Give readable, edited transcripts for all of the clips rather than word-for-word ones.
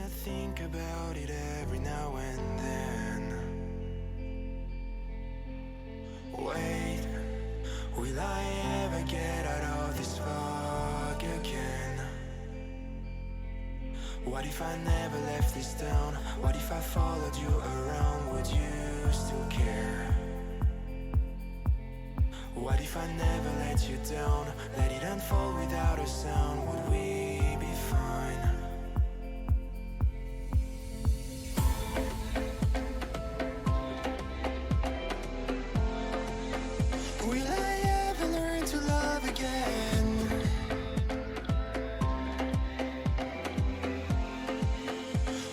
I think about it every now and then. Wait, will I ever get out of this fog again? What if I never left this town? What if I followed you around? Would you still care? What if I never let you down? Let it unfold without a sound. Would we be fine? Will I ever learn to love again?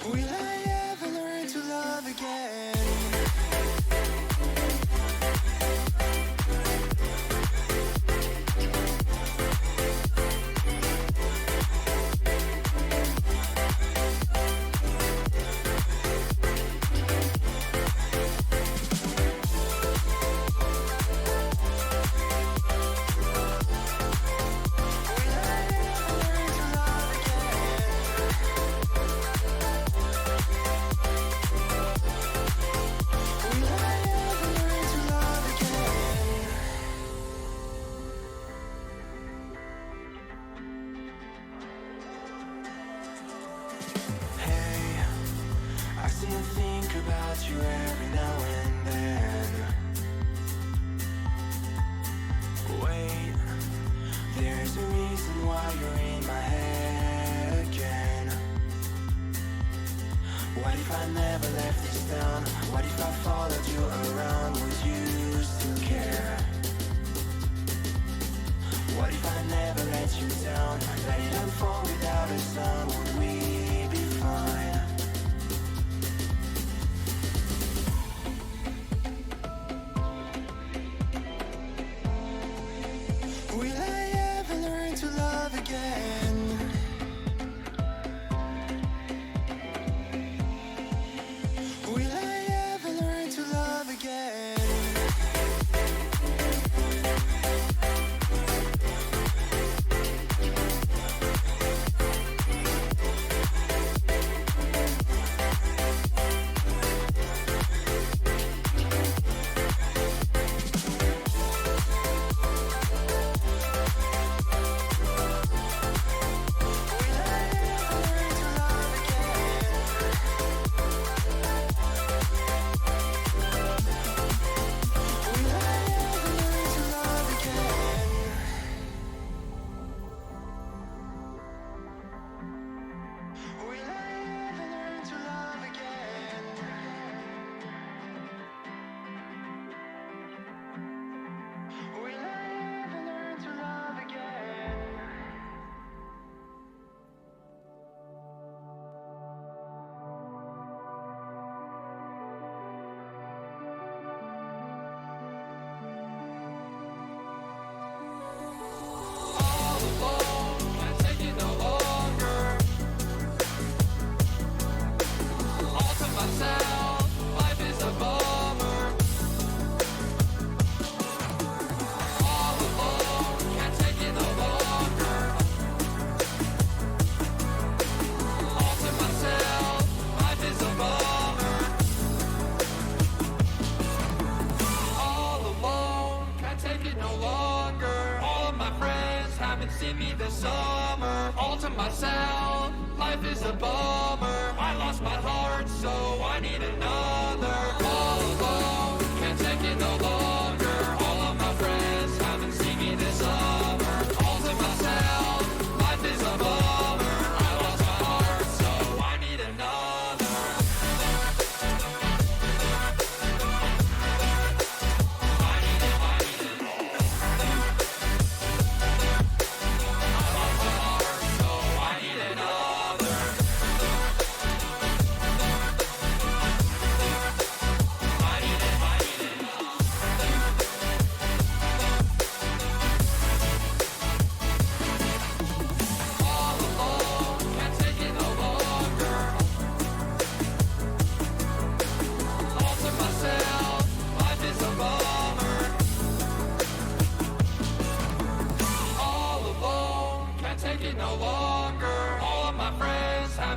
Will I ever learn to love again? Think about you every now and then. Wait, there's a reason why you're in my head again. What if I never left this town? What if I followed you around? Would you still care? What if I never let you down? Let it unfold without a sound. Would we be fine? Will I ever learn to love again? Will I ever learn to love again? See me this summer, all to myself. Life is a bummer. I lost my heart, so I need another. All alone, can't take it no longer. All of my friends haven't seen me this summer. All to myself, life is a bummer. I lost my heart, so I need another. I need it.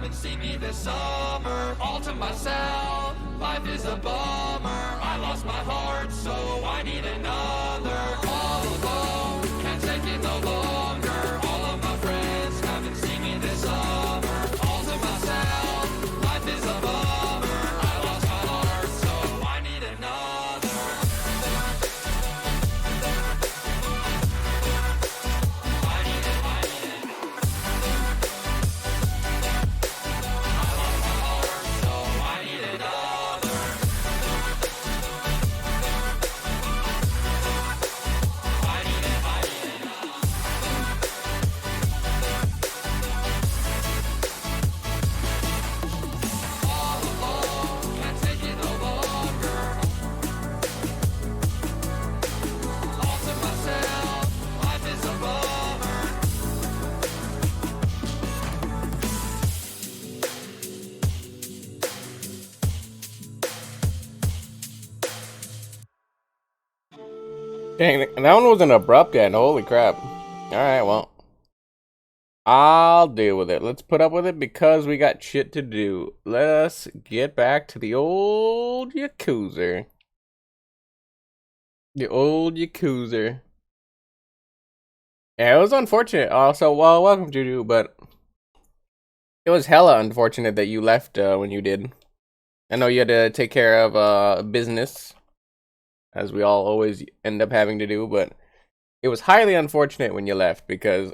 haven't seen me this summer. All to myself, life is a bummer. I lost my heart, so I need another. All alone, can't take it no longer. All of my friends haven't seen me this summer. All to myself, life is a bummer. I lost my heart, so I need another. I need it, I need it. I lost my heart, so I need another. I need it, I need it. All alone, can't take it no longer. All to myself, life is a bummer. Dang, that one was an abrupt end. Holy crap. Alright, well. I'll deal with it. Let's put up with it because we got shit to do. Let's get back to the old Yakuza. The old Yakuza. Yeah, it was unfortunate. Also, well, welcome, Juju, but it was hella unfortunate that you left when you did. I know you had to take care of business, as we all always end up having to do, but it was highly unfortunate when you left because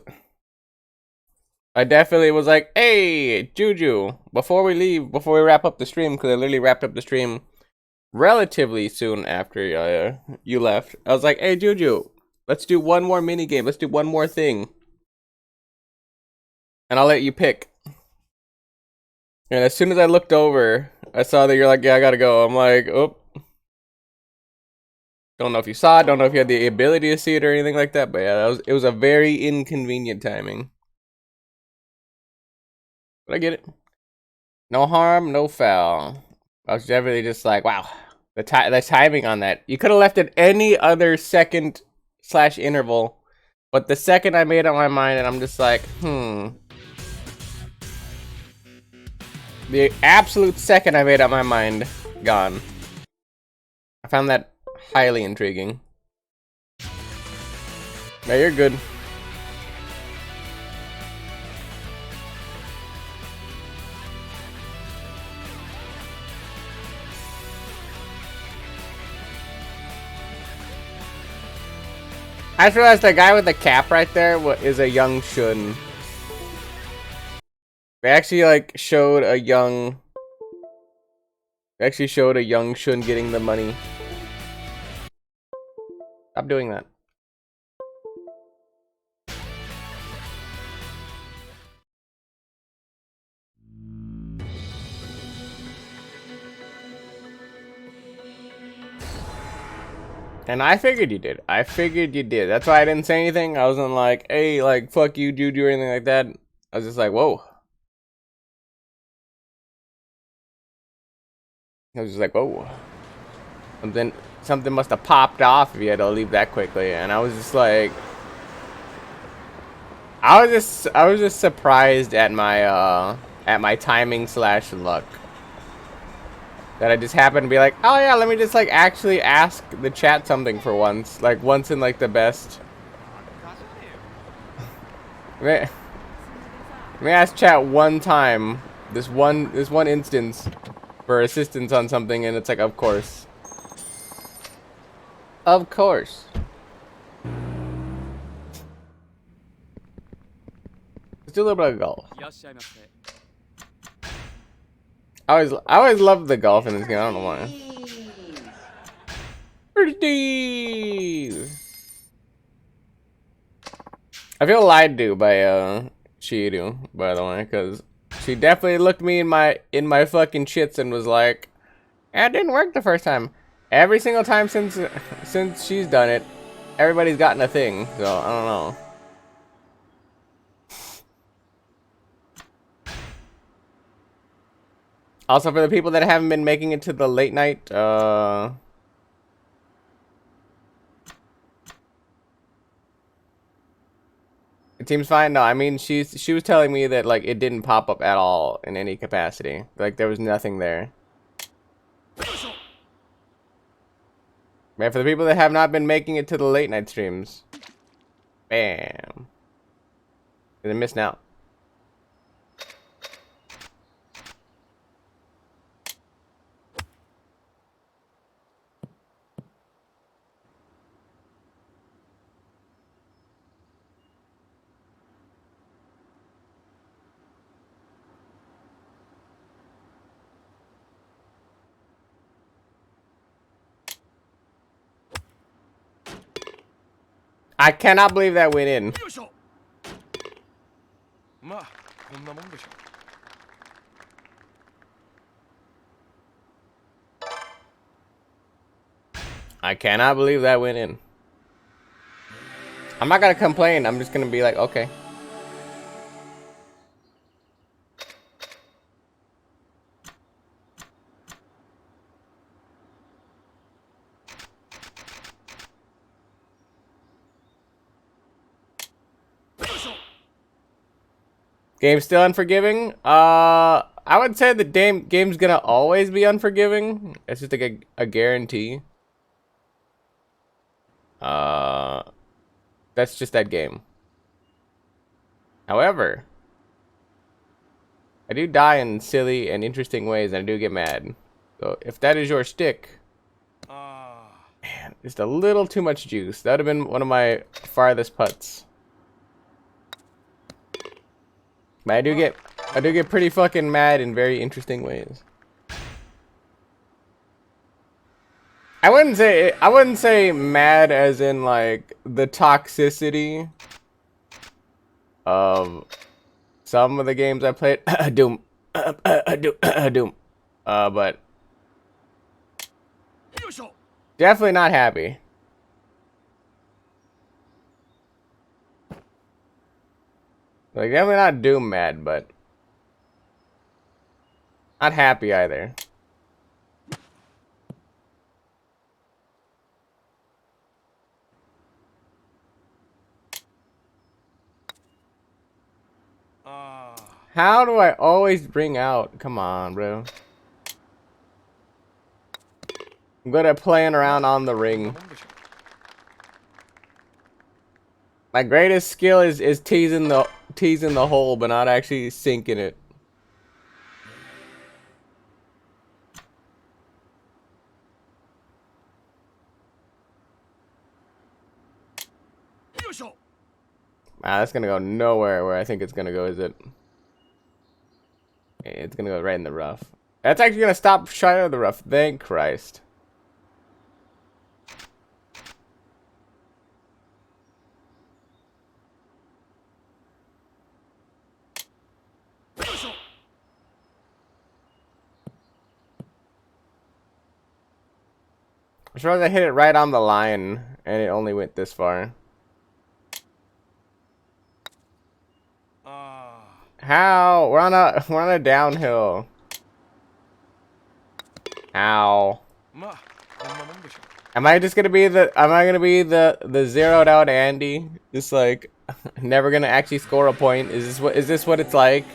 I definitely was like, hey, Juju, before we leave, before we wrap up the stream, because I literally wrapped up the stream relatively soon after you left. I was like, hey, Juju, let's do one more mini game. Let's do one more thing. And I'll let you pick. And as soon as I looked over, I saw that you're like, yeah, I gotta go. I'm like, oh. Don't know if you saw it, don't know if you had the ability to see it or anything like that, but yeah, it was a very inconvenient timing. But I get it. No harm, no foul. I was definitely just like, wow, the timing on that. You could have left it any other second / interval, but the second I made up my mind, and I'm just like, the absolute second I made up my mind, gone. I found that highly intriguing. Yeah, you're good. I just realized the guy with the cap right there is a young Shun. They actually like showed a young. They actually showed a young Shun getting the money. Stop doing that. And I figured you did. I figured you did. That's why I didn't say anything. I wasn't like, hey, like, fuck you, Juju, or anything like that. I was just like, whoa. I was just like, whoa. Something must have popped off if you had to leave that quickly. And I was just like, I was just surprised at my timing / luck. That I just happened to be like, oh yeah, let me just like actually ask the chat something for once. Like once in like the best. Let me ask chat one time. This one instance for assistance on something, and it's like, of course. Of course. Let's do a little bit of golf. I always loved the golf in this game. I don't know why. Steve. I feel lied to by Shiru, by the way, because she definitely looked me in my fucking shits and was like, "Yeah, it didn't work the first time." Every single time since she's done it, everybody's gotten a thing. So I don't know. Also, for the people that haven't been making it to the late night, It seems fine. No, I mean she was telling me that like it didn't pop up at all in any capacity. Like there was nothing there. Man, for the people that have not been making it to the late night streams, bam, they're missing out. I cannot believe that went in. I cannot believe that went in. I'm not gonna complain. I'm just gonna be like, okay. Game's still unforgiving? I would say the game's gonna always be unforgiving. It's just like a guarantee. That's just that game. However, I do die in silly and interesting ways, and I do get mad. So if that is your shtick, man, just a little too much juice. That would have been one of my farthest putts. But I do get pretty fucking mad in very interesting ways. I wouldn't say mad as in like the toxicity of some of the games I played. Doom, Doom, but definitely not happy. Like definitely not Doom mad, but not happy either. How do I always bring out? Come on, bro. I'm good at playing around on the ring. My greatest skill is teasing the hole, but not actually sinking it. That's gonna go nowhere where I think it's gonna go, is it? It's gonna go right in the rough. That's actually gonna stop shot out of the rough. Thank Christ. I'm sure I hit it right on the line, and it only went this far. How? We're on a downhill. Ow. Am I gonna be the zeroed out Andy? Just like never gonna actually score a point? Is this what it's like?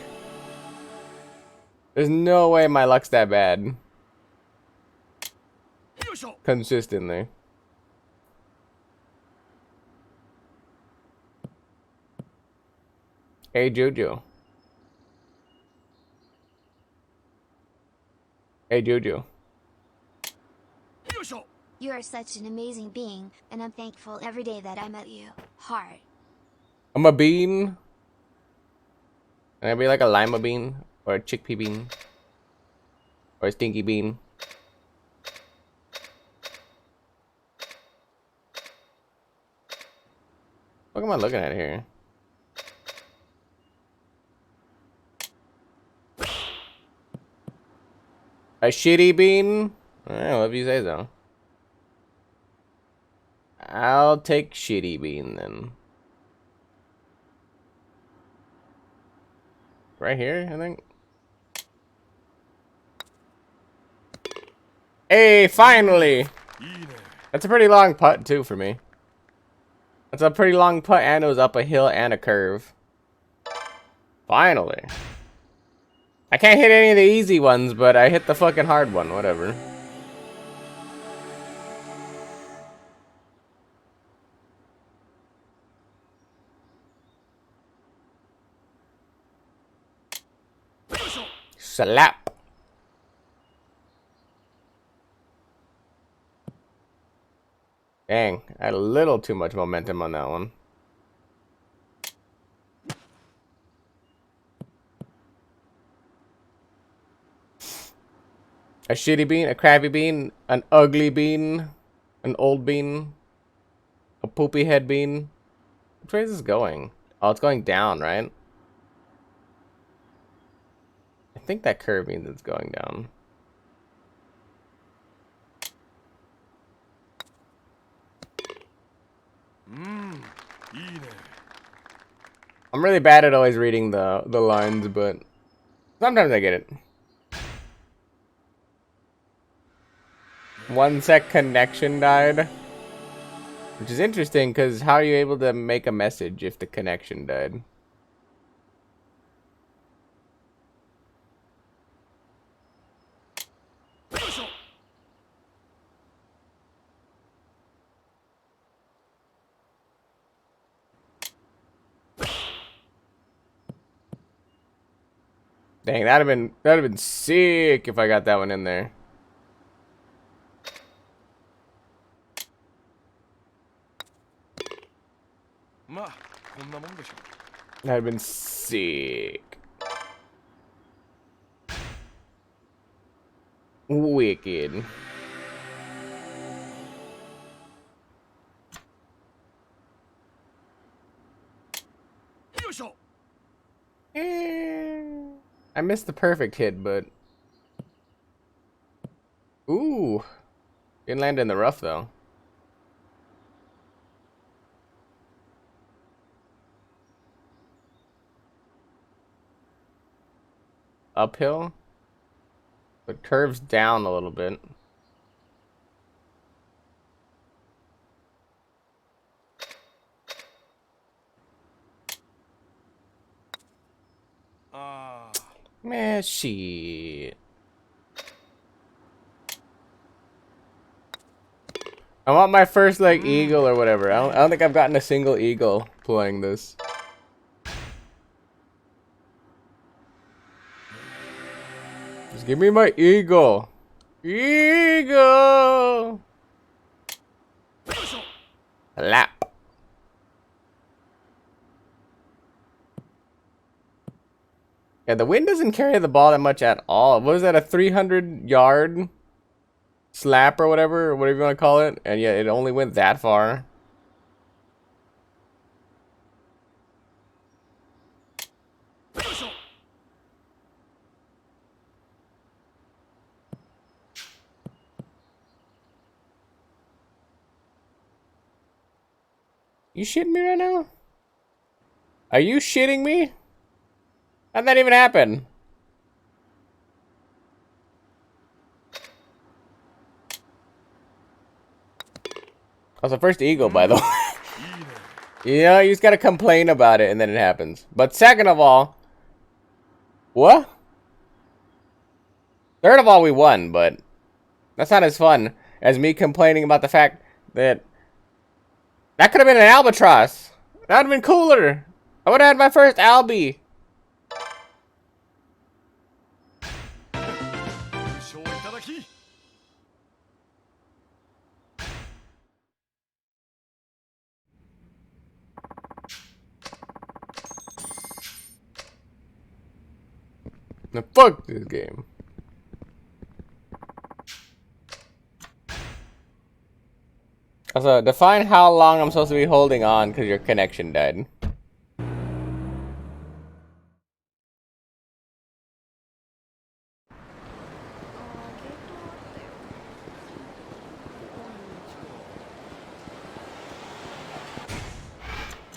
There's no way my luck's that bad. Consistently. Hey Juju. Hey Juju. You are such an amazing being, and I'm thankful every day that I met you. Heart. I'm a bean. Can I be like a lima bean? Or a chickpea bean? Or a stinky bean? What am I looking at here? A shitty bean? Well, if you say so. I'll take shitty bean then. Right here, I think. Hey, finally! That's a pretty long putt too for me. That's a pretty long putt, and it was up a hill and a curve. Finally. I can't hit any of the easy ones, but I hit the fucking hard one. Whatever. Slap. Dang, I had a little too much momentum on that one. A shitty bean, a crabby bean, an ugly bean, an old bean, a poopy head bean. Which way is this going? Oh, it's going down, right? I think that curve means it's going down. I'm really bad at always reading the lines, but sometimes I get it. 1 sec connection died. Which is interesting, because how are you able to make a message if the connection died? Dang, that'd have been sick if I got that one in there. That'd have been sick. Wicked. I missed the perfect hit, but ooh, didn't land in the rough though. Uphill, but curves down a little bit. Man, shit. I want my first like eagle or whatever. I don't think I've gotten a single eagle playing this. Just give me my eagle. Eagle. Lap. Yeah, the wind doesn't carry the ball that much at all. What was that, a 300-yard slap or whatever you want to call it? And yeah, it only went that far. You shitting me right now? Are you shitting me? How'd that even happen? That was the first eagle, by the way. Yeah, you just gotta complain about it and then it happens. But second of all, what? Third of all, we won, but that's not as fun as me complaining about the fact that that could have been an albatross. That would have been cooler. I would have had my first albie. Now fuck this game. Also, define how long I'm supposed to be holding on because your connection died.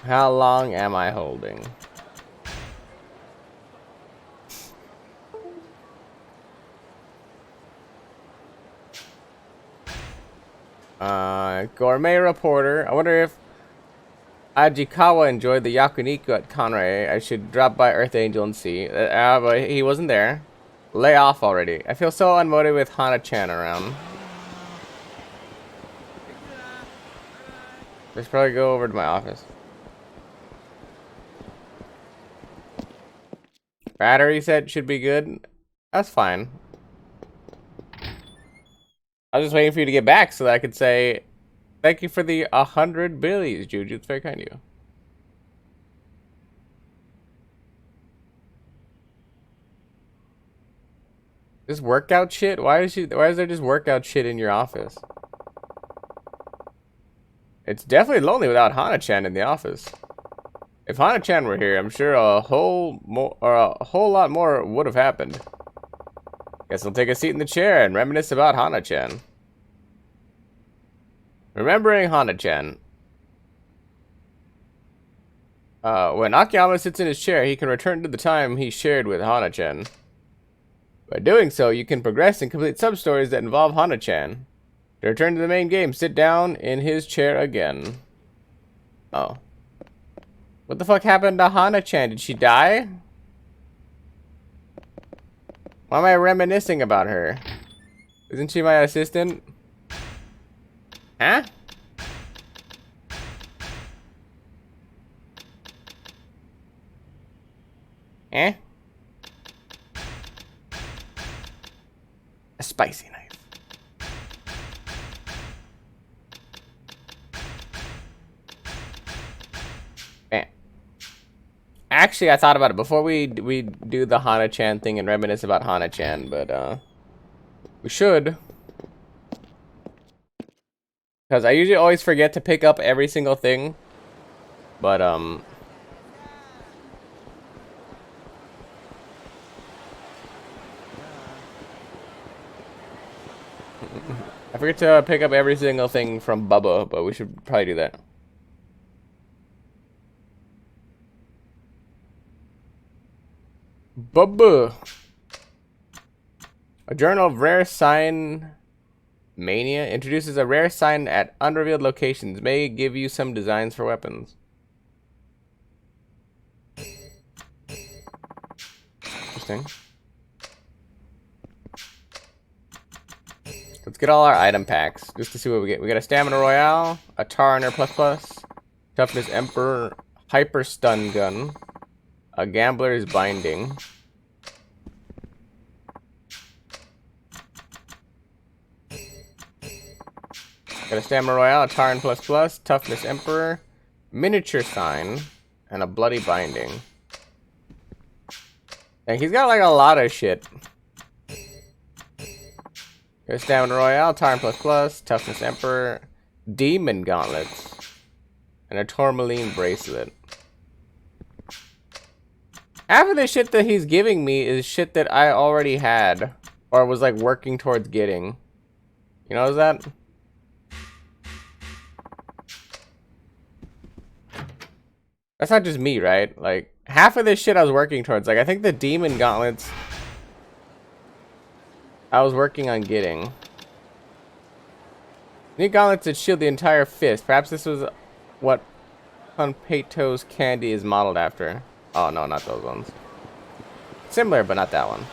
How long am I holding? Gourmet reporter. I wonder if Ajikawa enjoyed the yakiniku at Conray. I should drop by Earth Angel and see. But he wasn't there. Lay off already. I feel so unmotivated with Hana-chan around. Let's probably go over to my office. Battery set should be good. That's fine. I was just waiting for you to get back so that I could say thank you for the 100 billies, Juju. It's very kind of you. This workout shit? Why is there just workout shit in your office? It's definitely lonely without Hana-chan in the office. If Hana-chan were here, I'm sure a whole lot more would have happened. Guess I'll take a seat in the chair and reminisce about Hana-chan. Remembering Hana-chan. When Akiyama sits in his chair, he can return to the time he shared with Hana-chan. By doing so, you can progress and complete sub-stories that involve Hana-chan. To return to the main game, sit down in his chair again. Oh. What the fuck happened to Hana-chan? Did she die? Why am I reminiscing about her? Isn't she my assistant? Huh? Eh? A spicy knife. Bam. Actually, I thought about it before we do the Hana-chan thing and reminisce about Hana-chan, but we should. Because I usually always forget to pick up every single thing. But I forget to pick up every single thing from Bubba, but we should probably do that. Bubba! A journal of rare sign mania introduces a rare sign at unrevealed locations. May give you some designs for weapons. Interesting. Let's get all our item packs just to see what we get. We got a Stamina Royale, a Tarner ++, Toughness Emperor, Hyper Stun Gun, a Gambler's Binding, got a Stamina Royale, a Tarn ++, Toughness Emperor, Miniature Sign, and a Bloody Binding. And he's got like a lot of shit. Got a Stamina Royale, Tarn ++, Toughness Emperor, Demon Gauntlets, and a Tourmaline Bracelet. Half of the shit that he's giving me is shit that I already had, or was like working towards getting. You know that? That's not just me, right? Like, half of this shit I was working towards. Like, I think the Demon Gauntlets I was working on getting. New gauntlets that shield the entire fist. Perhaps this was what Hunpeto's candy is modeled after. Oh, no, not those ones. Similar, but not that one.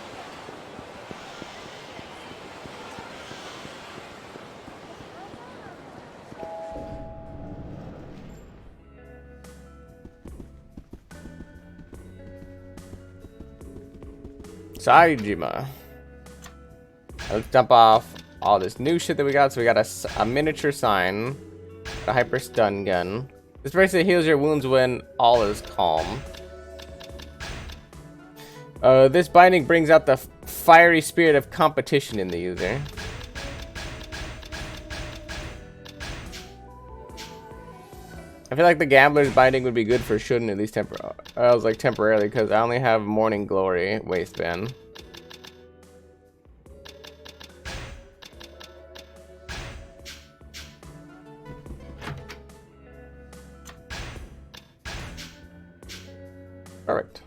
Saijima. Let's dump off all this new shit that we got. So we got a miniature sign, a hyper stun gun. This bracelet heals your wounds when all is calm. This binding brings out the fiery spirit of competition in the user. I feel like the gambler's binding would be good for shouldn't at least temporarily because I only have morning glory waistband. Alright.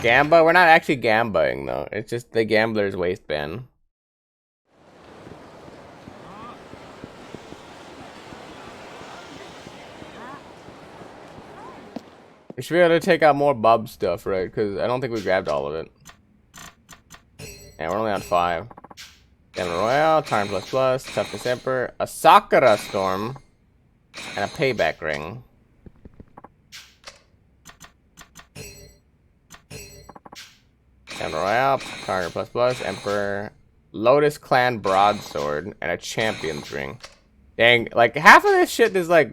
Gamba? We're not actually gambaing though. It's just the gambler's waistband. We should be able to take out more Bob stuff, right? Because I don't think we grabbed all of it. And we're only on 5. Diamond Royale, Tarn Plus Plus, Toughness Emperor, a Sakura Storm, and a Payback Ring. Diamond Royale, Tarn Plus Plus, Emperor, Lotus Clan Broadsword, and a Champion's Ring. Dang, like half of this shit is like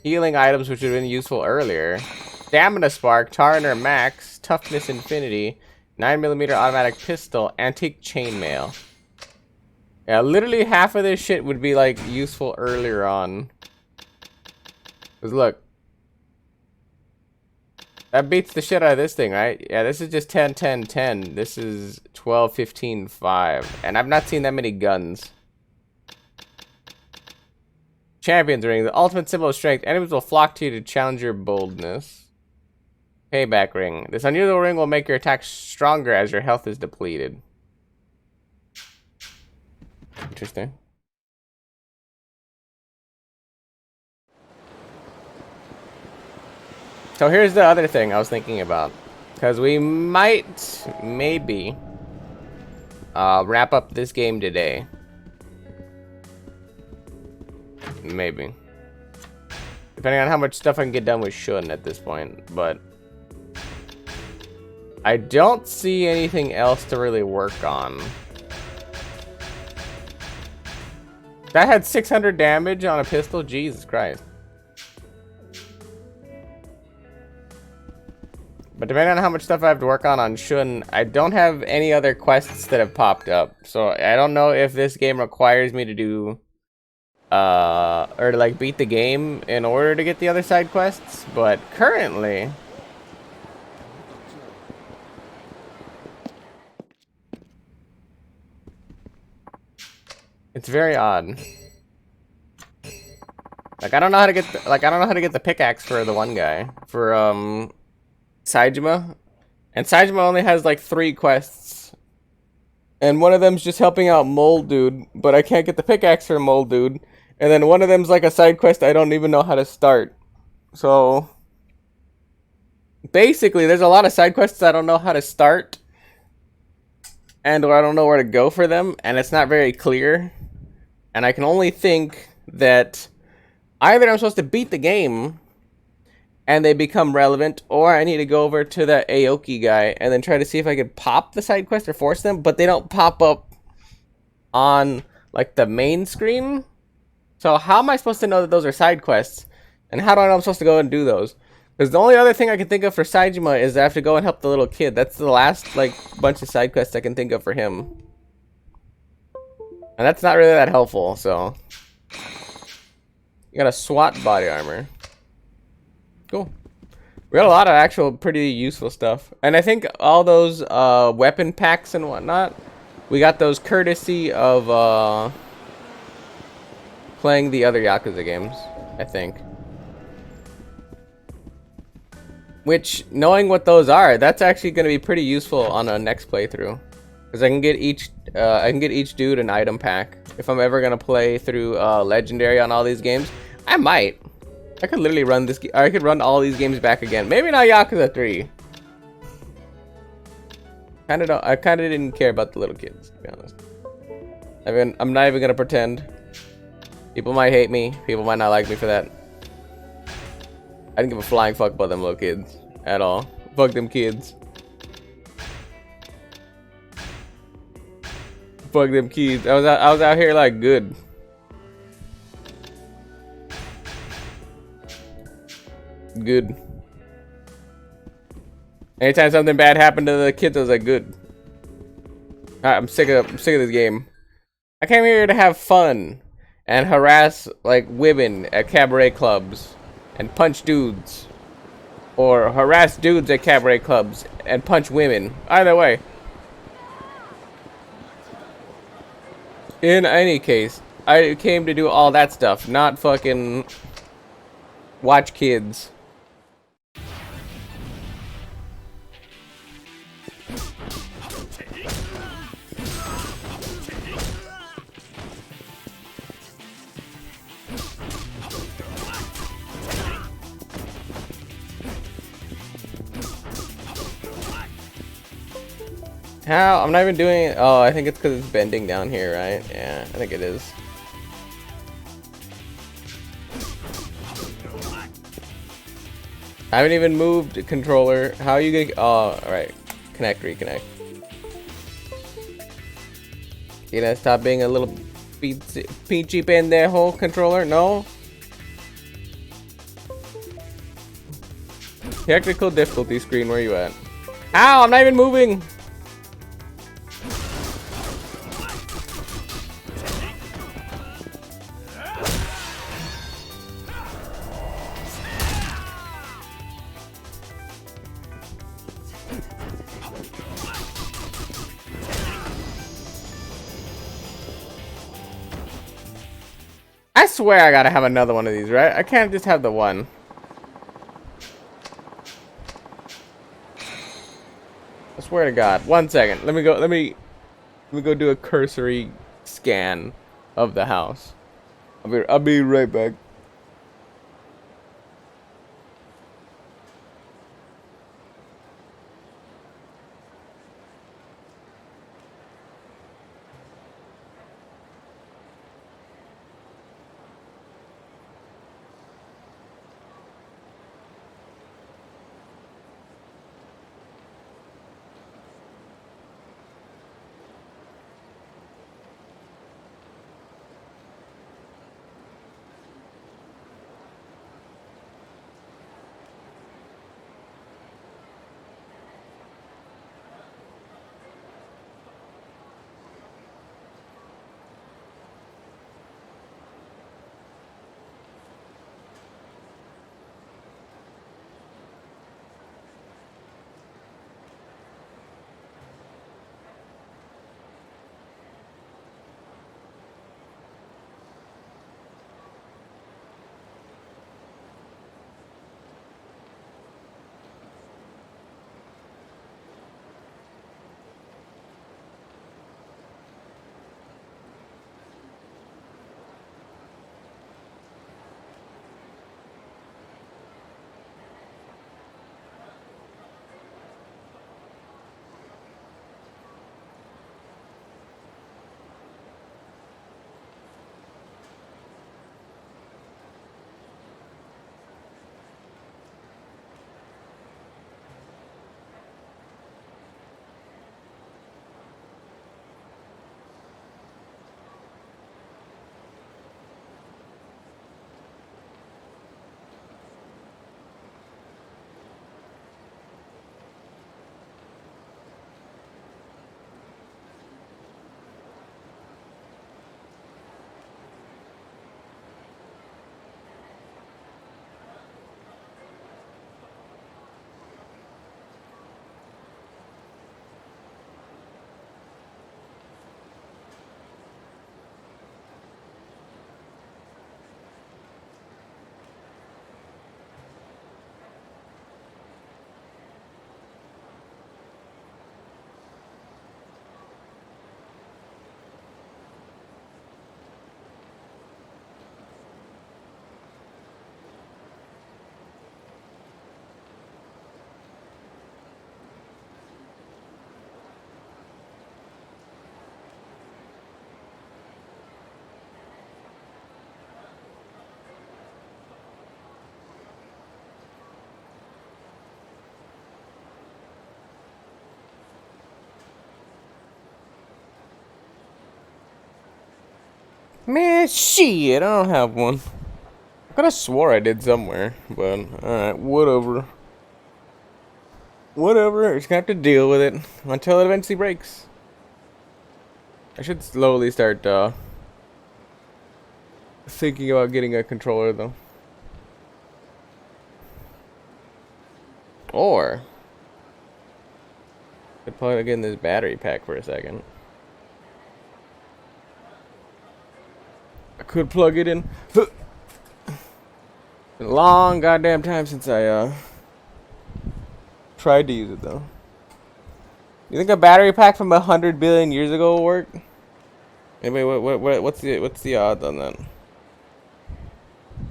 healing items which would have been useful earlier. Stamina Spark, Tarner Max, Toughness Infinity, 9mm automatic pistol, Antique Chainmail. Yeah, literally half of this shit would be like useful earlier on. Cause look, that beats the shit out of this thing, right? Yeah, this is just 10, 10, 10. This is 12, 15, 5. And I've not seen that many guns. Champion's Ring, the ultimate symbol of strength. Enemies will flock to you to challenge your boldness. Payback Ring. This unusual ring will make your attacks stronger as your health is depleted. Interesting. So here's the other thing I was thinking about. Because we might, maybe, wrap up this game today. Maybe. Depending on how much stuff I can get done with Shun at this point. But I don't see anything else to really work on. That had 600 damage on a pistol? Jesus Christ. But depending on how much stuff I have to work on Shun, I don't have any other quests that have popped up. So I don't know if this game requires me to do or to like beat the game in order to get the other side quests, but currently it's very odd. Like I don't know how to get the pickaxe for the one guy for Saejima, and Saejima only has like 3 quests, and one of them's just helping out Mole Dude, but I can't get the pickaxe for Mole Dude. And then one of them's like a side quest I don't even know how to start. So basically there's a lot of side quests I don't know how to start, and or I don't know where to go for them, and it's not very clear. And I can only think that either I'm supposed to beat the game and they become relevant, or I need to go over to that Aoki guy and then try to see if I could pop the side quest or force them, but they don't pop up on like the main screen. So how am I supposed to know that those are side quests? And how do I know I'm supposed to go and do those? Because the only other thing I can think of for Saejima is I have to go and help the little kid. That's the last like bunch of side quests I can think of for him. And that's not really that helpful, so. You got a SWAT body armor. Cool. We got a lot of actual pretty useful stuff. And I think all those weapon packs and whatnot, we got those courtesy of playing the other Yakuza games, I think. Which, knowing what those are, that's actually going to be pretty useful on a next playthrough. Because I can get each dude an item pack. If I'm ever going to play through Legendary on all these games, I might. I could literally run this. I could run all these games back again. Maybe not Yakuza 3. I kind of didn't care about the little kids, to be honest. I mean, I'm not even going to pretend. People might hate me. People might not like me for that. I didn't give a flying fuck about them little kids at all. Fuck them kids. Fuck them kids. I was out here like good. Good. Anytime something bad happened to the kids, I was like, good. Alright, I'm sick of this game. I came here to have fun and harass like women at cabaret clubs and punch dudes, or harass dudes at cabaret clubs and punch women. Either way. In any case, I came to do all that stuff, not fucking watch kids. How? I'm not even doing it. Oh, I think it's because it's bending down here, right? Yeah, I think it is. I haven't even moved the controller. How are you gonna? Oh, alright. Connect, reconnect. You know, stop being a little peachy pendejo controller. No. Technical difficulty screen. Where you at? Ow! I'm not even moving. I swear I gotta have another one of these, right? I can't just have the one. I swear to God. 1 second. Let me go do a cursory scan of the house. I'll be right back. Man, shit, I don't have one. I could have swore I did somewhere, but alright, whatever. Whatever, just gonna have to deal with it until it eventually breaks. I should slowly start thinking about getting a controller though. Or I could plug in this battery pack for a second. I could plug it in. Been a long goddamn time since I tried to use it though. You think a battery pack from 100 billion years ago will work? Anyway, what's the odds on that?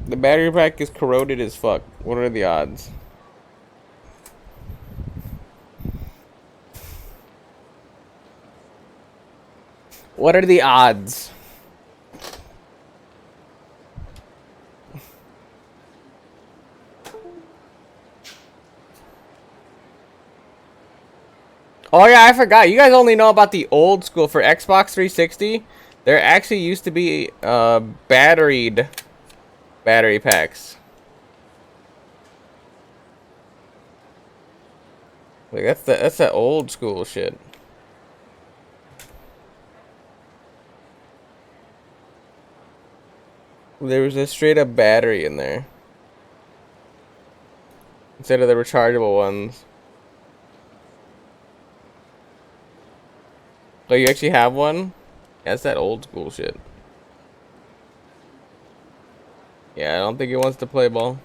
The battery pack is corroded as fuck. What are the odds? What are the odds? Oh yeah, I forgot. You guys only know about the old school for Xbox 360. There actually used to be battery packs. Like that's the old school shit. There was a straight up battery in there instead of the rechargeable ones. Oh, you actually have one? Yeah, that's that old school shit. Yeah, I don't think it wants to play ball.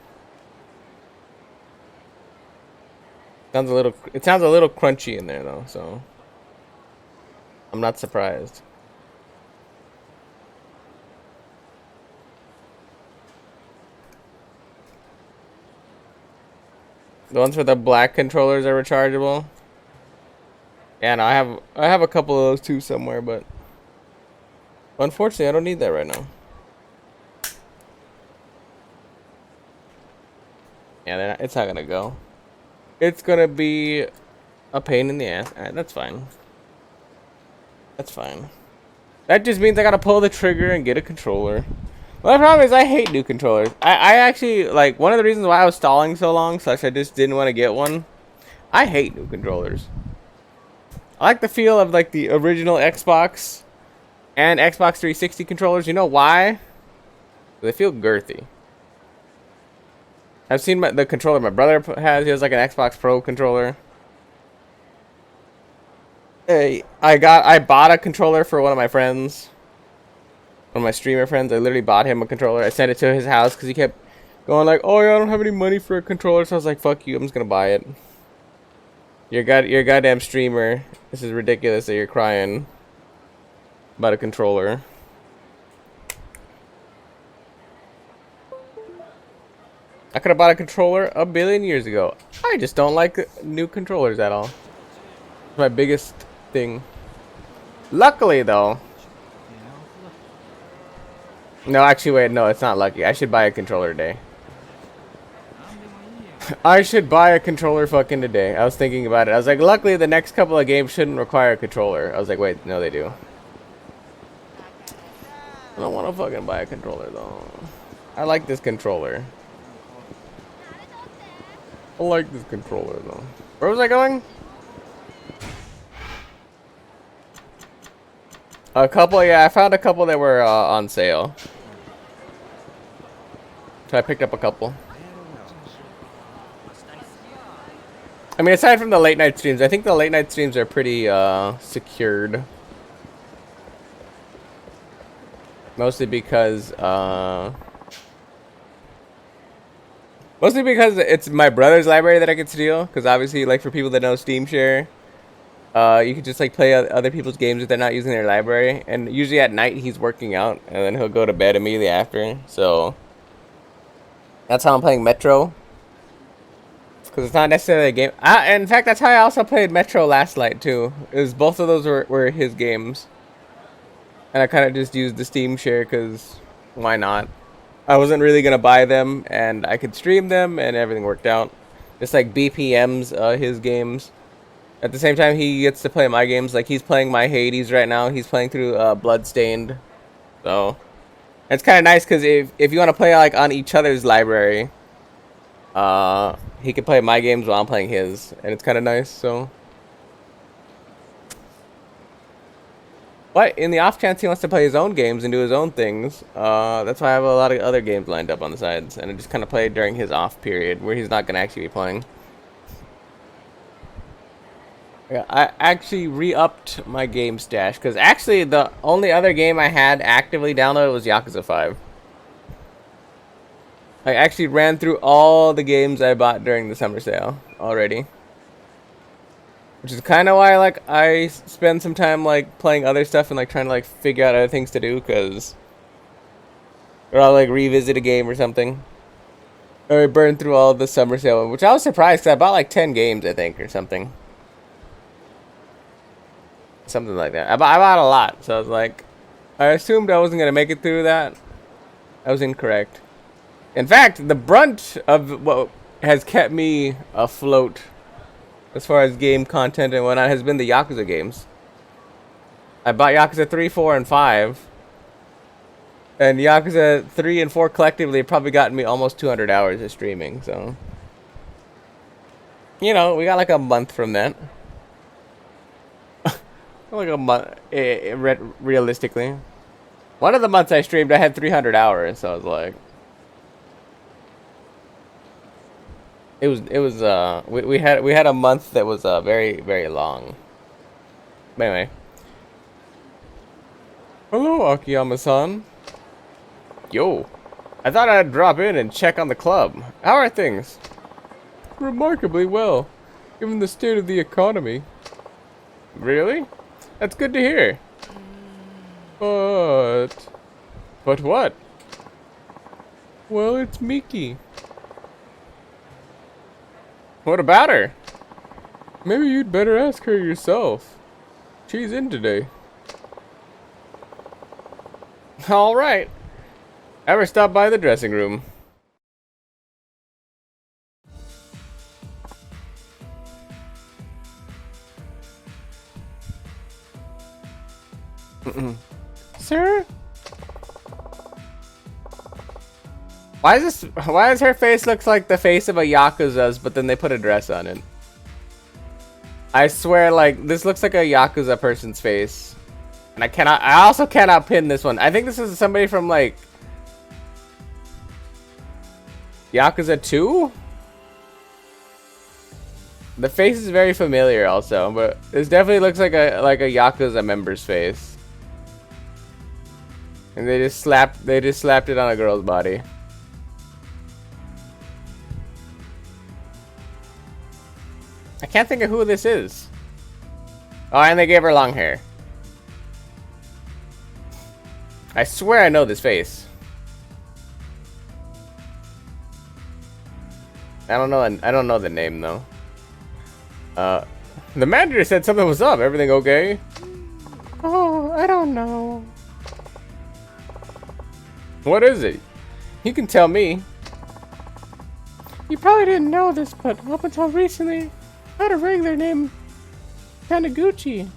It sounds a little crunchy in there though, so I'm not surprised. The ones with the black controllers are rechargeable. Yeah, no, I have a couple of those too somewhere, but unfortunately I don't need that right now. Yeah, it's not gonna go. It's gonna be a pain in the ass. Alright, that's fine. That's fine. That just means I gotta pull the trigger and get a controller. Well, the problem is I hate new controllers. I actually, like, one of the reasons why I was stalling so long, such I just didn't want to get one. I hate new controllers. I like the feel of, like, the original Xbox and Xbox 360 controllers. You know why? They feel girthy. I've seen the controller my brother has. He has, like, an Xbox Pro controller. Hey, I bought a controller for one of my friends. One of my streamer friends. I literally bought him a controller. I sent it to his house because he kept going like, oh yeah, I don't have any money for a controller. So I was like, fuck you, I'm just gonna buy it. You're a goddamn streamer. This is ridiculous that you're crying about a controller. I could have bought a controller a billion years ago. I just don't like new controllers at all. It's my biggest thing. Luckily though, no, actually, wait, no, it's not lucky. I should buy a controller today. I should buy a controller fucking today. I was thinking about it. I was like, luckily, the next couple of games shouldn't require a controller. I was like, wait, no, they do. I don't want to fucking buy a controller, though. I like this controller. I like this controller, though. Where was I going? A couple, yeah, I found a couple that were on sale. So I picked up a couple. I mean, aside from the late night streams, I think the late night streams are pretty secured. Mostly because it's my brother's library that I could steal. Because obviously, like, for people that know Steam Share, you could just, like, play other people's games if they're not using their library. And usually at night he's working out, and then he'll go to bed immediately after. So that's how I'm playing Metro. Because it's not necessarily a game. In fact, that's how I also played Metro last night too. Both of those were his games. And I kind of just used the Steam Share because why not? I wasn't really going to buy them, and I could stream them, and everything worked out. Just like BPM's his games. At the same time, he gets to play my games. Like, he's playing my Hades right now. He's playing through Bloodstained. So it's kind of nice because if you want to play, like, on each other's library, he can play my games while I'm playing his, and it's kind of nice. So, but in the off chance he wants to play his own games and do his own things, that's why I have a lot of other games lined up on the sides, and I just kind of play during his off period where he's not going to actually be playing. Yeah, I actually re-upped my game stash because actually the only other game I had actively downloaded was Yakuza 5. I actually ran through all the games I bought during the summer sale already. Which is kind of why, like, I spend some time, like, playing other stuff and, like, trying to, like, figure out other things to do, because or I'll, like, revisit a game or something. Or I burned through all of the summer sale, which I was surprised, because I bought, like, 10 games, I think, or something. Something like that. I bought a lot, so I was like, I assumed I wasn't gonna make it through that. I was incorrect. In fact, the brunt of what has kept me afloat as far as game content and whatnot has been the Yakuza games. I bought Yakuza 3, 4, and 5. And Yakuza 3 and 4 collectively have probably gotten me almost 200 hours of streaming, so... You know, we got like a month from that. Like a month, realistically. One of the months I streamed, I had 300 hours, so I was like... we had a month that was very, very long. But anyway. Hello, Akiyama-san. Yo. I thought I'd drop in and check on the club. How are things? Remarkably well, given the state of the economy. Really? That's good to hear. But what? Well, it's Miki. What about her? Maybe you'd better ask her yourself. She's in today. All right. Ever stop by the dressing room? Sir? Why does her face look like the face of a Yakuza's, but then they put a dress on it? I swear, like, this looks like a Yakuza person's face. And I also cannot pin this one. I think this is somebody from, like, Yakuza 2? The face is very familiar also, but this definitely looks like a Yakuza member's face. And they just slapped it on a girl's body. I can't think of who this is. Oh, and they gave her long hair. I swear I know this face. I don't know the name though. The manager said something was up. Everything okay? Oh, I don't know. What is it? You can tell me. You probably didn't know this, but up until recently, I had a regular named Taniguchi.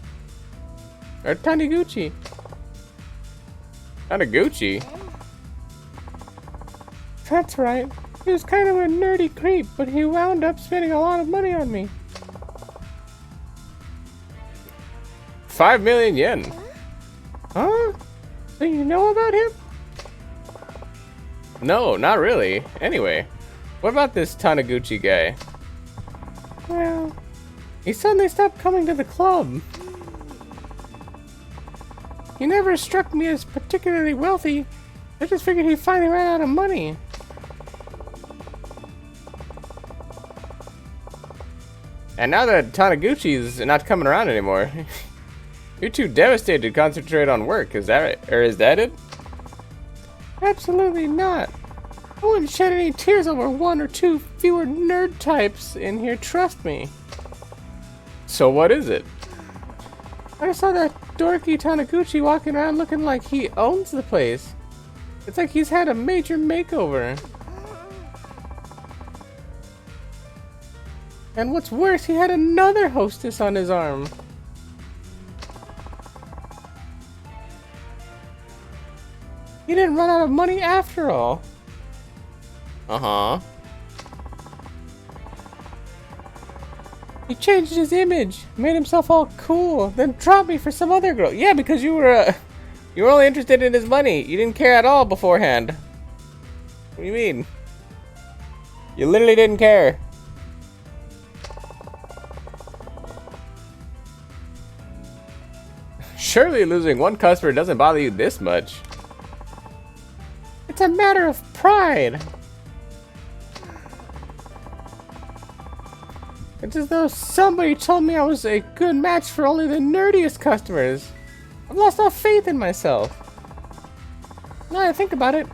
Or Taniguchi. Taniguchi? That's right. He was kind of a nerdy creep, but he wound up spending a lot of money on me. 5 million yen. Huh? Do you know about him? No, not really. Anyway, what about this Taniguchi guy? Well, he suddenly stopped coming to the club. He never struck me as particularly wealthy. I just figured he finally ran out of money. And now that Taniguchi's not coming around anymore, you're too devastated to concentrate on work. Is that right? Or is that it? Absolutely not. I wouldn't shed any tears over 1 or 2 fewer nerd types in here, trust me. So what is it? I saw that dorky Taniguchi walking around looking like he owns the place. It's like he's had a major makeover. And what's worse, he had another hostess on his arm. He didn't run out of money after all. Uh-huh. He changed his image, made himself all cool, then dropped me for some other girl. Yeah, because you were only interested in his money. You didn't care at all beforehand. What do you mean? You literally didn't care. Surely losing 1 customer doesn't bother you this much. It's a matter of pride. It's as though somebody told me I was a good match for only the nerdiest customers. I've lost all faith in myself. Now that I think about it,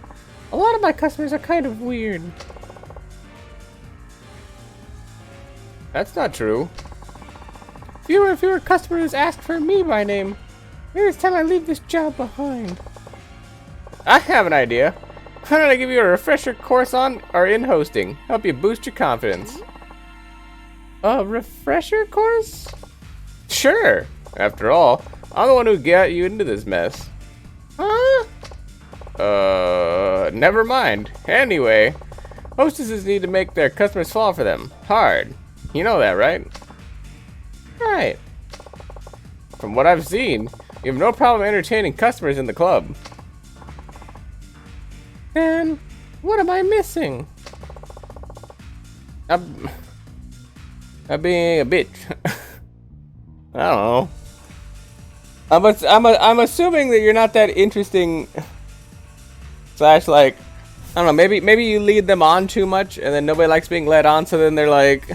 a lot of my customers are kind of weird. That's not true. Fewer and fewer customers ask for me by name. Maybe it's time I leave this job behind. I have an idea. Why don't I give you a refresher course on or in hosting? Help you boost your confidence. A refresher course? Sure. After all, I'm the one who got you into this mess. Huh? Never mind. Anyway, hostesses need to make their customers fall for them. Hard. You know that, right? Right. From what I've seen, you have no problem entertaining customers in the club. Then, what am I missing? I'm being a bitch. I don't know. I'm assuming that you're not that interesting. Slash, like, I don't know. Maybe you lead them on too much, and then nobody likes being led on. So then they're like,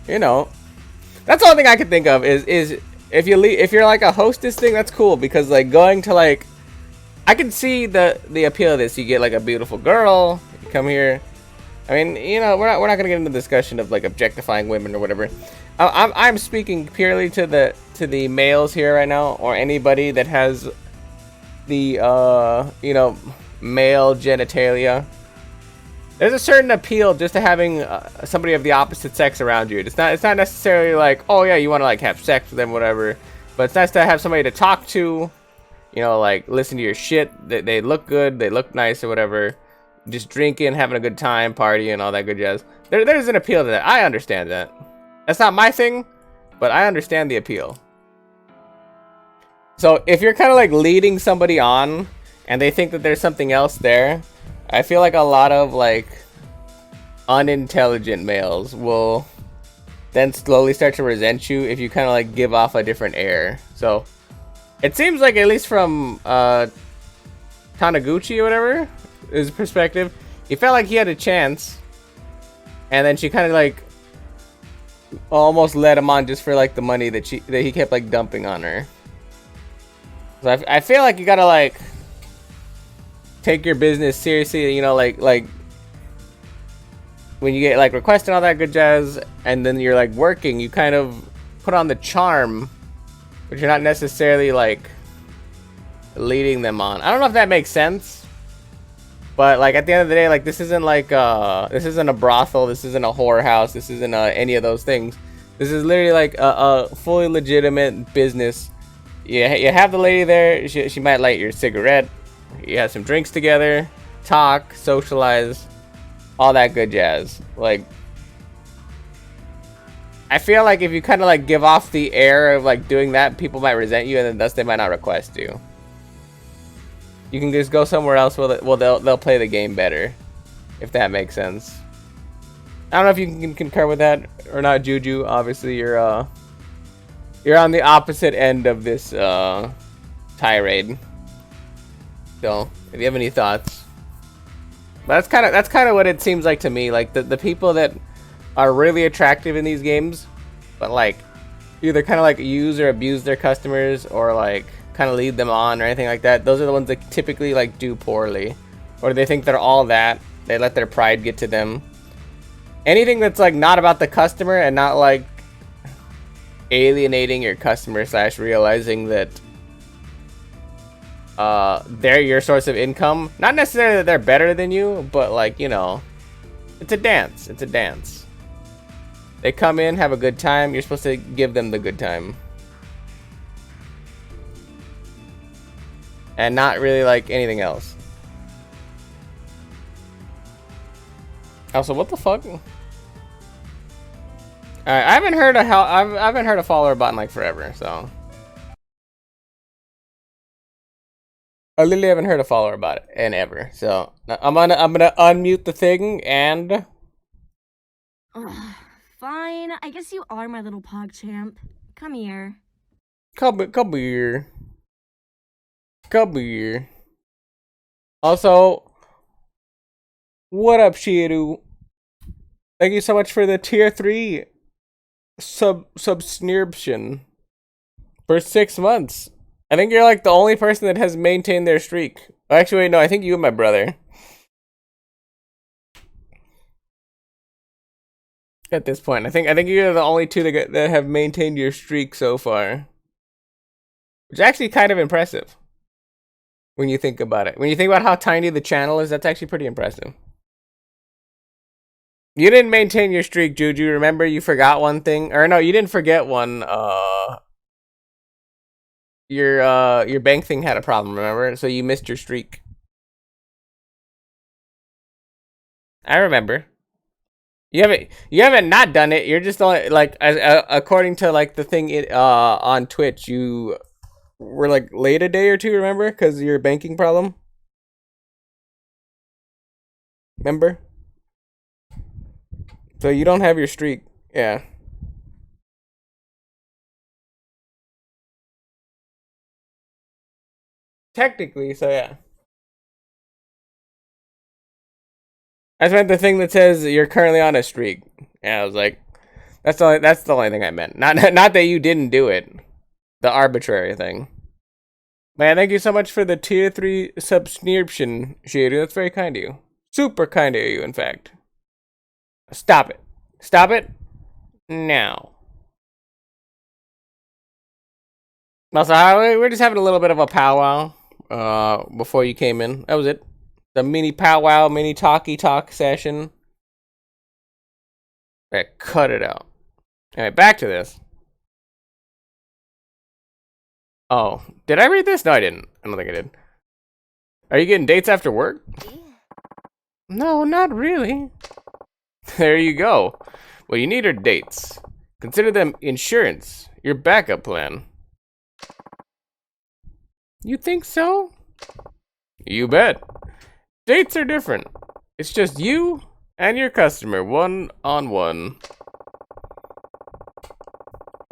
you know, that's the only thing I can think of is if you're like a hostess thing, that's cool because like going to like, I can see the appeal of this. You get like a beautiful girl, you come here. I mean, you know, we're not gonna get into the discussion of like objectifying women or whatever. I'm speaking purely to the males here right now, or anybody that has the you know, male genitalia. There's a certain appeal just to having somebody of the opposite sex around you. It's not necessarily like, oh yeah, you want to like have sex with them, whatever. But it's nice to have somebody to talk to. You know, like listen to your shit. They look good, they look nice or whatever. Just drinking, having a good time, partying, all that good jazz. There's an appeal to that. I understand that. That's not my thing, but I understand the appeal. So if you're kind of like leading somebody on and they think that there's something else there, I feel like a lot of like unintelligent males will then slowly start to resent you if you kind of like give off a different air. So it seems like, at least from Taniguchi or whatever, his perspective, he felt like he had a chance, and then she kind of like almost led him on just for like the money that he kept like dumping on her. So I feel like you gotta like take your business seriously, you know, like when you get like requests and all that good jazz, and then you're like working, you kind of put on the charm, but you're not necessarily like leading them on. I don't know if that makes sense, but like at the end of the day, like this isn't a brothel, this isn't a whorehouse, this isn't any of those things. This is literally like a fully legitimate business. You have the lady there, she might light your cigarette, you have some drinks together, talk, socialize, all that good jazz. Like, I feel like if you kind of like give off the air of like doing that, people might resent you, and then thus they might not request you. You can just go somewhere else where they'll play the game better, if that makes sense. I don't know if you can concur with that or not, Juju. Obviously, you're on the opposite end of this tirade. So, if you have any thoughts, but that's kind of what it seems like to me. Like the people that are really attractive in these games, but like either kind of like use or abuse their customers, or like kind of lead them on or anything like that. Those are the ones that typically like do poorly, or they think they're all that. They let their pride get to them. Anything that's like not about the customer and not like alienating your customer / realizing that they're your source of income. Not necessarily that they're better than you, but like, you know, it's a dance. It's a dance. They come in, have a good time. You're supposed to give them the good time. And not really like anything else. Also, what the fuck? Alright, I haven't heard a follower bot in like forever, so I literally haven't heard a follower about it in ever. So I'm gonna unmute the thing and Ugh, fine. I guess you are my little pog champ. Come here. come here. Come here. Also, what up, Shiru? Thank you so much for the tier 3 subscription for 6 months. I think you're like the only person that has maintained their streak. Actually, wait, no, I think you and my brother. At this point, I think you're the only two that have maintained your streak so far, which is actually kind of impressive when you think about it. When you think about how tiny the channel is, that's actually pretty impressive. You didn't maintain your streak, Juju. Remember, you forgot one thing, or no, you didn't forget one. Your bank thing had a problem. Remember, so you missed your streak. I remember. You haven't not done it. You're just only like according to like the thing on Twitch, you were like late a day or two. Remember, because of your banking problem. Remember. So you don't have your streak. Yeah. Technically, so yeah. I meant the thing that says you're currently on a streak. Yeah, I was like, that's the only thing I meant. Not that you didn't do it. The arbitrary thing. Man, thank you so much for the tier 3 subscription, Shiru. That's very kind of you. Super kind of you, in fact. Stop it. Stop it. Now. Also, we're just having a little bit of a powwow before you came in. That was it. The mini powwow, mini talky talk session. Right, cut it out. Alright, back to this. Oh, did I read this? No, I didn't. I don't think I did. Are you getting dates after work? No, not really. There you go. Well, you need are dates. Consider them insurance, your backup plan. You think so? You bet. Dates are different. It's just you and your customer, one-on-one.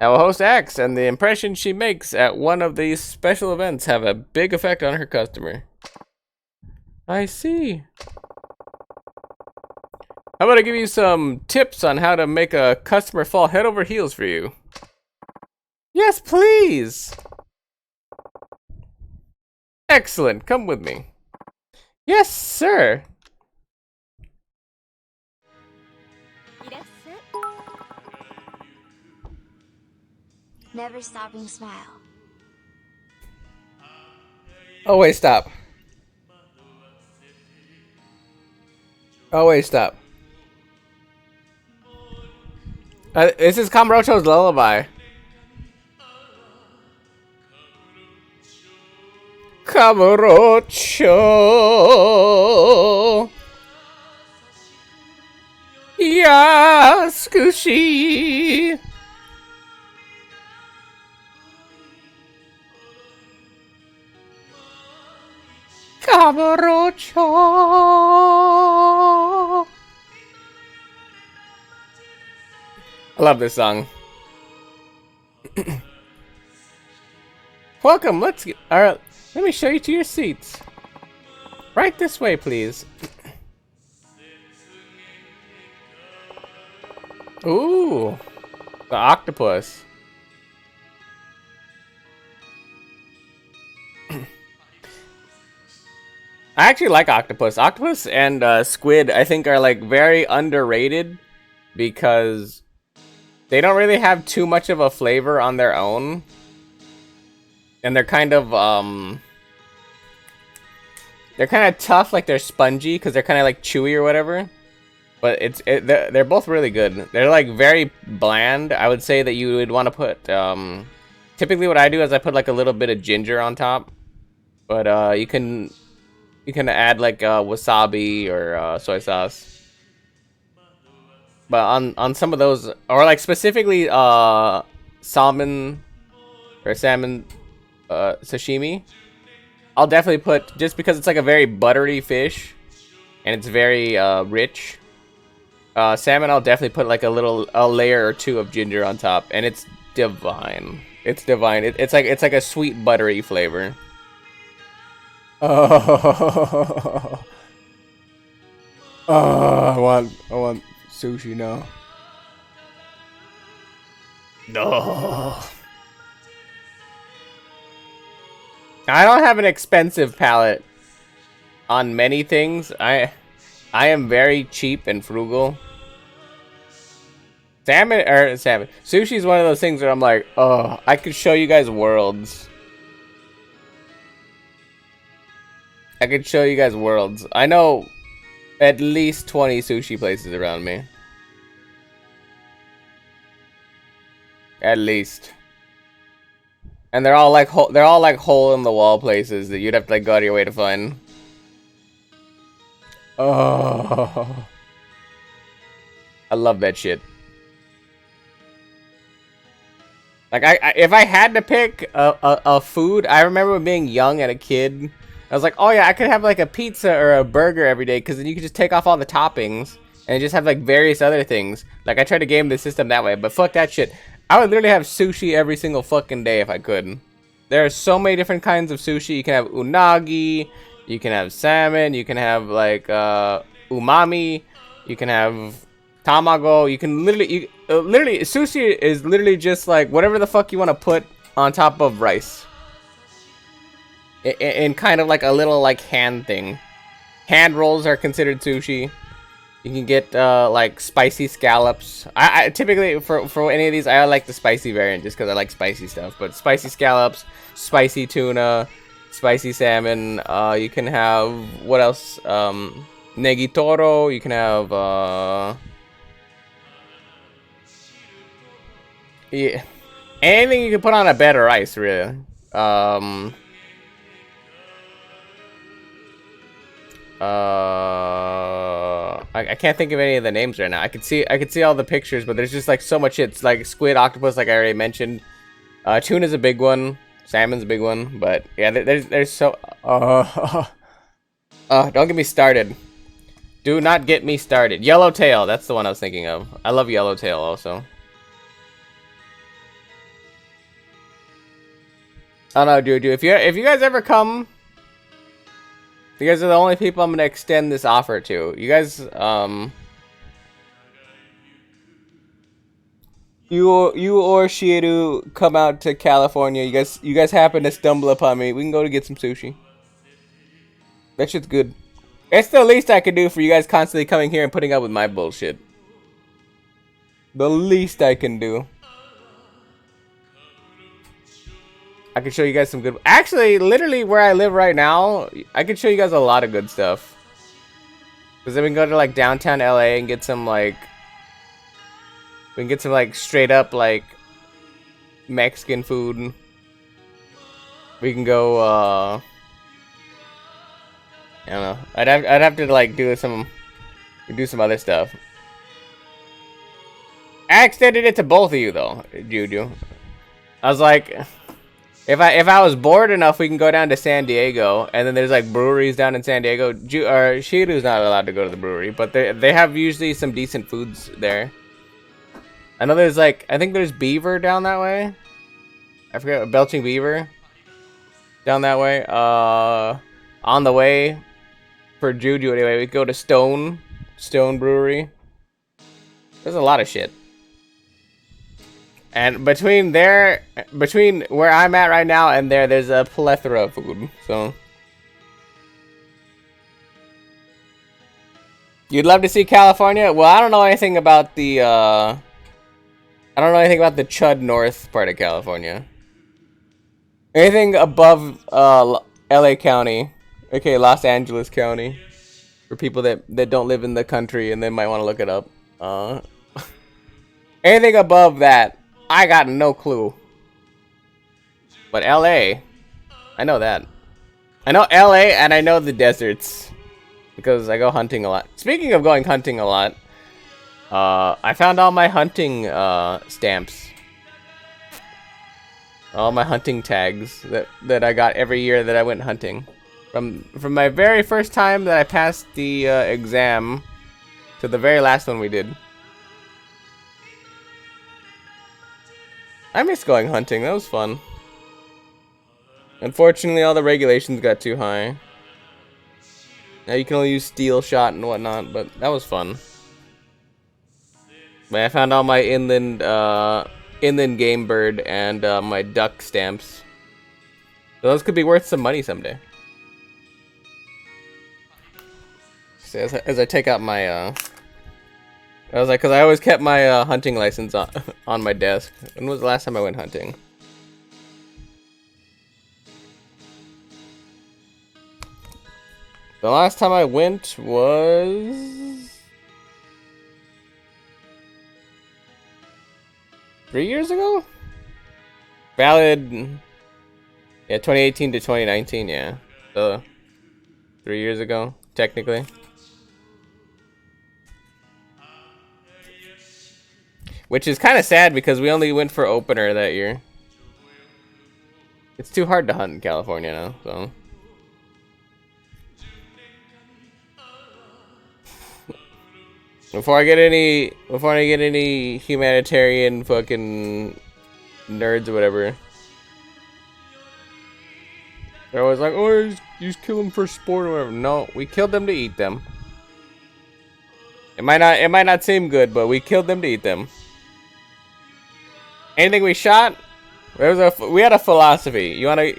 Our host acts, and the impression she makes at one of these special events have a big effect on her customer. I see. How about I give you some tips on how to make a customer fall head over heels for you? Yes, please! Excellent, come with me. Yes, sir! Never stopping smile. Oh, wait, stop. Oh, wait, stop. This is Kamurocho's lullaby. Kamurocho Yasukushi Kamurocho. I love this song. Welcome, let's get. Alright, let me show you to your seats. Right this way, please. Ooh, the octopus. I actually like octopus. Octopus and squid, I think, are like very underrated because they don't really have too much of a flavor on their own, and they're kind of tough, like they're spongy because they're kind of like chewy or whatever. But they're both really good. They're like very bland. I would say that you would want to put typically what I do is I put like a little bit of ginger on top, but you can add like wasabi or soy sauce. But on some of those, or like specifically salmon sashimi, I'll definitely put, just because it's like a very buttery fish and it's very rich. Salmon, I'll definitely put like a layer or two of ginger on top, and it's divine. It's divine. It's like a sweet buttery flavor. Oh, I want sushi now. No. I don't have an expensive palate on many things. I am very cheap and frugal. Salmon. Sushi is one of those things where I'm like, oh, I could show you guys worlds. I could show you guys worlds. I know at least 20 sushi places around me. At least. And they're all like hole in the wall places that you'd have to like go out of your way to find. Oh. I love that shit. Like if I had to pick a food, I remember being young and a kid. I was like, oh yeah, I could have like a pizza or a burger every day because then you could just take off all the toppings and just have like various other things. Like I tried to game the system that way, but fuck that shit. I would literally have sushi every single fucking day if I could. There are so many different kinds of sushi. You can have unagi, you can have salmon, you can have like umami, you can have tamago. You can literally, literally sushi is literally just like whatever the fuck you want to put on top of rice. In kind of like a little like hand thing. Hand rolls are considered sushi. You can get like spicy scallops. I typically for any of these I like the spicy variant just because I like spicy stuff. But spicy scallops, spicy tuna, spicy salmon. You can have what else? Negitoro. You can have yeah, anything you can put on a bed of rice, really. I can't think of any of the names right now. I could see all the pictures, but there's just like so much shit. It's like squid, octopus, like I already mentioned. Tuna's a big one. Salmon's a big one. But yeah, there's so. Don't get me started. Do not get me started. Yellowtail. That's the one I was thinking of. I love yellowtail also. I don't know, dude. If you guys ever come, you guys are the only people I'm gonna extend this offer to. You guys, you or Shiru come out to California. You guys happen to stumble upon me. We can go to get some sushi. That shit's good. It's the least I could do for you guys constantly coming here and putting up with my bullshit. The least I can do. I can show you guys some good... Actually, literally where I live right now, I can show you guys a lot of good stuff. Because then we can go to, like, downtown LA and get some, like... We can get some, like, straight up, like... Mexican food. We can go, I don't know. I'd have to, like, do some other stuff. I extended it to both of you, though, Juju. I was like... If I was bored enough, we can go down to San Diego, and then there's like breweries down in San Diego. Shiru's not allowed to go to the brewery, but they have usually some decent foods there. I know there's like I think there's Beaver down that way. I forget, Belching Beaver down that way. On the way for Juju anyway, we go to Stone Brewery. There's a lot of shit. And between where I'm at right now and there's a plethora of food. So you'd love to see California? Well, I don't know anything about the Chud North part of California. Anything above LA County, okay, Los Angeles County, for people that don't live in the country and they might want to look it up. Anything above that, I got no clue. But LA, I know that. I know LA and I know the deserts because I go hunting a lot. Speaking of going hunting a lot, I found all my hunting stamps. All my hunting tags that I got every year that I went hunting. From my very first time that I passed the exam to the very last one we did. I miss going hunting. That was fun. Unfortunately, all the regulations got too high. Now you can only use steel shot and whatnot, but that was fun. But I found all my inland game bird and my duck stamps. So those could be worth some money someday. So as I take out my I was like, because I always kept my hunting license on my desk. When was the last time I went hunting? The last time I went was 3 years ago? Valid. Yeah, 2018 to 2019, yeah. So 3 years ago, technically. Which is kind of sad because we only went for opener that year. It's too hard to hunt in California now, so. Before I get any humanitarian fucking nerds or whatever. They're always like, oh, you just kill them for sport or whatever. No, we killed them to eat them. It might not seem good, but we killed them to eat them. Anything we shot, we had a philosophy. You wanna?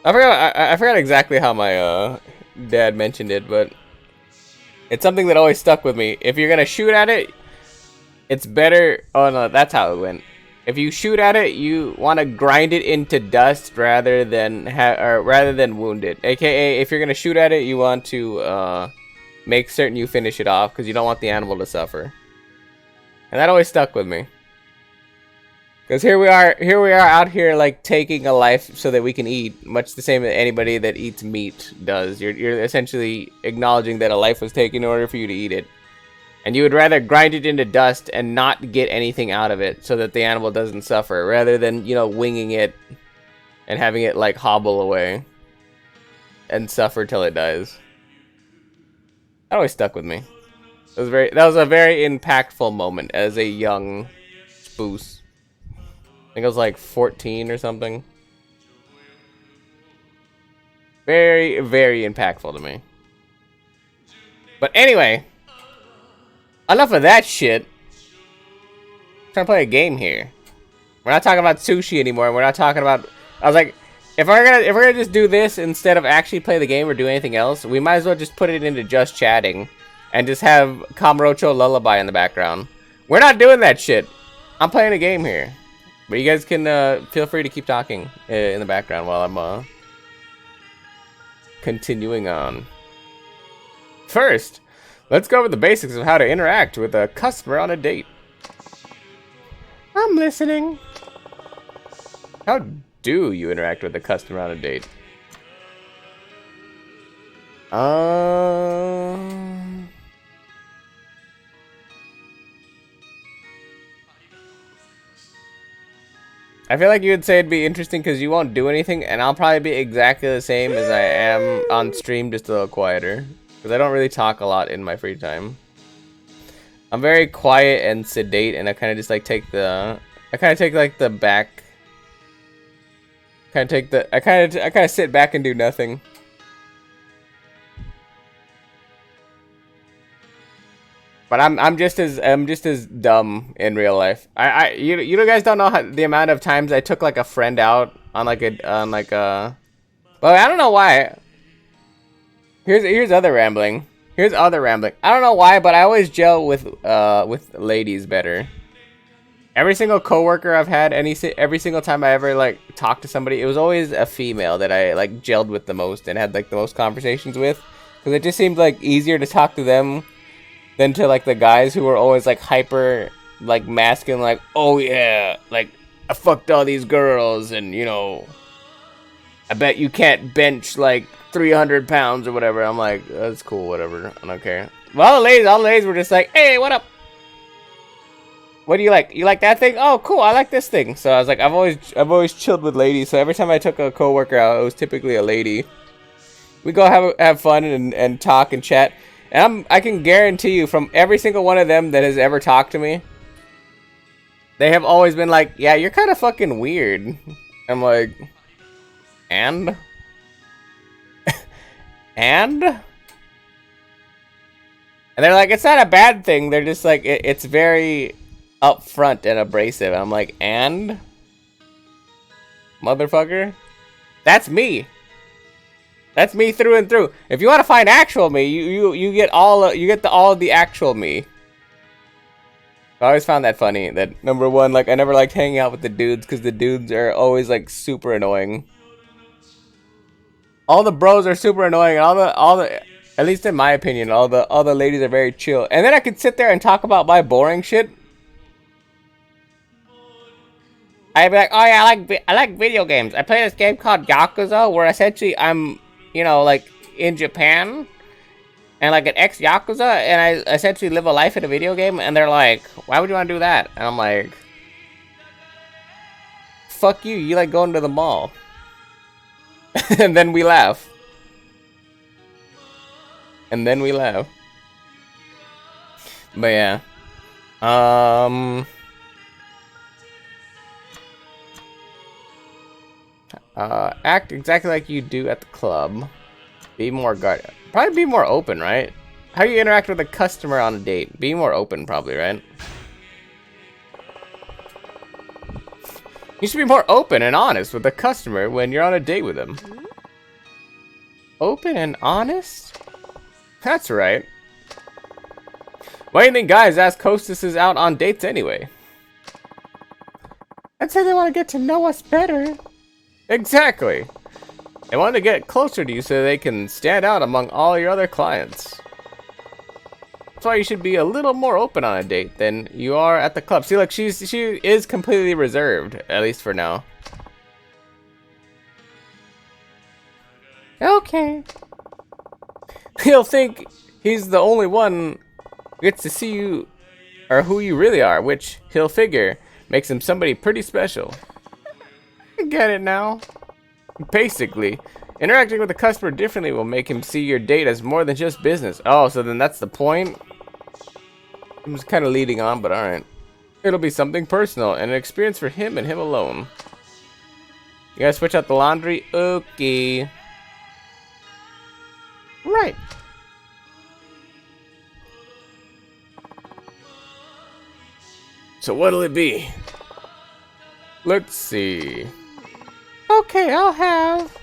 I forgot exactly how my dad mentioned it, but it's something that always stuck with me. If you're gonna shoot at it, it's better. Oh no, that's how it went. If you shoot at it, you want to grind it into dust rather than wound it. AKA, if you're gonna shoot at it, you want to make certain you finish it off because you don't want the animal to suffer. And that always stuck with me. Because here we are out here like taking a life so that we can eat, much the same as anybody that eats meat does. You're essentially acknowledging that a life was taken in order for you to eat it. And you would rather grind it into dust and not get anything out of it so that the animal doesn't suffer, rather than, you know, winging it and having it like hobble away and suffer till it dies. That always stuck with me. That was a very impactful moment as a young spoos. I think I was like 14 or something. Very, very impactful to me. But anyway, enough of that shit. I'm trying to play a game here. We're not talking about sushi anymore. We're not talking about. I was like, if we're gonna just do this instead of actually play the game or do anything else, we might as well just put it into just chatting. And just have Kamurocho Lullaby in the background. We're not doing that shit. I'm playing a game here. But you guys can feel free to keep talking in the background while I'm continuing on. First, let's go over the basics of how to interact with a customer on a date. I'm listening. How do you interact with a customer on a date? I feel like you would say it'd be interesting because you won't do anything, and I'll probably be exactly the same as I am on stream, just a little quieter. Because I don't really talk a lot in my free time. I'm very quiet and sedate, and I kind of just like take the... I kind of take like the back... I kind of sit back and do nothing. But I'm just as dumb in real life. You guys don't know the amount of times I took like a friend out on like a well, I don't know why. Here's other rambling. I don't know why, but I always gel with ladies better. Every single coworker I've had, every single time I ever like talked to somebody, it was always a female that I like gelled with the most and had like the most conversations with, because it just seemed like easier to talk to them than to like the guys who were always like hyper like masculine, like, oh yeah, like I fucked all these girls, and you know, I bet you can't bench like 300 pounds or whatever. I'm like, that's cool, whatever, I don't care. Well, all the ladies were just like, hey, what up? What do you like? You like that thing? Oh, cool, I like this thing. So I was like, I've always chilled with ladies. So every time I took a coworker out, it was typically a lady. We go have fun and talk and chat. And I can guarantee you, from every single one of them that has ever talked to me, they have always been like, yeah, you're kind of fucking weird. I'm like, and? And they're like, it's not a bad thing. They're just like, it's very upfront and abrasive. I'm like, and? Motherfucker? That's me. That's me through and through. If you want to find actual me, you get all of the actual me. I always found that funny. That number one, like I never liked hanging out with the dudes because the dudes are always like super annoying. All the bros are super annoying. All the at least in my opinion, all the ladies are very chill. And then I could sit there and talk about my boring shit. I'd be like, oh yeah, I like video games. I play this game called Yakuza, where essentially I'm, you know, like in Japan, and like an ex-Yakuza, and I essentially live a life in a video game. And they're like, why would you want to do that? And I'm like, fuck you. You like going to the mall. And then we laugh. And then we laugh. But yeah. Act exactly like you do at the club. Be more probably be more open, right? How do you interact with a customer on a date? Be more open, probably, right? You should be more open and honest with the customer when you're on a date with them. Open and honest? That's right. Why do you think guys ask hostesses out on dates anyway? I'd say they want to get to know us better. Exactly. They want to get closer to you so they can stand out among all your other clients. That's why you should be a little more open on a date than you are at the club. See, look, she is completely reserved, at least for now. Okay. He'll think he's the only one who gets to see you or who you really are, which he'll figure makes him somebody pretty special. I get it now. Basically, interacting with the customer differently will make him see your date as more than just business. Oh, so then that's the point? I'm just kind of leading on, but alright. It'll be something personal and an experience for him and him alone. You guys switch out the laundry? Okay. Right. So what'll it be? Let's see. Okay, I'll have...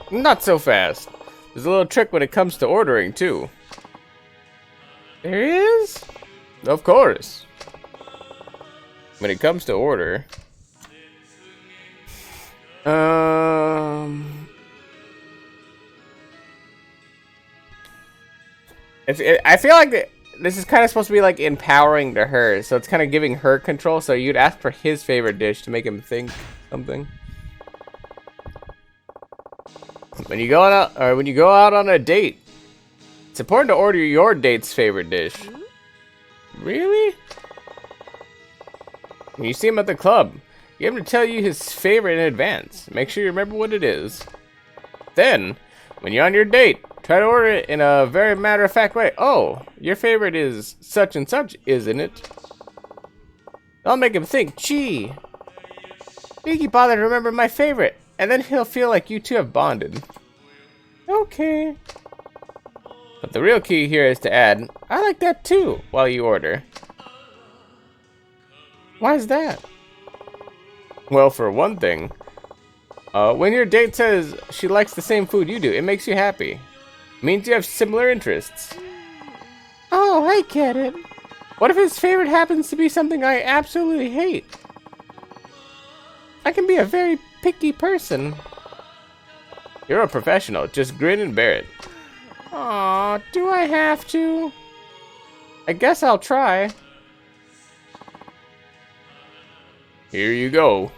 Not so fast. There's a little trick when it comes to ordering, too. There is? Of course. When it comes to order... I feel like this is kind of supposed to be like empowering to her, so it's kind of giving her control. So you'd ask for his favorite dish to make him think something. When you go out on a date, it's important to order your date's favorite dish. Really? When you see him at the club, you have to tell you his favorite in advance. Make sure you remember what it is. Then, when you're on your date, try to order it in a very matter-of-fact way. Oh, your favorite is such and such, isn't it? I'll make him think, gee, Mickey bothered to remember my favorite, and then he'll feel like you two have bonded. Okay. But the real key here is to add, I like that too, while you order. Why is that? Well, for one thing, when your date says she likes the same food you do, it makes you happy. It means you have similar interests. Oh, I get it. What if his favorite happens to be something I absolutely hate? I can be a very picky person. You're a professional. Just grin and bear it. Aw, do I have to? I guess I'll try. Here you go.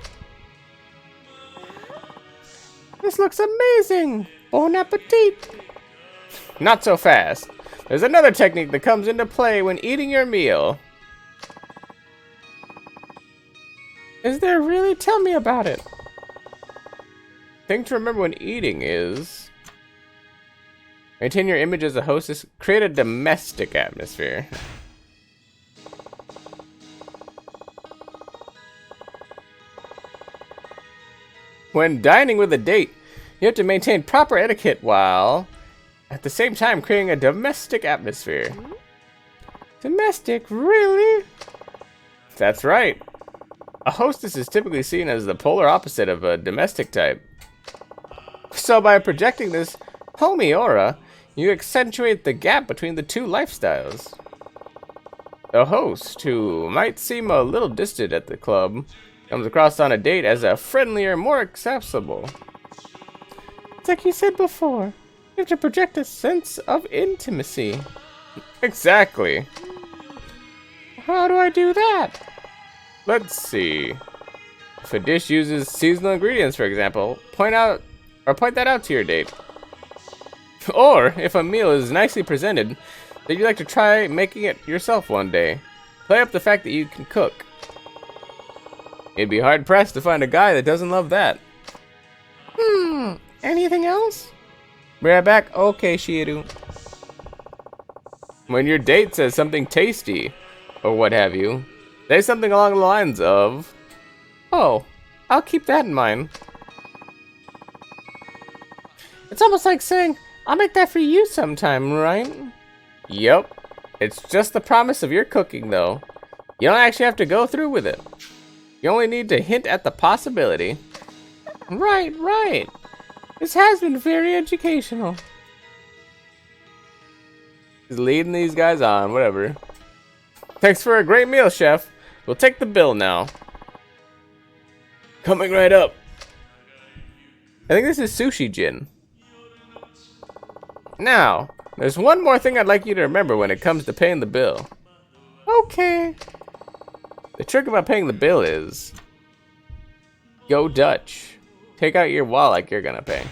This looks amazing. Bon appetit. Not so fast. There's another technique that comes into play when eating your meal. Is there really? Tell me about it. Thing to remember when eating is... Maintain your image as a hostess. Create a domestic atmosphere. When dining with a date, you have to maintain proper etiquette while at the same time creating a domestic atmosphere. Domestic? Really? That's right. A hostess is typically seen as the polar opposite of a domestic type. So by projecting this homey aura, you accentuate the gap between the two lifestyles. The host, who might seem a little distant at the club, comes across on a date as a friendlier, more accessible. It's like you said before, you have to project a sense of intimacy. Exactly. How do I do that? Let's see. If a dish uses seasonal ingredients, for example, point that out to your date. Or, if a meal is nicely presented, that you'd like to try making it yourself one day. Play up the fact that you can cook. You'd be hard-pressed to find a guy that doesn't love that. Anything else? Be right back. Okay, Shiru. When your date says something tasty, or what have you, say something along the lines of, "Oh, I'll keep that in mind." It's almost like saying, "I'll make that for you sometime," right? Yep. It's just the promise of your cooking, though. You don't actually have to go through with it. You only need to hint at the possibility. Right. This has been very educational. He's leading these guys on, whatever. Thanks for a great meal, chef. We'll take the bill now. Coming right up. I think this is Sushi Jin. Now, there's one more thing I'd like you to remember when it comes to paying the bill. Okay. The trick about paying the bill is, go Dutch. Take out your wallet like you're gonna pay.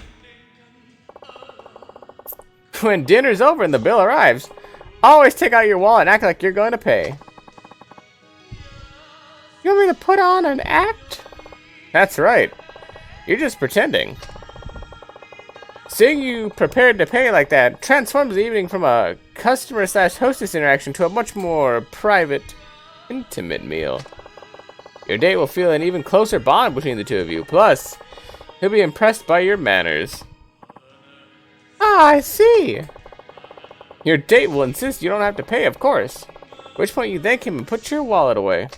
When dinner's over and the bill arrives, always take out your wallet and act like you're going to pay. You want me to put on an act? That's right. You're just pretending. Seeing you prepared to pay like that transforms the evening from a customer/hostess interaction to a much more private, intimate meal. Your date will feel an even closer bond between the two of you. Plus, he'll be impressed by your manners. Ah, I see. Your date will insist you don't have to pay, of course. At which point you thank him and put your wallet away.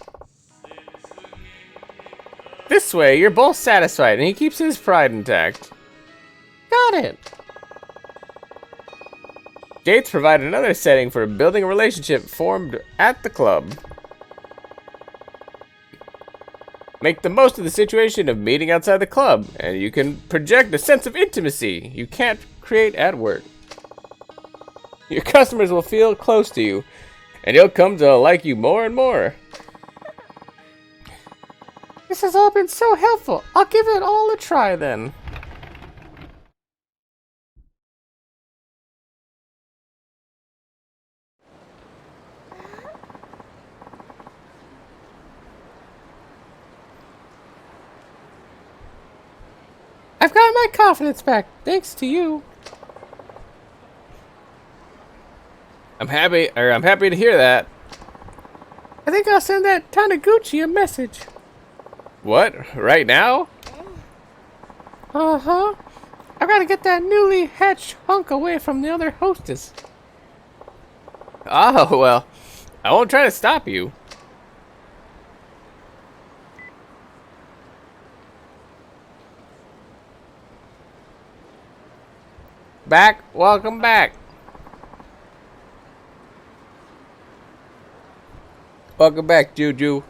This way, you're both satisfied and he keeps his pride intact. Got it. Dates provide another setting for building a relationship formed at the club. Make the most of the situation of meeting outside the club, and you can project a sense of intimacy you can't create at work. Your customers will feel close to you, and you'll come to like you more and more. This has all been so helpful. I'll give it all a try then. I've got my confidence back, thanks to you. I'm happy to hear that. I think I'll send that Taniguchi a message. What? Right now? Uh-huh. I've got to get that newly hatched hunk away from the other hostess. Oh, well, I won't try to stop you. Welcome back. Welcome back, Juju.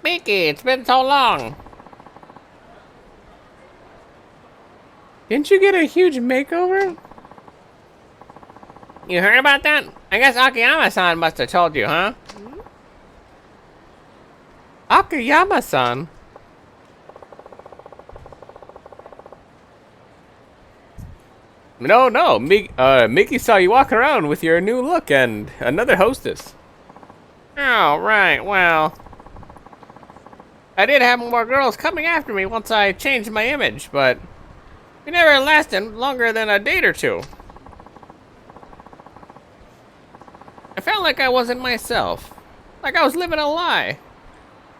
Mickey, it's been so long. Didn't you get a huge makeover? You heard about that? I guess Akiyama-san must have told you, huh? Akiyama-san? No. Mickey saw you walk around with your new look and another hostess. Oh, right, well. I did have more girls coming after me once I changed my image, but it never lasted longer than a date or two. I felt like I wasn't myself. Like I was living a lie.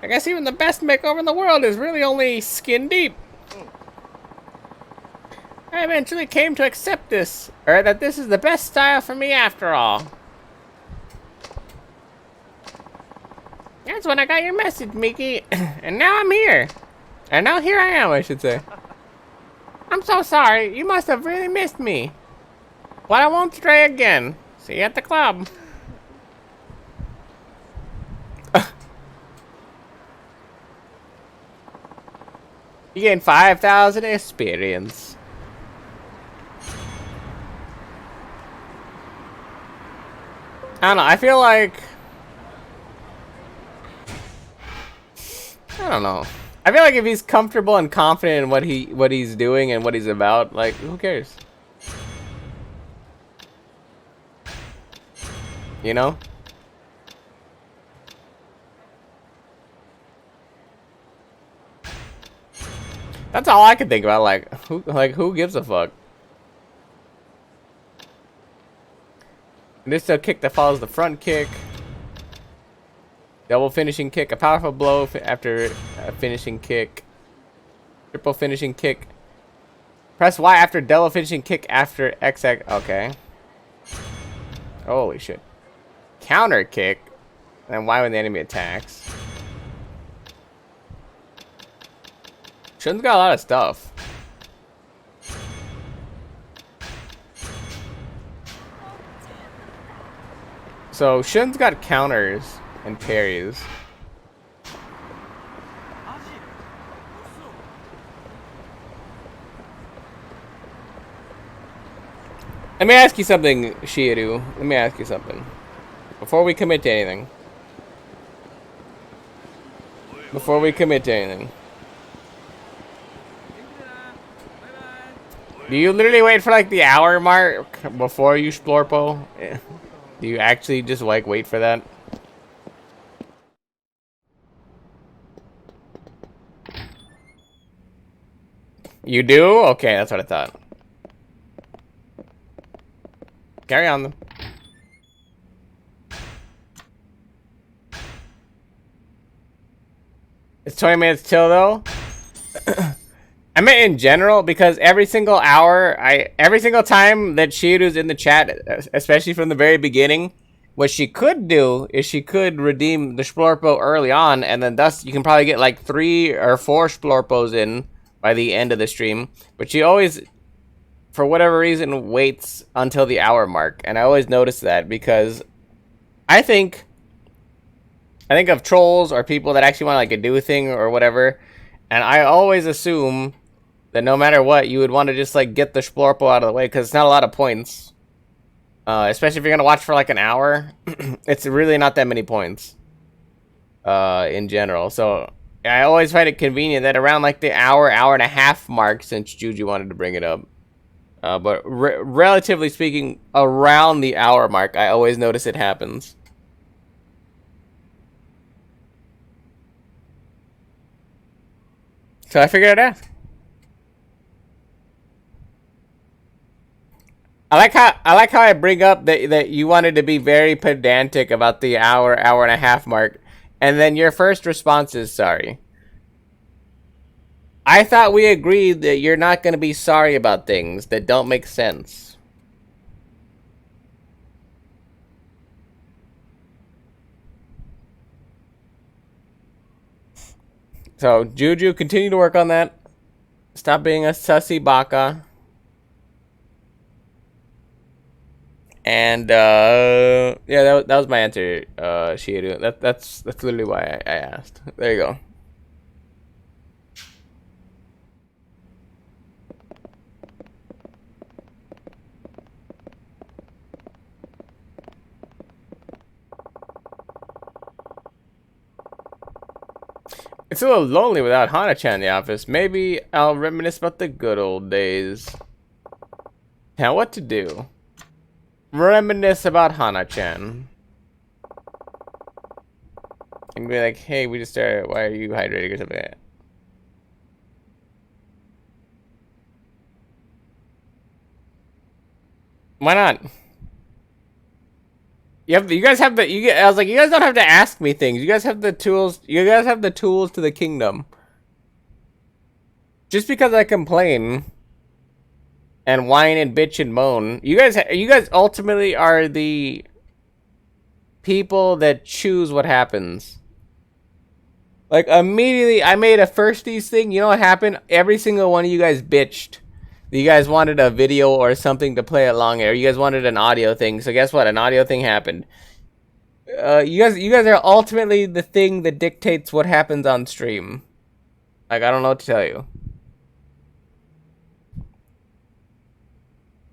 I guess even the best makeover in the world is really only skin deep. I eventually came to accept this, or that this is the best style for me after all. That's when I got your message, Mickey. And now I'm here. And now here I am, I should say. I'm so sorry. You must have really missed me. But I won't stray again. See you at the club. You gain 5,000 experience. I don't know. I feel like... I don't know. I feel like if he's comfortable and confident in what he's doing and what he's about, like, who cares? You know? That's all I could think about. Like who gives a fuck? This is a kick that follows the front kick. Double finishing kick, a powerful blow after a finishing kick. Triple finishing kick. Press Y after double finishing kick after XX. Okay. Holy shit. Counter kick. And Y when the enemy attacks. Shun's got a lot of stuff. So Shun's got counters and parries. Let me ask you something, Shiru. Let me ask you something. Before we commit to anything. Before we commit to anything. Do you literally wait for like the hour mark before you splorpo? Yeah. Do you actually just like wait for that? You do? Okay, that's what I thought. Carry on then. It's 20 minutes till though. I meant in general because every single hour, every single time that Shiru's in the chat, especially from the very beginning, what she could do is she could redeem the Splorpo early on, and then thus you can probably get like 3 or 4 Splorpos in by the end of the stream. But she always, for whatever reason, waits until the hour mark, and I always notice that because I think of trolls or people that actually want like do a thing or whatever, and I always assume that no matter what, you would want to just like get the Splorpo out of the way because it's not a lot of points. Especially if you're gonna watch for like an hour, it's really not that many points. In general, so I always find it convenient that around like the hour and a half mark, since Juju wanted to bring it up. But relatively speaking, around the hour mark, I always notice it happens. So I figured I'd ask. I like how I bring up that you wanted to be very pedantic about the hour and a half mark, and then your first response is sorry. I thought we agreed that you're not going to be sorry about things that don't make sense. So, Juju, continue to work on that. Stop being a sussy baka. And, yeah, that was my answer, Shiru. That's literally why I asked. There you go. It's a little lonely without Hana-chan in the office. Maybe I'll reminisce about the good old days. Now, what to do? Reminisce about Hana-chan. And be like, hey, we just started. Why are you hydrating or something like that? Why not? I was like, you guys don't have to ask me things. You guys have the tools. You guys have the tools to the kingdom. Just because I complain and whine and bitch and moan, you guys ultimately are the people that choose what happens. Like, immediately I made a firsties thing. You know what happened? Every single one of you guys bitched. You guys wanted a video or something to play along, or you guys wanted an audio thing. So guess what? An audio thing happened. You guys are ultimately the thing that dictates what happens on stream. Like, I don't know what to tell you.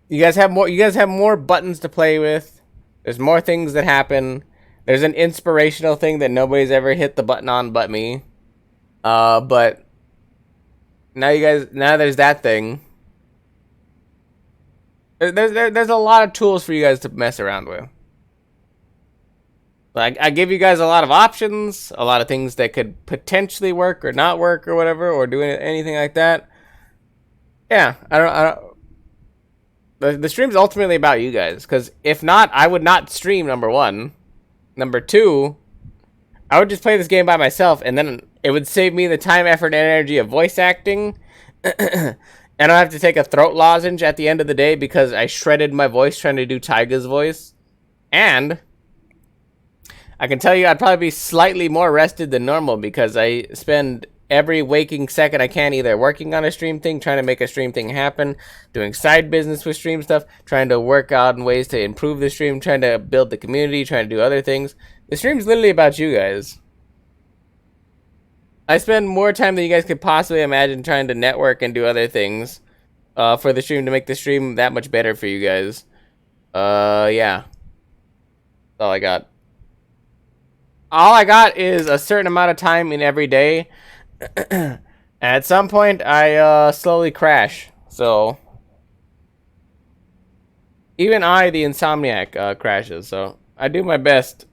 You guys have more buttons to play with. There's more things that happen. There's an inspirational thing that nobody's ever hit the button on but me. But now there's that thing. There's a lot of tools for you guys to mess around with. Like, I give you guys a lot of options, a lot of things that could potentially work or not work or whatever, or do anything like that. Yeah, I don't. The stream's ultimately about you guys, because if not, I would not stream, number one. Number two, I would just play this game by myself, and then it would save me the time, effort, and energy of voice acting. And I don't have to take a throat lozenge at the end of the day because I shredded my voice trying to do Tyga's voice. And I can tell you I'd probably be slightly more rested than normal because I spend every waking second I can either working on a stream thing, trying to make a stream thing happen, doing side business with stream stuff, trying to work out in ways to improve the stream, trying to build the community, trying to do other things. The stream's literally about you guys. I spend more time than you guys could possibly imagine trying to network and do other things for the stream to make the stream that much better for you guys. Yeah. That's all I got. All I got is a certain amount of time in every day. At some point, I slowly crash. So even I, the insomniac, crashes. So I do my best.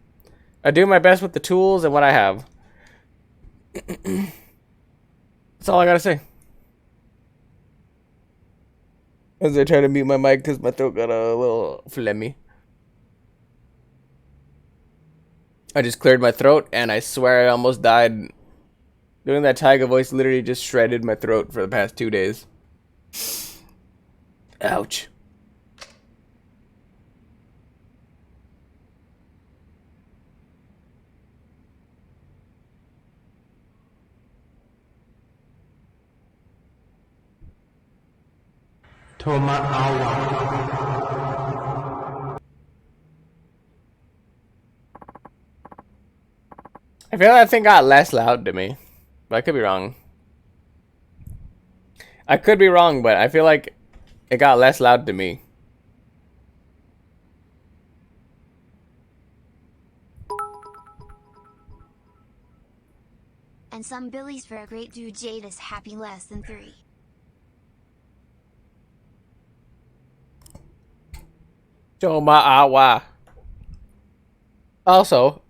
I do my best with the tools and what I have. That's all I gotta say. As I try to mute my mic because my throat got a little phlegmy. I just cleared my throat, and I swear I almost died. Doing that Tyga voice literally just shredded my throat for the past 2 days. Ouch. I feel that thing got less loud to me. But I could be wrong. I could be wrong, but I feel like it got less loud to me. And some billies for a great dude. Jade is happy less than 3. Awa. Also,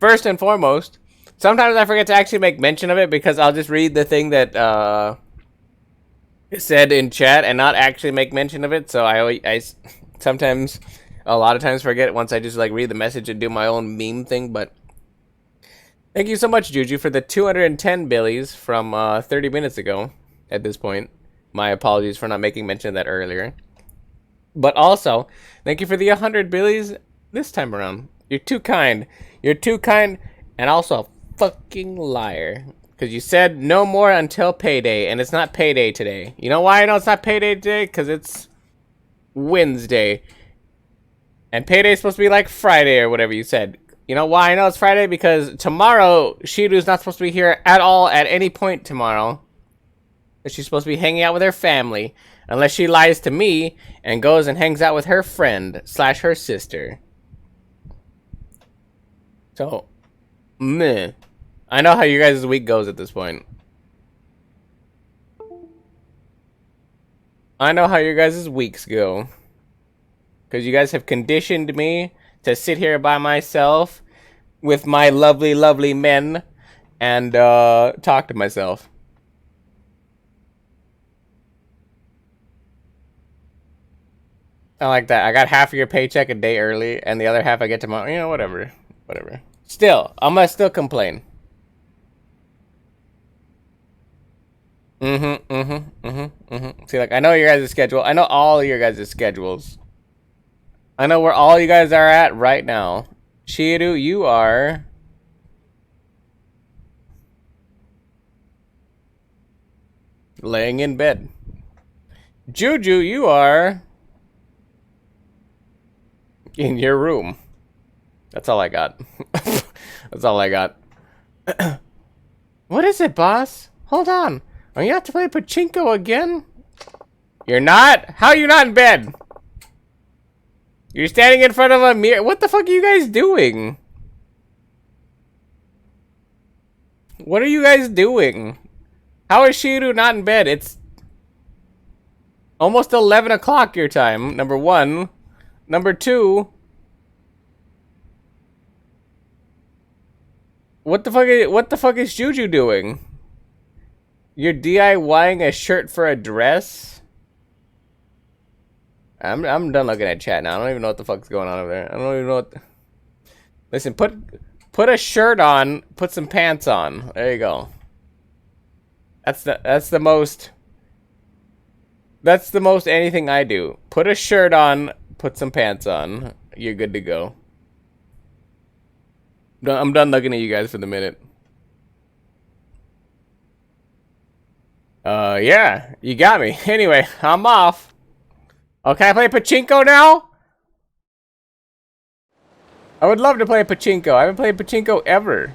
first and foremost, sometimes I forget to actually make mention of it because I'll just read the thing that is said in chat and not actually make mention of it. So I sometimes, a lot of times, forget once I just like read the message and do my own meme thing. But thank you so much, Juju, for the 210 billies from 30 minutes ago. At this point, my apologies for not making mention of that earlier. But also, thank you for the 100 billies this time around. You're too kind. You're too kind, and also a fucking liar. Because you said no more until payday, and it's not payday today. You know why I know it's not payday today? Because it's Wednesday. And payday is supposed to be like Friday or whatever you said. You know why I know it's Friday? Because tomorrow, Shiru's not supposed to be here at all at any point tomorrow. She's supposed to be hanging out with her family. Unless she lies to me and goes and hangs out with her friend / her sister. So, meh. I know how you guys' week goes at this point. I know how your guys' weeks go. Because you guys have conditioned me to sit here by myself with my lovely, lovely men and talk to myself. I like that. I got half of your paycheck a day early, and the other half I get tomorrow. You know, whatever. Whatever. Still, I'm gonna still complain. See, like, I know your guys' schedule. I know all your guys' schedules. I know where all you guys are at right now. Shiru, you are... Laying in bed. Juju, you are in your room. That's all I got. That's all I got. What is it, boss? Hold on. Are you have to play pachinko again? You're not? How are you not in bed? You're standing in front of a mirror. What the fuck are you guys doing? What are you guys doing? How is Shiru not in bed? It's almost 11 o'clock your time, number one. Number two, what the fuck is Juju doing? You're DIYing a shirt for a dress? I'm done looking at chat now. I don't even know what the fuck's going on over there. I don't even know what. Listen, put a shirt on, put some pants on. There you go. That's the most anything I do. Put a shirt on, put some pants on. You're good to go. I'm done looking at you guys for the minute. Yeah, you got me. Anyway, I'm off. Oh, can I play pachinko now? I would love to play pachinko. I haven't played pachinko ever.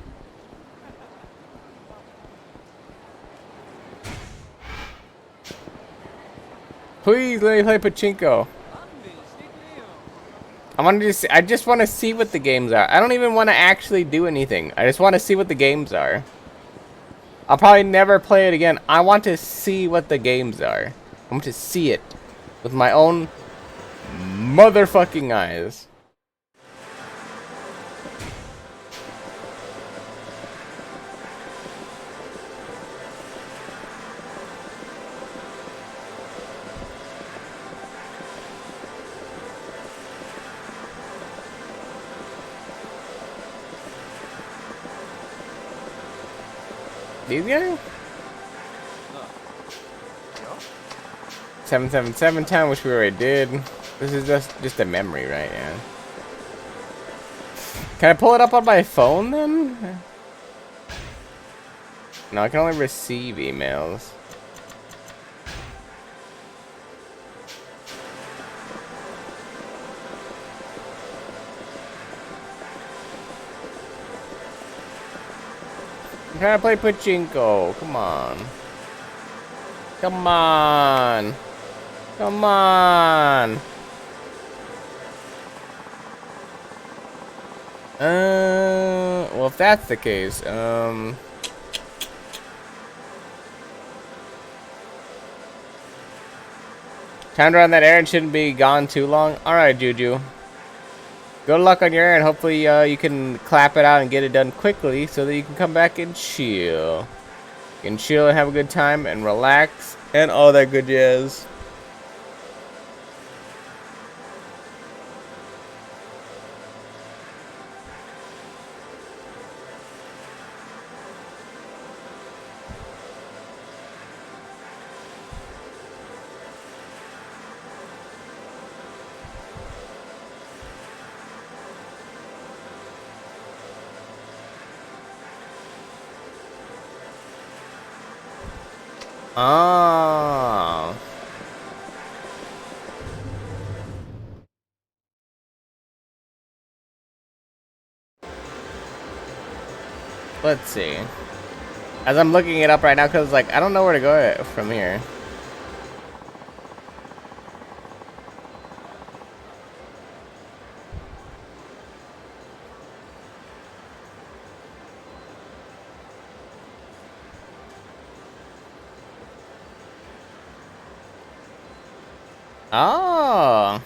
Please let me play pachinko. I just want to see what the games are. I don't even want to actually do anything. I just want to see what the games are. I'll probably never play it again. I want to see what the games are. I want to see it with my own motherfucking eyes. These guys? 777 time, which we already did. This is just a memory, right? Yeah. Can I pull it up on my phone then? No, I can only receive emails. I'm trying to play pachinko. Come on. Come on. Come on. Well, if that's the case, time to run that errand shouldn't be gone too long. Alright, Juju. Good luck on your errand. Hopefully, you can clap it out and get it done quickly so that you can come back and chill. You can chill and have a good time and relax and all that good jazz. Oh. Let's see. As I'm looking it up right now, because like I don't know where to go from here. Oh.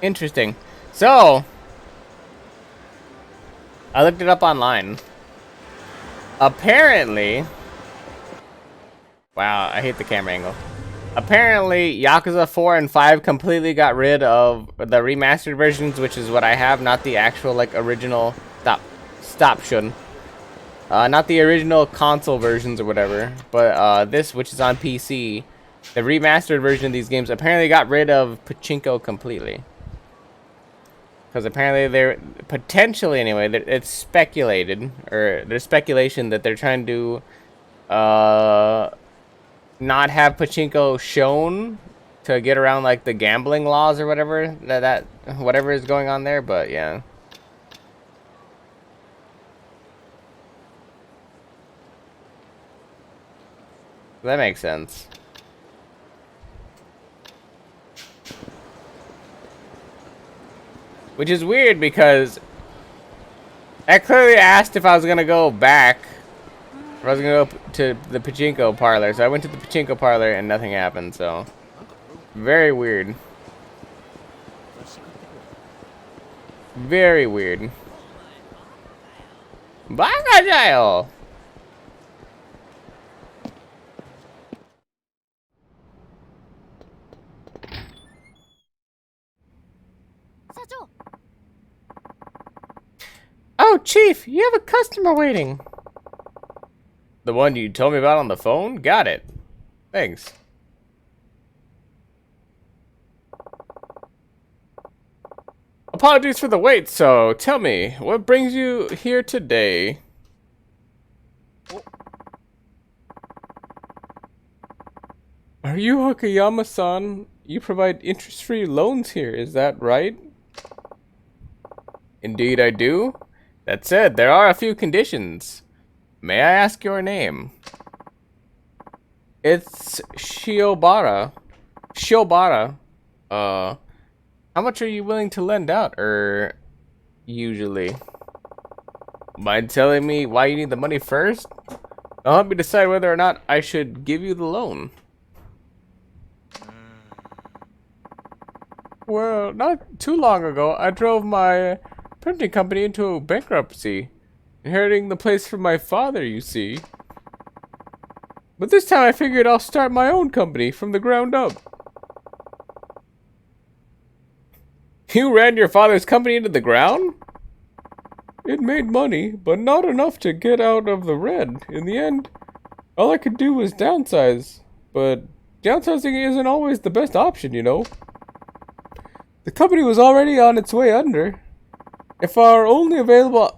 Interesting. So, I looked it up online. Apparently, wow, I hate the camera angle. Apparently, Yakuza 4 and 5 completely got rid of the remastered versions, which is what I have, not the actual, like, original. Stop, Shun. Not the original console versions or whatever, but this, which is on PC, the remastered version of these games apparently got rid of pachinko completely. Because apparently they're potentially, anyway, it's speculated, or there's speculation that they're trying to not have pachinko shown to get around like the gambling laws or whatever that whatever is going on there. But yeah. That makes sense. Which is weird because I clearly asked if I was gonna go back. If I was gonna go to the pachinko parlor. So I went to the pachinko parlor and nothing happened, so. Very weird. Very weird. Bagajayo! Oh, Chief, you have a customer waiting. The one you told me about on the phone? Got it. Thanks. Apologies for the wait, so tell me, what brings you here today? Are you Hakayama-san? You provide interest-free loans here, is that right? Indeed I do. That said, there are a few conditions. May I ask your name? It's Shiobara. Shiobara. How much are you willing to lend out, usually? Mind telling me why you need the money first? I'll help me decide whether or not I should give you the loan. Well, not too long ago, I drove my printing company into bankruptcy, inheriting the place from my father, you see. But this time I figured I'll start my own company from the ground up. You ran your father's company into the ground? It made money, but not enough to get out of the red. In the end, all I could do was downsize. But downsizing isn't always the best option, you know. The company was already on its way under. If our only available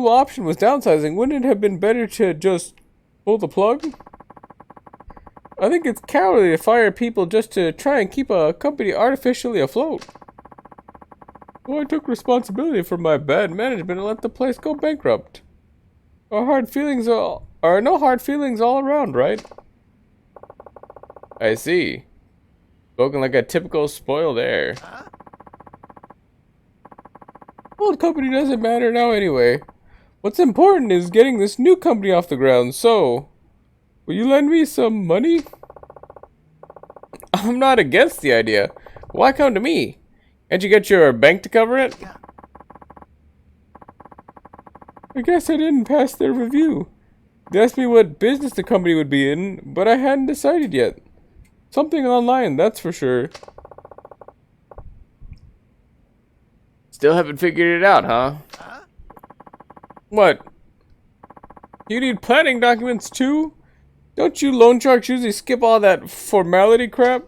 option was downsizing, wouldn't it have been better to just pull the plug? I think it's cowardly to fire people just to try and keep a company artificially afloat. So I took responsibility for my bad management and let the place go bankrupt. No hard feelings all around, right? I see. Spoken like a typical spoiled heir. Old company doesn't matter now anyway. What's important is getting this new company off the ground, so... will you lend me some money? I'm not against the idea. Why come to me? Can't you get your bank to cover it? I guess I didn't pass their review. They asked me what business the company would be in, but I hadn't decided yet. Something online, that's for sure. Still haven't figured it out, huh? What? You need planning documents too? Don't you loan sharks usually skip all that formality crap?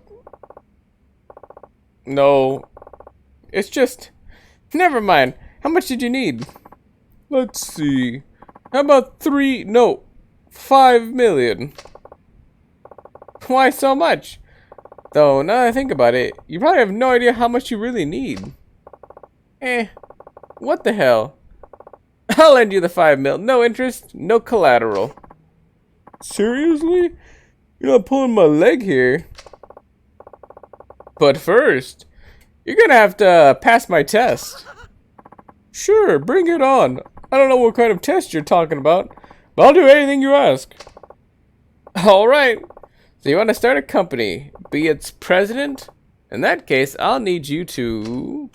No. It's just... never mind. How much did you need? Let's see. How about 5 million? Why so much? Though, now that I think about it, you probably have no idea how much you really need. What the hell? I'll lend you the 5 mil. No interest, no collateral. Seriously? You're not pulling my leg here. But first, you're gonna have to pass my test. Sure, bring it on. I don't know what kind of test you're talking about, but I'll do anything you ask. Alright. So you want to start a company, be its president? In that case, I'll need you to...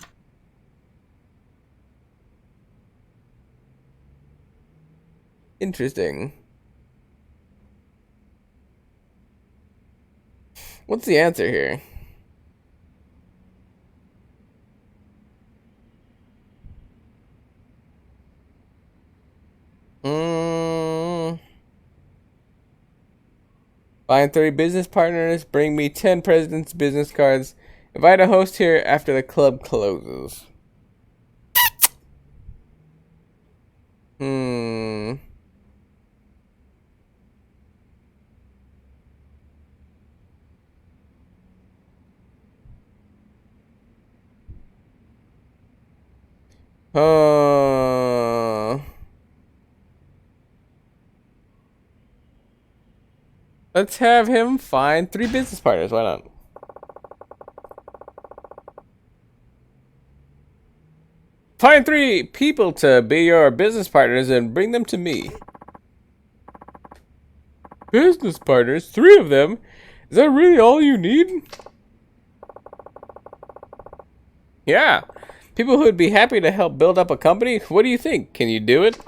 Interesting. What's the answer here? Find 3 business partners. Bring me 10 president's business cards. Invite a host here after the club closes. Let's have him find 3 business partners. Why not? Find 3 people to be your business partners and bring them to me. Business partners? 3 of them? Is that really all you need? Yeah. People who would be happy to help build up a company? What do you think? Can you do it?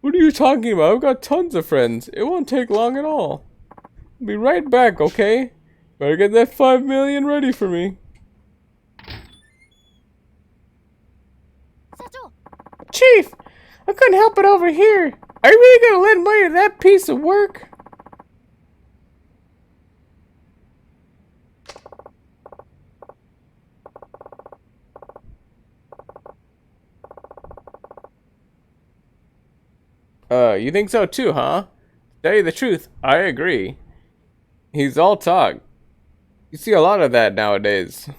What are you talking about? I've got tons of friends. It won't take long at all. I'll be right back, okay? Better get that 5 million ready for me. Chief! I couldn't help it over here. Are you really gonna lend money to that piece of work? You think so too, huh? To tell you the truth, I agree. He's all talk. You see a lot of that nowadays.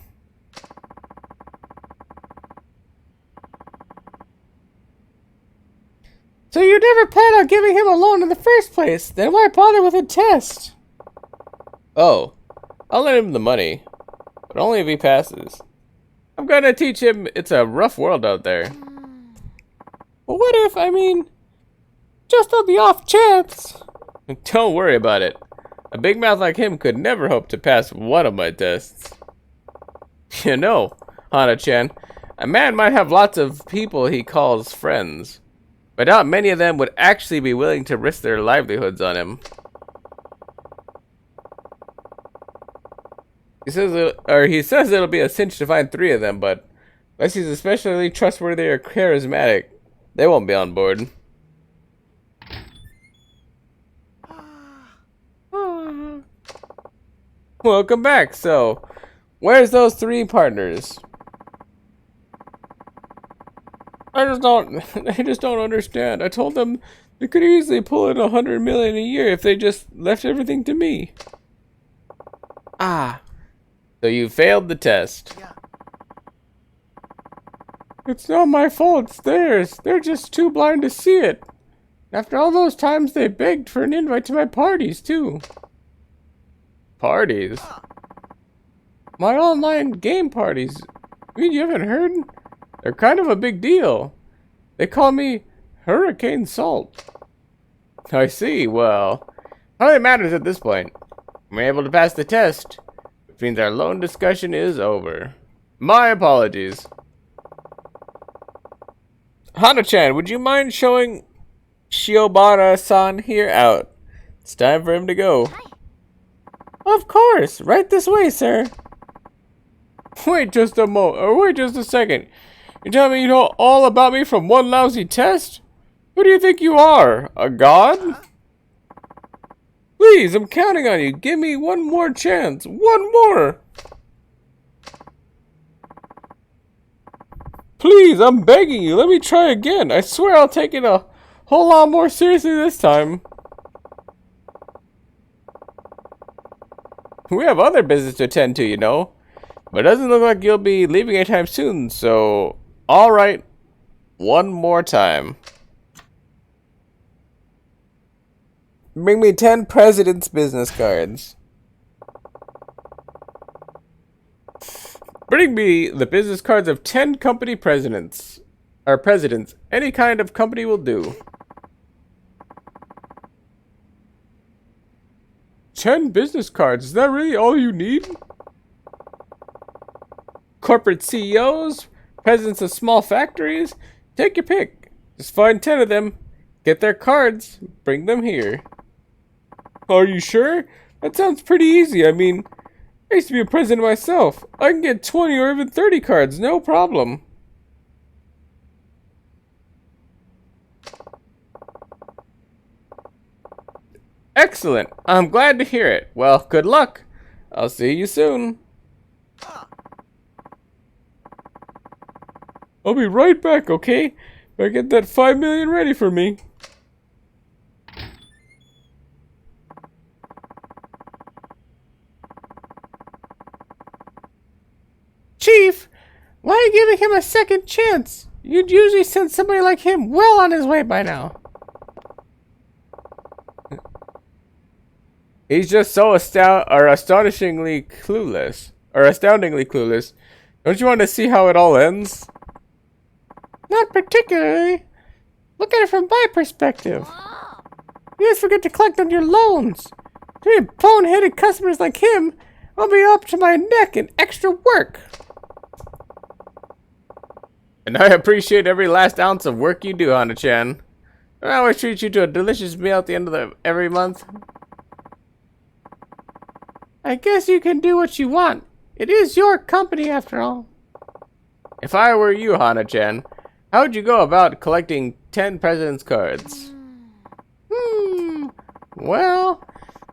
So you never planned on giving him a loan in the first place? Then why bother with a test? Oh, I'll lend him the money, but only if he passes. I'm gonna teach him it's a rough world out there. But what if, just on the off chance? Don't worry about it. A big mouth like him could never hope to pass one of my tests. You know, Hana-chan, a man might have lots of people he calls friends, but not many of them would actually be willing to risk their livelihoods on him. He says it'll be a cinch to find 3 of them, but unless he's especially trustworthy or charismatic, they won't be on board. Welcome back. So, where's those 3 partners? I just don't understand. I told them they could easily pull in 100 million a year if they just left everything to me. Ah, so you failed the test. It's not my fault, it's theirs. They're just too blind to see it. After all those times they begged for an invite to my parties, too. Parties? My online game parties. You haven't heard? They're kind of a big deal. They call me Hurricane Salt. I see, well, all that matters at this point. I'm able to pass the test, which means our loan discussion is over. My apologies. Hana-chan, would you mind showing Shiobara-san here out? It's time for him to go. Of course, right this way, sir. Wait just a second. You're telling me you know all about me from one lousy test? Who do you think you are? A god? Please, I'm counting on you. Give me one more chance. One more. Please, I'm begging you. Let me try again. I swear I'll take it a whole lot more seriously this time. We have other business to attend to, you know. But it doesn't look like you'll be leaving anytime soon, so... Alright. One more time. Bring me 10 president's business cards. Bring me the business cards of 10 company presidents. Or presidents. Any kind of company will do. 10 business cards. Is that really all you need? Corporate CEOs, presidents of small factories. Take your pick. Just find 10 of them. Get their cards. Bring them here. Are you sure? That sounds pretty easy. I mean, I used to be a president myself. I can get 20 or even 30 cards. No problem. Excellent. I'm glad to hear it. Well, good luck. I'll see you soon. I'll be right back, okay? Better get that 5 million ready for me. Chief, why are you giving him a second chance? You'd usually send somebody like him well on his way by now. He's just so astonishingly clueless. Or astoundingly clueless. Don't you want to see how it all ends? Not particularly. Look at it from my perspective. You guys forget to collect on your loans. To be bone-headed customers like him, I'll be up to my neck in extra work. And I appreciate every last ounce of work you do, Hana-chan. I always treat you to a delicious meal at the end of every month. I guess you can do what you want. It is your company after all. If I were you, Hana-chan, how would you go about collecting 10 president's cards? Well,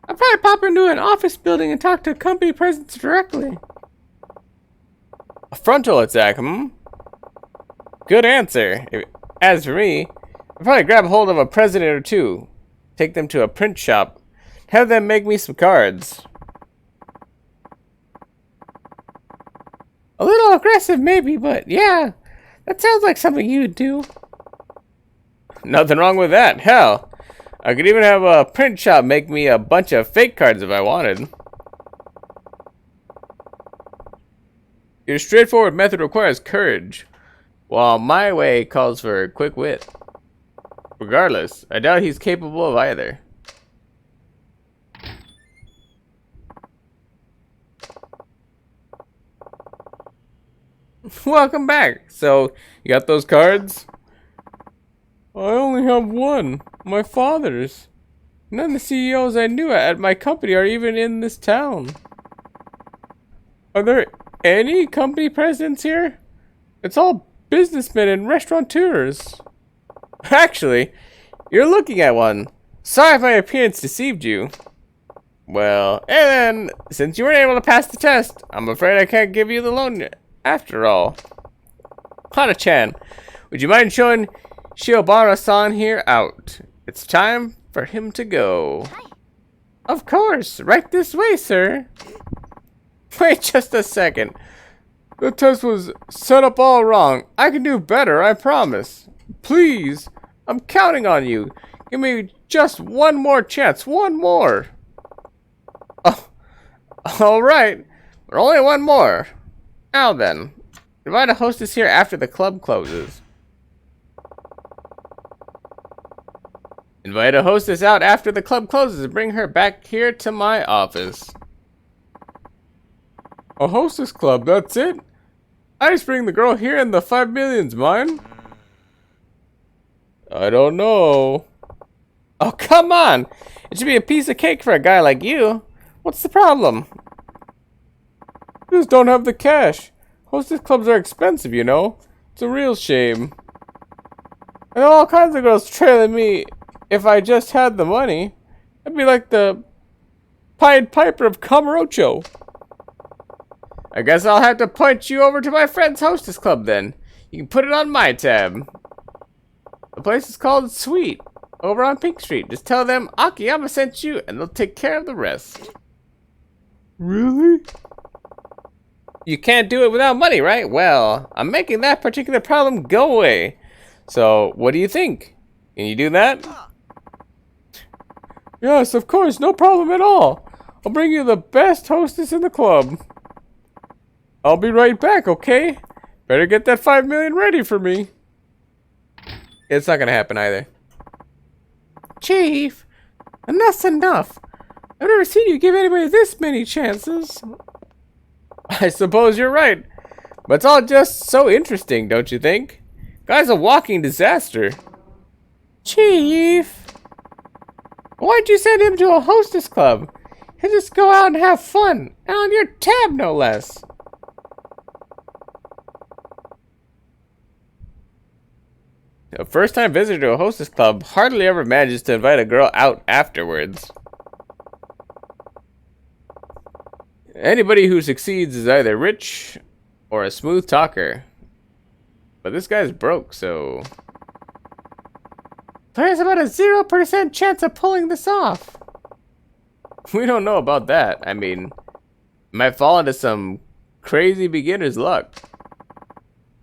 I'd probably pop into an office building and talk to company presidents directly. A frontal attack, Good answer. As for me, I'd probably grab hold of a president or two, take them to a print shop, have them make me some cards. A little aggressive maybe, but yeah, that sounds like something you'd do. Nothing wrong with that. Hell, I could even have a print shop make me a bunch of fake cards if I wanted. Your straightforward method requires courage, while my way calls for quick wit. Regardless, I doubt he's capable of either. Welcome back. So, you got those cards? I only have one. My father's. None of the CEOs I knew at my company are even in this town. Are there any company presidents here? It's all businessmen and restaurateurs. Actually, you're looking at one. Sorry if my appearance deceived you. Well, and then, since you weren't able to pass the test, I'm afraid I can't give you the loan after all. Hana-chan, would you mind showing Shiobara-san here out? It's time for him to go. Of course, right this way, sir. Wait just a second. The test was set up all wrong. I can do better, I promise. Please, I'm counting on you. Give me just one more chance, one more. Oh, all right, but only one more. Now then, invite a hostess here after the club closes. Invite a hostess out after the club closes and bring her back here to my office. A hostess club, that's it? I just bring the girl here and the 5 million's mine? I don't know. Oh, come on! It should be a piece of cake for a guy like you. What's the problem? Just don't have the cash. Hostess clubs are expensive, you know. It's a real shame. I know all kinds of girls trailing me. If I just had the money, I'd be like the Pied Piper of Kamurocho. I guess I'll have to point you over to my friend's hostess club then. You can put it on my tab. The place is called Sweet, over on Pink Street. Just tell them Akiyama sent you and they'll take care of the rest. Really? You can't do it without money, right? Well, I'm making that particular problem go away. So, what do you think? Can you do that? Yes, of course, no problem at all. I'll bring you the best hostess in the club. I'll be right back, okay? Better get that 5 million ready for me. It's not gonna happen either. Chief, enough's enough. I've never seen you give anybody this many chances. I suppose you're right. But it's all just so interesting, don't you think? Guy's a walking disaster. Chief, why'd you send him to a hostess club? He'll just go out and have fun. And on your tab, no less. A first-time visitor to a hostess club hardly ever manages to invite a girl out afterwards. Anybody who succeeds is either rich or a smooth talker. But this guy's broke, so... There's about a 0% chance of pulling this off. We don't know about that. I mean, might fall into some crazy beginner's luck.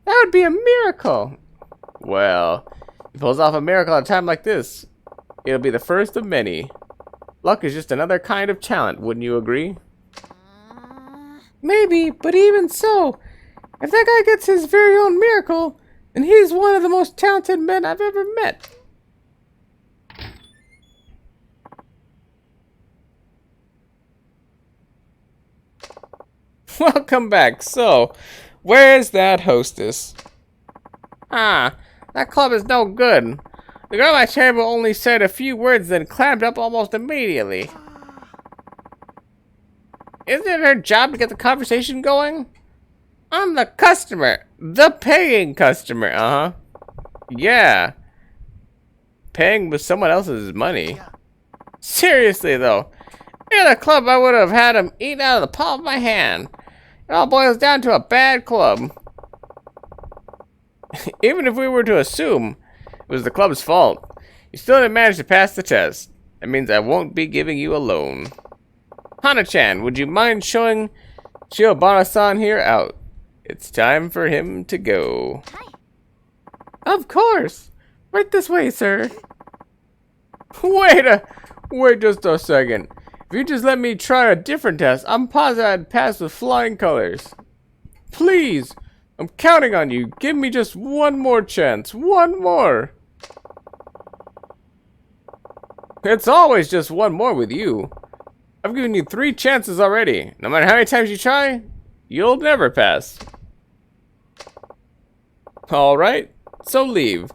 That would be a miracle. Well, if he pulls off a miracle at a time like this, it'll be the first of many. Luck is just another kind of talent, wouldn't you agree? Maybe, but even so, if that guy gets his very own miracle, then he's one of the most talented men I've ever met. Welcome back. So, where's that hostess? Ah, that club is no good. The girl at my table only said a few words, then clammed up almost immediately. Isn't it her job to get the conversation going? I'm the customer. The paying customer, uh-huh. Yeah. Paying with someone else's money. Seriously, though. In a club, I would have had him eat out of the palm of my hand. It all boils down to a bad club. Even if we were to assume it was the club's fault, you still didn't manage to pass the test. That means I won't be giving you a loan. Hana-chan, would you mind showing Shiobara-san here out? It's time for him to go. Hi. Of course. Right this way, sir. Wait just a second. If you just let me try a different test, I'm positive I'd pass with flying colors. Please, I'm counting on you. Give me just one more chance. One more. It's always just one more with you. I've given you 3 chances already. No matter how many times you try, you'll never pass. Alright, so leave.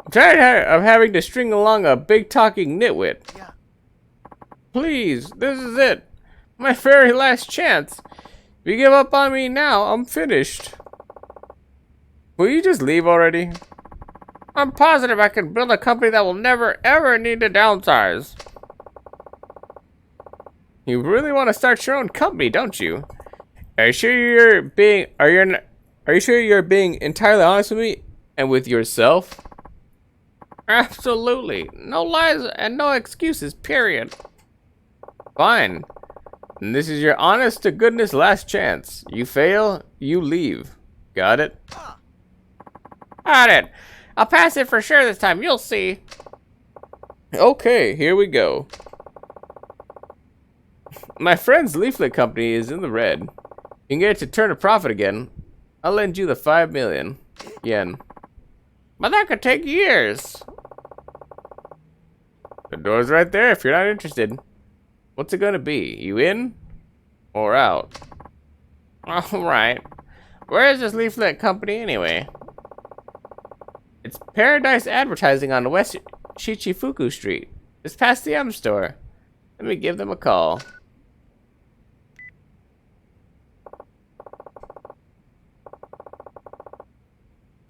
I'm tired of having to string along a big talking nitwit. Please, this is it. My very last chance. If you give up on me now, I'm finished. Will you just leave already? I'm positive I can build a company that will never ever need to downsize. You really want to start your own company, don't you? Are you sure you're being entirely honest with me and with yourself? Absolutely. No lies and no excuses, period. Fine. And this is your honest to goodness last chance. You fail, you leave. Got it? Got it. I'll pass it for sure this time. You'll see. Okay, here we go. My friend's leaflet company is in the red. You can get it to turn a profit again. I'll lend you the 5 million yen. But that could take years. The door's right there if you're not interested. What's it gonna be? You in? Or out? Alright. Where is this leaflet company anyway? It's Paradise Advertising on West Shichifuku Street. It's past the M store. Let me give them a call.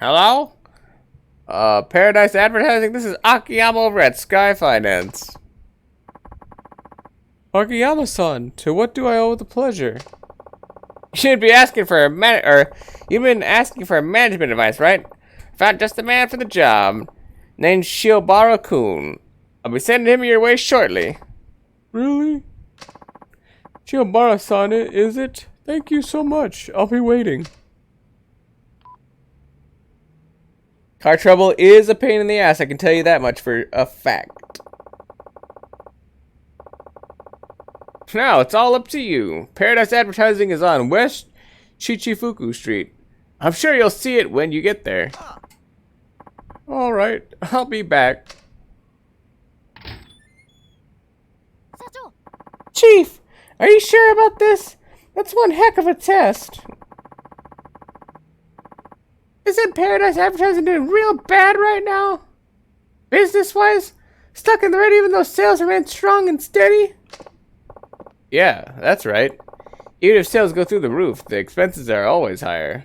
Hello? Paradise Advertising, this is Akiyama over at Sky Finance. Akiyama-san, to what do I owe the pleasure? You should be asking for you've been asking for management advice, right? Found just the man for the job. Named Shiobara-kun. I'll be sending him your way shortly. Really? Shiobara-san, is it? Thank you so much. I'll be waiting. Car trouble is a pain in the ass, I can tell you that much for a fact. Now, it's all up to you. Paradise Advertising is on West Shichifuku Street. I'm sure you'll see it when you get there. Alright, I'll be back. Chief, are you sure about this? That's one heck of a test. Isn't Paradise Advertising doing real bad right now? Business-wise? Stuck in the red even though sales remain strong and steady? Yeah, that's right. Even if sales go through the roof, the expenses are always higher.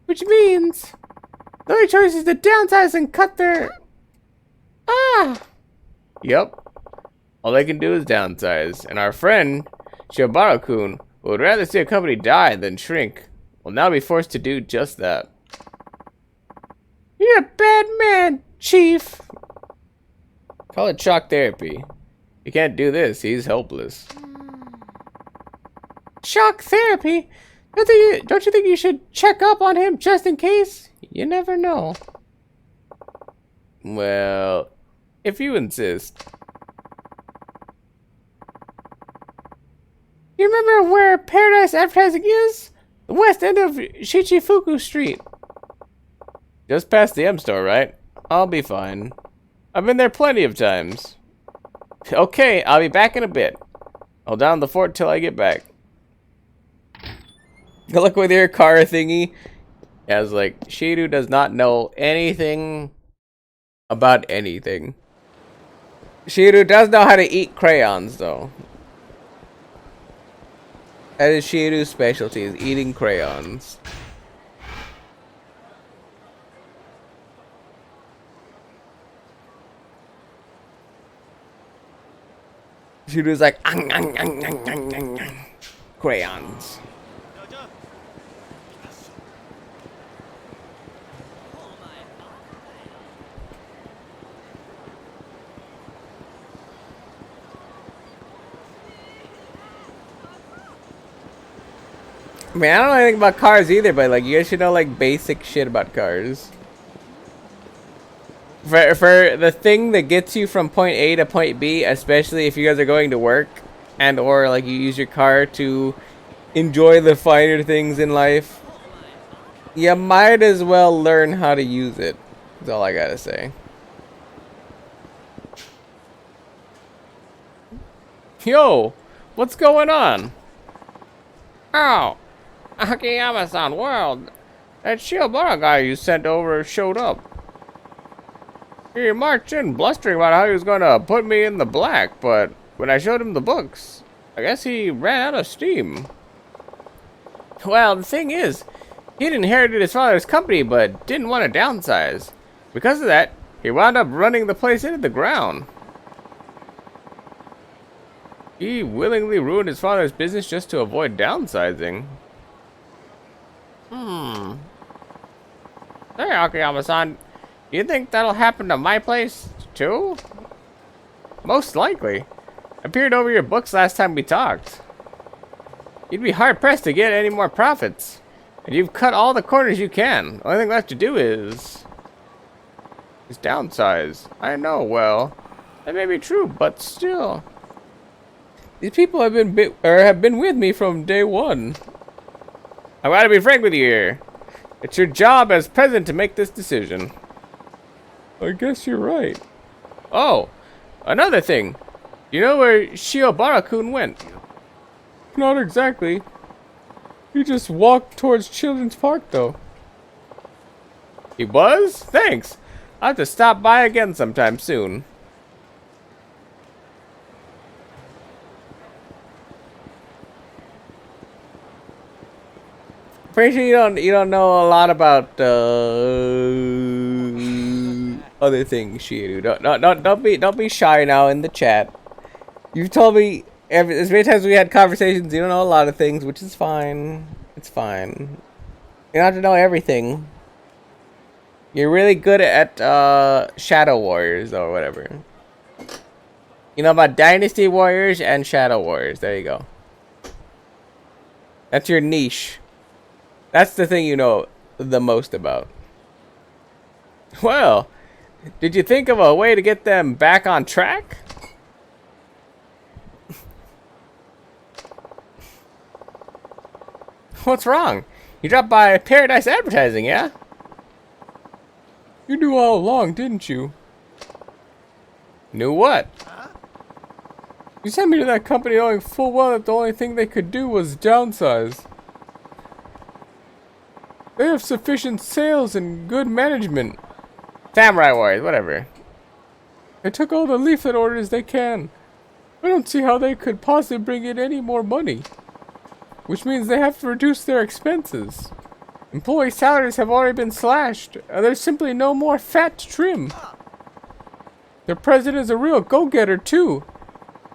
Which means the only choice is to downsize and cut their... Ah! Yup. All they can do is downsize. And our friend, Shibara-kun would rather see a company die than shrink. Will now be forced to do just that. You're a bad man, Chief. Call it shock therapy. He can't do this. He's helpless. Shock therapy? Don't you think you should check up on him just in case? You never know. Well, if you insist. You remember where Paradise Advertising is? The west end of Shichifuku Street. Just past the M store, right? I'll be fine. I've been there plenty of times. Okay, I'll be back in a bit. Hold down the fort till I get back. Good luck with your car thingy. Yeah, I was like, Shiru does not know anything about anything. Shiru does know how to eat crayons, though. That is Shiru's specialty, is eating crayons. Shiru's like, crayons. I mean, I don't know anything about cars either, but like, you guys should know like basic shit about cars. For the thing that gets you from point A to point B, especially if you guys are going to work and or like you use your car to enjoy the finer things in life, you might as well learn how to use it. That's all I gotta say. Yo, what's going on? Oh, Akiyama-san, world. That Shiobara guy you sent over showed up. He marched in blustering about how he was gonna put me in the black, but when I showed him the books, I guess he ran out of steam. Well, the thing is, he'd inherited his father's company, but didn't want to downsize. Because of that, he wound up running the place into the ground. He willingly ruined his father's business just to avoid downsizing. Hey, Akiyama-san, you think that'll happen to my place, too? Most likely. I peered over your books last time we talked. You'd be hard-pressed to get any more profits. And you've cut all the corners you can. The only thing left to do is downsize. I know, well, that may be true, but still. These people have been with me from day one. I gotta be frank with you here. It's your job as president to make this decision. I guess you're right. Oh, another thing. You know where Shiobara-kun went? Not exactly. He just walked towards Children's Park, though. He was? Thanks. I'll have to stop by again sometime soon. Pretty sure you don't know a lot about other things, Shiru. Don't be shy now in the chat. You've told me as many times we had conversations, you don't know a lot of things, which is fine. It's fine. You don't have to know everything. You're really good at Shadow Warriors or whatever. You know about Dynasty Warriors and Shadow Warriors. There you go. That's your niche. That's the thing you know the most about. Well, did you think of a way to get them back on track? What's wrong? You dropped by Paradise Advertising, yeah? You knew all along, didn't you? Knew what? You sent me to that company knowing full well that the only thing they could do was downsize. They have sufficient sales and good management. Samurai Warriors, whatever. They took all the leaflet orders they can. I don't see how they could possibly bring in any more money. Which means they have to reduce their expenses. Employee salaries have already been slashed, and there's simply no more fat to trim. Their president is a real go-getter, too.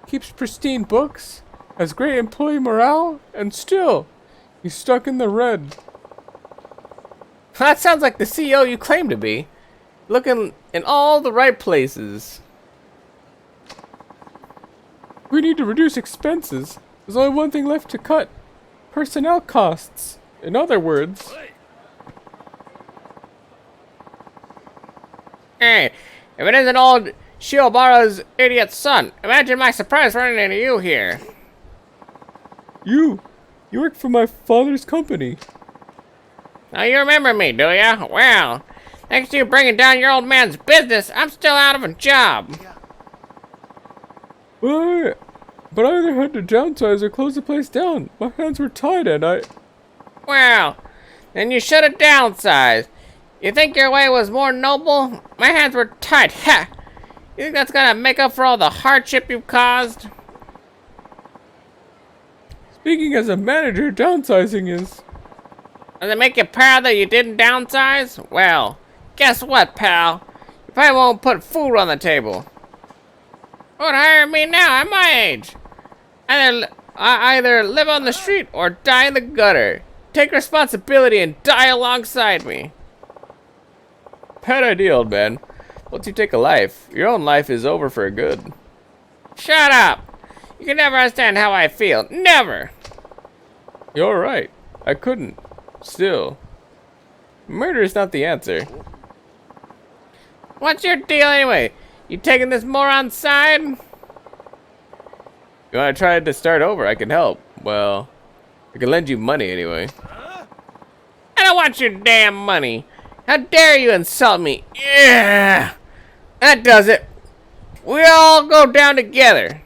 Keeps pristine books, has great employee morale, and still, he's stuck in the red. That sounds like the CEO you claim to be. Looking in all the right places. We need to reduce expenses. There's only one thing left to cut. Personnel costs. In other words. Hey, if it isn't old Shiobara's idiot son, imagine my surprise running into you here. You work for my father's company. Now you remember me, do ya? Well, thanks to you bringing down your old man's business, I'm still out of a job. But I either had to downsize or close the place down. My hands were tied and I... Well, then you should have downsized. You think your way was more noble? My hands were tied. Ha! You think that's gonna make up for all the hardship you've caused? Speaking as a manager, downsizing is... Does it make you proud that you didn't downsize? Well, guess what, pal? You probably won't put food on the table. Won't hire me now at my age. I either live on the street or die in the gutter. Take responsibility and die alongside me. Bad idea, old man. Once you take a life, your own life is over for good. Shut up! You can never understand how I feel. Never! You're right. I couldn't. Still. Murder is not the answer. What's your deal anyway? You taking this moron's side? You wanna try to start over? I can help. Well, I can lend you money anyway. I don't want your damn money. How dare you insult me? Yeah, that does it. We all go down together.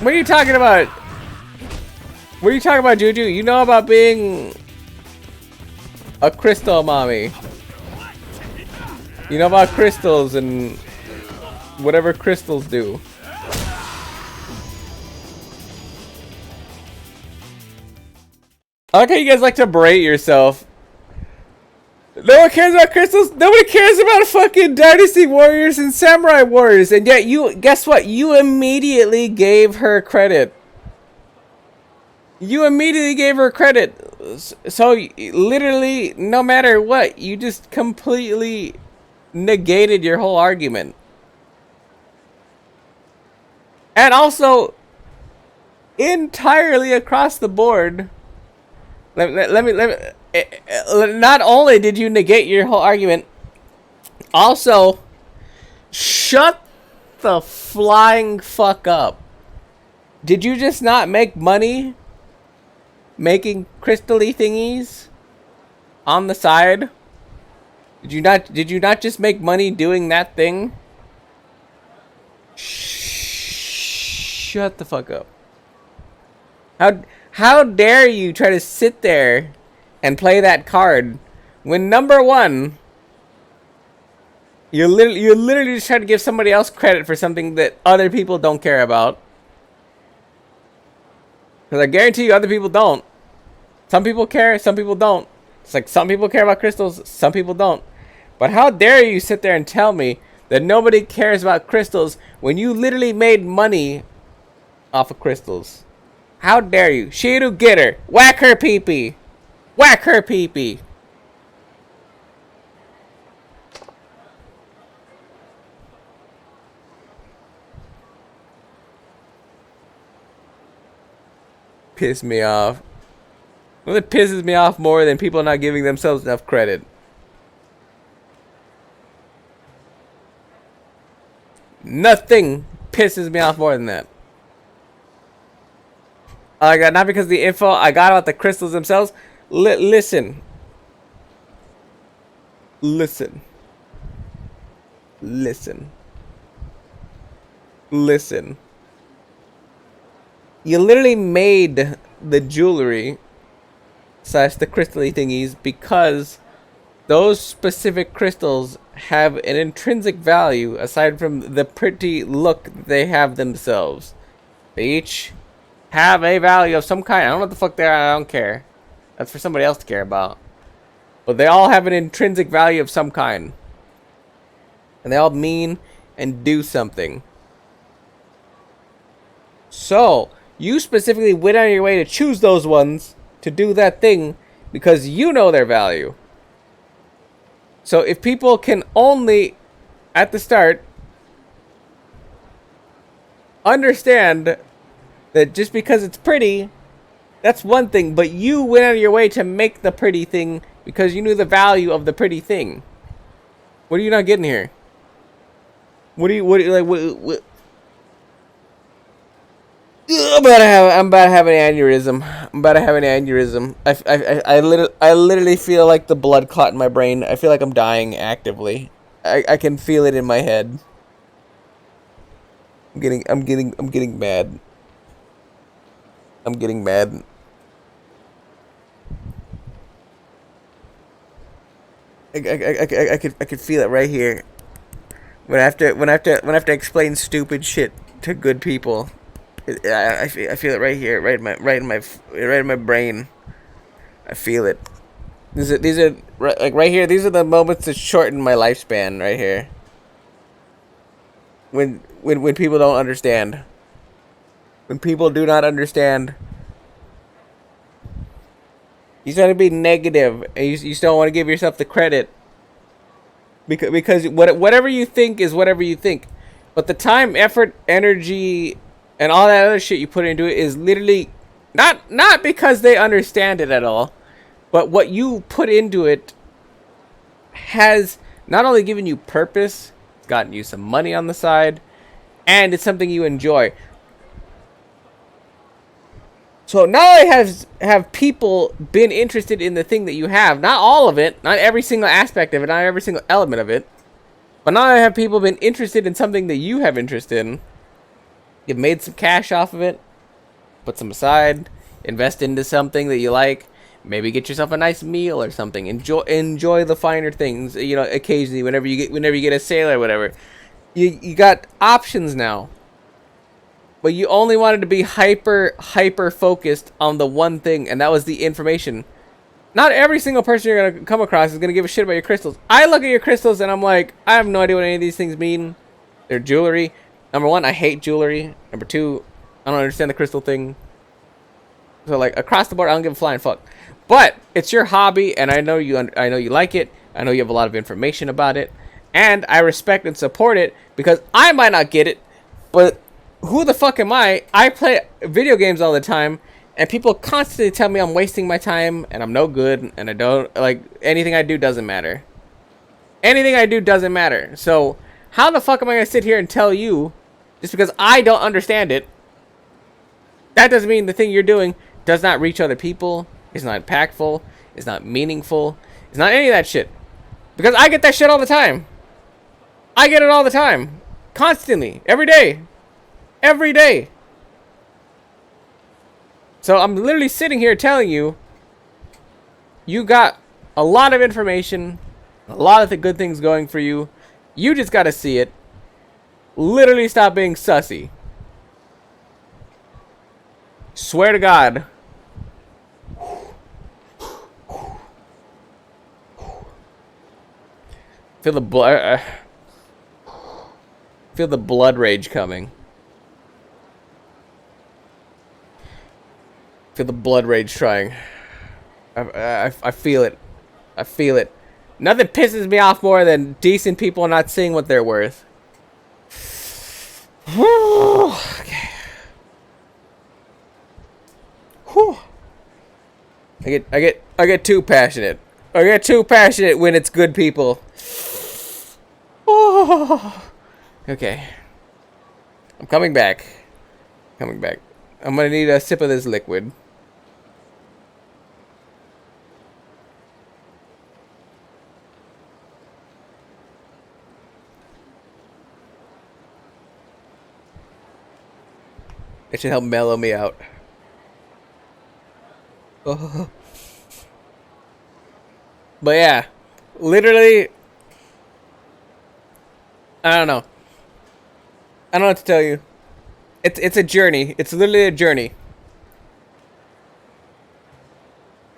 What are you talking about? What are you talking about, Juju? You know about being a crystal mommy. You know about crystals and whatever crystals do. I like how you guys like to berate yourself. No one cares about crystals. Nobody cares about fucking Dynasty Warriors and Samurai Warriors. And yet you, guess what? You immediately gave her credit. You immediately gave her credit. So literally, no matter what, you just completely negated your whole argument. And also, entirely across the board, let me not only did you negate your whole argument, also, shut the flying fuck up. Did you just not make money making crystally thingies on the side? Did you not just make money doing that thing? Shut the fuck up. How dare you try to sit there and play that card when number one, you're literally just trying to give somebody else credit for something that other people don't care about. Because I guarantee you other people don't. Some people care, some people don't. It's like some people care about crystals, some people don't. But how dare you sit there and tell me that nobody cares about crystals when you literally made money off of crystals? How dare you? Shiru, get her. Whack her pee-pee. Whack her pee-pee. Piss me off. Nothing pisses me off more than people not giving themselves enough credit. Nothing pisses me off more than that. I got not because of the info I got about the crystals themselves. Listen. Listen. Listen. Listen. You literally made the jewelry slash the crystally thingies because those specific crystals have an intrinsic value aside from the pretty look they have themselves. They each have a value of some kind. I don't know what the fuck they are. I don't care. That's for somebody else to care about. but they all have an intrinsic value of some kind. And they all mean and do something. So, you specifically went out of your way to choose those ones to do that thing because you know their value. So, if people can only, at the start, understand that just because it's pretty, that's one thing, but you went out of your way to make the pretty thing because you knew the value of the pretty thing. What are you not getting here? What? I'm about to have an aneurysm. I literally feel like the blood clot in my brain. I feel like I'm dying actively. I can feel it in my head. I'm getting mad. I'm getting mad. I could feel it right here. When I have to explain stupid shit to good people, I feel it right here, right in my brain. I feel it. These are like right here. These are the moments that shorten my lifespan right here. When people don't understand. When people do not understand. You try to be negative, and you just don't want to give yourself the credit. Because whatever you think is whatever you think. But the time, effort, energy, and all that other shit you put into it is literally not because they understand it at all. But what you put into it has not only given you purpose, it's gotten you some money on the side, and it's something you enjoy. So not only have people been interested in the thing that you have, not all of it, not every single aspect of it, not every single element of it, but not only have people been interested in something that you have interest in, you've made some cash off of it, put some aside, invest into something that you like, maybe get yourself a nice meal or something, enjoy the finer things, you know, occasionally whenever you get a sale or whatever. You got options now. But you only wanted to be hyper focused on the one thing, and that was the information. Not every single person you're going to come across is going to give a shit about your crystals. I look at your crystals and I'm like, I have no idea what any of these things mean. They're jewelry. Number one, I hate jewelry. Number two, I don't understand the crystal thing. So like across the board, I don't give a flying fuck. But it's your hobby, and I know you like it. I know you have a lot of information about it, and I respect and support it because I might not get it, but who the fuck am I? I play video games all the time, and people constantly tell me I'm wasting my time, and I'm no good, and I don't, like, anything I do doesn't matter. Anything I do doesn't matter. So, how the fuck am I going to sit here and tell you, just because I don't understand it, that doesn't mean the thing you're doing does not reach other people, it's not impactful, it's not meaningful, it's not any of that shit. Because I get that shit all the time. I get it all the time. Constantly. Every day. Every day. So I'm literally sitting here telling you, you got a lot of information, a lot of the good things going for you. You just got to see it. Literally stop being sussy. Swear to God. Feel the blood. Feel the blood rage coming. Feel the blood rage trying. I feel it. I feel it. Nothing pisses me off more than decent people not seeing what they're worth. Okay. Whew. I get too passionate. I get too passionate when it's good people. Okay. I'm coming back. I'm gonna need a sip of this liquid. It should help mellow me out. Oh. But yeah, literally, I don't know. I don't know what to tell you. It's a journey. It's literally a journey.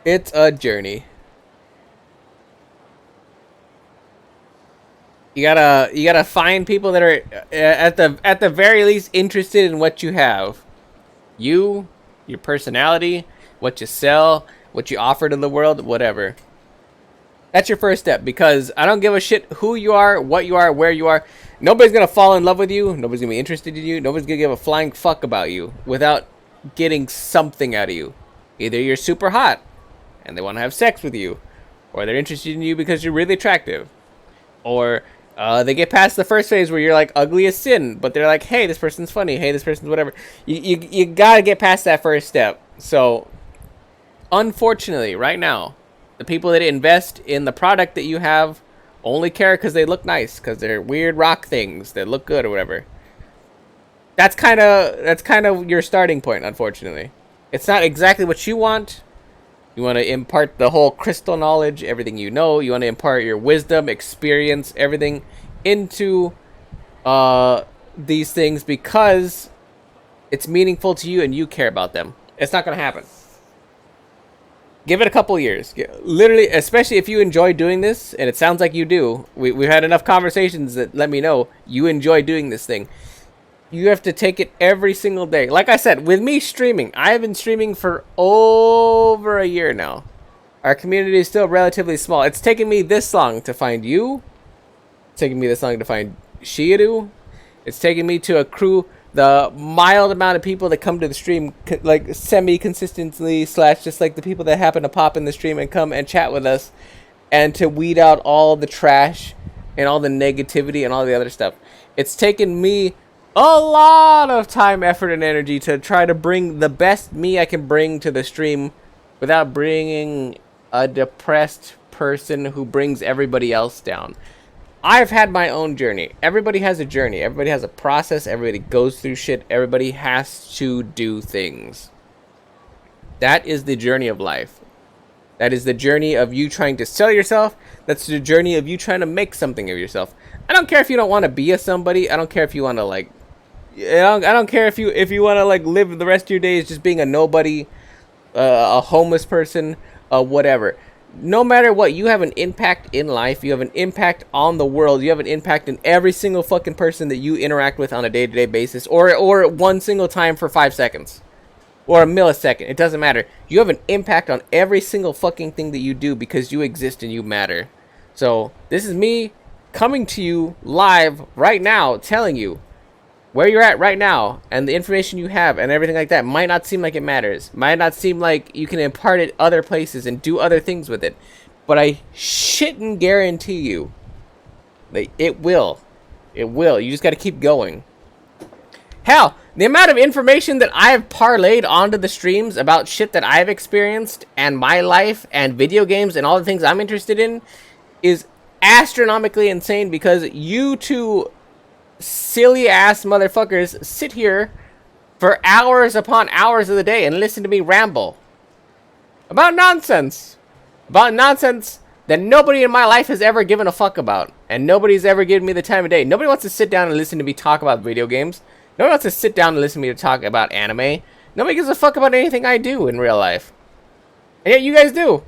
It's a journey. You gotta find people that are at the very least interested in what you have. You, your personality, what you sell, what you offer to the world, whatever. That's your first step, because I don't give a shit who you are, what you are, where you are. Nobody's gonna fall in love with you. Nobody's gonna be interested in you. Nobody's gonna give a flying fuck about you without getting something out of you. Either you're super hot and they want to have sex with you, or they're interested in you because you're really attractive, or they get past the first phase where you're like ugly as sin, but they're like, hey, this person's funny. Hey, this person's whatever. You gotta get past that first step. So, unfortunately, right now, the people that invest in the product that you have only care because they look nice, because they're weird rock things that look good or whatever. That's kind of your starting point, unfortunately. It's not exactly what you want. You want to impart the whole crystal knowledge, everything you know. You want to impart your wisdom, experience, everything into these things because it's meaningful to you and you care about them. It's not going to happen. Give it a couple years. Literally, especially if you enjoy doing this, and it sounds like you do. We've had enough conversations that let me know you enjoy doing this thing. You have to take it every single day. Like I said, with me streaming, I have been streaming for over a year now. Our community is still relatively small. It's taken me this long to find you. It's taken me this long to find Shiadu. It's taken me to accrue the mild amount of people that come to the stream, like semi-consistently, / just like the people that happen to pop in the stream and come and chat with us, and to weed out all the trash and all the negativity and all the other stuff. It's taken me a lot of time, effort, and energy to try to bring the best me I can bring to the stream without bringing a depressed person who brings everybody else down. I've had my own journey. Everybody has a journey. Everybody has a process. Everybody goes through shit. Everybody has to do things. That is the journey of life. That is the journey of you trying to sell yourself. That's the journey of you trying to make something of yourself. I don't care if you don't want to be a somebody. I don't care if you want to I don't care if you want to live the rest of your days just being a nobody, a homeless person, whatever. No matter what, you have an impact in life. You have an impact on the world. You have an impact in every single fucking person that you interact with on a day-to-day basis, or one single time for 5 seconds, or a millisecond. It doesn't matter. You have an impact on every single fucking thing that you do because you exist and you matter. So this is me coming to you live right now, telling you where you're at right now, and the information you have and everything like that might not seem like it matters. Might not seem like you can impart it other places and do other things with it. But I shouldn't guarantee you that it will. It will. You just got to keep going. Hell, the amount of information that I've parlayed onto the streams about shit that I've experienced and my life and video games and all the things I'm interested in is astronomically insane, because you two silly ass motherfuckers sit here for hours upon hours of the day and listen to me ramble about nonsense that nobody in my life has ever given a fuck about, and nobody's ever given me the time of day. Nobody wants to sit down and listen to me talk about video games. Nobody wants to sit down and listen to me talk about anime. Nobody gives a fuck about anything I do in real life, and yet you guys do.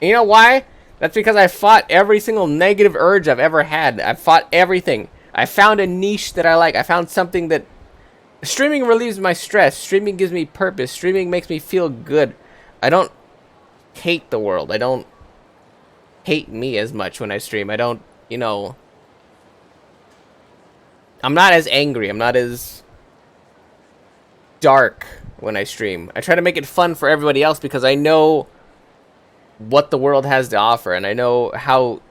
And you know why? That's because I fought every single negative urge I've ever had. I fought everything. I found a niche that I like. I found something that... Streaming relieves my stress. Streaming gives me purpose. Streaming makes me feel good. I don't hate the world. I don't hate me as much when I stream. I don't, I'm not as angry. I'm not as dark when I stream. I try to make it fun for everybody else because I know what the world has to offer, and I know how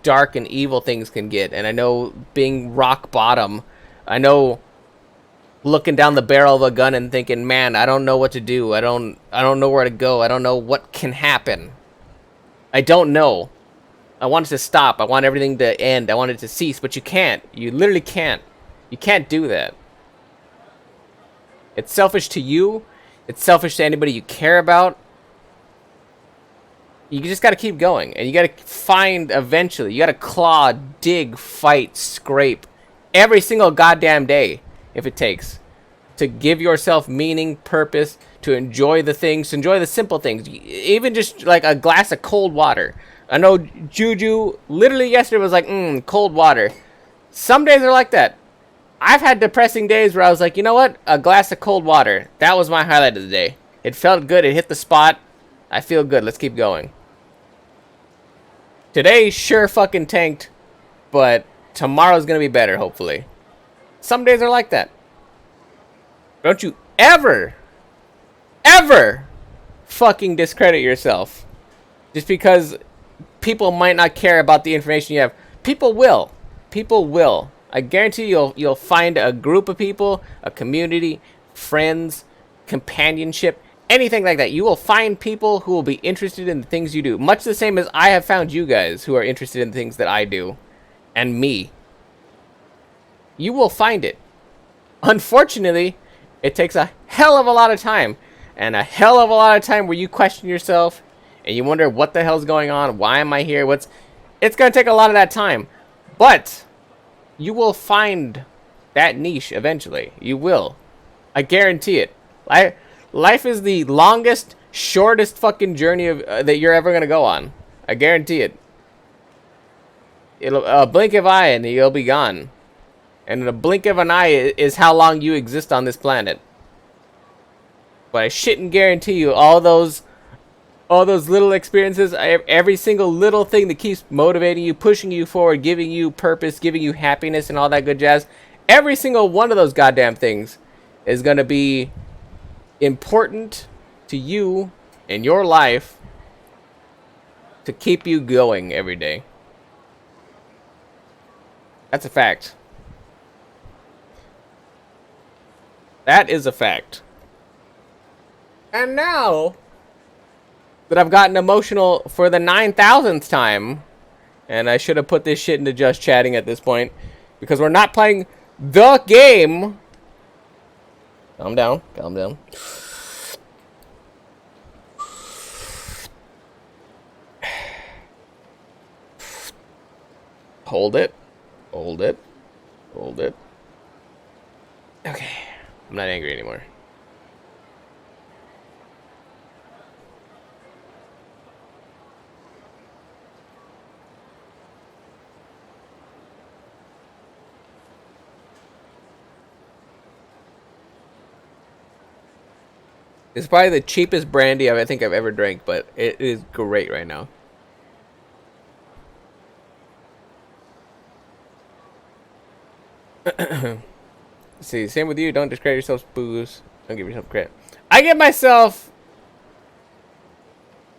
dark and evil things can get, and I know being rock bottom, I know looking down the barrel of a gun and thinking, man, I don't know what to do. I don't know where to go. I don't know what can happen. I don't know. I want it to stop. I want everything to end. I want it to cease, but you can't. You literally can't. You can't do that. It's selfish to you. It's selfish to anybody you care about. You just got to keep going, and you got to find eventually. You got to claw, dig, fight, scrape every single goddamn day if it takes to give yourself meaning, purpose, to enjoy the things, to enjoy the simple things. Even just like a glass of cold water, I know Juju literally yesterday was like, cold water. Some days are like that. I've had depressing days where I was like, you know what? A glass of cold water. That was my highlight of the day. It felt good. It hit the spot. I feel good. Let's keep going. Today sure fucking tanked, but tomorrow's gonna be better, hopefully. Some days are like that. Don't you ever fucking discredit yourself just because people might not care about the information you have. People will. I guarantee you'll find a group of people, a community, friends, companionship, anything like that. You will find people who will be interested in the things you do, much the same as I have found you guys who are interested in things that I do, and me. You will find it. Unfortunately, it takes a hell of a lot of time, and a hell of a lot of time where you question yourself and you wonder what the hell's going on, why am I here, it's gonna take a lot of that time, but you will find that niche eventually. You will. I guarantee it. Life is the longest, shortest fucking journey that you're ever gonna go on. I guarantee it. It'll a blink of an eye and you'll be gone. And a blink of an eye is how long you exist on this planet. But I shouldn't guarantee you all those little experiences, every single little thing that keeps motivating you, pushing you forward, giving you purpose, giving you happiness and all that good jazz. Every single one of those goddamn things is going to be important to you in your life to keep you going every day. That's a fact. That is a fact. And now that I've gotten emotional for the 9,000th time, and I should have put this shit into just chatting at this point, because we're not playing the game. Calm down, calm down. Hold it, hold it, hold it. Okay, I'm not angry anymore. It's probably the cheapest brandy I think I've ever drank, but it is great right now. See, same with you. Don't discredit yourself, booze. Don't give yourself credit. I give myself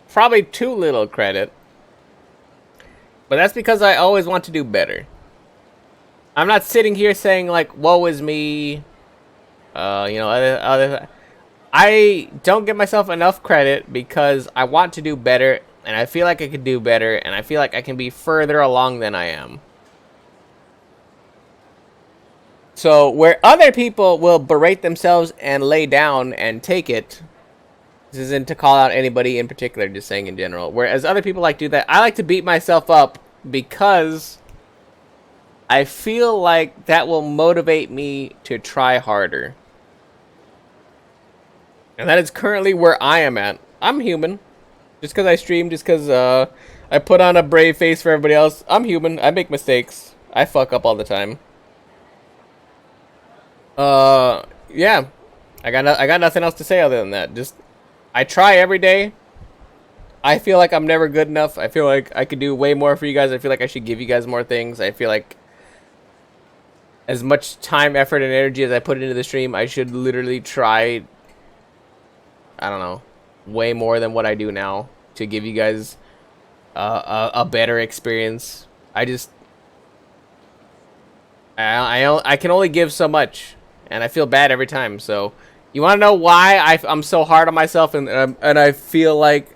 probably too little credit, but that's because I always want to do better. I'm not sitting here saying like, "Woe is me," you know, other. I don't give myself enough credit because I want to do better, and I feel like I could do better, and I feel like I can be further along than I am. So where other people will berate themselves and lay down and take it, this isn't to call out anybody in particular, just saying in general. Whereas other people like to do that, I like to beat myself up because I feel like that will motivate me to try harder. And that is currently where I am at. I'm human. Just because I stream, just because I put on a brave face for everybody else. I'm human. I make mistakes. I fuck up all the time. Yeah. I got nothing else to say other than that. Just, I try every day. I feel like I'm never good enough. I feel like I could do way more for you guys. I feel like I should give you guys more things. I feel like as much time, effort, and energy as I put into the stream, I should literally try, I don't know, way more than what I do now to give you guys a better experience. I can only give so much, and I feel bad every time. So, you want to know why I'm so hard on myself, and I feel like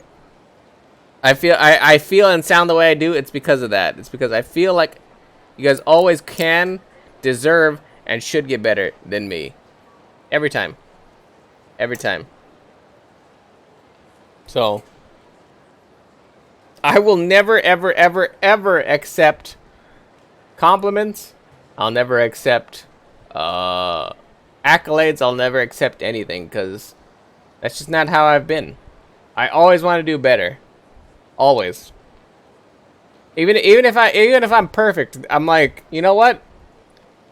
I feel and sound the way I do? It's because of that. It's because I feel like you guys always can, deserve, and should get better than me. Every time. Every time. So, I will never, ever, ever, ever accept compliments. I'll never accept accolades. I'll never accept anything because that's just not how I've been. I always want to do better. Always. Even if I'm perfect, I'm like, you know what?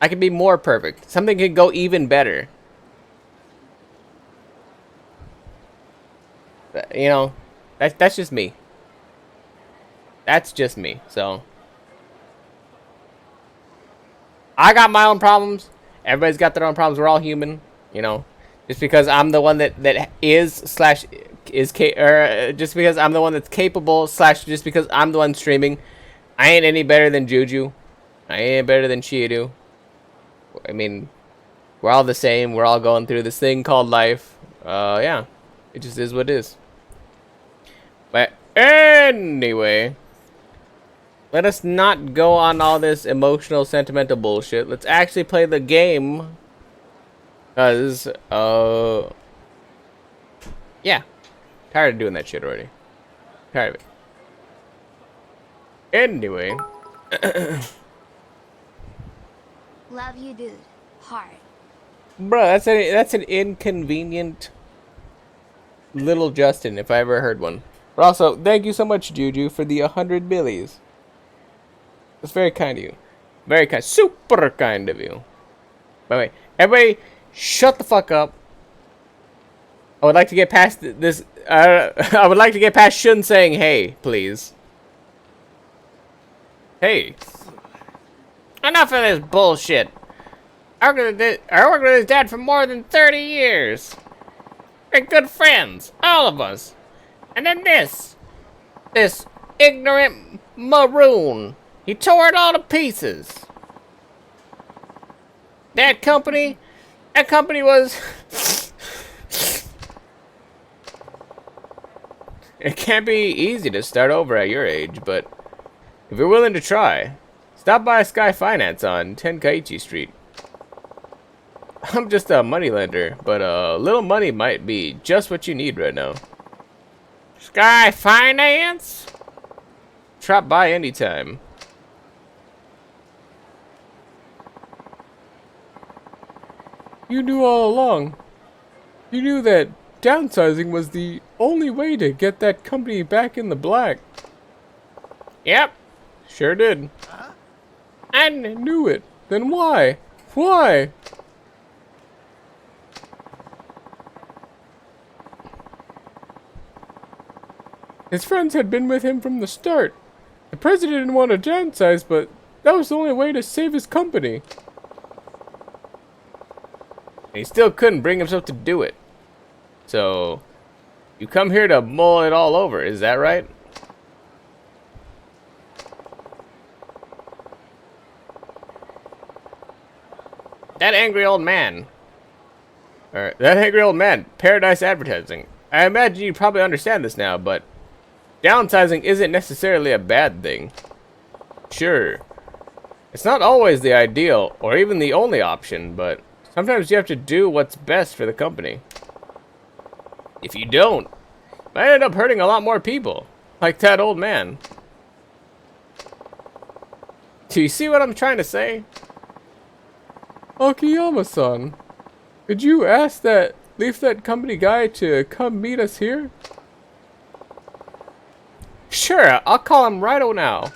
I can be more perfect. Something can go even better. You know, that's just me. That's just me. So I got my own problems. Everybody's got their own problems. We're all human. You know, just because I'm the one that is just because I'm the one that's capable slash just because I'm the one streaming, I ain't any better than Juju. I ain't any better than Chiadu. I mean, we're all the same. We're all going through this thing called life. Yeah, it just is what it is. But anyway, let us not go on all this emotional, sentimental bullshit. Let's actually play the game. Cause, yeah, tired of doing that shit already. Tired of it. Anyway, Love you, dude. Heart. bro, that's an inconvenient little Justin if I ever heard one. But also, thank you so much, Juju, for the 100 billies. That's very kind of you. Very kind. Super kind of you. By the way, everybody, shut the fuck up. I would like to get past this. I would like to get past Shun saying hey, please. Hey. Enough of this bullshit. I worked with his dad for more than 30 years. We're good friends. All of us. And then this ignorant maroon. He tore it all to pieces. That company was... It can't be easy to start over at your age, but if you're willing to try, stop by Sky Finance on Tenkaichi Street. I'm just a moneylender, but a little money might be just what you need right now. Sky Finance? Drop by anytime. You knew all along. You knew that downsizing was the only way to get that company back in the black. Yep, sure did. I knew it. Then why? Why? His friends had been with him from the start. The president didn't want to downsize, but that was the only way to save his company. And he still couldn't bring himself to do it. So, you come here to mull it all over, is that right? That angry old man. Paradise Advertising. I imagine you probably understand this now, but downsizing isn't necessarily a bad thing. Sure, it's not always the ideal or even the only option, but sometimes you have to do what's best for the company. If you don't, I end up hurting a lot more people, like that old man. Do you see what I'm trying to say? Akiyama-san, could you leave that company guy to come meet us here? Sure, I'll call him right now. I'm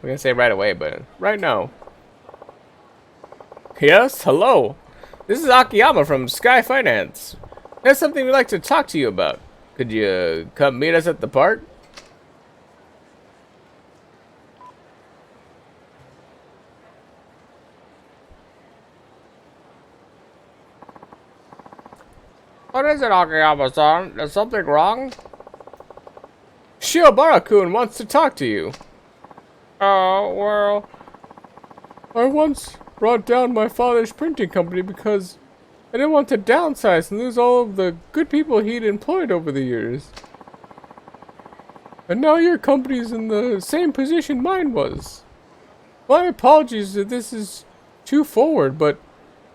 gonna say right away, but right now. Yes, hello. This is Akiyama from Sky Finance. There's something we'd like to talk to you about. Could you come meet us at the park? What is it, Akiyama-san? Is something wrong? Shiobara-kun wants to talk to you. Well... I once brought down my father's printing company because I didn't want to downsize and lose all of the good people he'd employed over the years. And now your company's in the same position mine was. My apologies if this is too forward, but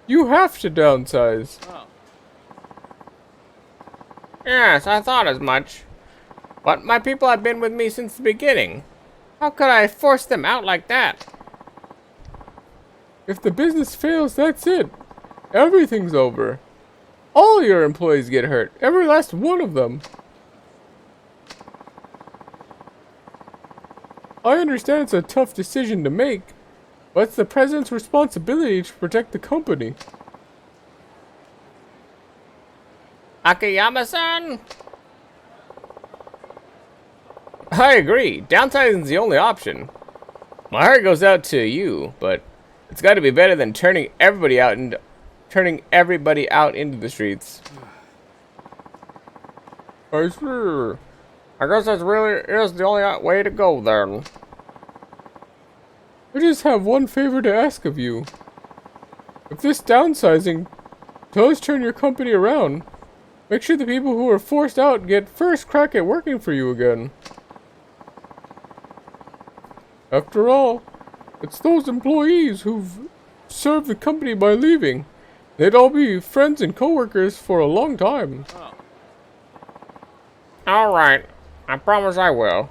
you have to downsize. Oh. Yes, I thought as much. But my people have been with me since the beginning. How could I force them out like that? If the business fails, that's it. Everything's over. All your employees get hurt. Every last one of them. I understand it's a tough decision to make, but it's the president's responsibility to protect the company. Akiyama-san! I agree. Downsizing is the only option. My heart goes out to you, but it's got to be better than turning everybody out into the streets. I see. I guess that really is the only way to go then. I just have one favor to ask of you. If this downsizing does turn your company around, make sure the people who are forced out get first crack at working for you again. After all, it's those employees who've served the company by leaving. They'd all be friends and co-workers for a long time. Oh. Alright, I promise I will.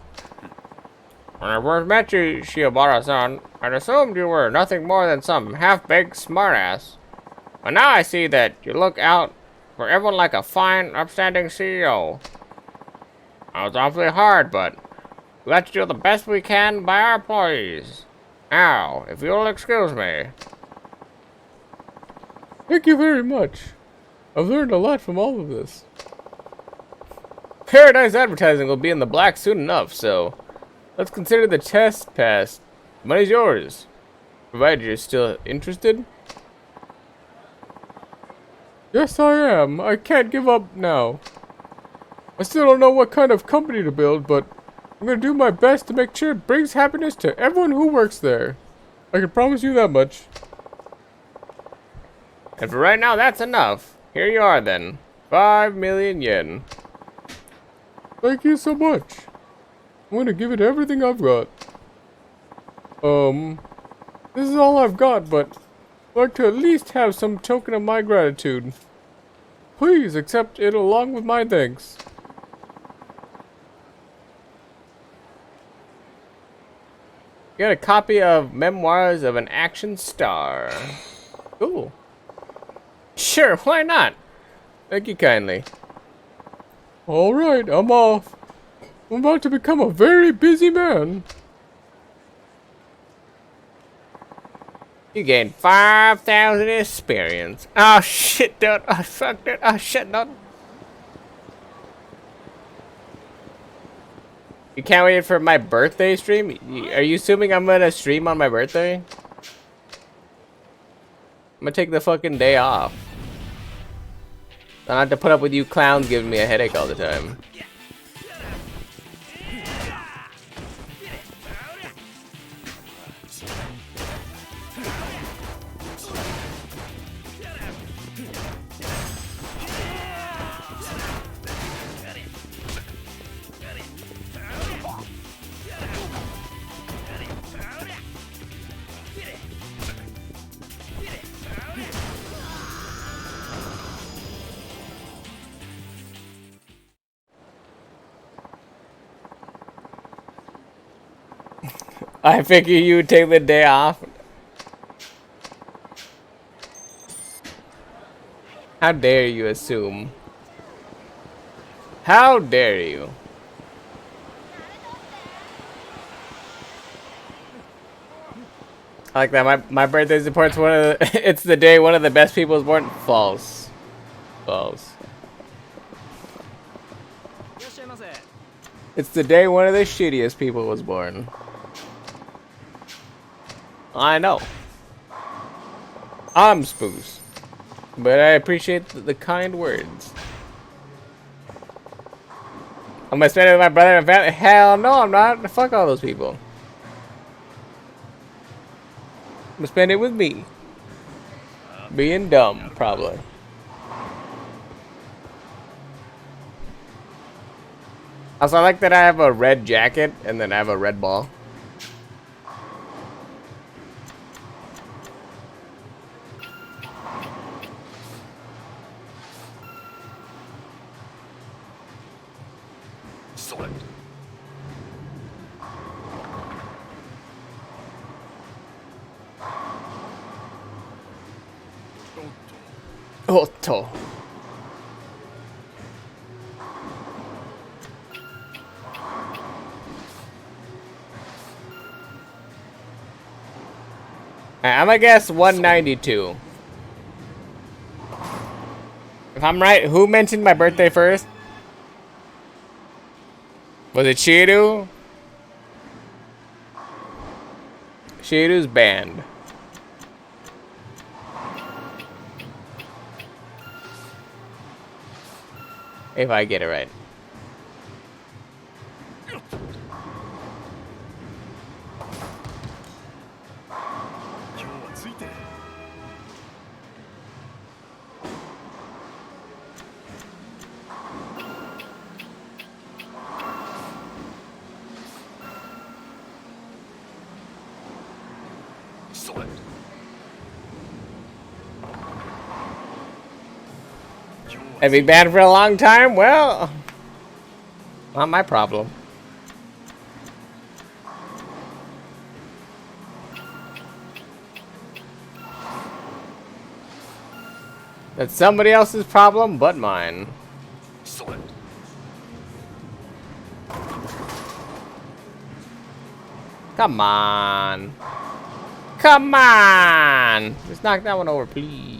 When I first met you, Shiobara-san, I'd assumed you were nothing more than some half-baked smartass. But now I see that you look out for everyone like a fine, upstanding CEO. That was awfully hard, but we have to do the best we can by our employees. Now, if you'll excuse me. Thank you very much. I've learned a lot from all of this. Paradise Advertising will be in the black soon enough, so let's consider the test passed. The money's yours, provided you're still interested. Yes, I am. I can't give up now. I still don't know what kind of company to build, but I'm gonna do my best to make sure it brings happiness to everyone who works there. I can promise you that much. And for right now, that's enough. Here you are then. 5 million yen. Thank you so much. I'm gonna give it everything I've got. This is all I've got, but I'd like to at least have some token of my gratitude. Please accept it along with my thanks. You got a copy of Memoirs of an Action Star. Cool. Sure, why not? Thank you kindly. Alright, I'm off. I'm about to become a very busy man. You gained 5,000 experience. Oh shit, dude. Oh fuck, dude. Oh shit, dude. You can't wait for my birthday stream? Are you assuming I'm gonna stream on my birthday? I'm gonna take the fucking day off. I don't have to put up with you clowns giving me a headache all the time. I figure you would take the day off. How dare you assume? How dare you? I like that. My birthday supports one of the it's the day one of the best people is born. False. False. It's the day one of the shittiest people was born. I know. I'm spoos. But I appreciate the kind words. I'm gonna spend it with my brother and family? Hell no, I'm not. Fuck all those people. I'm gonna spend it with me. Being dumb, probably. Also, I like that I have a red jacket and then I have a red ball. Otto. I'm gonna guess 192. If I'm right, who mentioned my birthday first? Was it Shiru? Shiru's band. If I get it right. Have been banned for a long time? Well, not my problem. That's somebody else's problem but mine. Come on. Come on. Just knock that one over, please.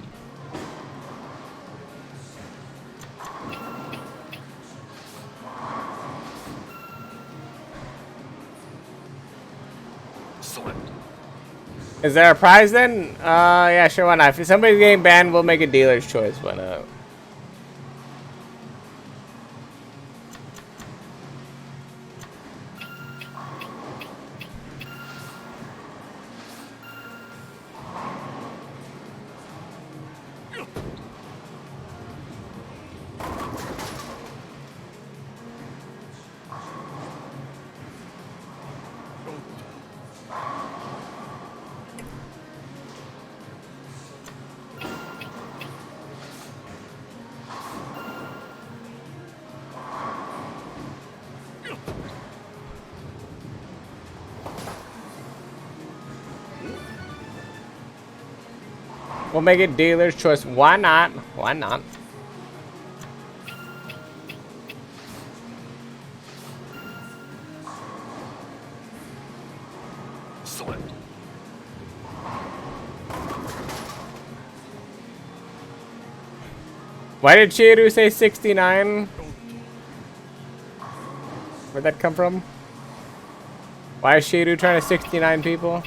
Is there a prize then? Yeah, sure, why not? If somebody's getting banned, we'll make a dealer's choice. Why not? We'll make it dealer's choice. Why not? Why not? Why did Chiru say 69? Where'd that come from? Why is Chiru trying to 69 people?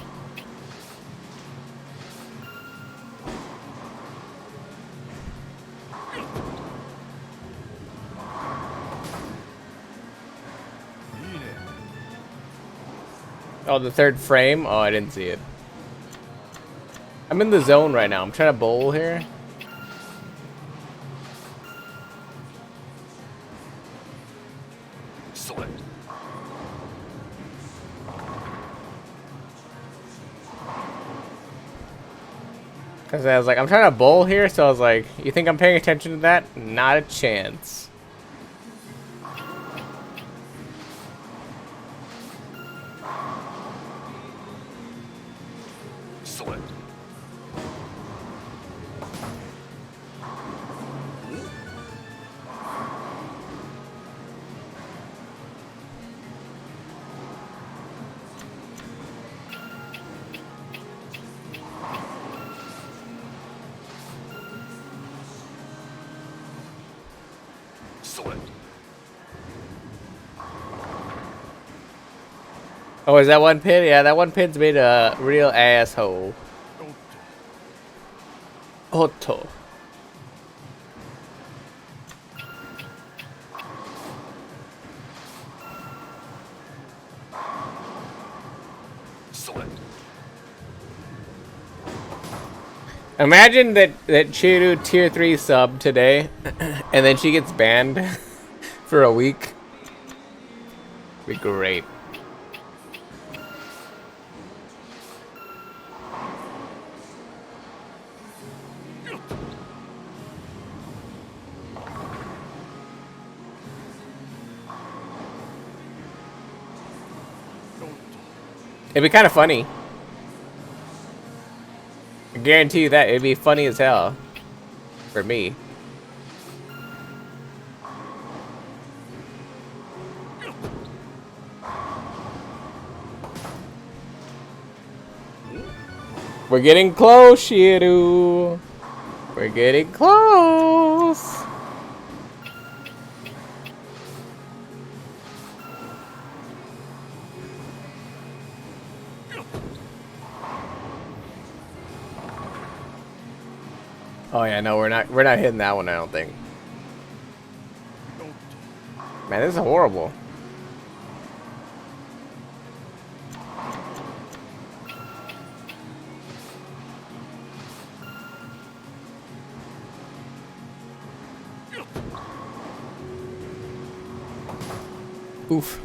Oh, the third frame? Oh, I didn't see it. I'm in the zone right now. I'm trying to bowl here. Because I was like, I'm trying to bowl here, so I was like, you think I'm paying attention to that? Not a chance. Oh, is that one pin? Yeah, that one pin's made a real asshole. Otto. Imagine that Chiru tier 3 sub today, and then she gets banned for a week. Be great. It'd be kind of funny. I guarantee you that it'd be funny as hell for me. We're getting close, Shiru. We're getting close. Oh yeah, no, we're not hitting that one, I don't think. Man, this is horrible. Oof.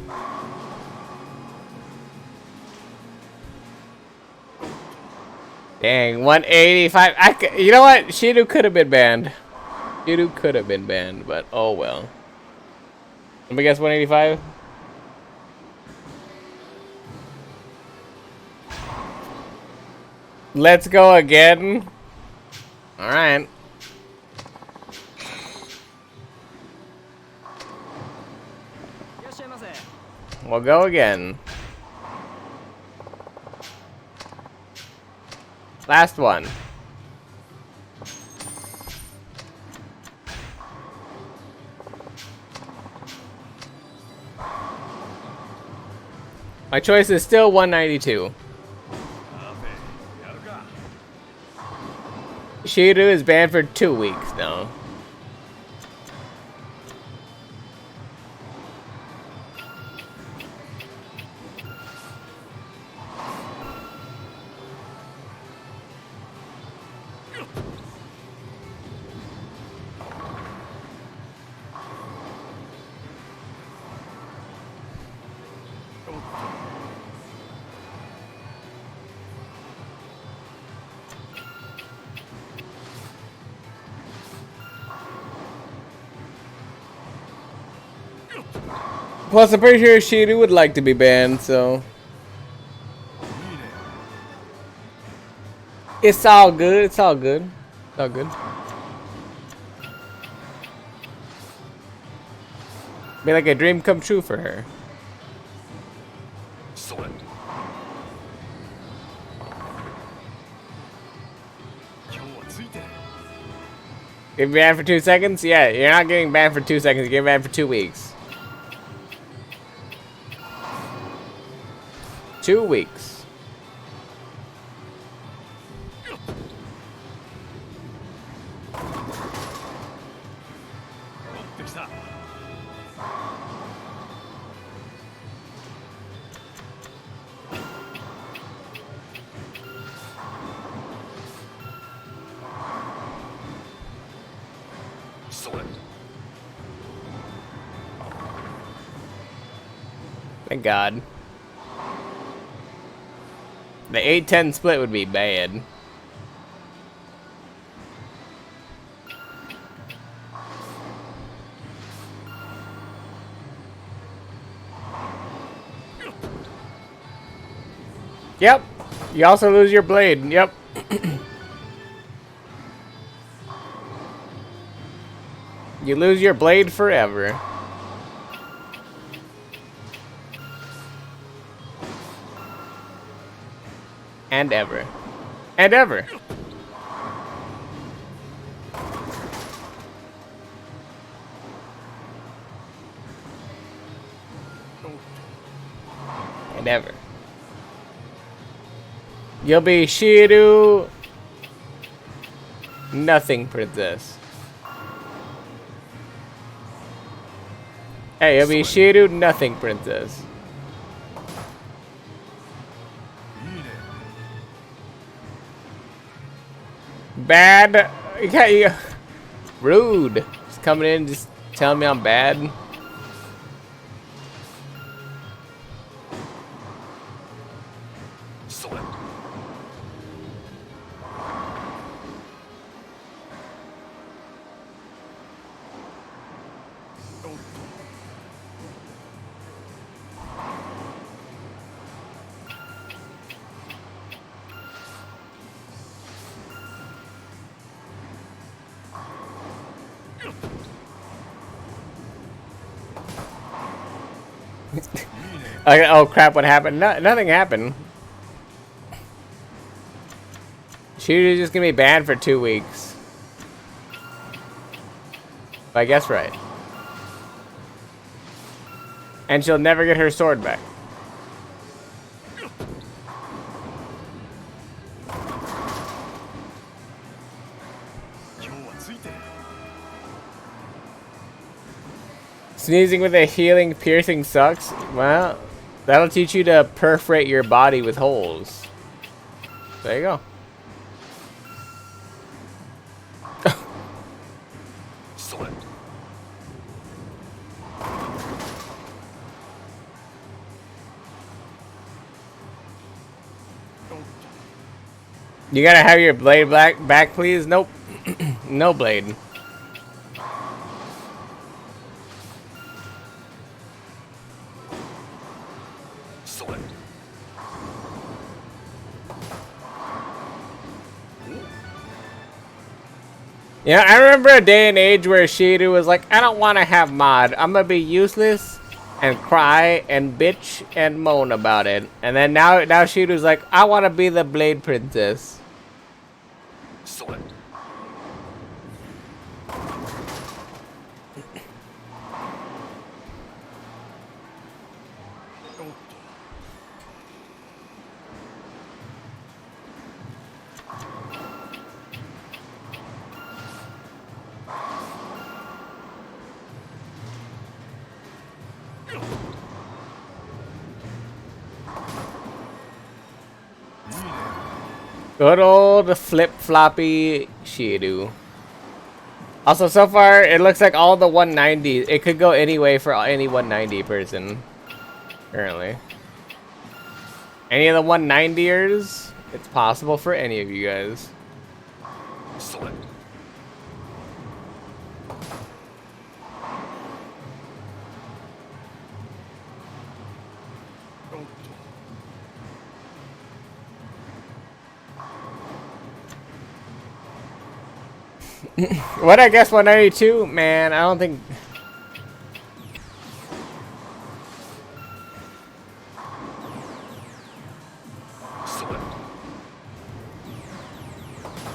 Dang, 185. You know what? Shiru could have been banned. Shiru could have been banned, but oh well. Let me guess 185. Let's go again. All right. We'll go again. Last one. My choice is still 192. Shiru is banned for 2 weeks now. Plus, I'm pretty sure Shiru would like to be banned, so... It's all good, it's all good. It's all good. Be like a dream come true for her. Get banned for 2 seconds? Yeah, you're not getting banned for 2 seconds, you're getting banned for 2 weeks. 2 weeks. Thank God. The 8-10 split would be bad. Yep. You also lose your blade. Yep. You lose your blade forever. And ever. And ever. And ever. You'll be Shiru. Nothing princess. Hey, you'll be Shiru. Nothing princess. Bad. You rude. Just coming in, just telling me I'm bad. Okay, oh crap, what happened? Nothing happened. She's just gonna be banned for 2 weeks. I guess right. And she'll never get her sword back. Sneezing with a healing piercing sucks. Well, that'll teach you to perforate your body with holes. There you go. You gotta have your blade back, please. Nope. No blade. Yeah, I remember a day and age where Shiru was like, I don't want to have mod. I'm gonna be useless and cry and bitch and moan about it. And then now Shiru's like, I want to be the Blade Princess. Good old flip-floppy Shiru. Also, so far, it looks like all the 190s. It could go any way for any 190 person. Currently. Any of the 190ers, it's possible for any of you guys. What, I guess 192? Man, I don't think...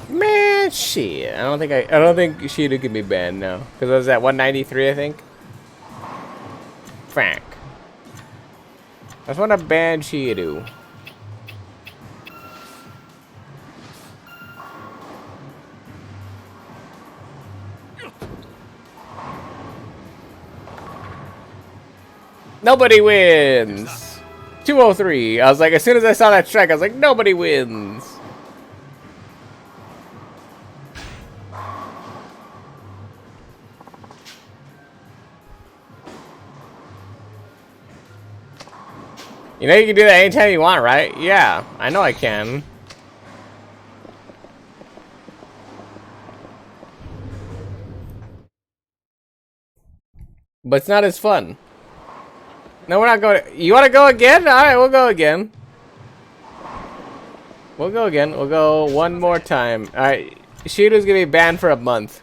Man, shit. I don't think Shiru can be banned now. Because I was at 193, I think. Frank. I just want to ban Shiru. Nobody wins. 203. I was like, as soon as I saw that strike, I was like, nobody wins. You know you can do that anytime you want, right? Yeah, I know I can. But it's not as fun. No, we're not going. You want to go again? All right, we'll go again. We'll go again. We'll go one more time. All right, Shiru's gonna be banned for a month.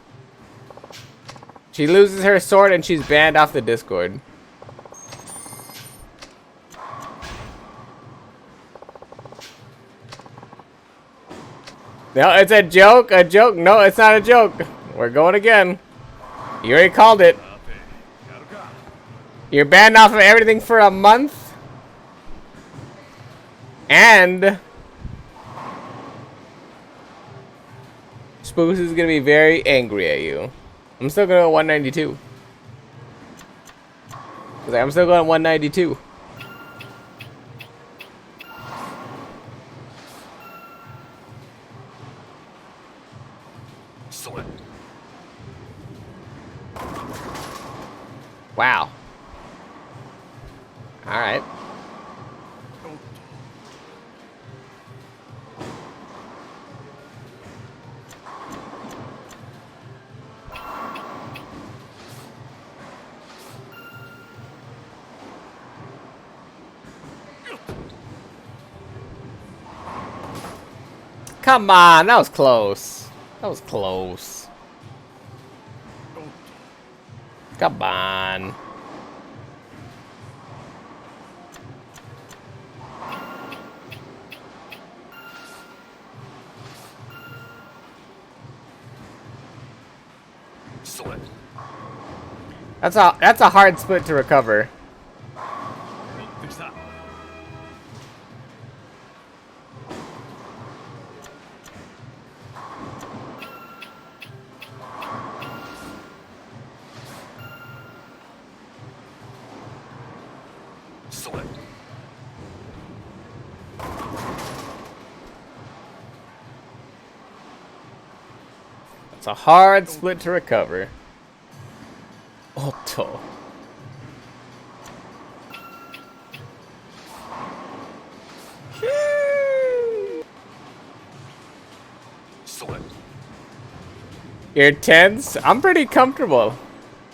She loses her sword and she's banned off the Discord. No, it's a joke. A joke. No, it's not a joke. We're going again. You already called it. You're banned off of everything for a month. And Spoos is gonna be very angry at you. I'm still gonna go 192. I'm still going 192. Wow. All right. Come on, that was close. That was close. Come on. That's a hard split to recover. It's a hard split to recover. Otto. You're tense? I'm pretty comfortable.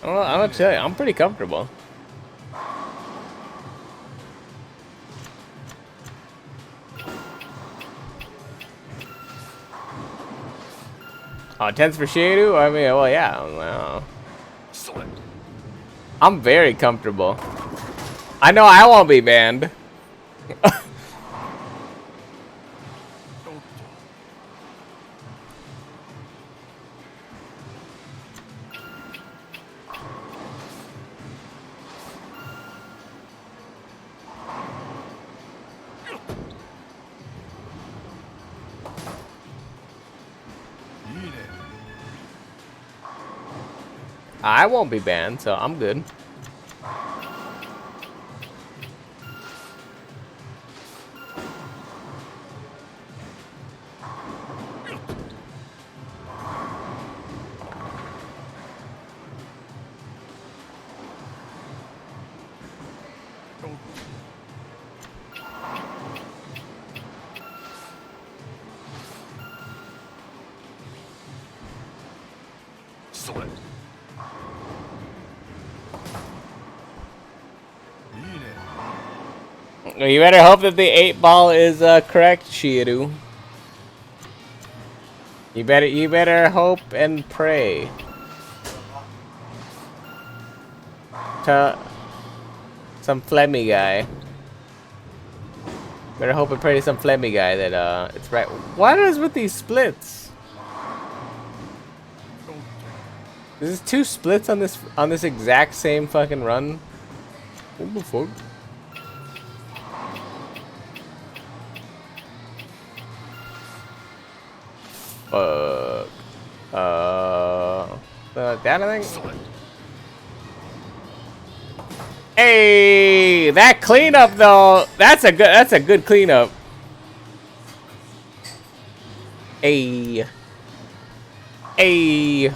I don't tell you, I'm pretty comfortable. Oh, tense for Shiru? I mean, well, yeah. Well, I'm very comfortable. I know I won't be banned. I won't be banned, so I'm good. You better hope that the 8-ball is correct, Shiru. You better hope and pray. To some Flemmy guy. Better hope and pray to some Flemmy guy that it's right. What is with these splits? There's 2 splits on this exact same fucking run. What the fuck? That I think. Hey, that cleanup though. That's a good cleanup. Hey. Hey.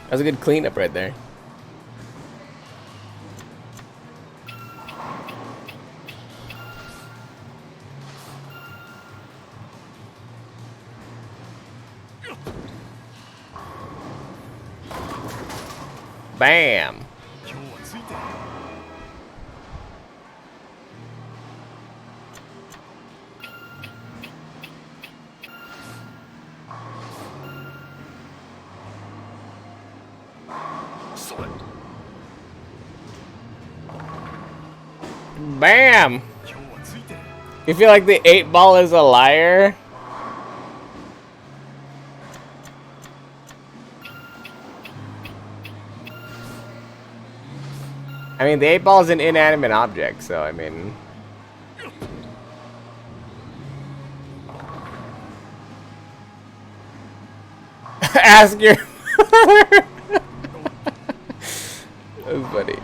That was a good cleanup right there. Bam. Bam! You feel like the 8-ball is a liar? I mean, the 8-ball is an inanimate object, so I mean... Ask your... That's funny.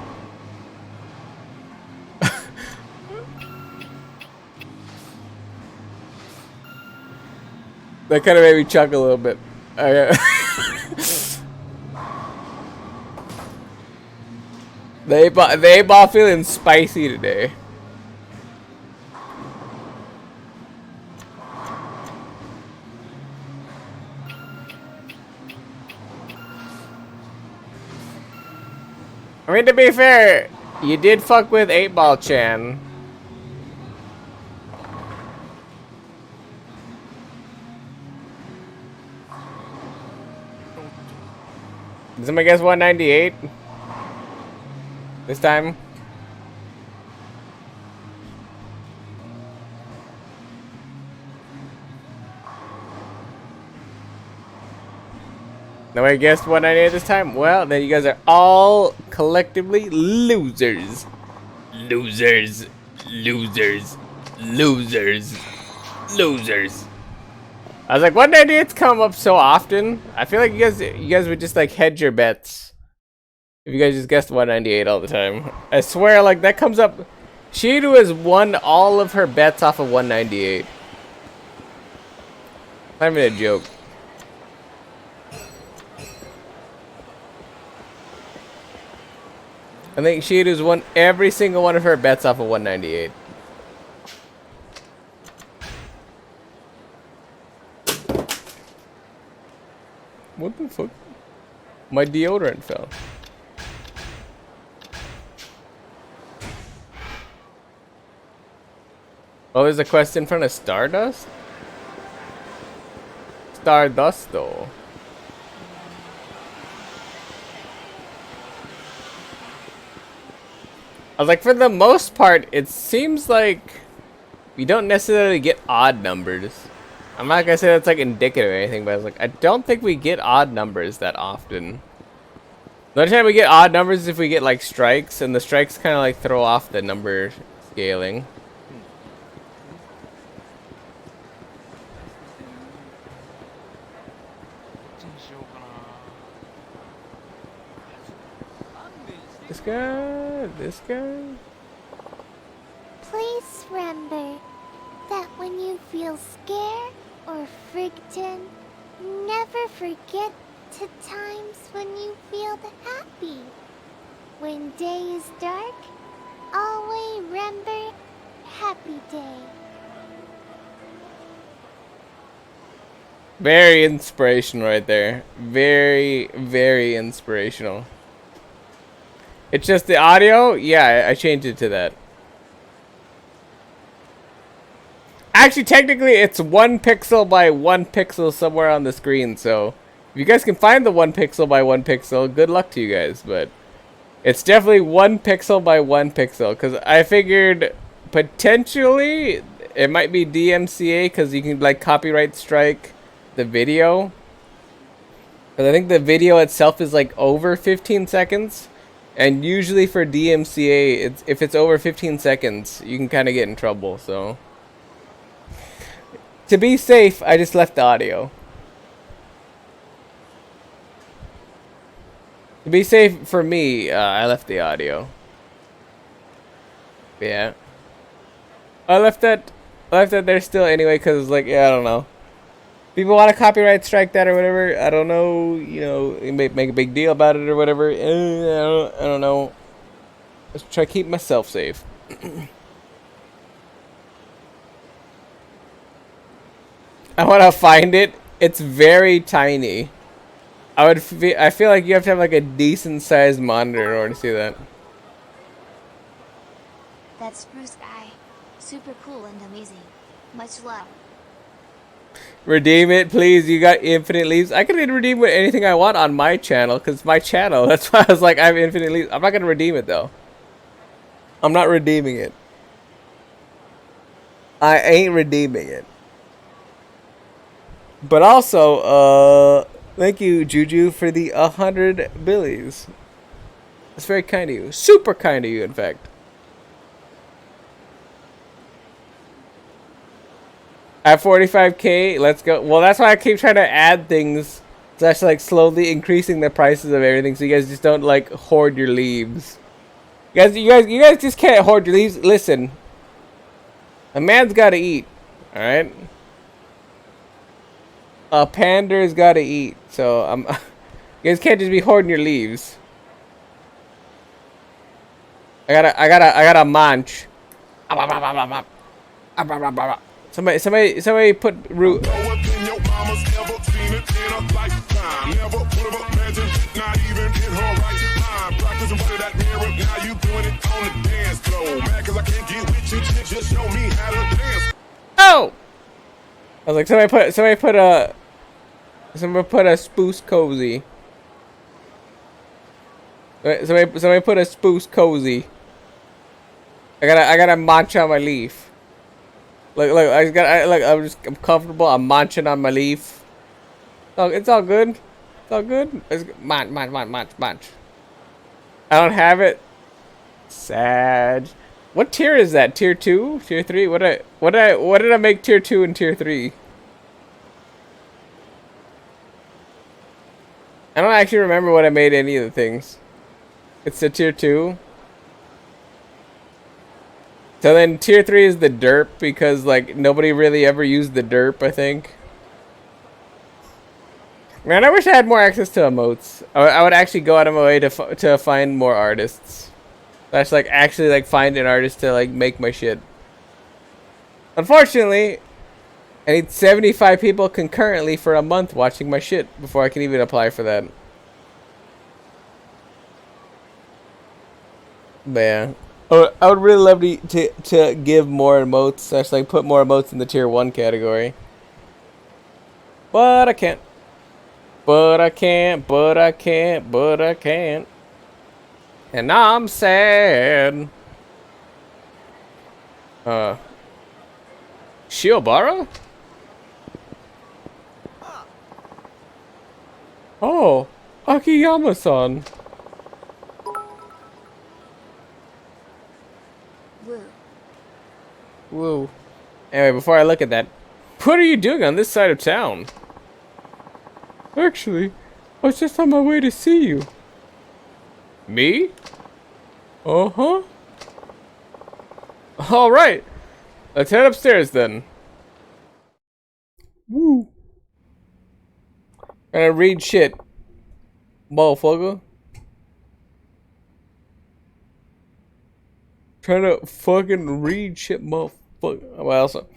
That kind of made me chuckle a little bit. The 8-ball feeling spicy today. I mean, to be fair, you did fuck with 8-ball Chan. Did somebody guess 198? This time? Nobody guessed 198 this time? Well, then you guys are all collectively losers. Losers. Losers. Losers. Losers. I was like, 198's come up so often. I feel like you guys would just like hedge your bets if you guys just guessed 198 all the time. I swear, like that comes up. Shiru has won all of her bets off of 198. Not even a joke. I think Shiru's won every single one of her bets off of 198. What the fuck? My deodorant fell. Oh, there's a quest in front of Stardust? Stardust, though. I was like, for the most part, it seems like we don't necessarily get odd numbers. I'm not gonna say that's like indicative or anything, but I was like, I don't think we get odd numbers that often. The only time we get odd numbers is if we get like strikes, and the strikes kind of like throw off the number scaling. This guy, this guy. Please remember that when you feel scared or frightened, never forget the times when you feel happy. When day is dark, always remember happy day. Very inspirational right there. Very, very inspirational. It's just the audio? Yeah, I changed it to that. Actually, technically, it's 1 pixel by 1 pixel somewhere on the screen, so if you guys can find the 1 pixel by 1 pixel, good luck to you guys, but it's definitely 1 pixel by 1 pixel, because I figured potentially it might be DMCA, because you can, like, copyright strike the video. Because I think the video itself is, like, over 15 seconds. And usually for DMCA, if it's over 15 seconds, you can kind of get in trouble, so. To be safe, I just left the audio. To be safe for me, I left the audio. Yeah. I left that there still anyway, because, like, yeah, I don't know. People want to copyright strike that or whatever. I don't know. You know, make a big deal about it or whatever. I don't know. Let's try to keep myself safe. I want to find it. It's very tiny. I feel like you have to have like a decent sized monitor in order to see that. That spruce guy. Super cool and amazing. Much love. Redeem it, please. You got infinite leaves. I can redeem with anything I want on my channel, because it's my channel. That's why I was like, I have infinite leaves. I'm not going to redeem it, though. I'm not redeeming it. I ain't redeeming it. But also, thank you, Juju, for the 100 billies. That's very kind of you. Super kind of you, in fact. At 45k, let's go. Well, that's why I keep trying to add things. It's actually like slowly increasing the prices of everything, so you guys just don't like hoard your leaves. You guys just can't hoard your leaves. Listen, a man's got to eat. All right. A pander's got to eat. So you guys can't just be hoarding your leaves. I gotta munch. Somebody put root. Oh! I was like, somebody put a spruce cozy. Somebody put a spruce cozy. I got a matcha on my leaf. Look, I'm comfortable. I'm munching on my leaf. Oh, it's all good. It's all good. It's munch. I don't have it. Sad. What tier is that? Tier 2? Tier 3? What did I make tier 2 and tier 3? I don't actually remember what I made any of the things. It's the tier 2. So then tier 3 is the derp because like nobody really ever used the derp, I think. Man, I wish I had more access to emotes. I would actually go out of my way to find more artists. That's like actually like find an artist to like make my shit. Unfortunately, I need 75 people concurrently for a month watching my shit before I can even apply for that. But yeah. I would really love to give more emotes, actually like put more emotes in the tier 1 category. But I can't. But I can't. And now I'm sad. Shiobara? Oh, Akiyama-san. Woo. Woo. Anyway, before I look at that, what are you doing on this side of town? Actually, I was just on my way to see you. Me? Uh-huh. Alright. Let's head upstairs then. Woo. Gonna read shit. Motherfucker. Trying to fucking read shit, motherfucker. Well, also,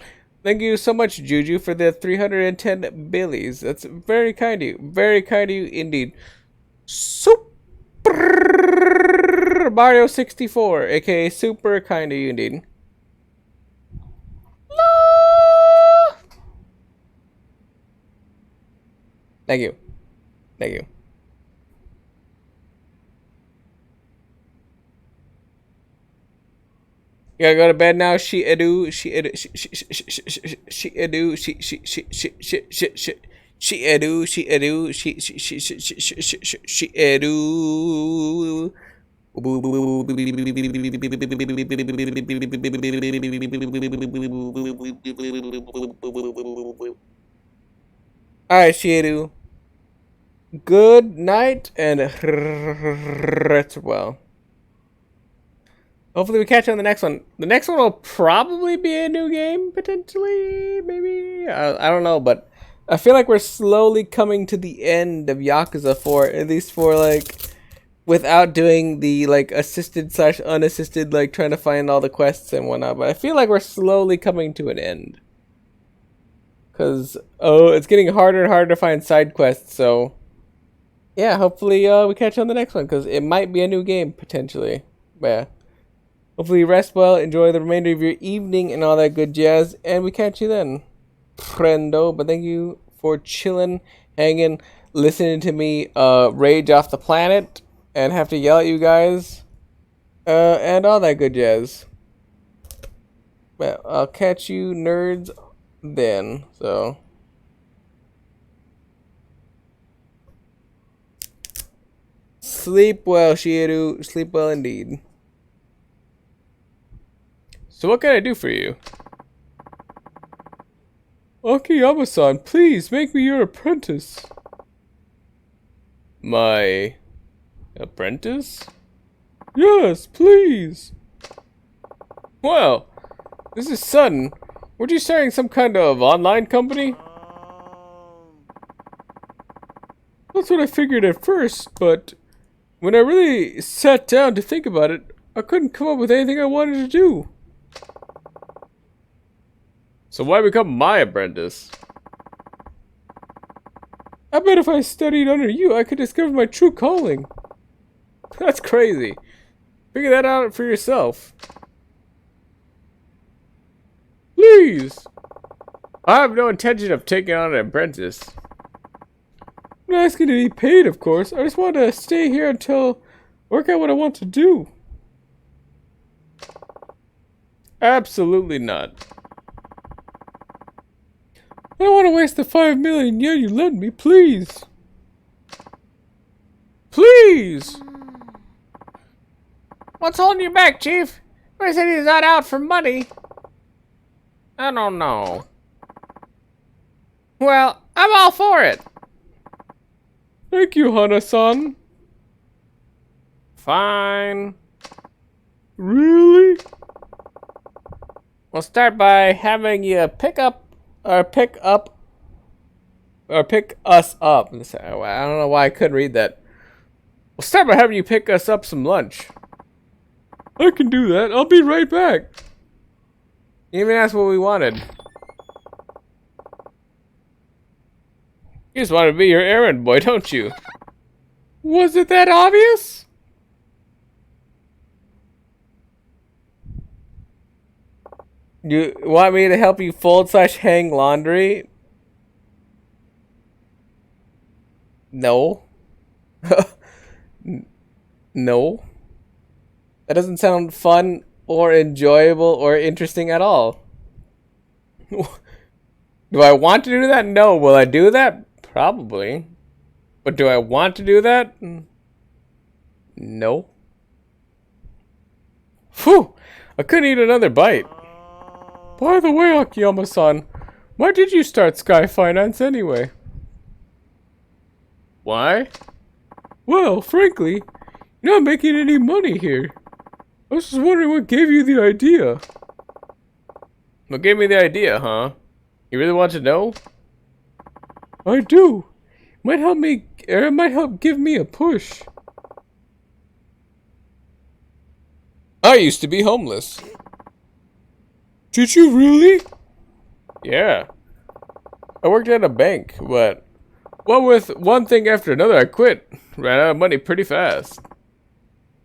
thank you so much, Juju, for the 310 billies. That's very kind of you. Very kind of you indeed. Super Mario 64, aka super kind of you indeed. Thank you. Thank you. You gotta go to bed now. She ado. She ado. She ado. She ado. She ado. She ado. Alright, Shiru. Good night and rest well. Hopefully we catch you on the next one. The next one will probably be a new game, potentially, maybe. I don't know, but I feel like we're slowly coming to the end of Yakuza 4, at least for like, without doing the like assisted / unassisted, like trying to find all the quests and whatnot. But I feel like we're slowly coming to an end. Cause it's getting harder and harder to find side quests. So yeah, hopefully we catch you on the next one, cause it might be a new game potentially. But yeah. Hopefully you rest well, enjoy the remainder of your evening and all that good jazz, and we catch you then, friendo. But thank you for chilling, hanging, listening to me rage off the planet and have to yell at you guys, and all that good jazz. But I'll catch you nerds then, so. Sleep well, Shiru. Sleep well indeed. So what can I do for you? Akiyama-san, please make me your apprentice. My apprentice? Yes, please. Well, this is sudden. Weren't you starting some kind of online company? That's what I figured at first, but when I really sat down to think about it, I couldn't come up with anything I wanted to do. So why become my apprentice? I bet if I studied under you, I could discover my true calling. That's crazy. Figure that out for yourself. Please! I have no intention of taking on an apprentice. I'm not asking to be paid, of course. I just want to stay here until Work out what I want to do. Absolutely not. I don't want to waste the 5 million yen you lent me, please. Please! What's holding you back, Chief? I said he's not out for money. I don't know. Well, I'm all for it. Thank you, Hana-san. Fine. Really? We'll start by having you pick us up. I don't know why I couldn't read that. We'll start by having you pick us up some lunch. I can do that. I'll be right back. You even asked what we wanted. You just want to be your errand boy, don't you? Was it that obvious? You want me to help you fold/hang laundry? No. No. That doesn't sound fun or enjoyable or interesting at all. Do I want to do that? No. Will I do that? Probably. But do I want to do that? No. Phew! I couldn't eat another bite. By the way, Akiyama-san, why did you start Sky Finance anyway? Why? Well, frankly, you're not making any money here. I was just wondering what gave you the idea. What gave me the idea, huh? You really want to know? I do. It might help give me a push. I used to be homeless. Did you really? Yeah. I worked at a bank, but what with one thing after another, I quit. Ran out of money pretty fast.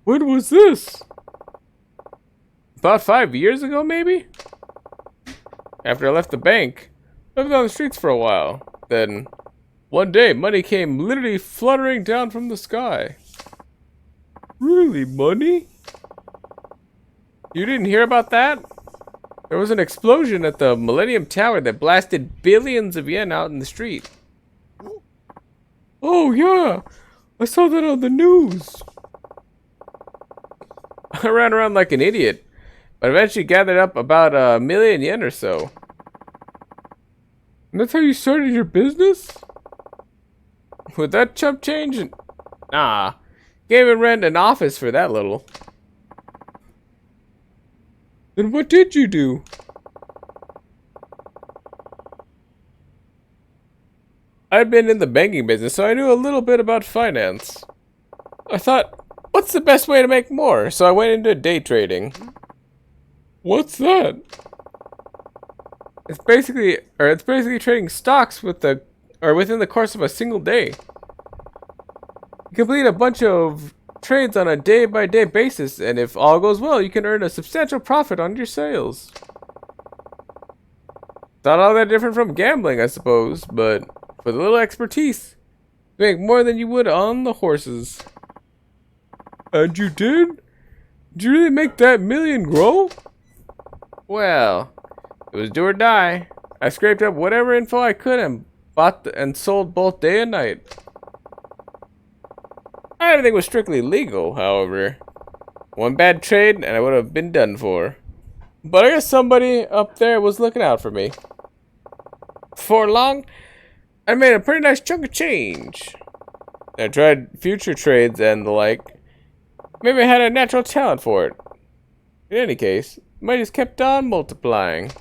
When was this? About 5 years ago, maybe? After I left the bank, I lived on the streets for a while. Then, one day, money came literally fluttering down from the sky. Really, money? You didn't hear about that? There was an explosion at the Millennium Tower that blasted billions of yen out in the street. Oh, yeah. I saw that on the news. I ran around like an idiot, but eventually gathered up about 1 million yen or so. And that's how you started your business? With that chump change? Nah. Can't even rent an office for that little. Then what did you do? I'd been in the banking business, so I knew a little bit about finance. I thought, what's the best way to make more? So I went into day trading. What's that? It's basically trading stocks within the course of a single day. You complete a bunch of trades on a day-by-day basis, and if all goes well, you can earn a substantial profit on your sales. Not all that different from gambling, I suppose, but with a little expertise, you make more than you would on the horses. And you did? Did you really make that million grow? Well, it was do or die. I scraped up whatever info I could and bought and sold both day and night. Everything was strictly legal, however. One bad trade and I would have been done for. But I guess somebody up there was looking out for me. Before long, I made a pretty nice chunk of change. I tried future trades and the like. Maybe I had a natural talent for it. In any case, money just kept on multiplying.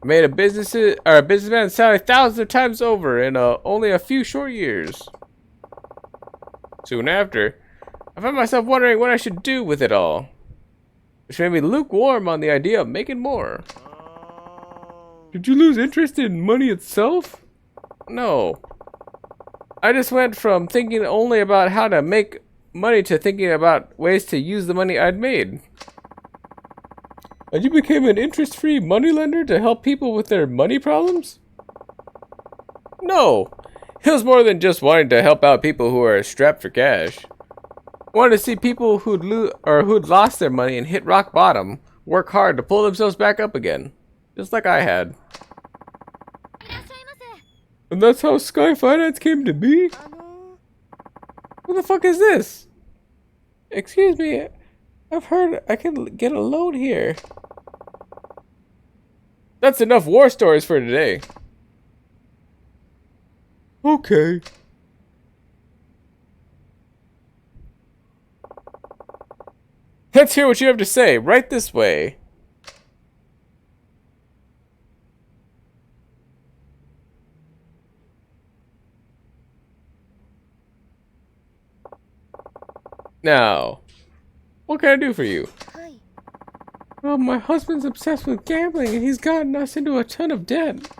I made a businessman's salary thousands of times over in only a few short years. Soon after, I found myself wondering what I should do with it all, which made me lukewarm on the idea of making more. Did you lose interest in money itself? No. I just went from thinking only about how to make money to thinking about ways to use the money I'd made. And you became an interest-free moneylender to help people with their money problems? No. It was more than just wanting to help out people who are strapped for cash. Wanted to see people who'd lost their money and hit rock bottom work hard to pull themselves back up again, just like I had. And that's how Sky Finance came to be? What the fuck is this? Excuse me, I've heard I can get a loan here. That's enough war stories for today. Okay. Let's hear what you have to say. Right this way. Now, what can I do for you? Well, my husband's obsessed with gambling and he's gotten us into a ton of debt.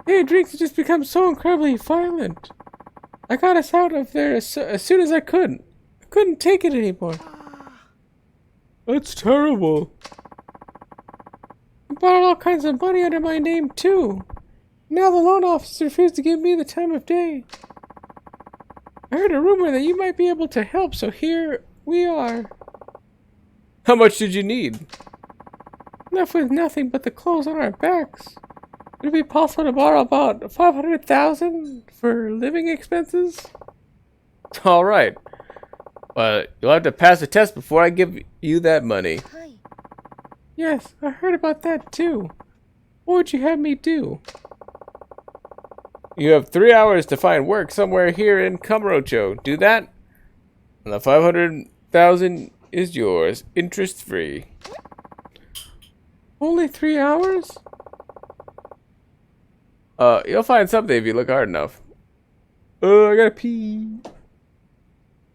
He drinks and just becomes so incredibly violent. I got us out of there as soon as I could. I couldn't take it anymore. That's terrible. He bought all kinds of money under my name too. Now the loan officer refused to give me the time of day. I heard a rumor that you might be able to help, so here we are. How much did you need? Left with nothing but the clothes on our backs. Would it be possible to borrow about 500,000 for living expenses? All right, but you'll have to pass the test before I give you that money. Yes, I heard about that too. What would you have me do? You have 3 hours to find work somewhere here in Kamurocho. Do that, and the 500,000 is yours, interest free. Only 3 hours? You'll find something if you look hard enough. I gotta pee.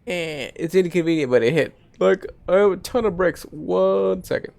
It's inconvenient, but it hit. Like, I have a ton of bricks. 1 second.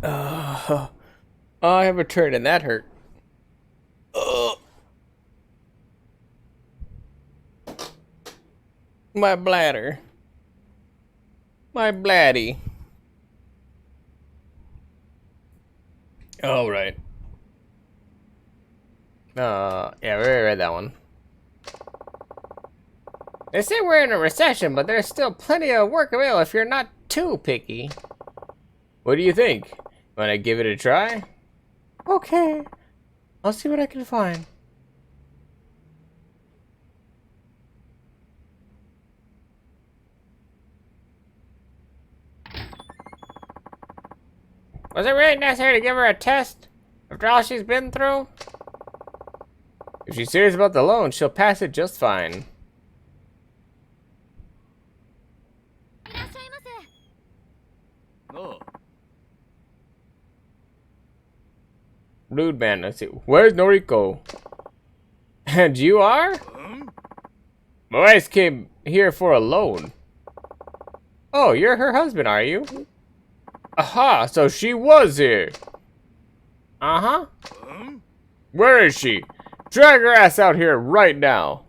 Oh, I have a turn and that hurt. My bladder. My bladdy. All right. Yeah, we already read that one. They say we're in a recession, but there's still plenty of work available if you're not too picky. What do you think? Wanna give it a try? Okay. I'll see what I can find. Was it really necessary to give her a test? After all she's been through? If she's serious about the loan, she'll pass it just fine. Rude man, let's see. Where's Noriko? And you are? My wife came here for a loan. Oh, you're her husband, are you? Aha, so she was here. Uh-huh. Where is she? Drag her ass out here right now.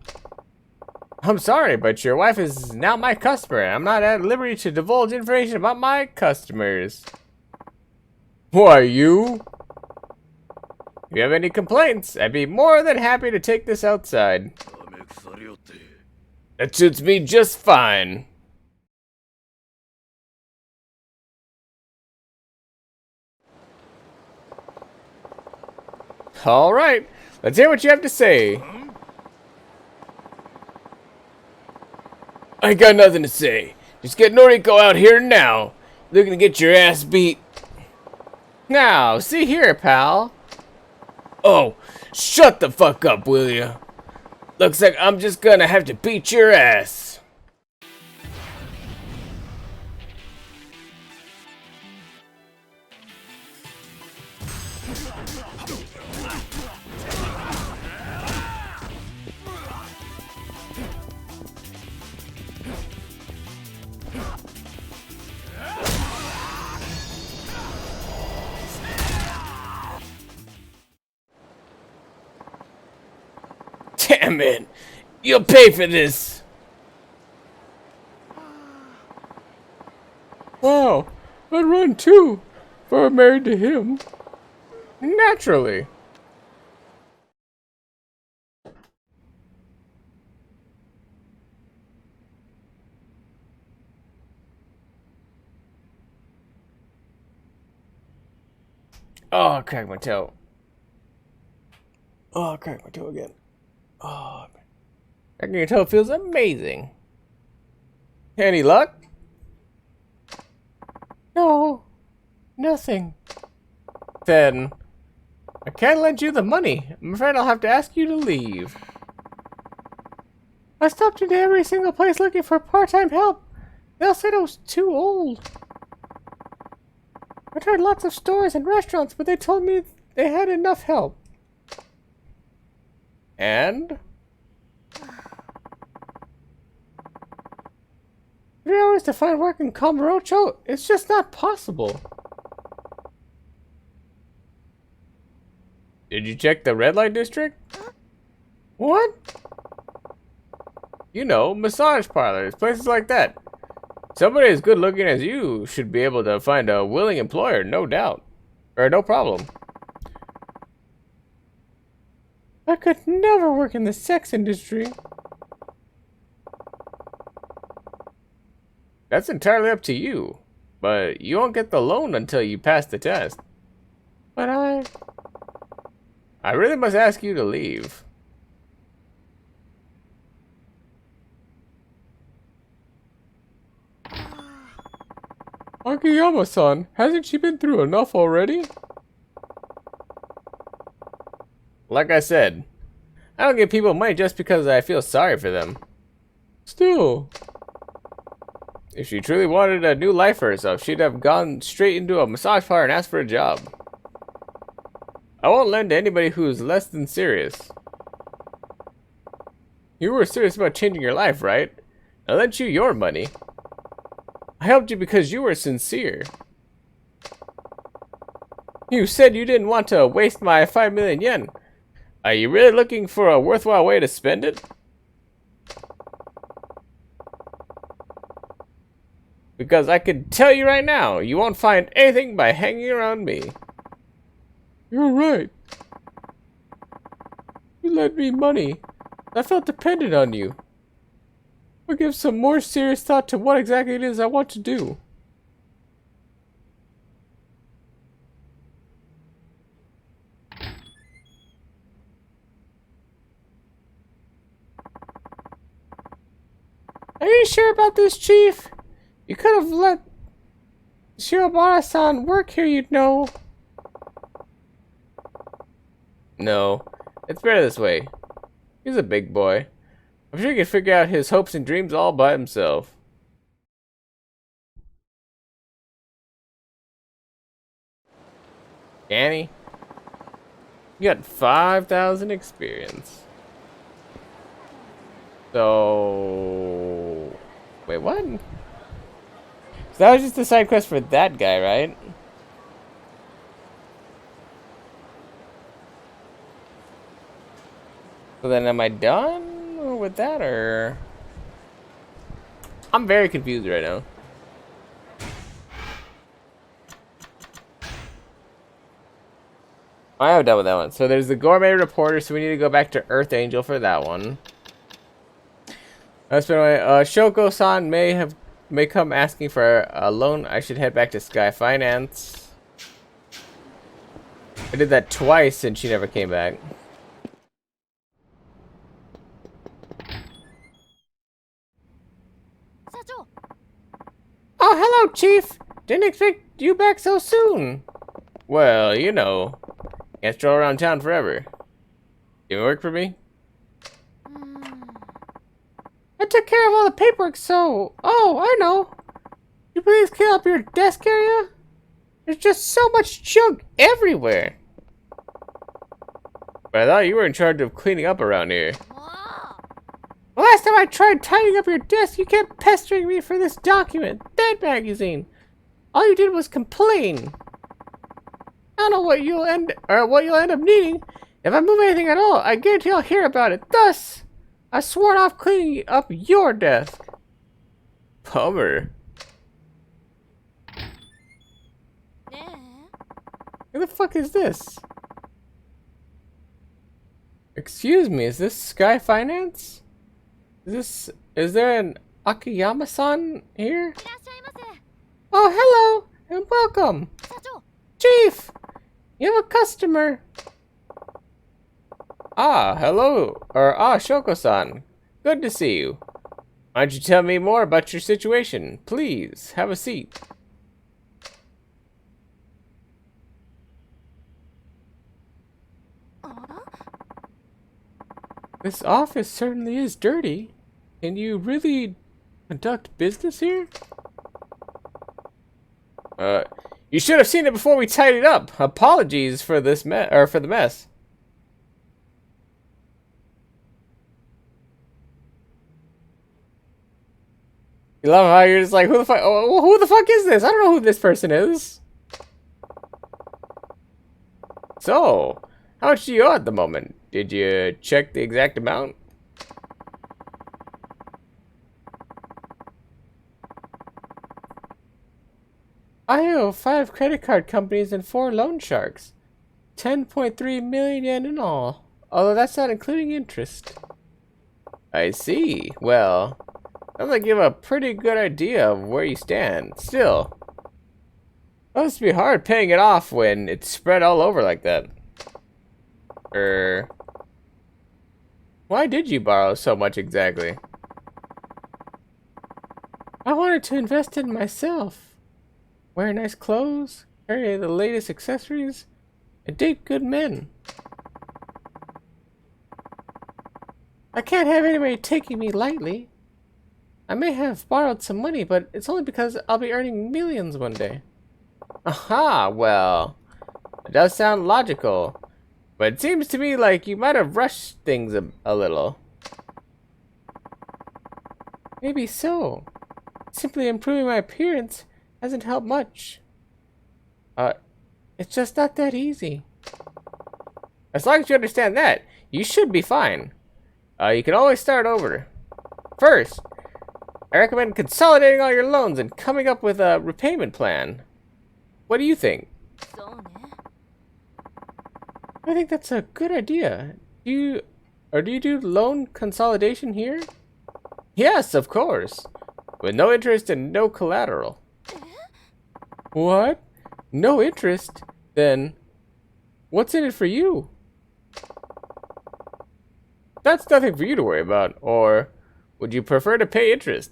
I'm sorry, but your wife is now my customer. I'm not at liberty to divulge information about my customers. Why, you? If you have any complaints, I'd be more than happy to take this outside. That suits me just fine. All right, let's hear what you have to say. I ain't got nothing to say. Just get Noriko out here now. Looking to get your ass beat. Now, see here, pal. Oh, shut the fuck up, will ya? Looks like I'm just gonna have to beat your ass. Damn it! You'll pay for this! Wow, I'd run too, if I were married to him. Naturally. Oh, I cracked my toe. Oh, I cracked my toe again. Oh, cracking your toe feels amazing. Any luck? No, nothing. Then, I can't lend you the money. I'm afraid I'll have to ask you to leave. I stopped into every single place looking for part-time help. They all said I was too old. I tried lots of stores and restaurants, but they told me they had enough help. And? 3 hours to find work in Kamurocho? It's just not possible. Did you check the red light district? What? You know, massage parlors, places like that. Somebody as good looking as you should be able to find a willing employer, no doubt. Or no problem. I could never work in the sex industry. That's entirely up to you. But you won't get the loan until you pass the test. But I really must ask you to leave. Akiyama-san, hasn't she been through enough already? Like I said, I don't give people money just because I feel sorry for them. Still, if she truly wanted a new life for herself, she'd have gone straight into a massage parlor and asked for a job. I won't lend to anybody who's less than serious. You were serious about changing your life, right? I lent you your money. I helped you because you were sincere. You said you didn't want to waste my 5 million yen. Are you really looking for a worthwhile way to spend it? Because I can tell you right now, you won't find anything by hanging around me. You're right. You lent me money. I felt dependent on you. I'll give some more serious thought to what exactly it is I want to do. Are you sure about this, Chief? You could have let Shirobara-san work here, you'd know. No, it's better this way. He's a big boy. I'm sure he can figure out his hopes and dreams all by himself. Annie, you got 5,000 experience. So, wait, what? So that was just a side quest for that guy, right? So then am I done with that, or? I'm very confused right now. I am done with that one. So there's the gourmet reporter, so we need to go back to Earth Angel for that one. That's been away. Shoko-san may come asking for a loan. I should head back to Sky Finance. I did that twice and she never came back. Oh, hello, Chief. Didn't expect you back so soon. Well, you know, can't stroll around town forever. You work for me? I took care of all the paperwork, so... Oh, I know. You please clean up your desk area? There's just so much junk everywhere. But I thought you were in charge of cleaning up around here. The last time I tried tidying up your desk, you kept pestering me for this document, that magazine. All you did was complain. I don't know what you'll end up needing. If I move anything at all, I guarantee I'll hear about it. Thus, I sworn off cleaning up your desk. Bummer. Who the fuck is this? Excuse me, is this Sky Finance? Is there an Akiyama-san here? Oh, hello, and welcome. Chief, you have a customer. Ah, hello, Shoko-san. Good to see you. Why don't you tell me more about your situation? Please, have a seat. This office certainly is dirty. Can you really conduct business here? You should have seen it before we tidied it up. Apologies for this for the mess. You love how you're just like, who the fuck is this? I don't know who this person is. So, how much do you owe at the moment? Did you check the exact amount? I owe 5 credit card companies and 4 loan sharks. 10.3 million yen in all. Although that's not including interest. I see. Well, sounds like you have a pretty good idea of where you stand. Still, it must be hard paying it off when it's spread all over like that. Why did you borrow so much exactly? I wanted to invest in myself. Wear nice clothes, carry the latest accessories, and date good men. I can't have anybody taking me lightly. I may have borrowed some money, but it's only because I'll be earning millions one day. Aha, well, it does sound logical. But it seems to me like you might have rushed things a little. Maybe so. Simply improving my appearance hasn't helped much. It's just not that easy. As long as you understand that, you should be fine. You can always start over. First, I recommend consolidating all your loans and coming up with a repayment plan. What do you think? I think that's a good idea. Do you do loan consolidation here? Yes, of course. With no interest and no collateral. What? No interest? Then what's in it for you? That's nothing for you to worry about. Or would you prefer to pay interest?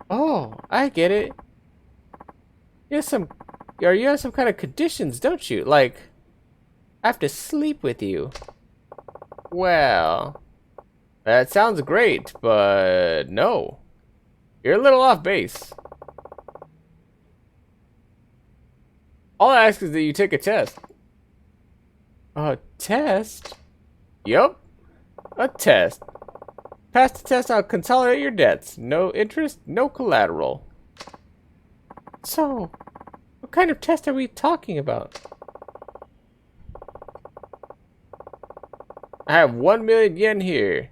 Oh, I get it. You have some kind of conditions, don't you? Like, I have to sleep with you. Well, that sounds great, but no. You're a little off base. All I ask is that you take a test. A test? Yup. A test. Pass the test, I'll consolidate your debts. No interest, no collateral. So, what kind of test are we talking about? I have 1 million yen here.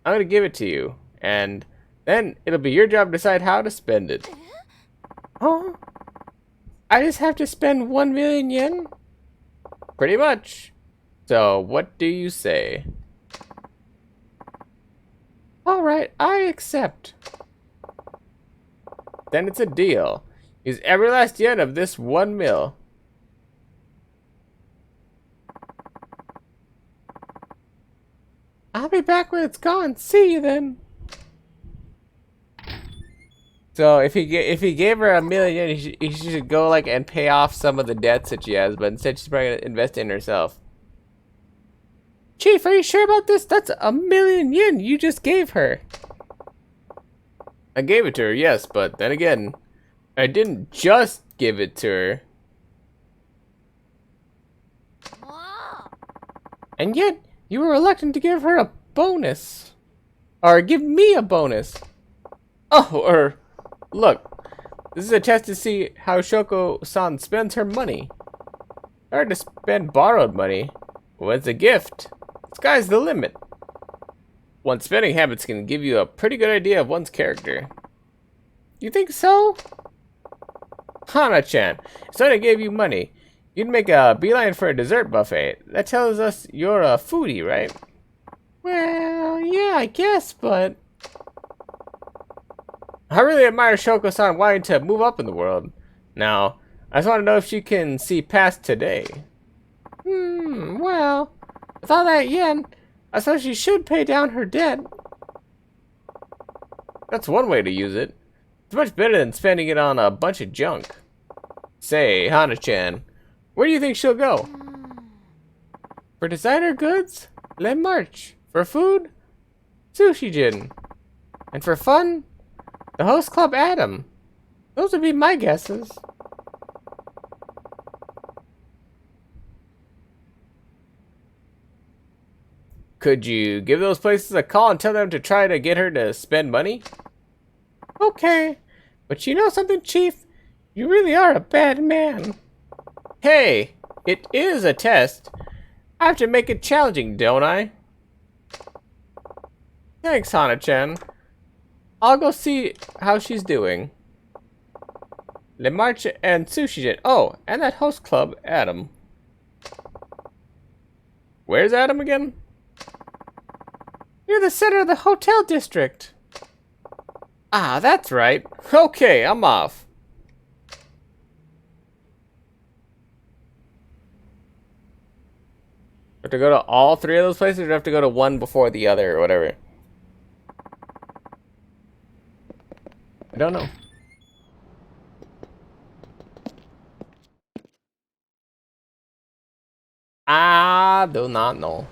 I'm gonna give it to you. And then it'll be your job to decide how to spend it. Huh? I just have to spend 1 million yen? Pretty much. So, what do you say? Alright, I accept. Then it's a deal. Use every last yen of this 1 mil. I'll be back when it's gone. See you then. So if he gave her 1 million, he should go like and pay off some of the debts that she has, but instead she's probably gonna invest in herself. Chief, are you sure about this? That's 1 million yen you just gave her. I gave it to her, yes, but then again, I didn't just give it to her. And yet, you were reluctant to give her a bonus. Or give me a bonus. Oh, or look, this is a test to see how Shoko-san spends her money. Hard to spend borrowed money. Well, it's a gift. Sky's the limit. One's spending habits can give you a pretty good idea of one's character. You think so? Hana-chan, if someone gave you money, you'd make a beeline for a dessert buffet. That tells us you're a foodie, right? Well, yeah, I guess, but I really admire Shoko-san wanting to move up in the world. Now, I just want to know if she can see past today. Well, with all that yen, I suppose she should pay down her debt. That's one way to use it. It's much better than spending it on a bunch of junk. Say, Hana-chan, where do you think she'll go? For designer goods? Le March. For food? Sushi-jin. And for fun? The Host Club Adam. Those would be my guesses. Could you give those places a call and tell them to try to get her to spend money? Okay. But you know something, Chief? You really are a bad man. Hey, it is a test. I have to make it challenging, don't I? Thanks, Hana-chan. I'll go see how she's doing. Le Marche and Sushi-jin. Oh, and that host club, Adam. Where's Adam again? You're the center of the hotel district. Ah, that's right. Okay, I'm off. Have to go to all three of those places, or do I have to go to one before the other, or whatever? I don't know. I do not know.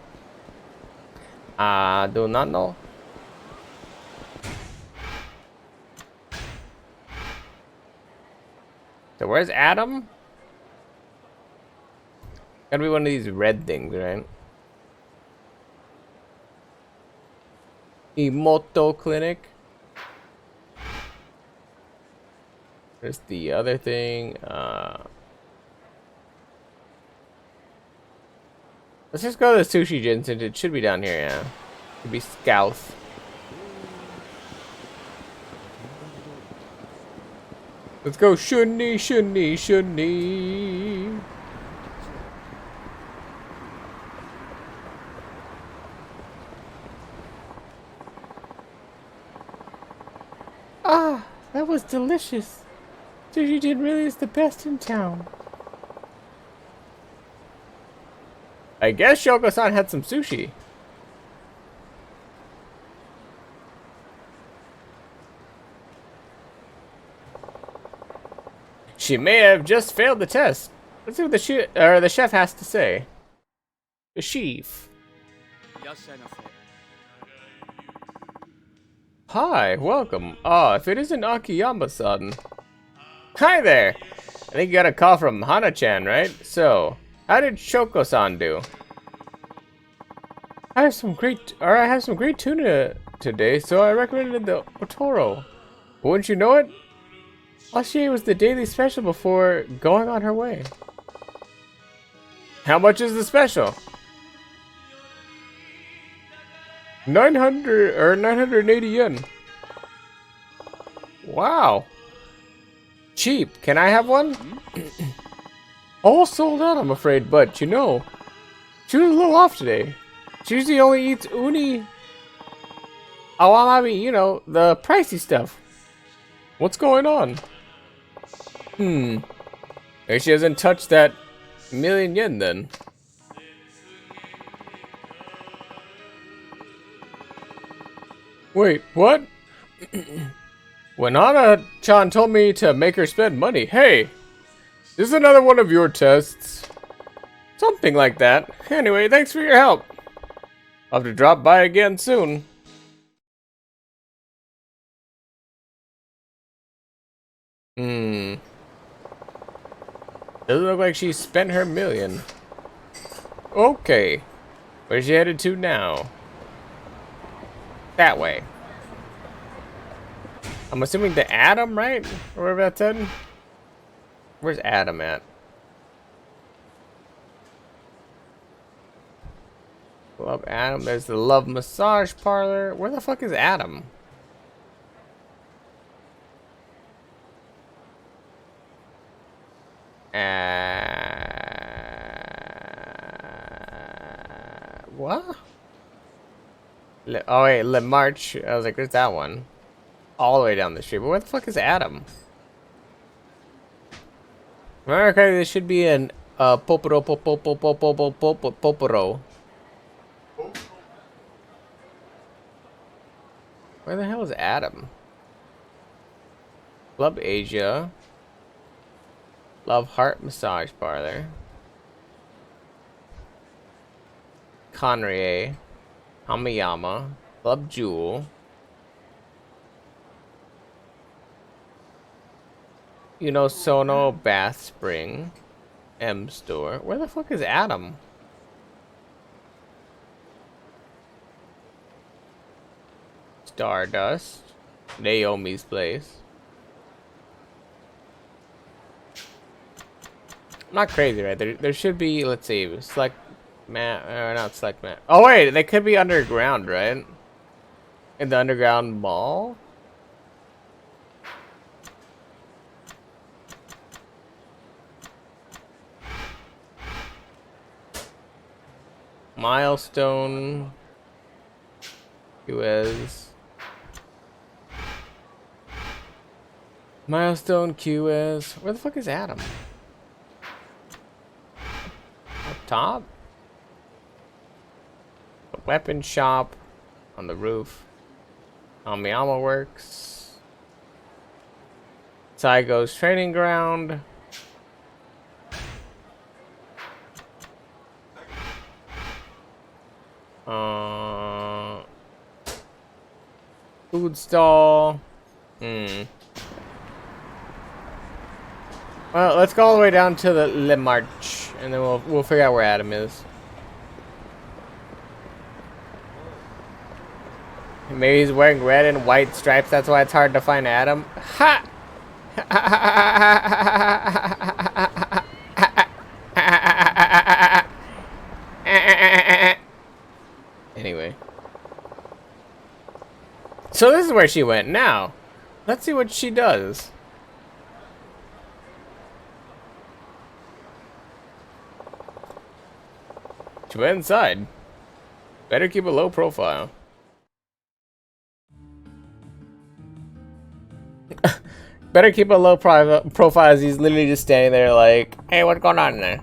I do not know. So where's Adam? Gotta be one of these red things, right? Emoto Clinic. There's the other thing. Let's just go to the sushi gin since it should be down here, yeah. Could be Scouse. Let's go shunny, shunny, shunny. Ah, that was delicious. Sushi Jin really is the best in town. I guess Shoko-san had some sushi. She may have just failed the test. Let's see what the chef has to say. The chef. Hi, welcome. Ah, if it isn't Akiyama-san. Hi there. I think you got a call from Hana-chan, right? So, how did Shoko-san do? I have some great tuna today, so I recommended the Otoro. Wouldn't you know it? All she ate was the daily special before going on her way. How much is the special? 900 or 980 yen. Wow. Cheap. Can I have one? All sold out, I'm afraid, but you know, she was a little off today. She usually only eats uni awamabi, you know, the pricey stuff. What's going on? Maybe she hasn't touched that million yen then. Wait, what? When Hana-chan told me to make her spend money, hey, this is another one of your tests. Something like that. Anyway, thanks for your help. I'll have to drop by again soon. Doesn't look like she spent her million. Okay. Where's she headed to now? That way. I'm assuming the Adam, right? Or wherever that's at. Where's Adam at? Love Adam. There's the Love Massage Parlor. Where the fuck is Adam? What? Oh wait, Le March. I was like, there's that one. All the way down the street. But where the fuck is Adam? Okay, this should be an Poporo. Where the hell is Adam? Club Asia. Love Heart Massage Parlor. Conrie. Hamiyama. Club Jewel. You know, Sono Bath Spring. M Store. Where the fuck is Adam? Stardust. Naomi's Place. I'm not crazy, right? There should be, let's see, select map, or not select map. Oh wait, they could be underground, right? In the underground mall? Milestone. QS. Milestone QS. Where the fuck is Adam? Up top? A weapon shop on the roof. Amiyama Works. Saigo's training ground. Food stall. Well, let's go all the way down to the Le March, and then we'll figure out where Adam is. Maybe he's wearing red and white stripes. That's why it's hard to find Adam. Ha! So this is where she went. Now, let's see what she does. She went inside. Better keep a low profile. Better keep a low profile as he's literally just standing there like, hey, what's going on in there?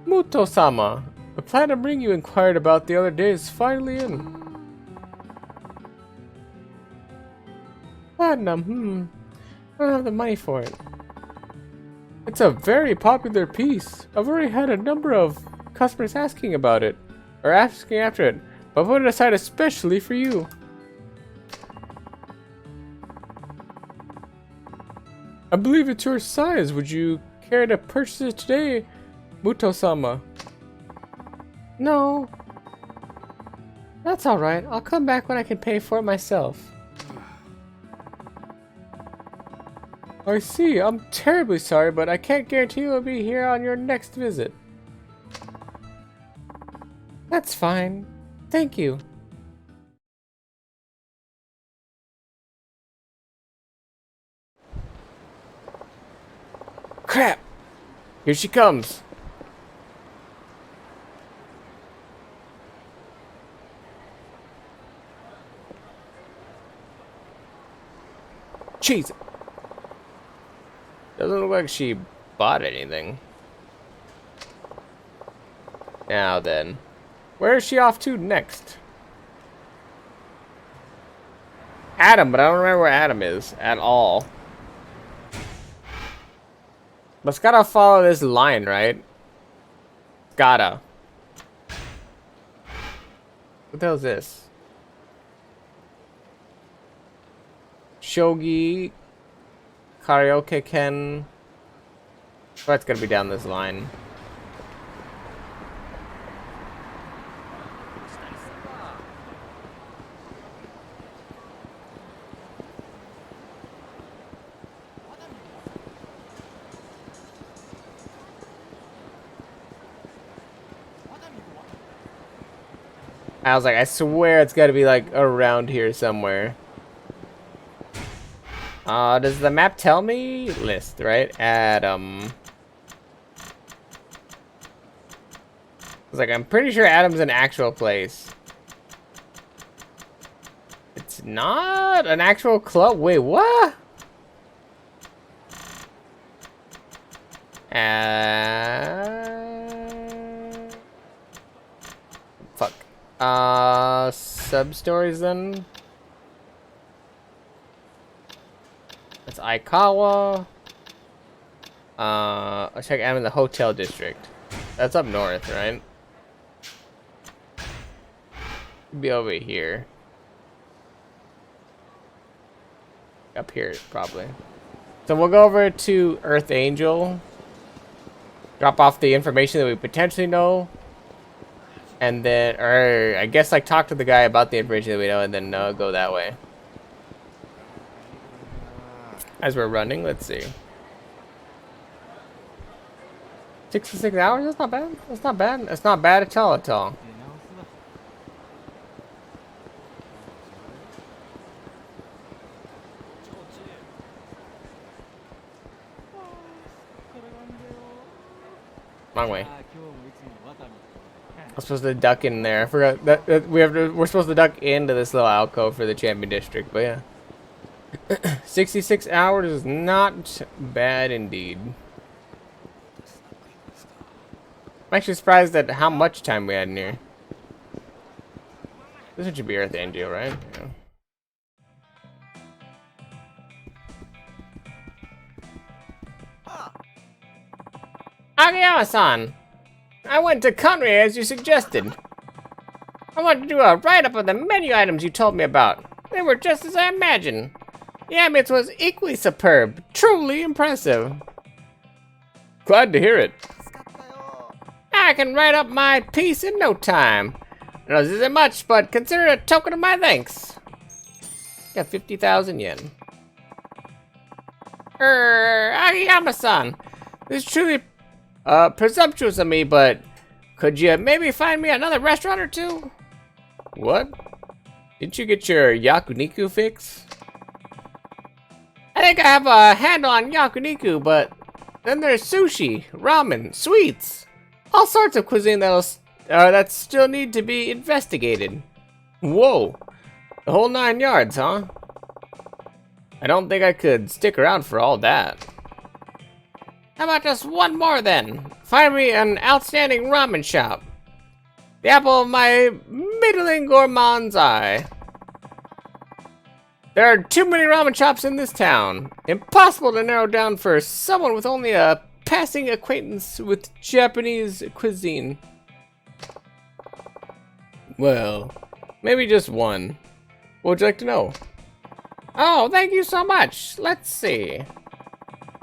Muto-sama. The platinum ring you inquired about the other day is finally in. Platinum, I don't have the money for it. It's a very popular piece. I've already had a number of customers asking about it, or asking after it, but I put it aside especially for you. I believe it's your size. Would you care to purchase it today, Muto-sama? No. That's alright. I'll come back when I can pay for it myself. I see. I'm terribly sorry, but I can't guarantee you'll be here on your next visit. That's fine. Thank you. Crap! Here she comes. Jeez. Doesn't look like she bought anything. Now then, where is she off to next? Adam, but I don't remember where Adam is at all. But it's gotta follow this line, right? Gotta. What the hell is this? Shogi. Karaoke Ken. Oh, it's gonna be down this line. I was like, I swear it's gotta be like around here somewhere. Does the map tell me? List, right? Adam. I was like, I'm pretty sure Adam's an actual place. It's not an actual club? Wait, what? Fuck. Sub-stories then? That's Aikawa. I'll check I'm in the hotel district. That's up north, right? Be over here. Up here, probably. So we'll go over to Earth Angel. Drop off the information that we potentially know. And then, or I guess like talk to the guy about the information that we know and then go that way. As we're running, let's see. 66 hours? That's not bad. That's not bad. That's not bad at all, at all. Wrong way. I'm supposed to duck in there. I forgot that we're supposed to duck into this little alcove for the champion district, but yeah. 66 hours is not bad indeed. I'm actually surprised at how much time we had in here. This should be Earth Angel, right? Yeah. Agayama-san! I went to Conway as you suggested. I wanted to do a write-up of the menu items you told me about. They were just as I imagined. The ambience was equally superb. Truly impressive. Glad to hear it. I can write up my piece in no time. I know this isn't much, but consider it a token of my thanks. Got 50,000 yen. Agayama-san. This is truly presumptuous of me, but Could you maybe find me another restaurant or two? What? Didn't you get your yakiniku fix? I think I have a handle on yakiniku, but then there's sushi, ramen, sweets, all sorts of cuisine that still need to be investigated. Whoa, the whole 9 yards, huh? I don't think I could stick around for all that. How about just one more then? Find me an outstanding ramen shop. The apple of my middling gourmand's eye. There are too many ramen shops in this town. Impossible to narrow down for someone with only a passing acquaintance with Japanese cuisine. Well, maybe just one. What would you like to know? Oh, thank you so much. Let's see.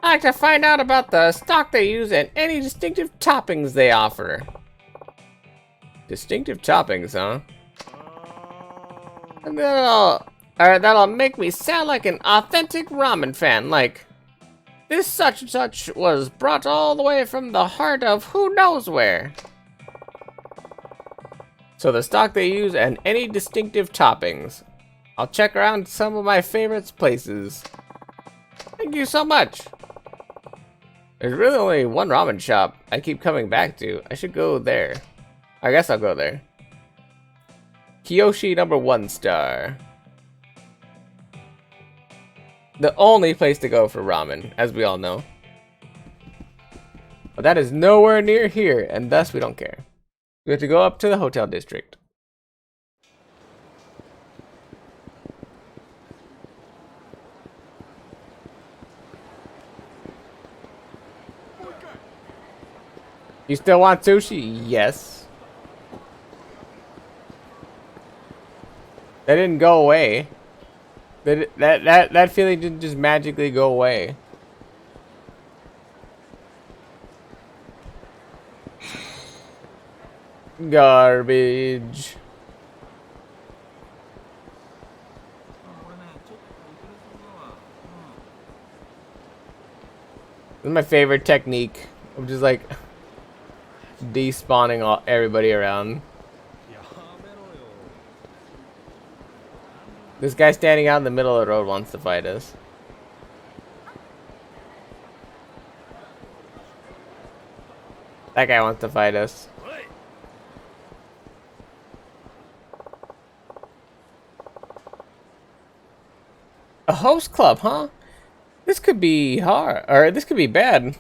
I'd like to find out about the stock they use and any distinctive toppings they offer. Distinctive toppings, huh? And that'll make me sound like an authentic ramen fan, like, this such and such was brought all the way from the heart of who knows where. So the stock they use and any distinctive toppings. I'll check around some of my favorite places. Thank you so much. There's really only one ramen shop I keep coming back to. I should go there. I guess I'll go there. Kiyoshi number 1 star. The only place to go for ramen, as we all know. But that is nowhere near here, and thus we don't care. We have to go up to the hotel district. You still want sushi? Yes. That didn't go away. That feeling didn't just magically go away. Garbage. This is my favorite technique. I'm just like despawning everybody around. This guy standing out in the middle of the road wants to fight us. That guy wants to fight us. A host club, huh? This could be hard, or this could be bad.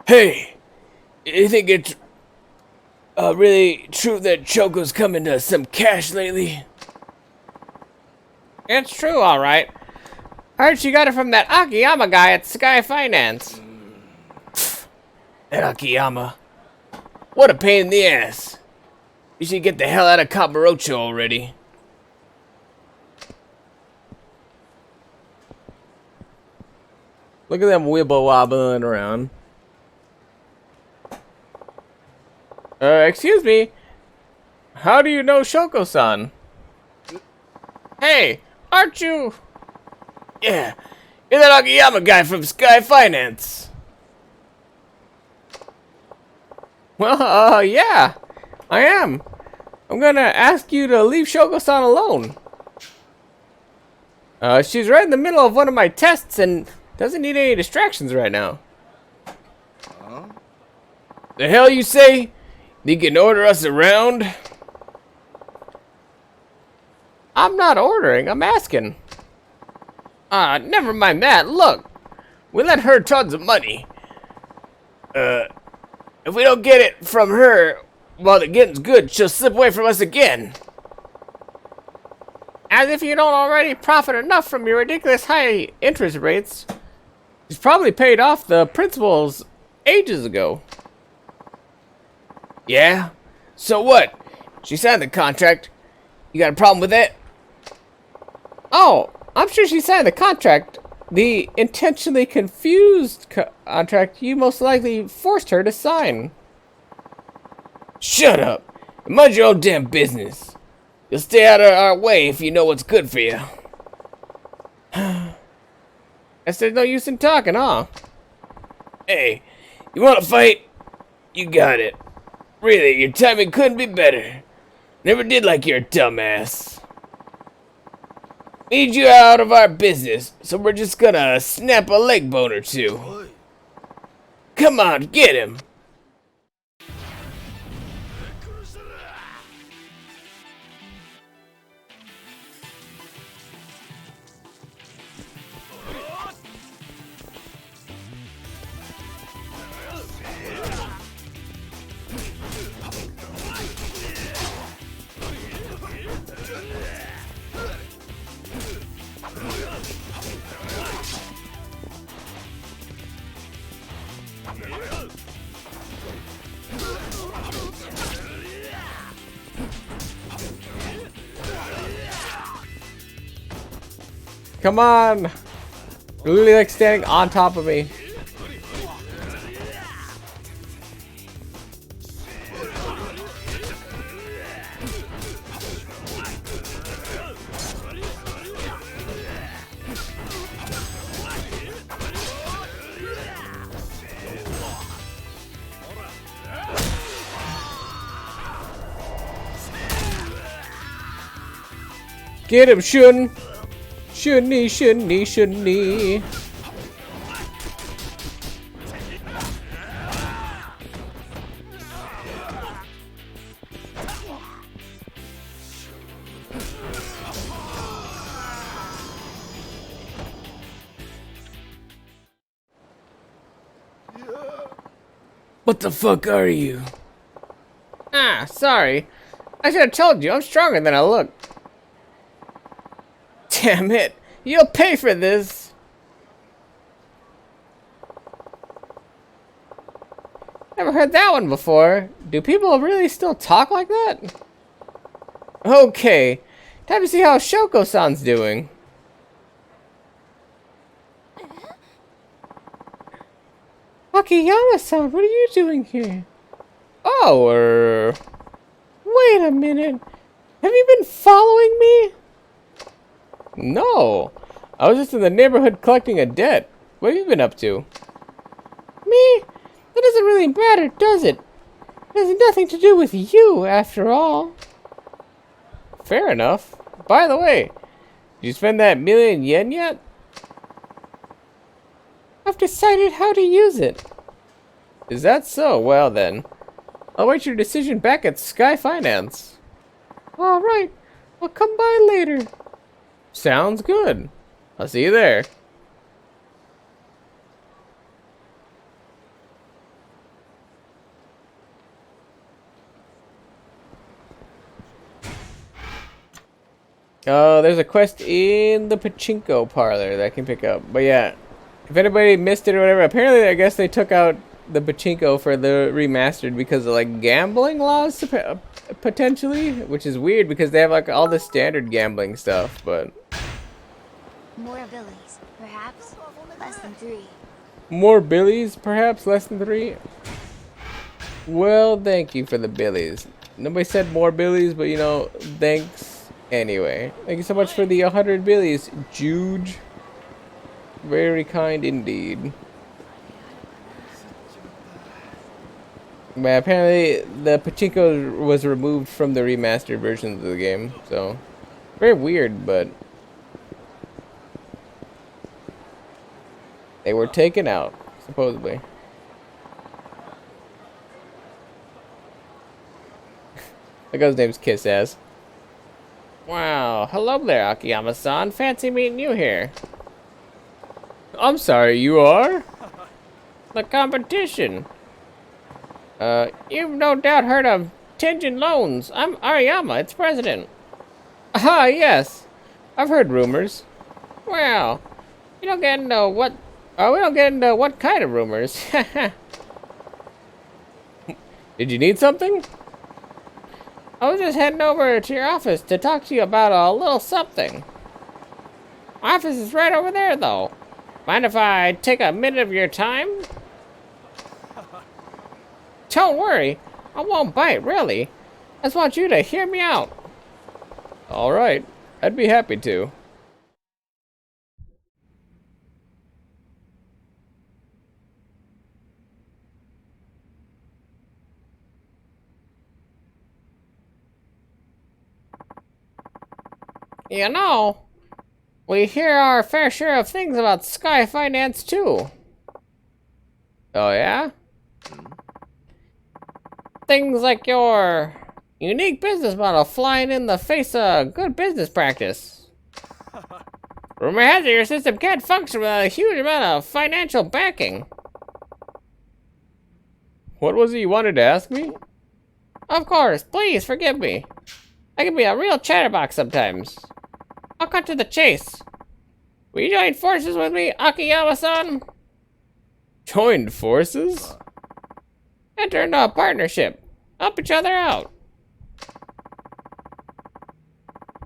Hey, you think it's really true that Choco's coming to some cash lately? It's true, alright. I heard she got it from that Akiyama guy at Sky Finance. That Akiyama. What a pain in the ass. You should get the hell out of Kamurocho already. Look at them wibble wobbling around. Excuse me. How do you know Shoko-san? Hey, aren't you? Yeah, you're that Akiyama guy from Sky Finance. Well, yeah, I am. I'm gonna ask you to leave Shoko-san alone. She's right in the middle of one of my tests and doesn't need any distractions right now. Huh? The hell you say? You can order us around? I'm not ordering, I'm asking. Never mind that. Look, we lent her tons of money. If we don't get it from her while the getting's good, she'll slip away from us again. As if you don't already profit enough from your ridiculous high interest rates. She's probably paid off the principals ages ago. Yeah? So what? She signed the contract. You got a problem with it? Oh, I'm sure she signed the contract. The intentionally confused contract you most likely forced her to sign. Shut up. And mind your own damn business. You'll stay out of our way if you know what's good for you. Guess there's no use in talking, huh? Hey, you want to fight? You got it. Really, your timing couldn't be better. Never did like your dumbass. Need you out of our business, so we're just gonna snap a leg bone or two. Come on, get him. Come on! Literally like standing on top of me. Get him, Shun! Shunny, shunny, shunny. What the fuck are you? Ah, sorry. I should have told you, I'm stronger than I look. Damn it! You'll pay for this! Never heard that one before. Do people really still talk like that? Okay, time to see how Shoko-san's doing. Akiyama-san, what are you doing here? Oh, wait a minute. Have you been following me? No, I was just in the neighborhood collecting a debt. What have you been up to? Me? That doesn't really matter, does it? It has nothing to do with you, after all. Fair enough. By the way, did you spend that $1,000,000 yet? I've decided how to use it. Is that so? Well then, I'll wait your decision back at Sky Finance. Alright, I'll come by later. Sounds good. I'll see you there. Oh, there's a quest in the pachinko parlor that I can pick up. But yeah, if anybody missed it or whatever, apparently I guess they took out the pachinko for the remastered because of like gambling laws potentially, which is weird because they have like all the standard gambling stuff, but More billies, perhaps less than 3. more billies, perhaps less than 3. Well, thank you for the billies. Nobody said more billies, but you know, thanks anyway. Thank you so much for the 100 billies, Juge. Very kind indeed. But apparently the pachinko was removed from the remastered versions of the game, so very weird, but they were taken out, supposedly. The guy's name's Kiss Ass. Wow, hello there, Akiyama-san. Fancy meeting you here. I'm sorry, you are? The competition. You've no doubt heard of Tenjin Loans. I'm Ariyama, its president. Ah, yes. I've heard rumors. Well, you don't get into what... we don't get into what kind of rumors. Did you need something? I was just heading over to your office to talk to you about a little something. My office is right over there, though. Mind if I take a minute of your time? Don't worry. I won't bite, really. I just want you to hear me out. Alright, I'd be happy to. You know, we hear our fair share of things about Sky Finance too. Oh yeah? Things like your unique business model flying in the face of good business practice. Rumor has it your system can't function without a huge amount of financial backing. What was it you wanted to ask me? Of course, please forgive me. I can be a real chatterbox sometimes. I'll cut to the chase. Will you join forces with me, Akiyama-san? Join forces? Enter into a partnership. Help each other out.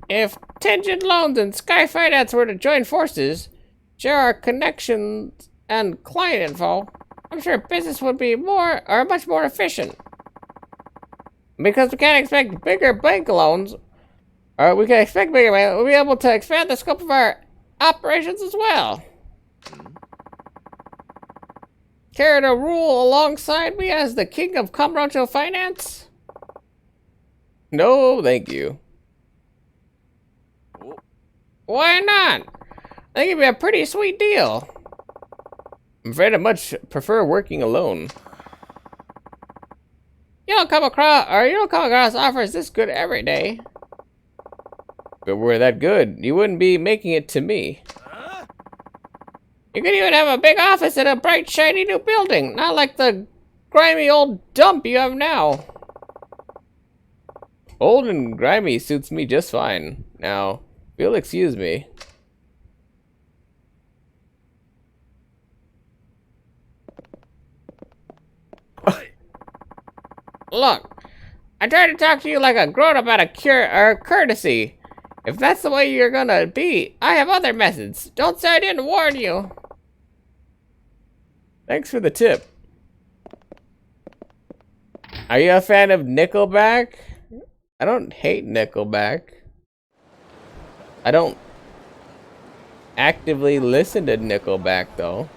If Tenjin Loans and Sky Finance were to join forces, share our connections and client info, I'm sure business would be much more efficient. Because we can't expect bigger bank loans, or we can expect bigger bank, we'll be able to expand the scope of our operations as well. Care to rule alongside me as the king of Kamurocho Finance? No, thank you. Why not? I think it'd be a pretty sweet deal. I'm afraid I much prefer working alone. You don't come across offers this good every day. If it were that good, you wouldn't be making it to me. You could even have a big office in a bright, shiny new building, not like the grimy old dump you have now. Old and grimy suits me just fine. Now, if you'll excuse me. Look, I tried to talk to you like a grown-up out of courtesy. If that's the way you're gonna be, I have other methods. Don't say I didn't warn you. Thanks for the tip. Are you a fan of Nickelback? I don't hate Nickelback. I don't actively listen to Nickelback though.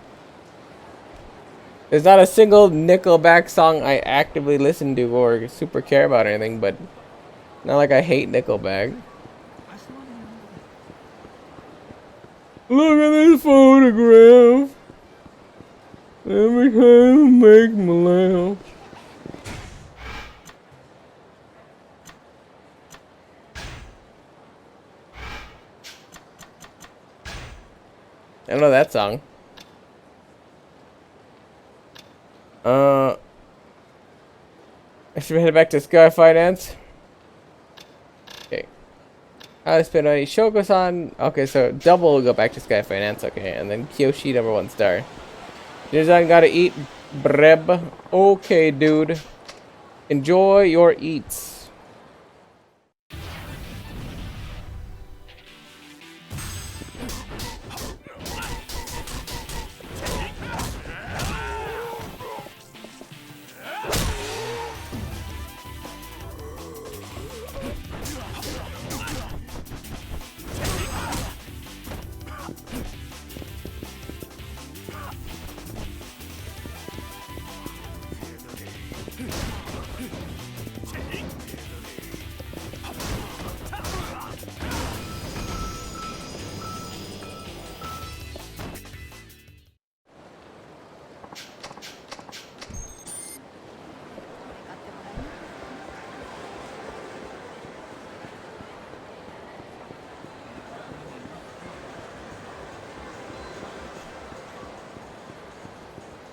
There's not a single Nickelback song I actively listen to or super care about or anything, but not like I hate Nickelback. Look at this photograph. Every time make me laugh. I don't know that song. I should head back to Sky Finance. Okay. I spent on Shoko-san. Okay, so double will go back to Sky Finance. Okay, and then Kyoshi #1 star. Nizan gotta eat, breb. Okay, dude. Enjoy your eats.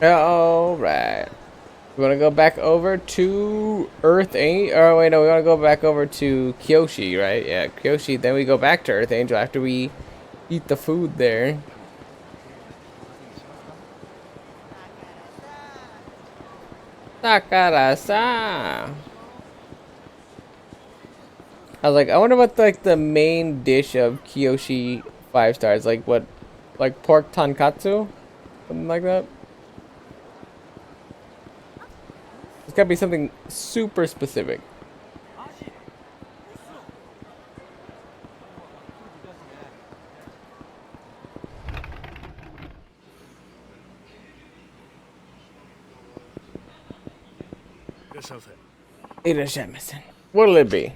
Alright. We want to go back over to Earth Angel. Oh, wait, no, we want to go back over to Kyoshi, right? Yeah, Kyoshi. Then we go back to Earth Angel after we eat the food there. Takara-san. I was like, I wonder what like the main dish of Kyoshi 5 stars, like what, like pork tonkatsu, something like that. It's gotta be something super specific. Irashamasan. What'll it be?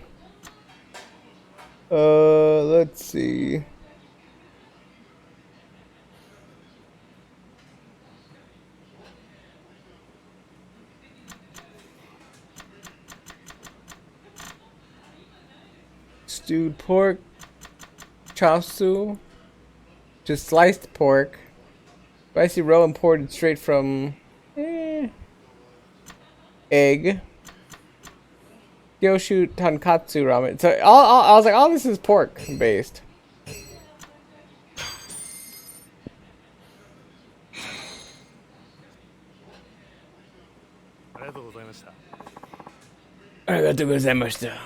Let's see. Stewed pork, chausu, just sliced pork, spicy roe imported straight from egg, Kyoshu tonkatsu ramen. So I was like, all this is pork based. Arigatou gozaimashita.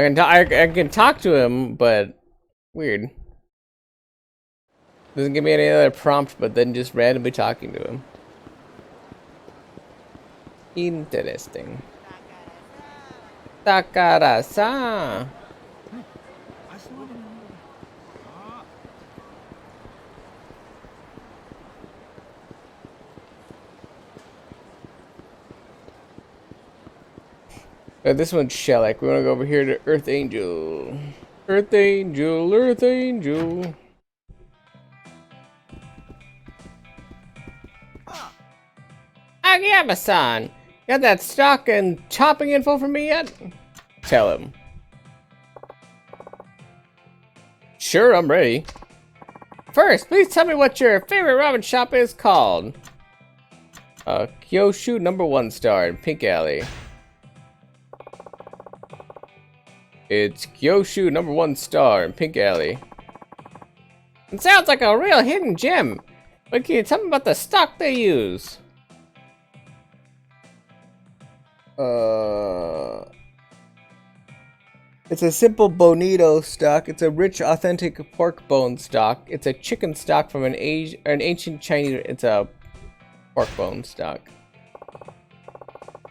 I can talk to him, but weird. Doesn't give me any other prompt, but then just randomly talking to him. Interesting. Takara-san. This one's Shellac. We want to go over here to Earth Angel. Earth Angel, Earth Angel. Agiyama-san, got that stock and chopping info for me yet? Tell him. Sure, I'm ready. First, please tell me what your favorite ramen shop is called. Kyoshu #1 star in Pink Alley. It's Kyoshu #1 star in Pink Alley. It sounds like a real hidden gem. But can you tell me about the stock they use? It's a simple bonito stock. It's a rich, authentic pork bone stock. It's a chicken stock from an ancient Chinese. It's a pork bone stock.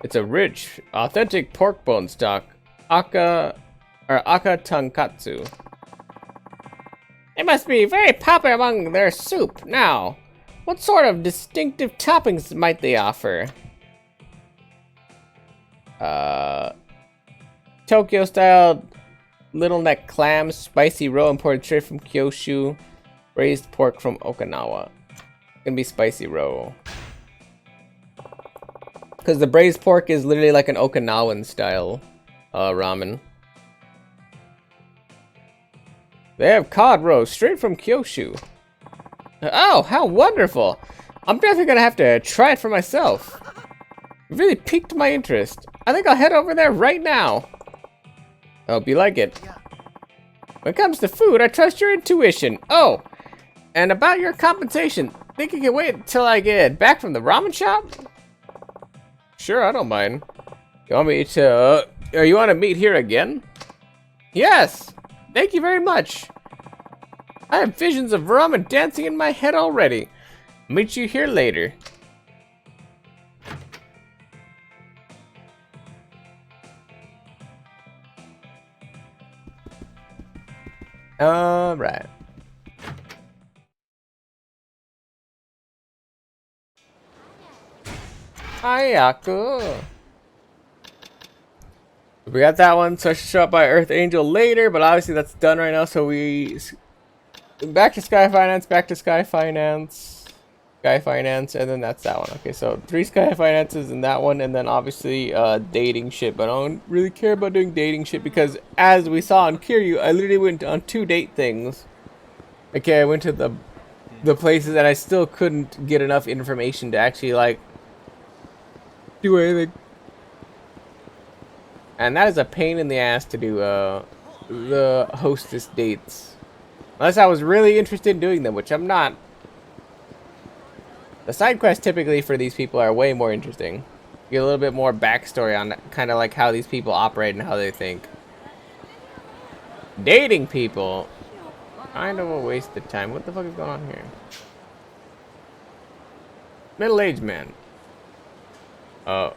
It's a rich, authentic pork bone stock. Aka tonkatsu. It must be very popular among their soup. Now, what sort of distinctive toppings might they offer? Tokyo style little neck clams, spicy roe imported straight from Kyushu, raised pork from Okinawa. Gonna be spicy roe. Because the braised pork is literally like an Okinawan style ramen. They have cod roe straight from Kyushu. Oh, how wonderful! I'm definitely gonna have to try it for myself. It really piqued my interest. I think I'll head over there right now. I hope you like it. When it comes to food, I trust your intuition. Oh, and about your compensation, think you can wait until I get back from the ramen shop? Sure, I don't mind. You want me to, or you want to meet here again? Yes, thank you very much. I have visions of ramen dancing in my head already. Meet you here later. All right. Ayaku. We got that one, so I should show up by Earth Angel later, but obviously that's done right now, so we back to Sky Finance, back to Sky Finance, Sky Finance, and then that's that one. Okay, so 3 Sky Finances and that one, and then obviously dating shit, but I don't really care about doing dating shit because as we saw on Kiryu, I literally went on 2 date things. Okay, I went to the places and I still couldn't get enough information to actually like do anything. And that is a pain in the ass to do the hostess dates. Unless I was really interested in doing them, which I'm not. The side quests typically for these people are way more interesting. You get a little bit more backstory on kind of like how these people operate and how they think. Dating people, kind of a waste of time. What the fuck is going on here? Middle-aged man. Why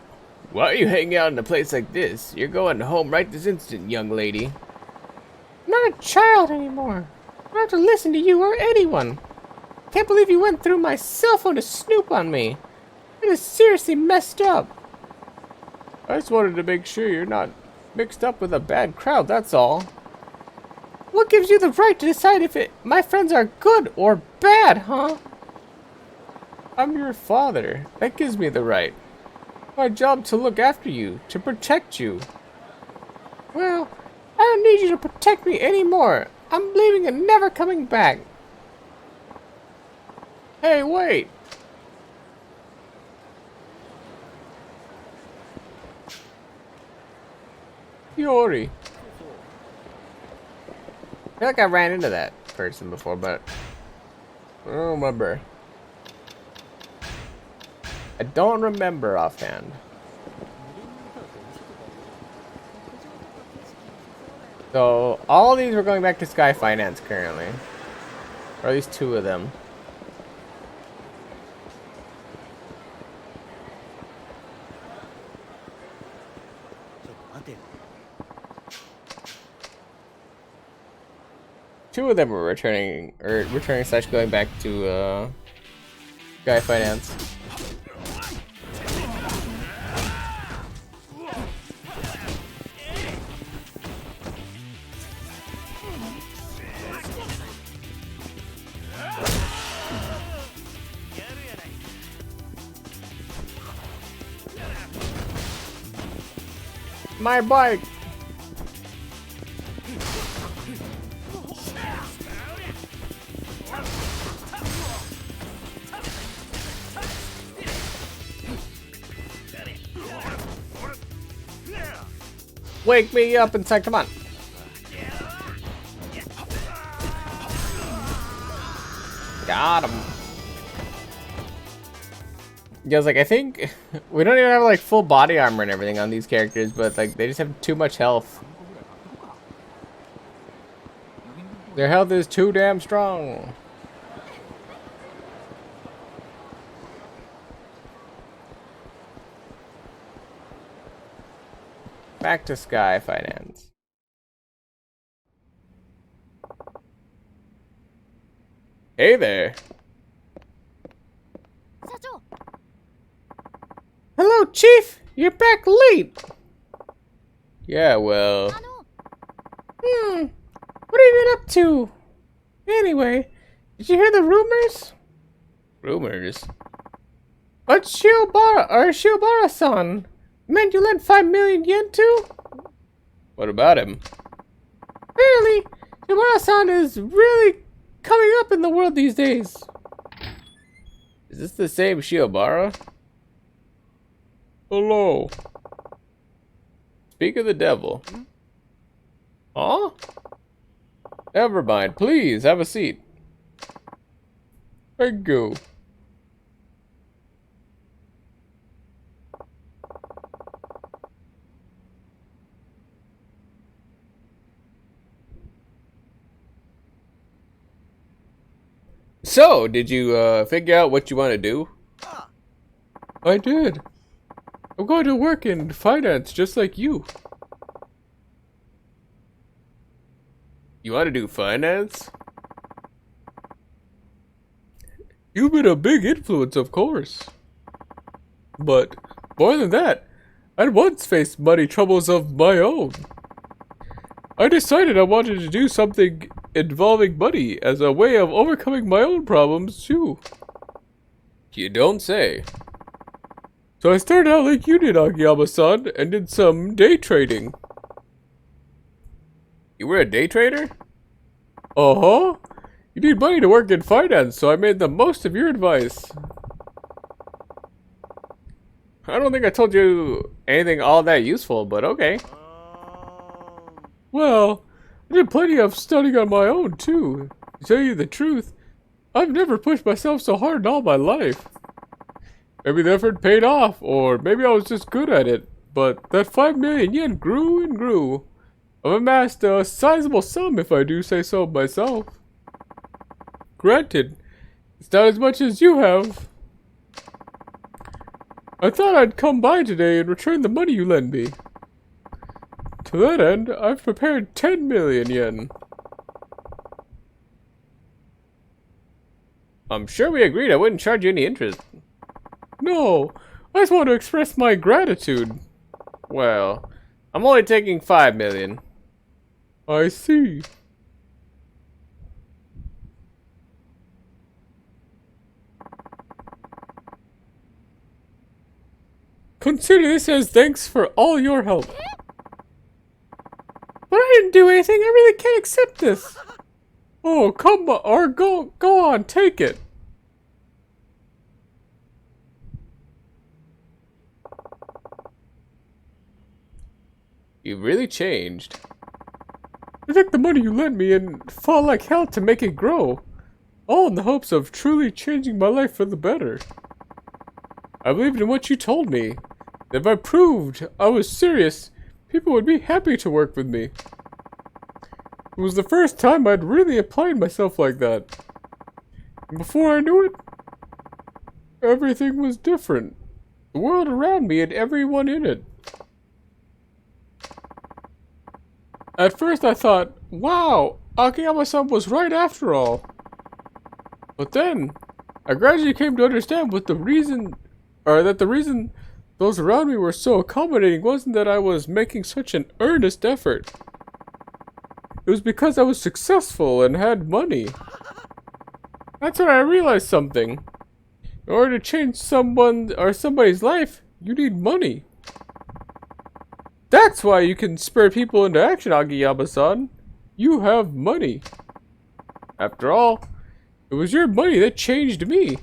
are you hanging out in a place like this? You're going home right this instant, young lady. not a child anymore. I don't have to listen to you or anyone. Can't believe you went through my cell phone to snoop on me. It is seriously messed up. I just wanted to make sure you're not mixed up with a bad crowd, that's all. What gives you the right to decide if my friends are good or bad, huh? I'm your father. That gives me the right. My job to look after you, to protect you. Well, I don't need you to protect me anymore. I'm leaving and never coming back. Hey, wait. Yori. I feel like I ran into that person before, but I don't remember. I don't remember offhand. So, all of these were going back to Sky Finance currently. Or at least 2 of them. Two of them were returning slash going back to Sky Finance. My bike. Wake me up inside, come on. Got him. Yeah, I was like, I think we don't even have like full body armor and everything on these characters, but like they just have too much health. Their health is too damn strong. Back to Sky Finance. Hey there. Hello, Chief. You're back late. Yeah, well. What have you been up to? Anyway, did you hear the rumors? Rumors? What Shiobara-san? Man, you lent 5 million yen to? What about him? Really? Shiobara-san is really coming up in the world these days. Is this the same Shiobara? Hello. Speak of the devil. Huh? Never mind. Please, have a seat. Thank you. So, did you figure out what you want to do? I did. I'm going to work in finance just like you. You want to do finance? You've been a big influence, of course. But more than that, I'd once faced money troubles of my own. I decided I wanted to do something involving money as a way of overcoming my own problems too. You don't say. So I started out like you did, Akiyama-san, and did some day trading. You were a day trader? Uh-huh. You need money to work in finance, so I made the most of your advice. I don't think I told you anything all that useful, but okay. Well, I did plenty of studying on my own, too. To tell you the truth, I've never pushed myself so hard in all my life. Maybe the effort paid off, or maybe I was just good at it, but that 5 million yen grew and grew. I've amassed a sizable sum if I do say so myself. Granted, it's not as much as you have. I thought I'd come by today and return the money you lent me. To that end, I've prepared 10 million yen. I'm sure we agreed I wouldn't charge you any interest. No, I just want to express my gratitude. Well, I'm only taking 5 million. I see. Consider this as thanks for all your help. But I didn't do anything. I really can't accept this. Oh, come on, or go on, take it. You've really changed. I took the money you lent me and fought like hell to make it grow. All in the hopes of truly changing my life for the better. I believed in what you told me. That if I proved I was serious, people would be happy to work with me. It was the first time I'd really applied myself like that. And before I knew it, everything was different. The world around me and everyone in it. At first I thought, wow, Akiyama-san was right after all. But then, I gradually came to understand that the reason those around me were so accommodating wasn't that I was making such an earnest effort. It was because I was successful and had money. That's when I realized something. In order to change someone or somebody's life, you need money. That's why you can spur people into action, Akiyama-san. You have money. After all, it was your money that changed me.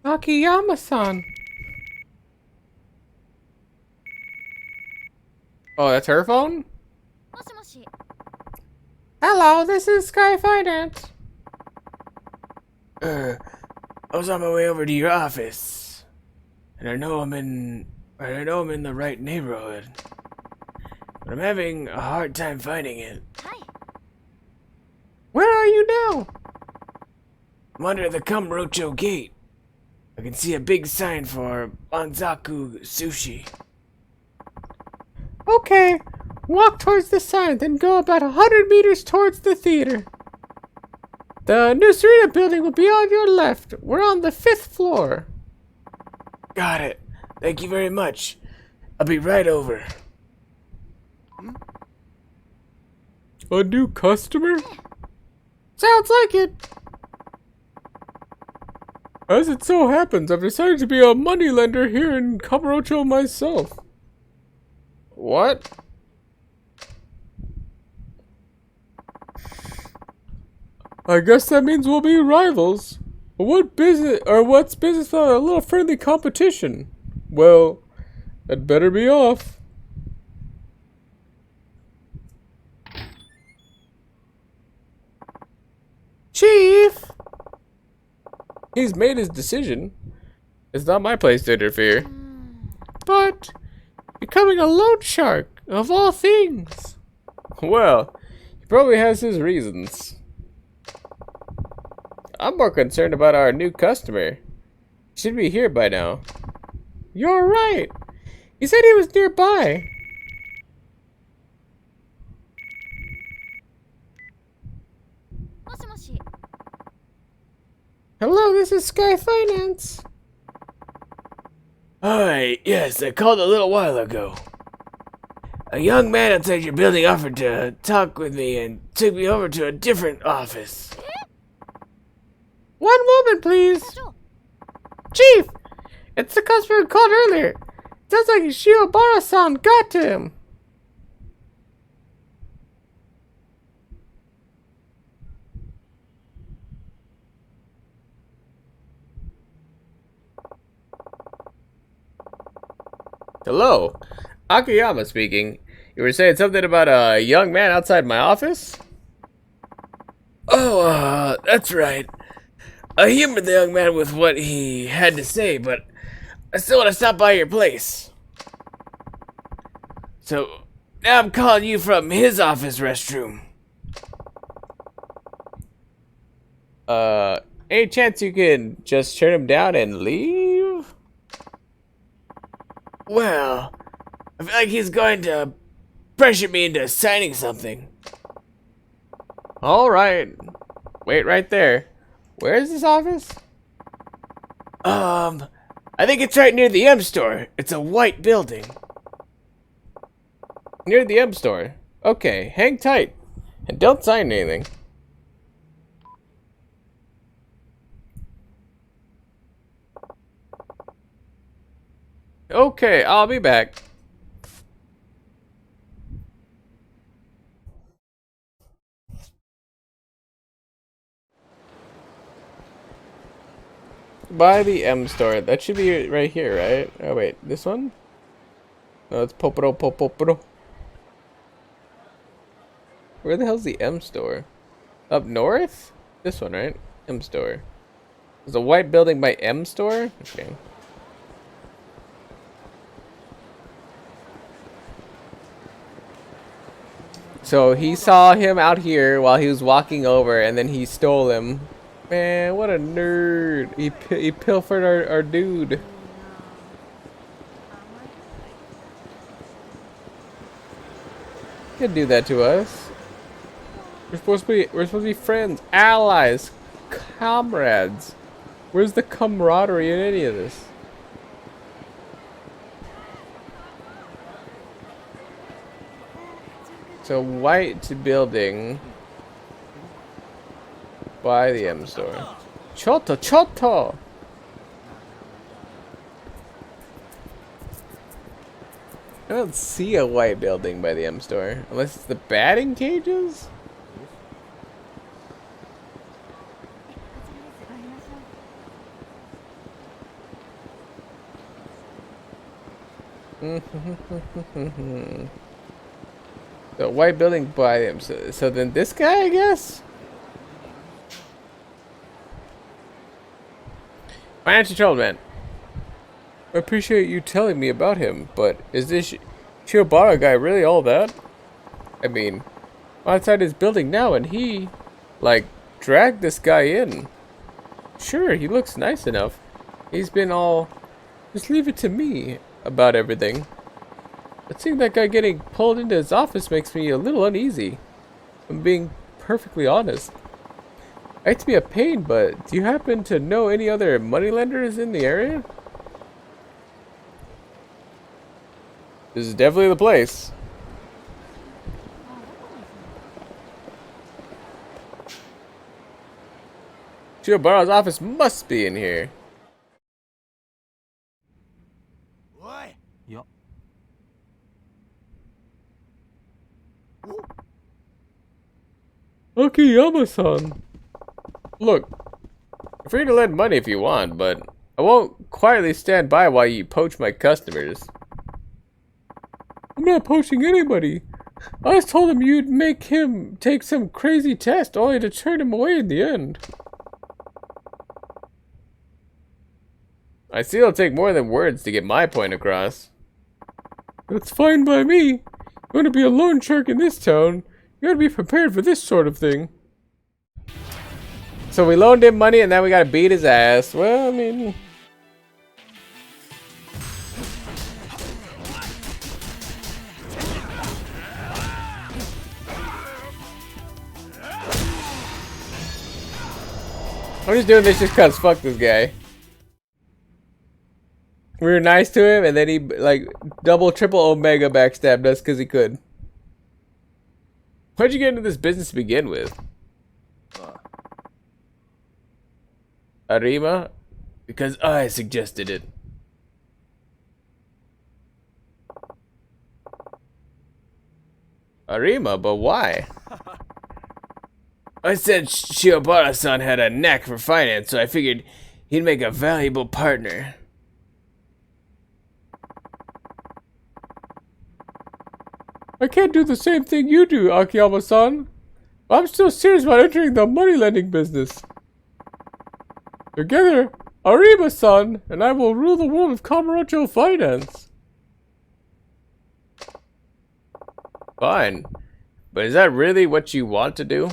Akiyama-san. Oh, that's her phone? Hello, this is Sky Finance. I was on my way over to your office, and I know I'm in the right neighborhood, but I'm having a hard time finding it. Where are you now? I'm under the Kamurocho gate. I can see a big sign for Banzaku Sushi. Okay, walk towards the sign, then go about 100 meters towards the theater. The new Serena building will be on your left. We're on the 5th floor. Got it. Thank you very much. I'll be right over. A new customer? Sounds like it. As it so happens, I've decided to be a moneylender here in Kamurocho myself. What? I guess that means we'll be rivals. But what's business without a little friendly competition? Well, I'd better be off. Chief! He's made his decision. It's not my place to interfere. But becoming a loan shark, of all things. Well, he probably has his reasons. I'm more concerned about our new customer. He should be here by now. You're right. He said he was nearby. Hello, this is Sky Finance. Hi, yes, I called a little while ago. A young man outside your building offered to talk with me and took me over to a different office. One moment, please. Chief, it's the customer who called earlier. Sounds like Shiobara-san got to him. Hello, Akiyama speaking. You were saying something about a young man outside my office? Oh, that's right. I humored the young man with what he had to say, but I still want to stop by your place. So, now I'm calling you from his office restroom. Any chance you can just turn him down and leave? Well, I feel like he's going to pressure me into signing something. Alright. Wait right there. Where is this office? I think it's right near the M store. It's a white building. Near the M store. Okay, hang tight. And don't sign anything. Okay, I'll be back. By the M store. That should be right here, right? Oh wait, this one? No, it's Poporo. Where the hell's the M store? Up north? This one, right? M store. There's a white building by M store? Okay. So he saw him out here while he was walking over, and then he stole him. Man, what a nerd. He pilfered our dude. He could do that to us. We're supposed to be friends, allies, comrades. Where's the camaraderie in any of this? So white building by the M store. Choto. I don't see a white building by the M store unless it's the batting cages. The white building by them. So then this guy, I guess? Financial trouble, man. I appreciate you telling me about him, but is this Shiobara guy really all that? I mean, I'm outside his building now and he, like, dragged this guy in. Sure, he looks nice enough. He's been all, just leave it to me about everything. But seeing that guy getting pulled into his office makes me a little uneasy. I'm being perfectly honest. I hate to be a pain, but do you happen to know any other moneylenders in the area? This is definitely the place. Shiobara's office must be in here. Akiyama-san. Look, you're free to lend money if you want, but I won't quietly stand by while you poach my customers. I'm not poaching anybody. I just told him you'd make him take some crazy test only to turn him away in the end. I see it'll take more than words to get my point across. That's fine by me. You want to be a loan shark in this town, you gotta be prepared for this sort of thing. So we loaned him money and then we gotta beat his ass. Well, I mean... I'm just doing this just cause fuck this guy. We were nice to him and then he like double triple omega backstabbed us cause he could. Why'd you get into this business to begin with? Arima? Because I suggested it. Arima, but why? I said Shiobara-san had a knack for finance, so I figured he'd make a valuable partner. I can't do the same thing you do, Akiyama-san. I'm still serious about entering the money lending business. Together, Arima-san and I will rule the world of Kamurocho finance. Fine. But is that really what you want to do?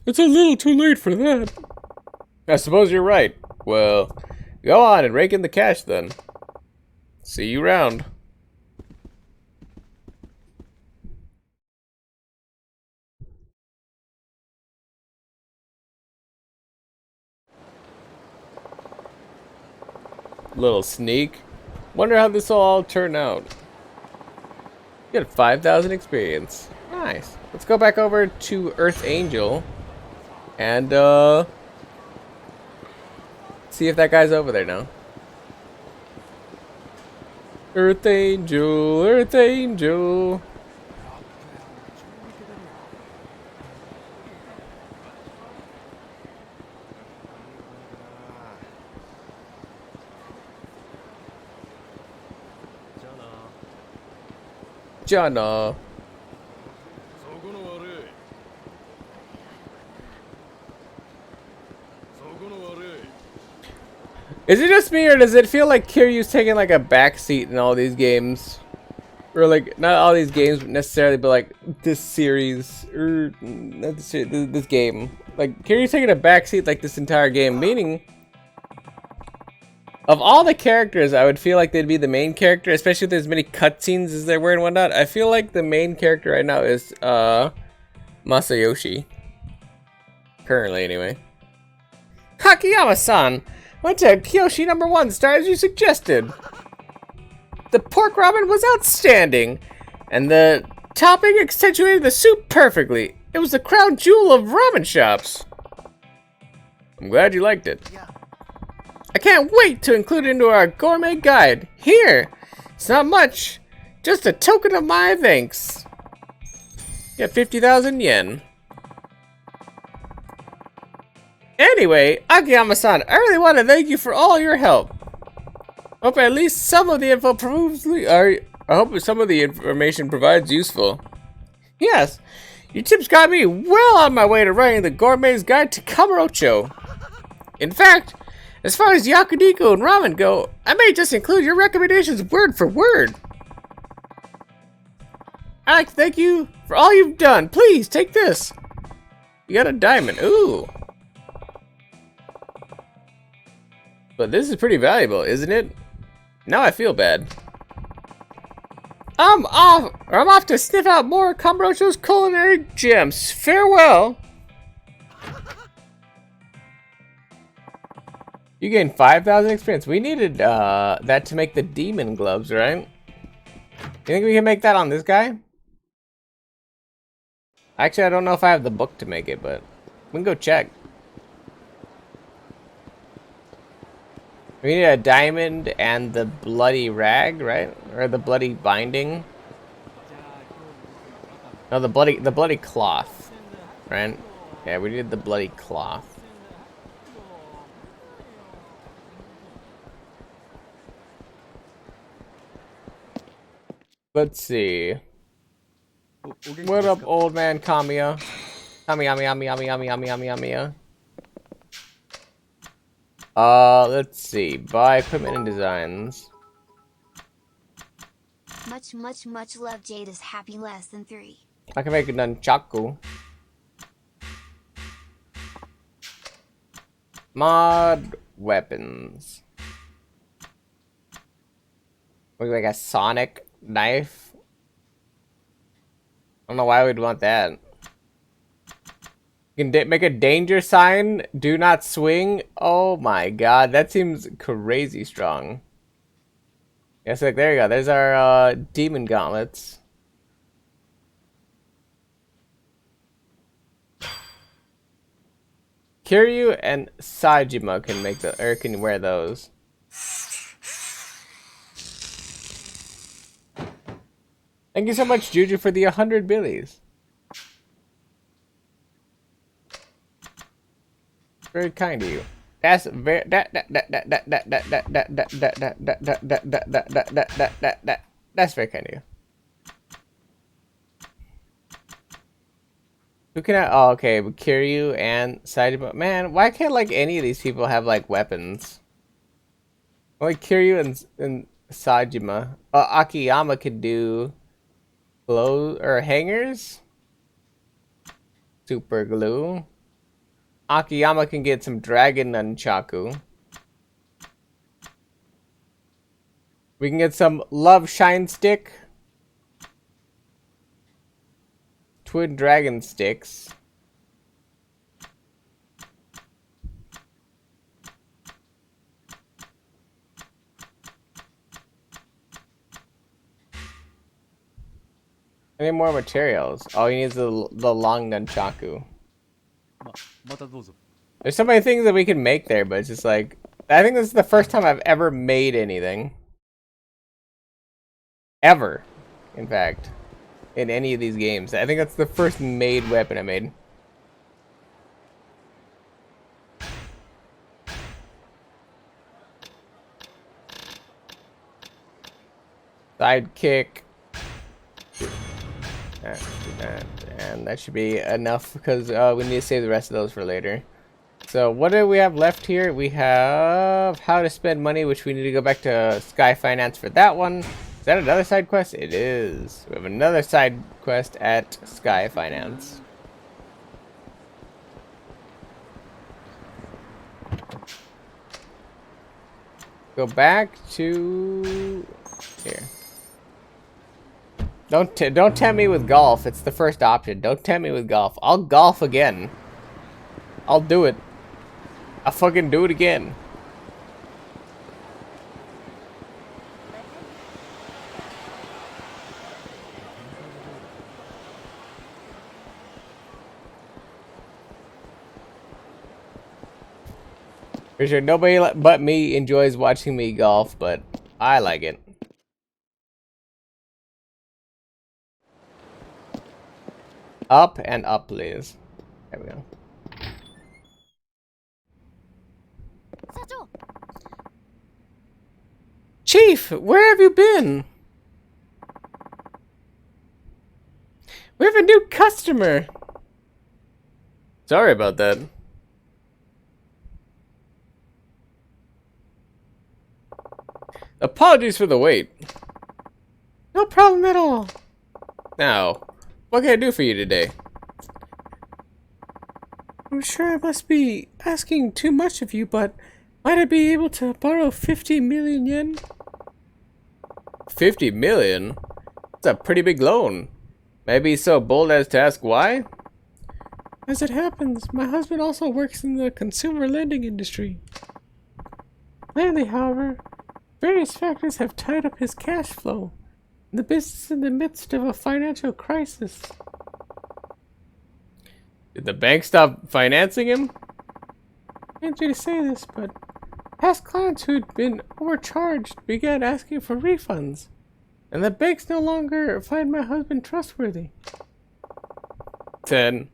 It's a little too late for that. I suppose you're right. Well, go on and rake in the cash then. See you round. little sneak. Wonder how this will all turn out. Get 5,000 experience. Nice. Let's go back over to Earth Angel and see if that guy's over there now. Earth Angel, Earth Angel. Jana. Is it just me, or does it feel like Kiryu's taking like a backseat in all these games? Or like, not all these games necessarily, but like this series, or not this series, this game. Like, Kiryu's taking a backseat like this entire game, meaning of all the characters, I would feel like they'd be the main character, especially if there's many cutscenes as there were and whatnot. I feel like the main character right now is Masayoshi. Currently, anyway. Hakiyama-san! Went to Kyoshi #1 star as you suggested. The pork ramen was outstanding, and the topping accentuated the soup perfectly. It was the crown jewel of ramen shops. I'm glad you liked it. I can't wait to include it into our gourmet guide. Here! It's not much, just a token of my thanks. Get 50,000 yen. Anyway, Akiyama-san, I really want to thank you for all your help. Hope at least some of the info proves, I hope some of the information provides useful. Yes, your tips got me well on my way to writing the Gourmet's Guide to Kamurocho. In fact, as far as yakiniku and ramen go, I may just include your recommendations word for word. I'd like to thank you for all you've done. Please, take this. You got a diamond. Ooh. But this is pretty valuable, isn't it? Now I feel bad. I'm off to sniff out more Kamurocho's culinary gems. Farewell. You gained 5,000 experience. We needed that to make the demon gloves, right? You think we can make that on this guy? Actually, I don't know if I have the book to make it, but we can go check. We need a diamond and the bloody rag, right? Or the bloody binding. No, the bloody cloth, right? Yeah, we need the bloody cloth. Let's see. What up, old man Kamiya? Kamiya. Let's see. Buy equipment and designs. Much love. Jade is happy less than 3. I can make a nunchaku. Mod weapons. Look like a sonic knife. I don't know why we'd want that. You can make a danger sign. Do not swing. Oh my god, that seems crazy strong. Yes, like there you go. There's our demon gauntlets. Kiryu and Sajima can make the can wear those. Thank you so much, Juju, for the 100 billies. Very kind of you. That's very that's very kind of you. Who can I? Oh, okay, but Kiryu and Sajima. Man, why can't like any of these people have like weapons? Only Kiryu and Sajima. Akiyama could do clothes or hangers. Super glue. Akiyama can get some dragon nunchaku. We can get some love shine stick. Twin dragon sticks. I need more materials. All you need is the long nunchaku. またどうぞ。 There's so many things that we can make there, but it's just like I think this is the first time I've ever made anything. Ever, in fact, in any of these games. I think that's the first made weapon I made. Sidekick. And that should be enough because we need to save the rest of those for later. So what do we have left here? We have how to spend money, which we need to go back to Sky Finance for that one. Is that another side quest? It is. We have another side quest at Sky Finance. Go back to here. Don't tempt me with golf. It's the first option. Don't tempt me with golf. I'll golf again. I'll do it. I'll fucking do it again. For sure, nobody but me enjoys watching me golf, but I like it. Up and up, please. There we go. Chief, where have you been? We have a new customer. Sorry about that. Apologies for the wait. No problem at all. Now, what can I do for you today? I'm sure I must be asking too much of you, but might I be able to borrow 50 million yen? 50 million? That's a pretty big loan. May I be so bold as to ask why? As it happens, my husband also works in the consumer lending industry. Lately, however, various factors have tied up his cash flow, and the business is in the midst of a financial crisis. Did the bank stop financing him? I hate you to say this, but past clients who'd been overcharged began asking for refunds, and the banks no longer find my husband trustworthy. Then,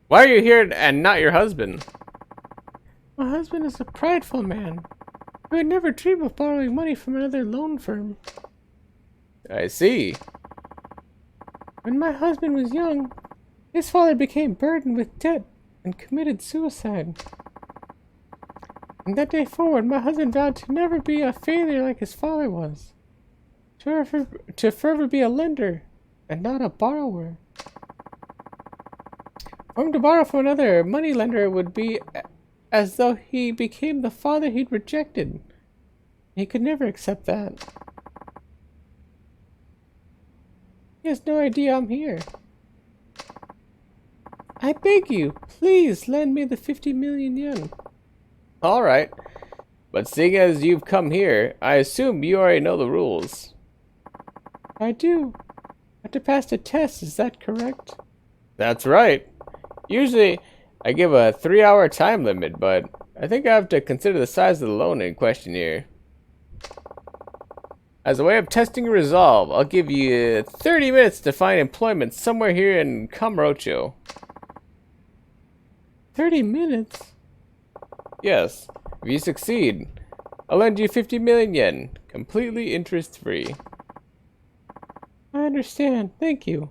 why are you here and not your husband? My husband is a prideful man. I would never dream of borrowing money from another loan firm. I see. When my husband was young, his father became burdened with debt and committed suicide. From that day forward, my husband vowed to never be a failure like his father was. To forever be a lender and not a borrower. For him to borrow from another moneylender would be as though he became the father he'd rejected. He could never accept that. He has no idea I'm here. I beg you, please lend me the 50 million yen. Alright, but seeing as you've come here, I assume you already know the rules. I do. I have to pass the test, is that correct? That's right. Usually, I give a 3-hour time limit, but I think I have to consider the size of the loan in question here. As a way of testing your resolve, I'll give you 30 minutes to find employment somewhere here in Kamurocho. 30 minutes? Yes. If you succeed, I'll lend you 50 million yen, completely interest-free. I understand. Thank you.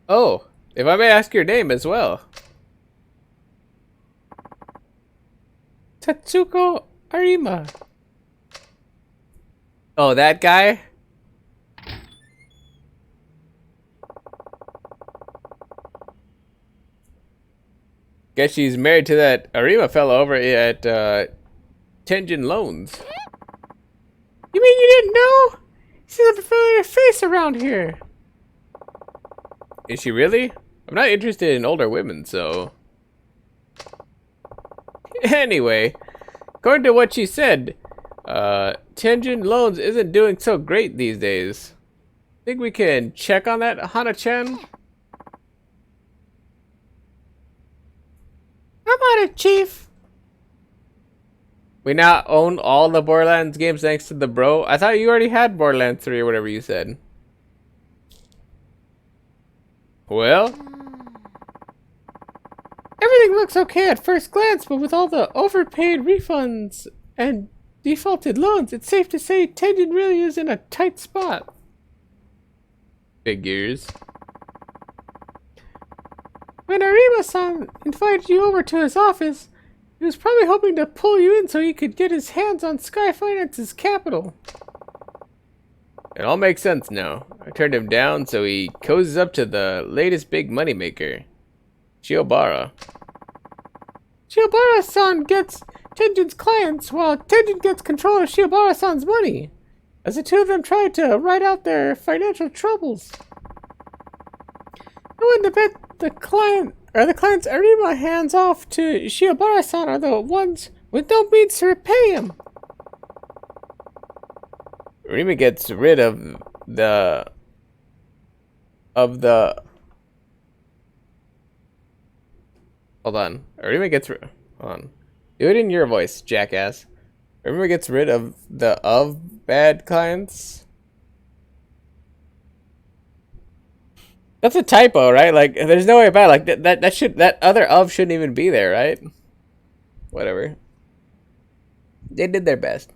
Oh, if I may ask your name as well. Tatsuko Arima. Oh, that guy? Guess she's married to that Arima fellow over at Tenjin Loans. You mean you didn't know? You see a familiar face around here. Is she really? I'm not interested in older women, so... Anyway, according to what she said, Tenjin Loans isn't doing so great these days. Think we can check on that, Hana-chan? I'm on it, Chief. We now own all the Borderlands games thanks to the bro. I thought you already had Borderlands 3 or whatever you said. Well, everything looks okay at first glance, but with all the overpaid refunds and defaulted loans, it's safe to say Tenjin really is in a tight spot. Figures. When Arima-san invited you over to his office, he was probably hoping to pull you in so he could get his hands on Sky Finance's capital. It all makes sense now. I turned him down, so he cozies up to the latest big moneymaker, Shiobara. Shiobara-san gets Tenjin's clients, while Tenjin gets control of Shiobara-san's money, as the two of them try to ride out their financial troubles. I wouldn't bet the clients Arima hands off to Shiobara-san are the ones with no means to repay him. Arima gets rid of the hold on. Arima gets rid hold on. Do it in your voice, jackass. Arima gets rid of the bad clients. That's a typo, right? Like, there's no way about it. Like that other shouldn't even be there, right? Whatever. They did their best.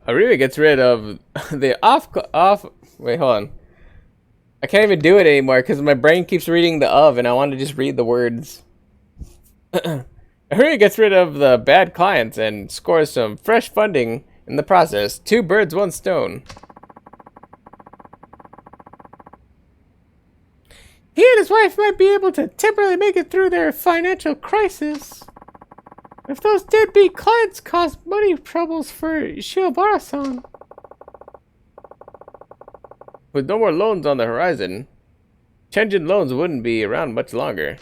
Arima gets rid of the wait, hold on. I can't even do it anymore because my brain keeps reading the and I want to just read the words. Arima gets rid of the bad clients and scores some fresh funding in the process. 2 birds, 1 stone. He and his wife might be able to temporarily make it through their financial crisis. If those deadbeat clients cause money troubles for Shiobara-san. With no more loans on the horizon, Tenjin Loans wouldn't be around much longer.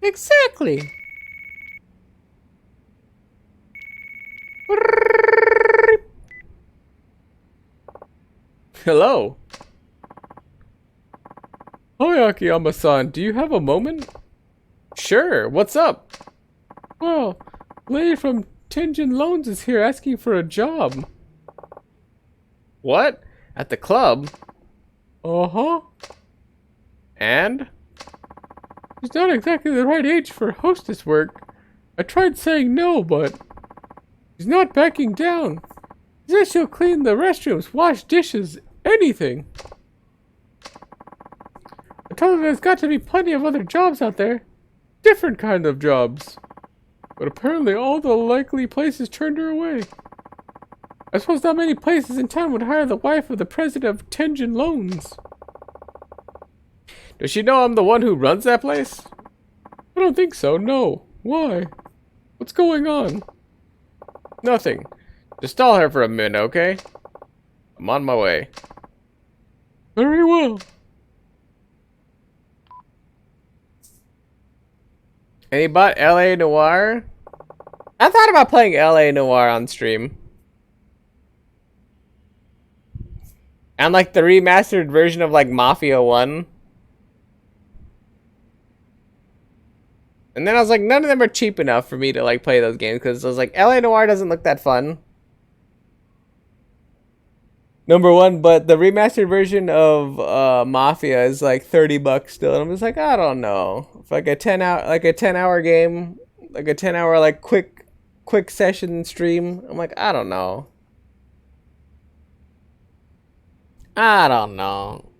Exactly. Hello. Hi, Akiyama-san. Do you have a moment? Sure. What's up? Well, lady from Tenjin Loans is here asking for a job. What? At the club? Uh-huh. And? She's not exactly the right age for hostess work. I tried saying no, but she's not backing down. She says she'll clean the restrooms, wash dishes, anything. I told her there's got to be plenty of other jobs out there. Different kind of jobs. But apparently all the likely places turned her away. I suppose not many places in town would hire the wife of the president of Tenjin Loans. Does she know I'm the one who runs that place? I don't think so, no. Why? What's going on? Nothing. Just stall her for a minute, okay? I'm on my way. Very well. And he bought LA Noire? I thought about playing LA Noire on stream. And like the remastered version of like Mafia 1. And then I was like, none of them are cheap enough for me to like play those games because I was like, LA Noire doesn't look that fun. Number one, but the remastered version of Mafia is like $30 still. And I'm just like, I don't know. If like a 10-hour game, like a 10-hour like quick session stream, I'm like, I don't know. I don't know.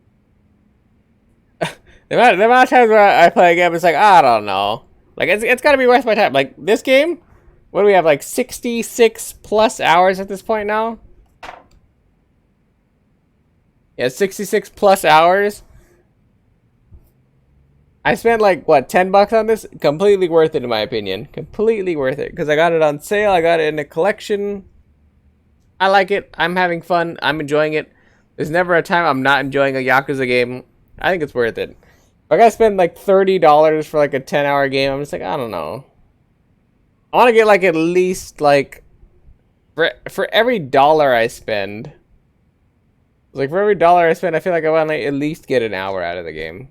the amount of times where I play a game, it's like, I don't know. Like, it's gotta be worth my time. Like, this game, what do we have, like 66 plus hours at this point now? Yeah, 66 plus hours. I spent like, what, $10 on this? Completely worth it in my opinion. Completely worth it. Because I got it on sale, I got it in a collection. I like it. I'm having fun. I'm enjoying it. There's never a time I'm not enjoying a Yakuza game. I think it's worth it. If I gotta spend like $30 for like a 10-hour game, I'm just like, I don't know. I want to get like at least like for every dollar I spend, like for every dollar I spend, I feel like I want to like, at least get an hour out of the game.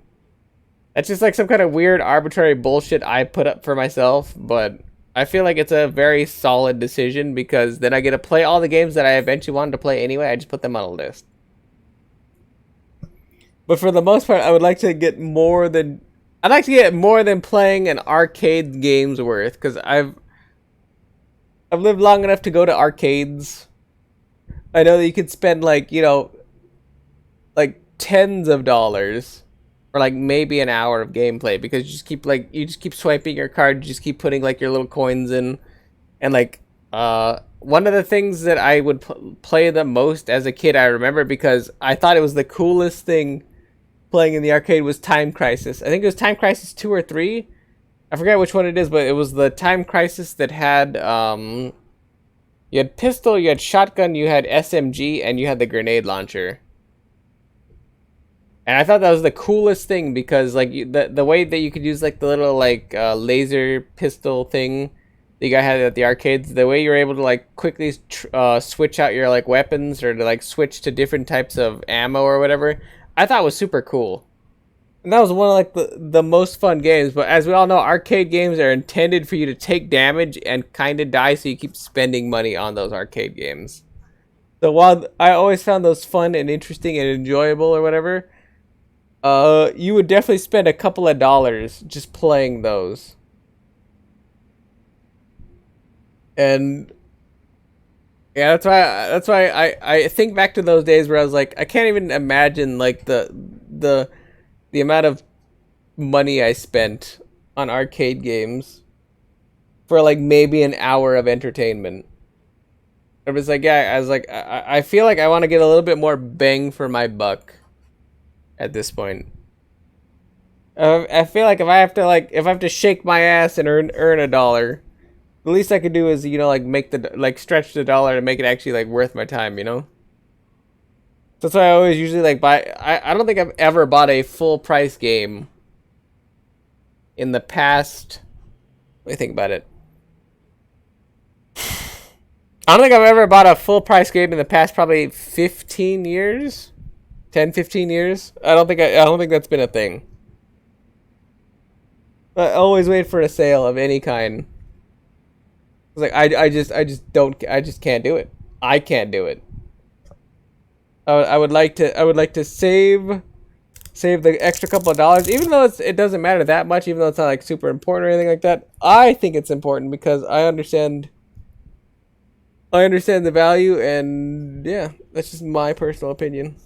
That's just like some kind of weird arbitrary bullshit I put up for myself, but I feel like it's a very solid decision because then I get to play all the games that I eventually wanted to play anyway. I just put them on a list. But for the most part, I would like to get more than I'd like to get more than playing an arcade game's worth because I've lived long enough to go to arcades. I know that you could spend like, you know, like tens of dollars for like maybe an hour of gameplay because you just keep swiping your card, you just keep putting like your little coins in, and like one of the things that I would play the most as a kid, I remember because I thought it was the coolest thing playing in the arcade was Time Crisis. I think it was Time Crisis 2 or 3. I forget which one it is, but it was the Time Crisis that had you had pistol, you had shotgun, you had SMG, and you had the grenade launcher. And I thought that was the coolest thing because like the way that you could use like the little like laser pistol thing that you guys had at the arcades, the way you were able to like quickly switch out your like weapons or to like switch to different types of ammo or whatever, I thought was super cool. And that was one of like the most fun games. But as we all know, arcade games are intended for you to take damage and kind of die, so you keep spending money on those arcade games. So while I always found those fun and interesting and enjoyable or whatever, you would definitely spend a couple of dollars just playing those. And yeah, that's why I think back to those days where I was like, I can't even imagine like the amount of money I spent on arcade games for like maybe an hour of entertainment. It was like, yeah, I was like, I feel like I want to get a little bit more bang for my buck at this point. I feel like if I have to shake my ass and earn a dollar, the least I could do is, you know, like make the like stretch the dollar to make it actually like worth my time, you know. That's why I always usually like buy. I don't think I've ever bought a full price game in the past. Let me think about it. I don't think I've ever bought a full price game in the past probably 15 years. 10, 15 years. I don't think that's been a thing. I always wait for a sale of any kind. It's like I just can't do it. I can't do it. I would like to save the extra couple of dollars, even though it doesn't matter that much, even though it's not like super important or anything like that. I think it's important because I understand the value, and yeah, that's just my personal opinion.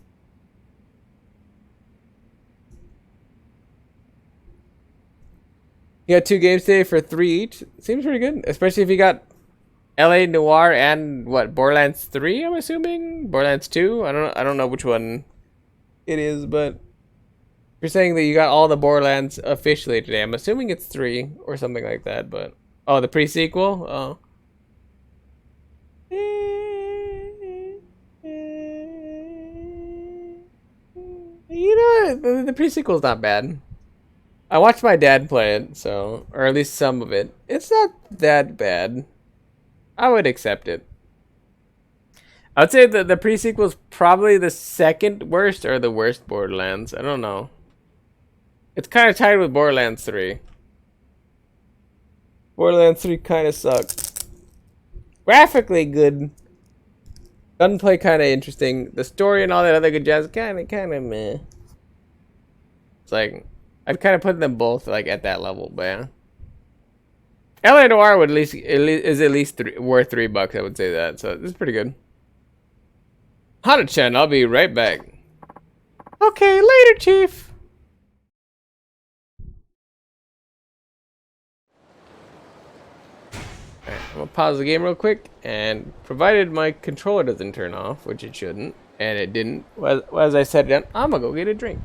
You got 2 games today for 3 each. Seems pretty good, especially if you got LA Noire and what, Borderlands 3, I'm assuming? Borderlands 2? I don't know which one it is, but you're saying that you got all the Borderlands officially today. I'm assuming it's 3 or something like that, but oh, the pre-sequel? Oh. You know what? The pre-sequel's not bad. I watched my dad play it, so, or at least some of it. It's not that bad. I would accept it. I would say that the pre-sequel is probably the second worst or the worst Borderlands. I don't know. It's kind of tied with Borderlands 3. Borderlands 3 kind of sucked. Graphically good. Gunplay kind of interesting. The story and all that other good jazz kind of meh. It's like I'd kind of put them both like at that level, but yeah. LA Noire would is at least worth $3. I would say that, so this is pretty good. Hana-chan, I'll be right back. Okay, later, Chief. Alright, I'm gonna pause the game real quick, and provided my controller doesn't turn off, which it shouldn't, and it didn't, well, as I set it down, I'm gonna go get a drink.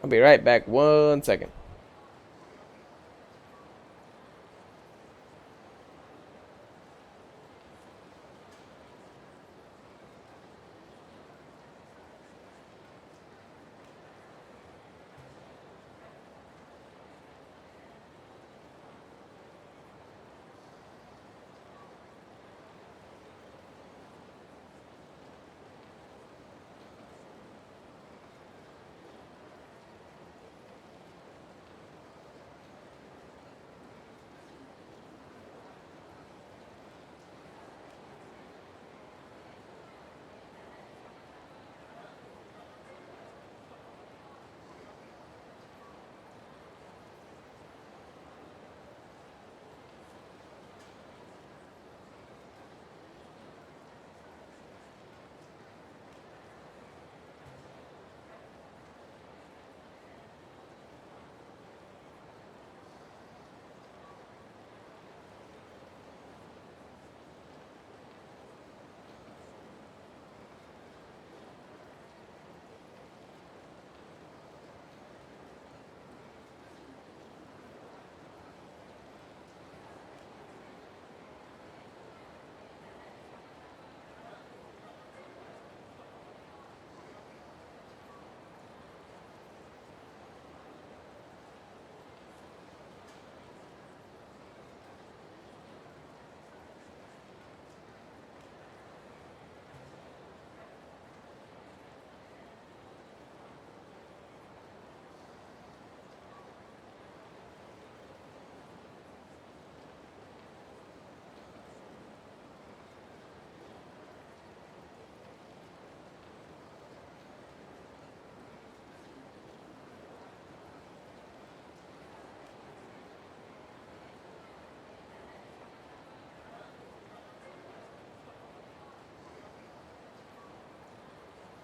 I'll be right back 1 second.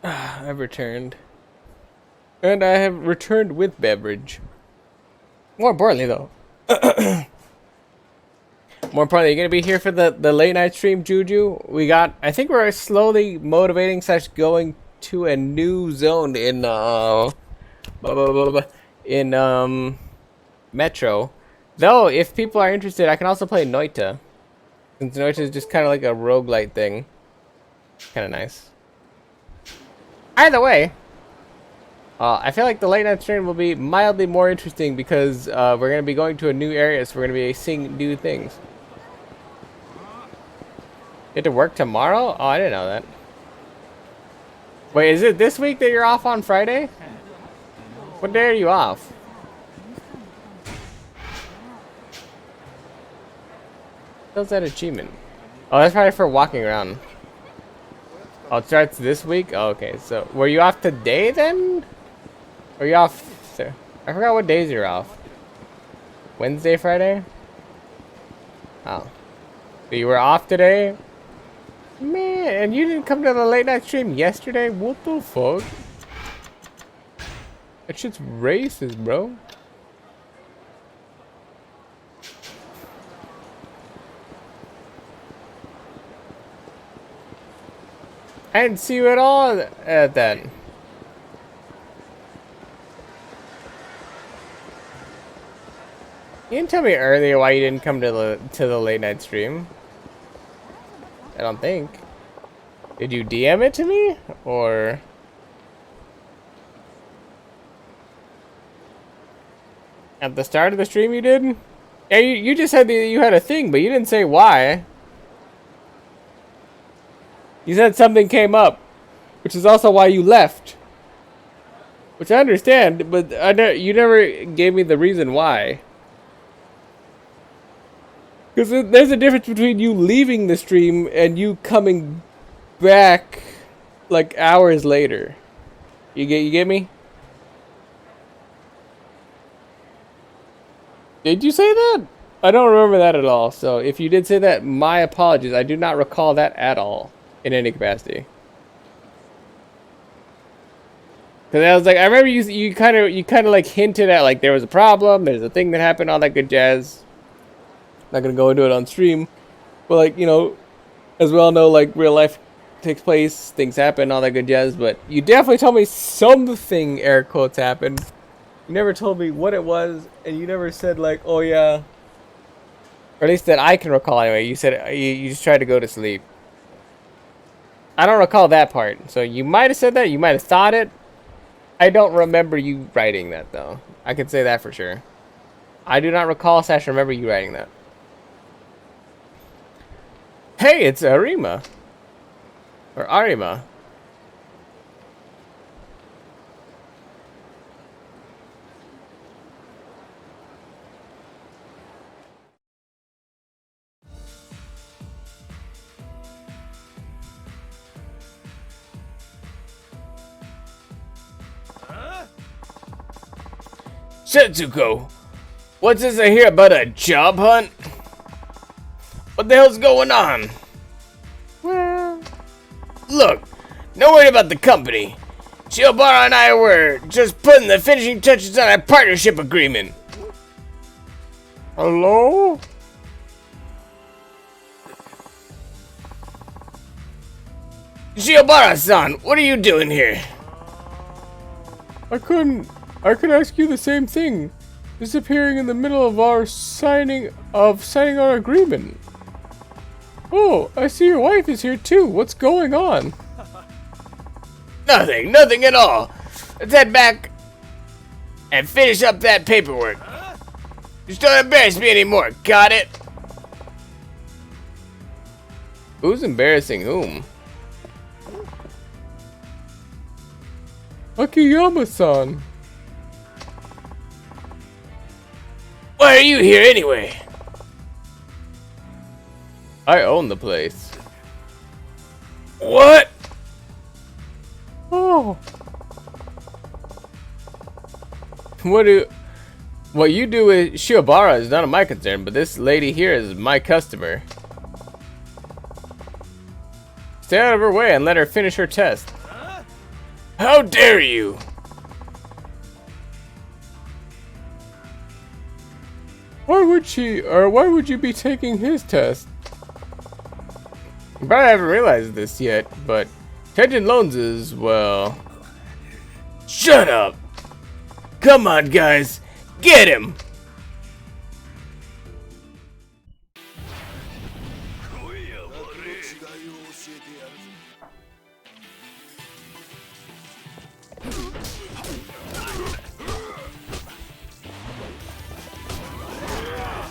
I've returned. And I have returned with beverage. More importantly, though. More importantly, you're gonna be here for the late night stream, Juju. I think we're slowly motivating / going to a new zone in Metro. Though, if people are interested, I can also play Noita. Since Noita is just kind of like a roguelite thing. Kind of nice. Either way, I feel like the late night stream will be mildly more interesting because we're going to be going to a new area, so we're going to be seeing new things. You have to work tomorrow? Oh, I didn't know that. Wait, is it this week that you're off on Friday? What day are you off? What's that achievement? Oh, that's probably for walking around. Oh, it starts this week? Oh, okay, so were you off today then? Or are you off? Sir? I forgot what days you're off. Wednesday, Friday? Oh. But you were off today? Man, and you didn't come to the late night stream yesterday? What the fuck? That shit's racist, bro. I didn't see you at all at that. You didn't tell me earlier why you didn't come to the late night stream. I don't think. Did you DM it to me? Or... at the start of the stream you did? Yeah, you just said that you had a thing, but you didn't say why. You said something came up, which is also why you left. Which I understand, but you never gave me the reason why. Because there's a difference between you leaving the stream and you coming back like hours later. You get me? Did you say that? I don't remember that at all. So if you did say that, my apologies. I do not recall that at all in any capacity. Because I was like, I remember you kind of like hinted at like there was a problem, there's a thing that happened, all that good jazz. Not gonna go into it on stream, but like, you know, as we all know, like real life takes place, things happen, all that good jazz. But you definitely told me something, air quotes, happened. You never told me what it was, and you never said like, oh yeah, or at least that I can recall anyway. You said you just tried to go to sleep. I don't recall that part, so you might have said that, you might have thought it. I don't remember you writing that though. I can say that for sure. I do not recall / remember you writing that. Hey, it's Arima. Or Arima. Setsuko, what's this I hear about a job hunt? What the hell's going on? Well, look, don't worry about the company. Shiobara and I were just putting the finishing touches on a partnership agreement. Hello? Shiobara-san, what are you doing here? I could ask you the same thing. Disappearing in the middle of our signing our agreement. Oh, I see your wife is here too. What's going on? Nothing at all. Let's head back and finish up that paperwork. Just don't embarrass me anymore, got it? Who's embarrassing whom? Akiyama-san. Why are you here anyway? I own the place. What? Oh. What you do with Shiobara is none of my concern, but this lady here is my customer. Stay out of her way and let her finish her test. How dare you? Why would you be taking his test? But I haven't realized this yet, but Tenjin Loans is, well... Shut up! Come on, guys! Get him!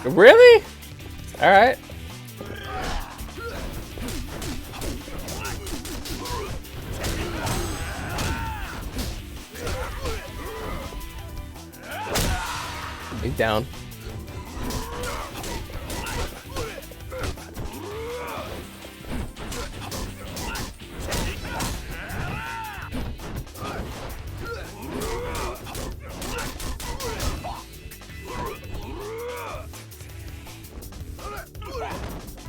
Really? Alright. He's down.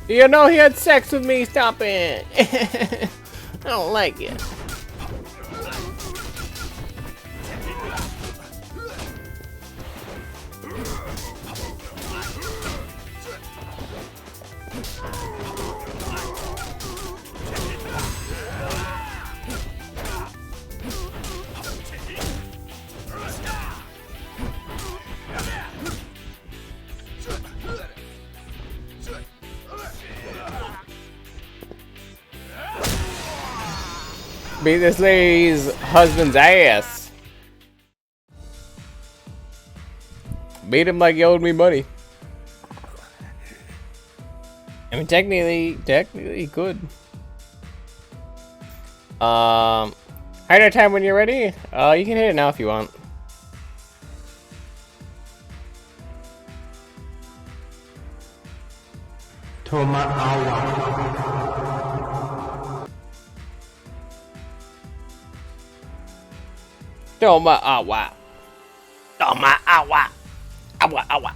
You know he had sex with me, stop it! I don't like it. Beat this lady's husband's ass. Beat him like he owed me money. I mean, technically he could. Hideout time when you're ready. You can hit it now if you want. Toma agua. Toma agua. Agua, agua.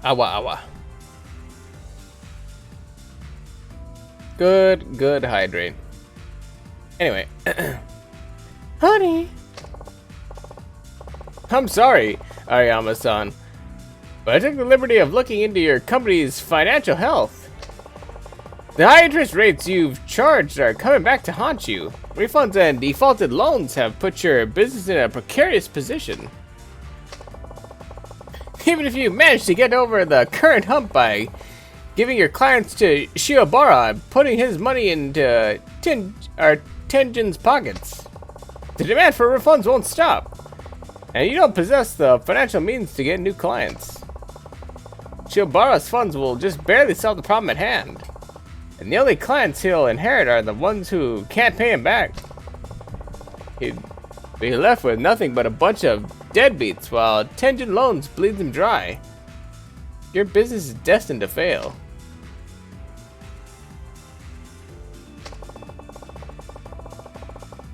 Agua, agua. Good hydrate. Anyway. Honey. I'm sorry, Ariyama-san, but I took the liberty of looking into your company's financial health. The high interest rates you've charged are coming back to haunt you. Refunds and defaulted loans have put your business in a precarious position. Even if you manage to get over the current hump by giving your clients to Shiobara and putting his money into Tenjin's pockets, the demand for refunds won't stop. And you don't possess the financial means to get new clients. Shiobara's funds will just barely solve the problem at hand. And the only clients he'll inherit are the ones who can't pay him back. He'd be left with nothing but a bunch of deadbeats while Tenjin Loans bleeds him dry. Your business is destined to fail.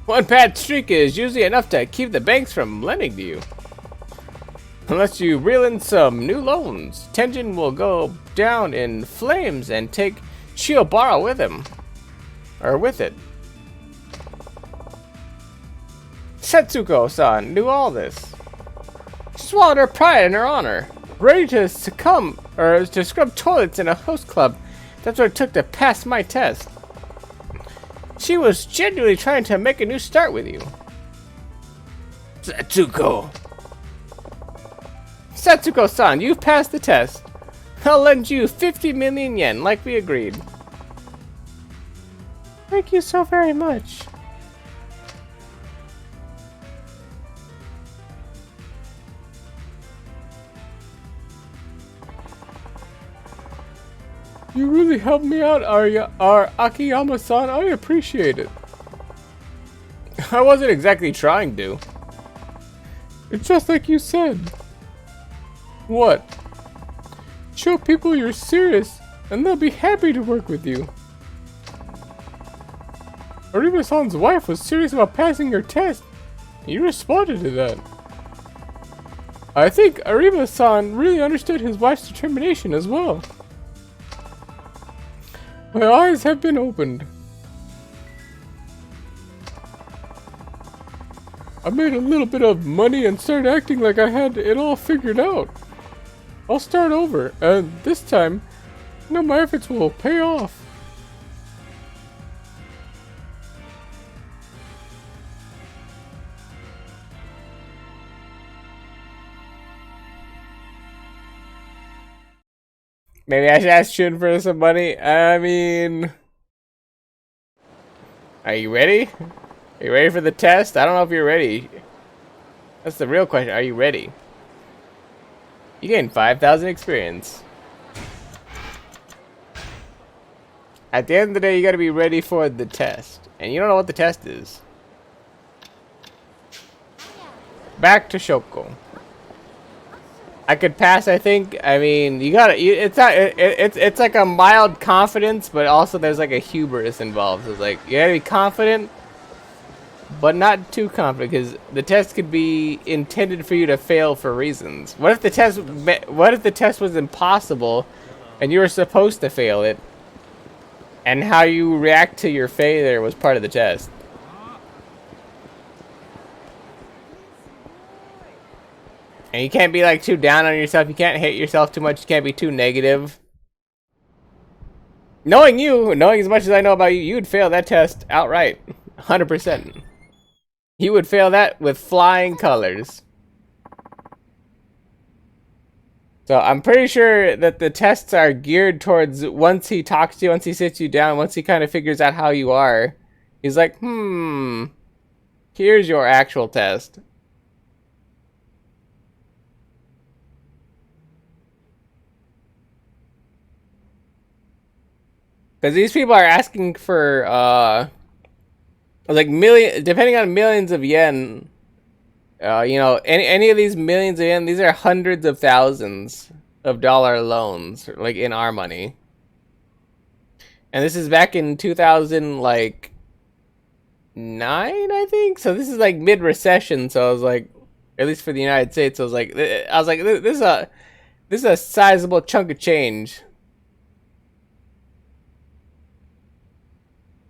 One bad streak is usually enough to keep the banks from lending to you. Unless you reel in some new loans, Tenjin will go down in flames and take Shiobara with him. Or with it. Setsuko-san knew all this. She swallowed her pride and her honor, ready to succumb, or to scrub toilets in a host club. That's what it took to pass my test. She was genuinely trying to make a new start with you. Setsuko. Setsuko-san, you've passed the test. I'll lend you 50 million yen like we agreed. Thank you so very much. You really helped me out, Akiyama-san. I appreciate it. I wasn't exactly trying to. It's just like you said. What? Show people you're serious, and they'll be happy to work with you. Arima-san's wife was serious about passing your test. You responded to that. I think Arima-san really understood his wife's determination as well. My eyes have been opened. I made a little bit of money and started acting like I had it all figured out. I'll start over, and this time, I know my efforts will pay off. Maybe I should ask Shun for some money. I mean, are you ready? Are you ready for the test? I don't know if you're ready. That's the real question. Are you ready? You gain 5,000 experience. At the end of the day, you gotta be ready for the test. And you don't know what the test is. Back to Shoko. I could pass, I think. I mean, you gotta. It's not. It's like a mild confidence, but also there's like a hubris involved. So it's like you gotta be confident, but not too confident, because the test could be intended for you to fail for reasons. What if the test? What if the test was impossible, and you were supposed to fail it, and how you react to your failure was part of the test? And you can't be like too down on yourself. You can't hate yourself too much. You can't be too negative. Knowing you, knowing as much as I know about you, you would fail that test outright. 100%. You would fail that with flying colors. So I'm pretty sure that the tests are geared towards once he talks to you, once he sits you down, once he kind of figures out how you are. He's like, here's your actual test. Because these people are asking for, like depending on millions of yen, you know, any of these millions of yen, these are hundreds of thousands of dollar loans, like in our money. And this is back in 2000, like, 9, I think? So this is like mid-recession, so I was like, at least for the United States, I was like, this is a sizable chunk of change.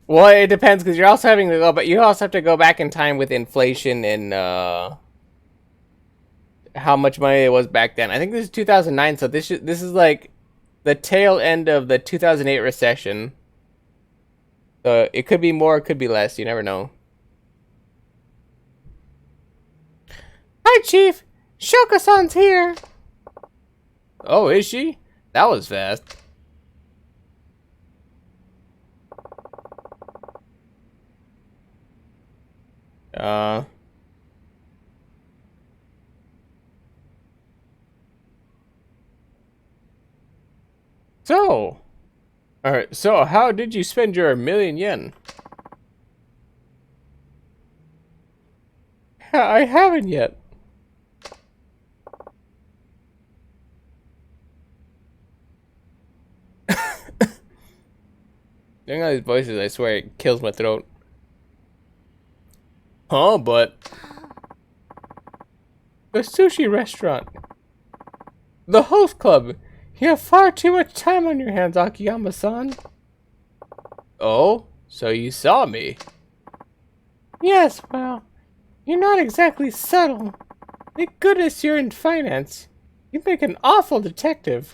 Well, it depends, because you're also having to go, but you also have to go back in time with inflation and how much money it was back then. I think this is 2009, so this is like the tail end of the 2008 recession. So it could be more, it could be less. You never know. Hi, Chief. Shoko-san's here. Oh, is she? That was fast. So, alright, so how did you spend your 1,000,000 yen? I haven't yet. Doing all these voices, I swear it kills my throat. Huh, but... The sushi restaurant. The host club. You have far too much time on your hands, Akiyama-san. Oh? So you saw me? Yes, well, you're not exactly subtle. Thank goodness you're in finance. You make an awful detective.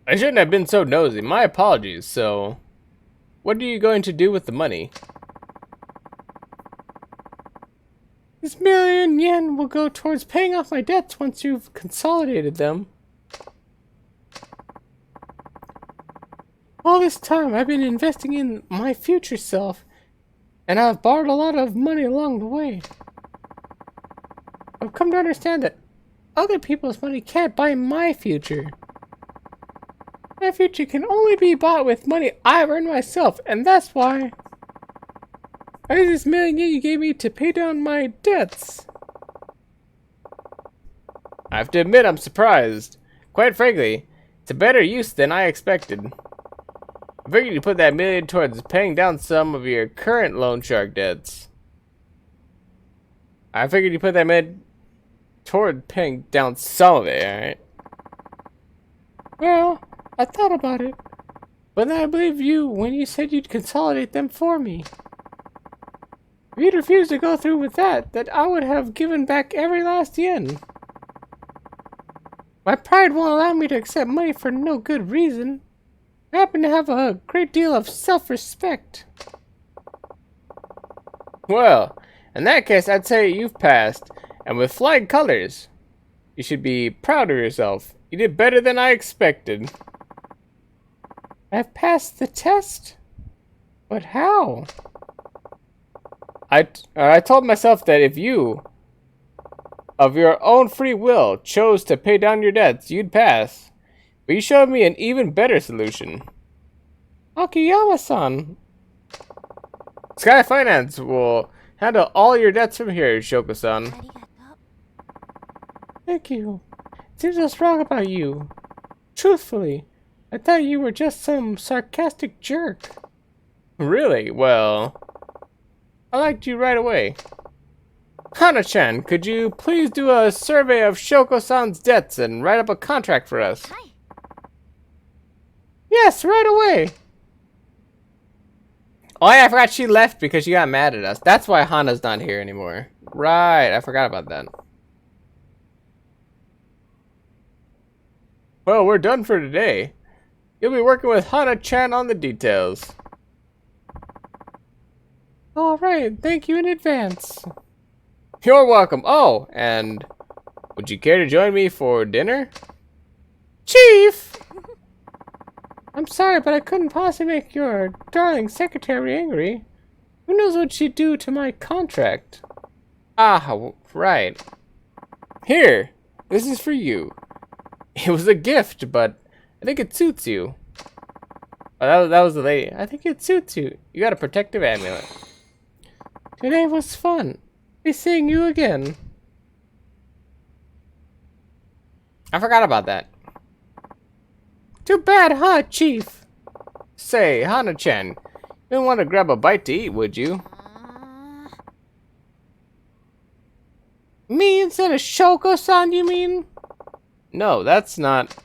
I shouldn't have been so nosy. My apologies. So, what are you going to do with the money? This 1,000,000 yen will go towards paying off my debts once you've consolidated them. All this time I've been investing in my future self, and I've borrowed a lot of money along the way. I've come to understand that other people's money can't buy my future. My future can only be bought with money I've earned myself, and that's why I used this 1,000,000 yen you gave me to pay down my debts. I have to admit, I'm surprised. Quite frankly, it's a better use than I expected. I figured you put that 1,000,000 towards paying down some of your current loan shark debts. I figured you put that med toward paying down some of it, alright? Well, I thought about it. But then I believed you when you said you'd consolidate them for me. If you'd refused to go through with that I would have given back every last yen. My pride won't allow me to accept money for no good reason. I happen to have a great deal of self-respect. Well, in that case, I'd say you've passed, and with flying colors. You should be proud of yourself. You did better than I expected. I've passed the test? But how? I told myself that if you, of your own free will, chose to pay down your debts, you'd pass. But you showed me an even better solution. Akiyama-san. Sky Finance will handle all your debts from here, Shoko-san. Thank you. It seems what's wrong about you. Truthfully, I thought you were just some sarcastic jerk. Really? Well, I liked you right away. Hana-chan, could you please do a survey of Shoko-san's debts and write up a contract for us? Hi. Yes, right away. Oh yeah, I forgot she left because she got mad at us. That's why Hana's not here anymore. Right, I forgot about that. Well, we're done for today. You'll be working with Hana-chan on the details. Alright, thank you in advance. You're welcome. Oh, and would you care to join me for dinner? Chief! I'm sorry, but I couldn't possibly make your darling secretary angry. Who knows what she'd do to my contract? Ah, right. Here, this is for you. It was a gift, but I think it suits you. Oh, that was the lady. I think it suits you. You got a protective amulet. Today was fun. Be seeing you again. I forgot about that. Too bad, huh, Chief? Say, Hana-chan, you didn't want to grab a bite to eat, would you? Me instead of Shoko-san, you mean? No, that's not...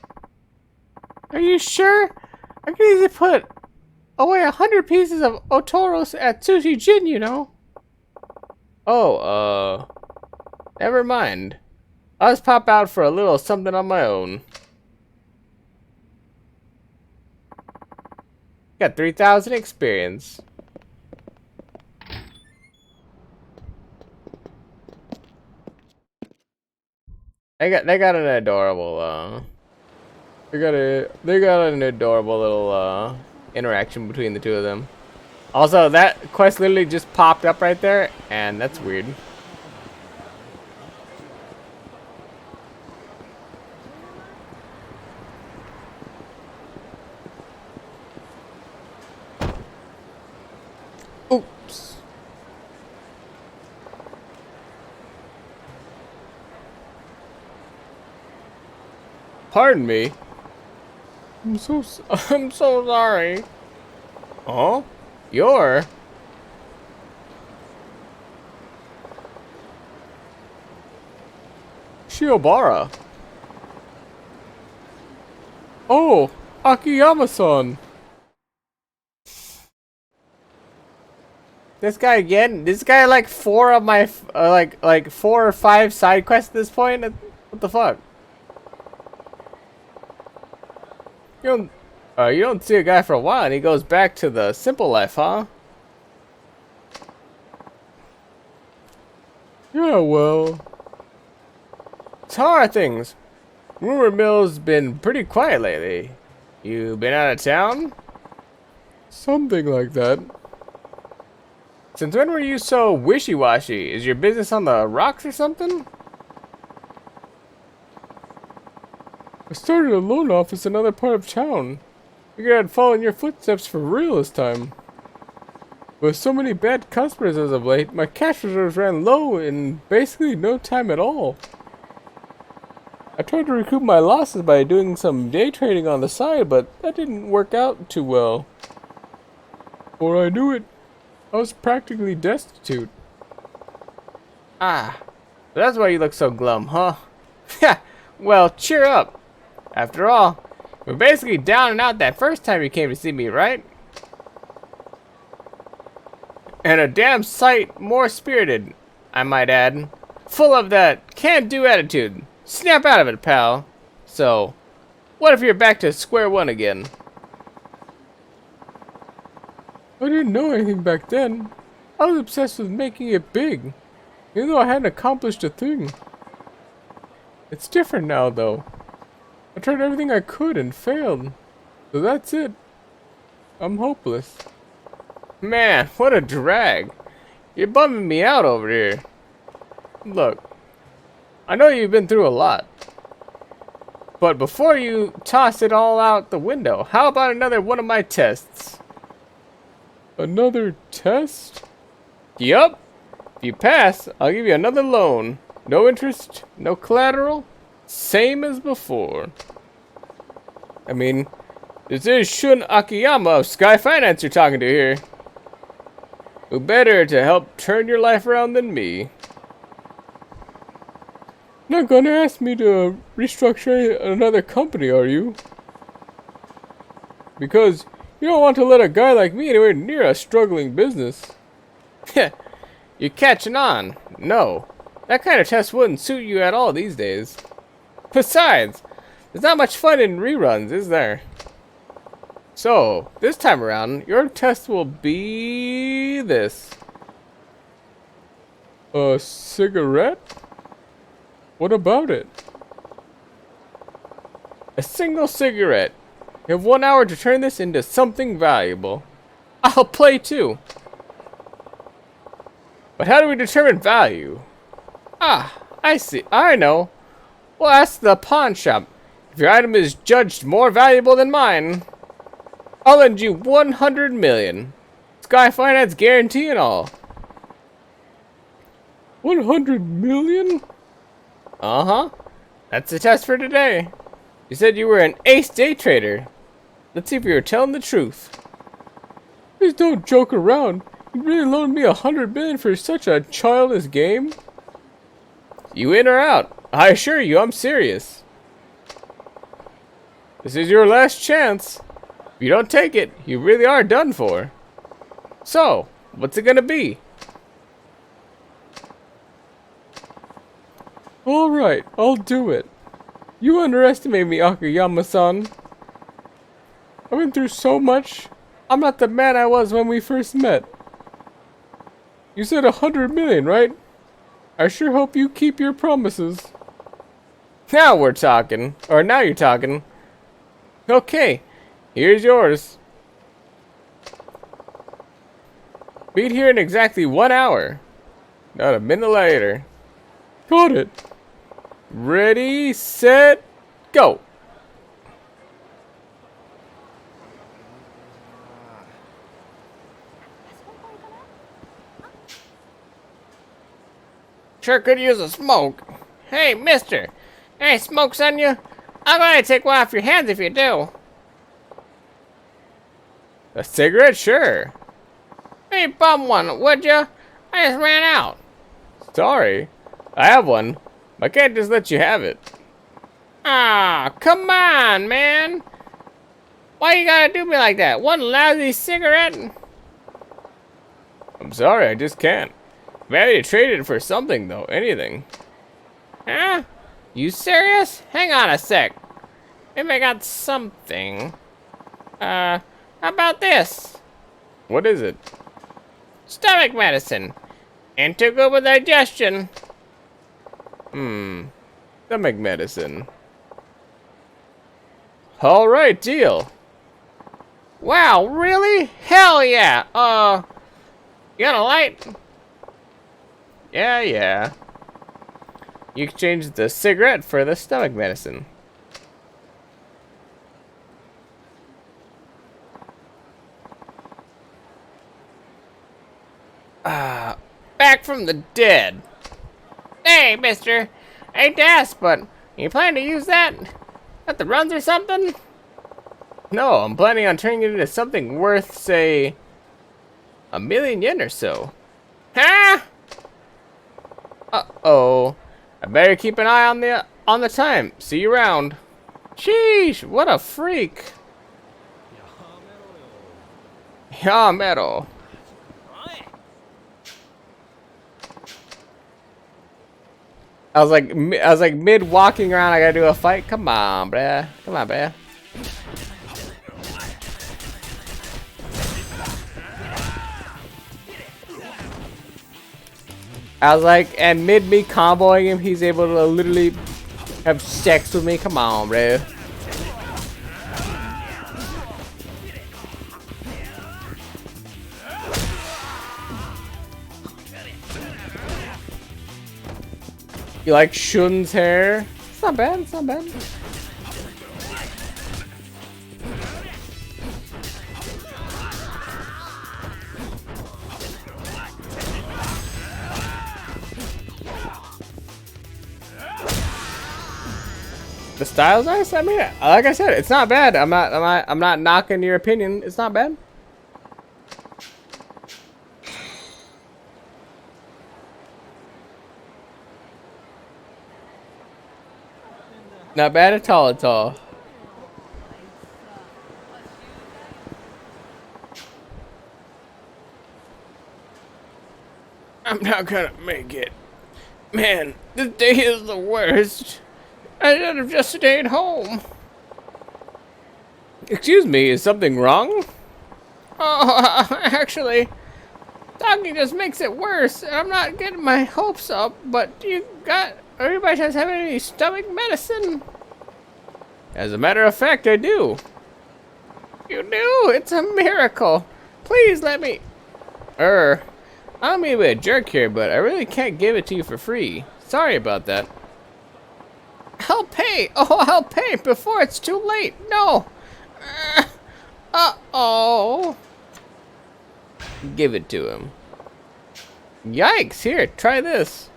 Are you sure? I could easily put away 100 pieces of Otoros at Sushi Jin, you know. Oh, never mind. I'll just pop out for a little something on my own. Got 3,000 experience. They got an adorable they got an adorable little interaction between the two of them. Also, that quest literally just popped up right there, and that's weird. Oops. Pardon me. I'm so sorry. Huh? You're Shiobara. Oh, Akiyama-san. This guy again? This guy like 4 of my like 4 or 5 side quests at this point? What the fuck? You don't see a guy for a while and he goes back to the simple life, huh? Yeah, well. So how are things? Rumor Mill's been pretty quiet lately. You been out of town? Something like that. Since when were you so wishy-washy? Is your business on the rocks or something? I started a loan office in another part of town. Figured I'd follow in your footsteps for real this time. With so many bad customers as of late, my cash reserves ran low in basically no time at all. I tried to recoup my losses by doing some day trading on the side, but that didn't work out too well. Before I knew it, I was practically destitute. Ah, that's why you look so glum, huh? Ha! Well, cheer up. After all, we're basically down and out that first time you came to see me, right? And a damn sight more spirited, I might add. Full of that can-do attitude. Snap out of it, pal. So, what if you're back to square one again? I didn't know anything back then. I was obsessed with making it big, even though I hadn't accomplished a thing. It's different now, though. I tried everything I could and failed. So that's it. I'm hopeless. Man, what a drag. You're bumming me out over here. Look, I know you've been through a lot. But before you toss it all out the window, how about another one of my tests? Another test? Yup. If you pass, I'll give you another loan. No interest, no collateral, same as before. I mean, this is Shun Akiyama of Sky Finance you're talking to here. Who better to help turn your life around than me? Not gonna ask me to restructure another company, are you? Because you don't want to let a guy like me anywhere near a struggling business. Heh, you're catching on. No, that kind of test wouldn't suit you at all these days. Besides, there's not much fun in reruns, is there? So, this time around, your test will be this. A cigarette? What about it? A single cigarette. You have 1 hour to turn this into something valuable. I'll play too. But how do we determine value? Ah, I see. I know. Well, ask the pawn shop. If your item is judged more valuable than mine, I'll lend you 100 million. Sky Finance guarantee and all. 100 million? Uh-huh. That's the test for today. You said you were an ace day trader. Let's see if you're telling the truth. Please don't joke around. You really loaned me 100 million for such a childish game? You in or out? I assure you, I'm serious. This is your last chance. If you don't take it, you really are done for. So, what's it gonna be? Alright, I'll do it. You underestimate me, Akiyama-san. I've been through so much. I'm not the man I was when we first met. You said 100 million, right? I sure hope you keep your promises. Now we're talking. Or now you're talking. Okay, here's yours. Meet here in exactly 1 hour. Not a minute later. Got it. Ready, set, go. Sure could use a smoke. Hey, mister. Any smokes on you? I'm gonna take one off your hands if you do. A cigarette? Sure. Hey, bum one, would you? I just ran out. Sorry. I have one. I can't just let you have it. Ah, come on, man. Why you gotta do me like that? One lousy cigarette? I'm sorry, I just can't. Maybe you traded it for something, though. Anything. Huh? You serious? Hang on a sec. Maybe I got something. How about this? What is it? Stomach medicine. Ain't too good with digestion. Stomach medicine. Alright, deal. Wow, really? Hell yeah. You got a light? Yeah. You exchange the cigarette for the stomach medicine. Back from the dead. Hey, mister. I hate to ask, but you plan to use that? At the runs or something? No, I'm planning on turning it into something worth, say, 1 million yen or so. Huh? Uh-oh. I better keep an eye on the time. See you around. Sheesh, what a freak. Yamero. I was like mid walking around, I gotta do a fight. Come on, bruh. Come on, bruh. I was like, and mid me comboing him, he's able to literally have sex with me. Come on, bro. You like Shun's hair? It's not bad, it's not bad. The style's nice. I mean, like I said, it's not bad. I'm not knocking your opinion. It's not bad. Not bad at all, at all. I'm not gonna make it. Man, this day is the worst. I should have just stayed home. Excuse me, is something wrong? Oh, actually, talking just makes it worse. I'm not getting my hopes up, but everybody does have any stomach medicine? As a matter of fact, I do. You do? It's a miracle. Please let me. I don't mean to be a jerk here, but I really can't give it to you for free. Sorry about that. I'll pay. Oh, I'll pay before it's too late. No. Uh-oh. Give it to him. Yikes, here, try this.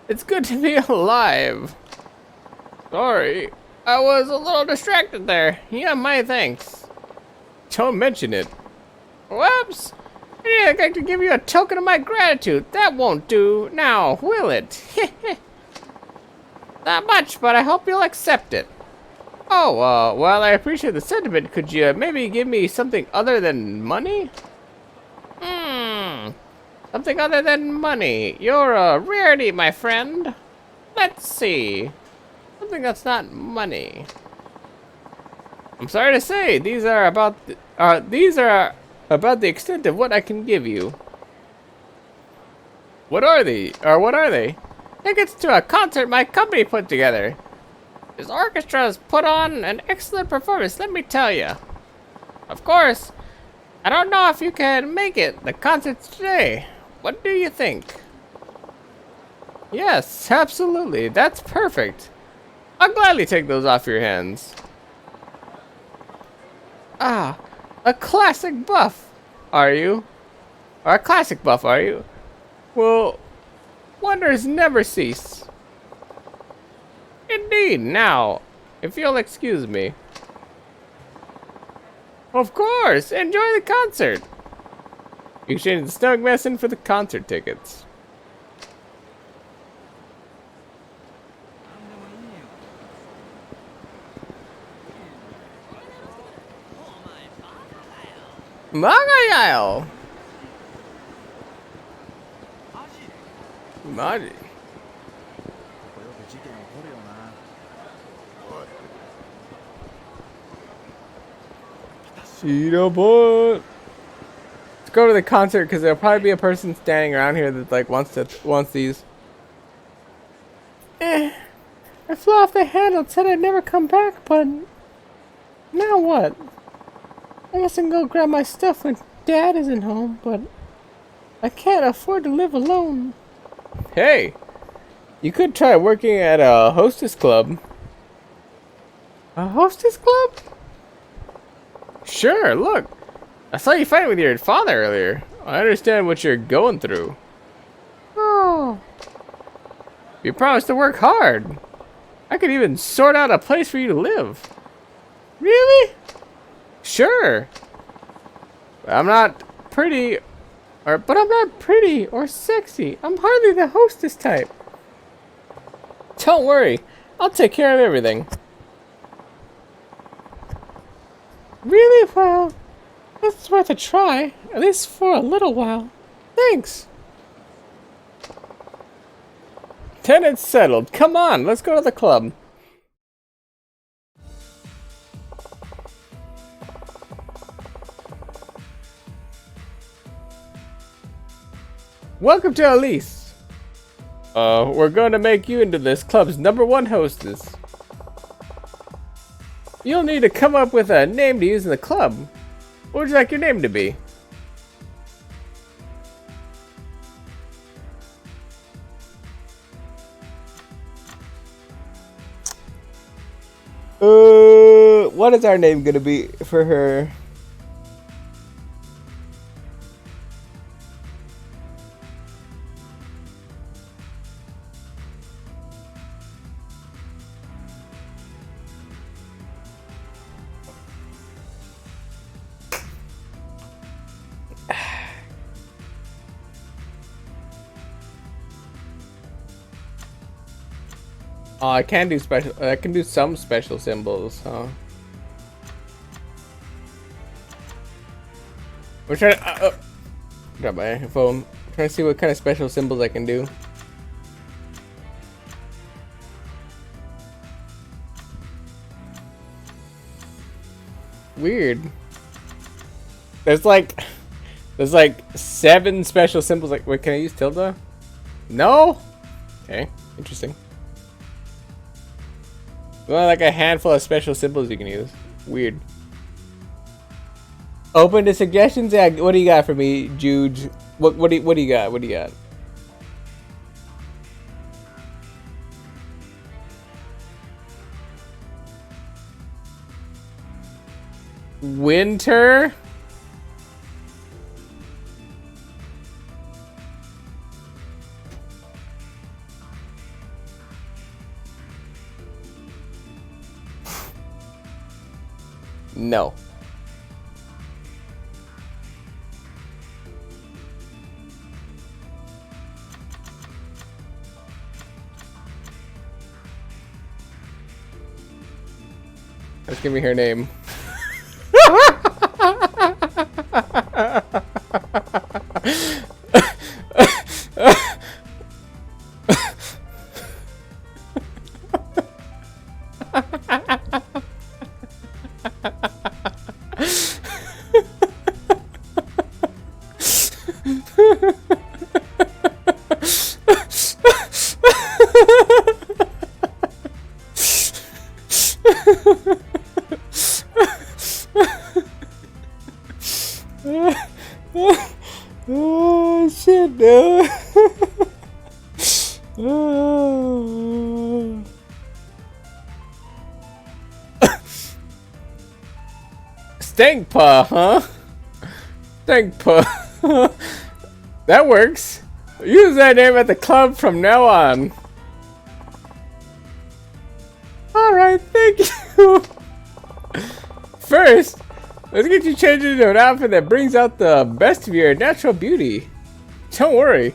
It's good to be alive. Sorry, I was a little distracted there. Yeah, my thanks. Don't mention it. Whoops. I'd like to give you a token of my gratitude. That won't do now, will it? Not much, but I hope you'll accept it. Oh, well, I appreciate the sentiment. Could you maybe give me something other than money? Something other than money. You're a rarity, my friend. Let's see. Something that's not money. I'm sorry to say, these are about the extent of what I can give you. What are they? Or what are they? Tickets to a concert my company put together. This orchestra has put on an excellent performance, let me tell you. Of course, I don't know if you can make it. The concert's today. What do you think? Yes, absolutely. That's perfect. I'll gladly take those off your hands. Ah, a classic buff, are you? Or a classic buff, are you? Well, wonders never cease. Indeed. Now, if you'll excuse me. Of course. Enjoy the concert. You exchange the stomach medicine for the concert tickets. Magayael. Maji. Cheeto boy. Let's go to the concert because there'll probably be a person standing around here that like wants these. I flew off the handle and said I'd never come back, but now what? I guess I can go grab my stuff when Dad isn't home, but I can't afford to live alone. Hey, you could try working at a hostess club. A hostess club? Sure, look. I saw you fighting with your father earlier. I understand what you're going through. Oh. You promised to work hard. I could even sort out a place for you to live. Really? Sure. I'm not pretty, But I'm not pretty or sexy. I'm hardly the hostess type. Don't worry, I'll take care of everything. Really? Well, it's worth a try, at least for a little while. Thanks. Then it's settled. Come on, let's go to the club. Welcome to Elise. We're going to make you into this club's #1 hostess. You'll need to come up with a name to use in the club. What would you like your name to be? What is our name gonna be for her? Oh, I can do special. I can do some special symbols, huh? We're trying to grab my phone. I'm trying to see what kind of special symbols I can do. Weird. There's like 7 special symbols. Like, wait, can I use tilde? No. Okay, interesting. Well, like a handful of special symbols you can use. Weird. Open to suggestions. Yeah, what do you got for me, Jude? What do you got? What do you got? Winter. No. Let's give me her name. Oh shit, dude. Stankpaw, huh? Stankpaw. That works. Use that name at the club from now on. Alright, thank you. First, let's get you changed into an outfit that brings out the best of your natural beauty. Don't worry,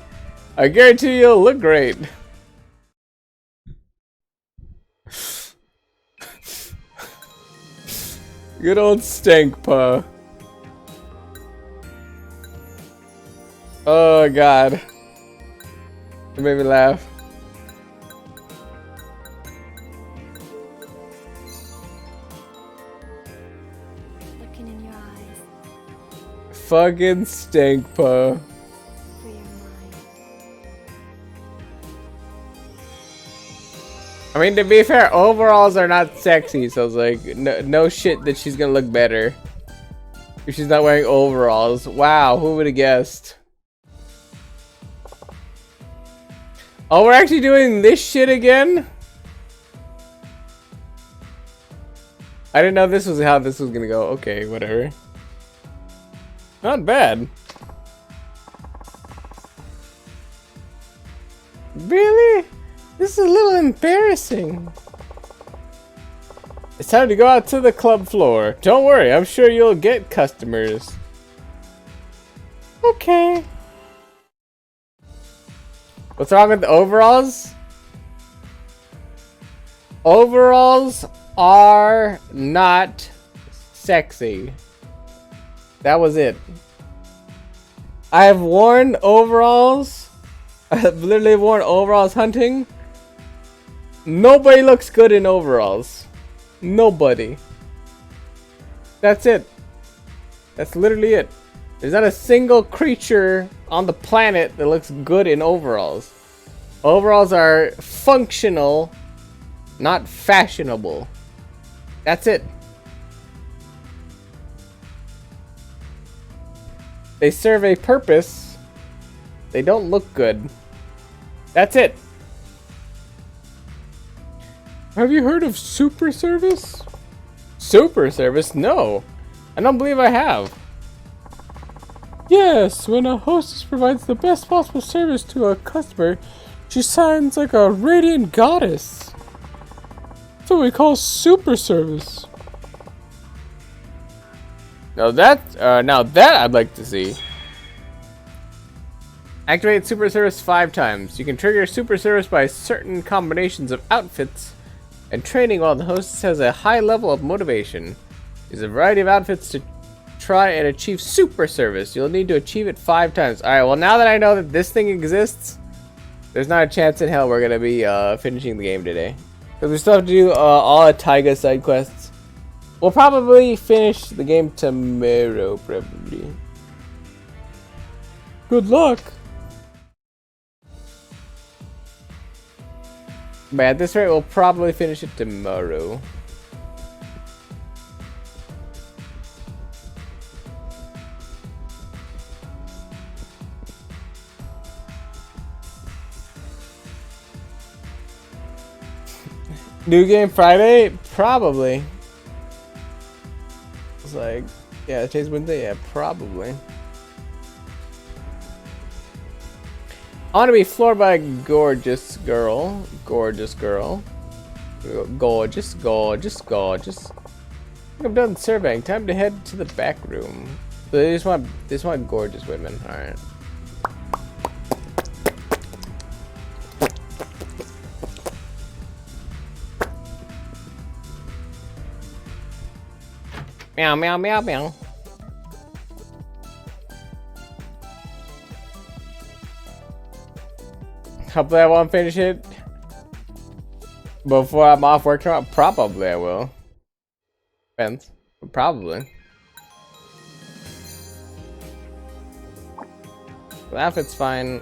I guarantee you'll look great. Good old Stankpaw. Oh god. It made me laugh. Looking in your eyes, Fucking Stankpaw. for your mind. I mean, to be fair, overalls are not sexy, so it's like, no shit that she's gonna look better if she's not wearing overalls. Wow, who would have guessed? Oh, we're actually doing this shit again? I didn't know this was how this was gonna go. Okay, whatever. Not bad. Really? This is a little embarrassing. It's time to go out to the club floor. Don't worry, I'm sure you'll get customers. Okay, What's wrong with the overalls? Overalls are not sexy. That was it. I have worn overalls. I have literally worn overalls hunting. Nobody looks good in overalls. Nobody. That's it. That's literally it. There's not a single creature on the planet that looks good in overalls. Overalls are functional, not fashionable. That's it. They serve a purpose. They don't look good. That's it. Have you heard of super service? Super service? No. I don't believe I have. Yes, when a hostess provides the best possible service to a customer, she shines like a radiant goddess. That's what we call super service. Now that I'd like to see. Activate super service 5 times. You can trigger super service by certain combinations of outfits and training while the hostess has a high level of motivation. There's a variety of outfits to try and achieve super service. You'll need to achieve it 5 times. Alright, well now that I know that this thing exists, there's not a chance in hell we're gonna be finishing the game today. Because we still have to do all the Taiga side quests. We'll probably finish the game tomorrow, probably. Good luck! But at this rate, we'll probably finish it tomorrow. New game Friday? Probably. It's like, yeah, today's Wednesday? Yeah, probably. I want to be floored by a gorgeous girl. Gorgeous girl. Gorgeous, gorgeous, gorgeous. I think I'm done surveying. Time to head to the back room. So they just want gorgeous women. Alright. Meow, meow, meow, meow. Hopefully I won't finish it before I'm off work tomorrow. Probably I will. Depends. Probably. The outfit's fine.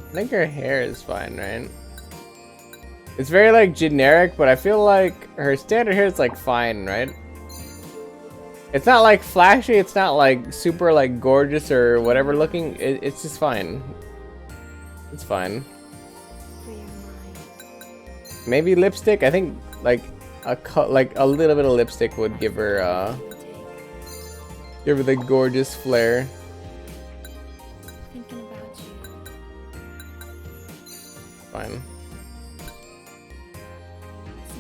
I think her hair is fine, right? It's very like generic, but I feel like her standard hair is like fine, right? It's not like flashy, it's not like super like gorgeous or whatever looking. It's just fine. It's fine. Maybe lipstick. I think like a little bit of lipstick would give her the gorgeous flair. Thinking about you. Fine.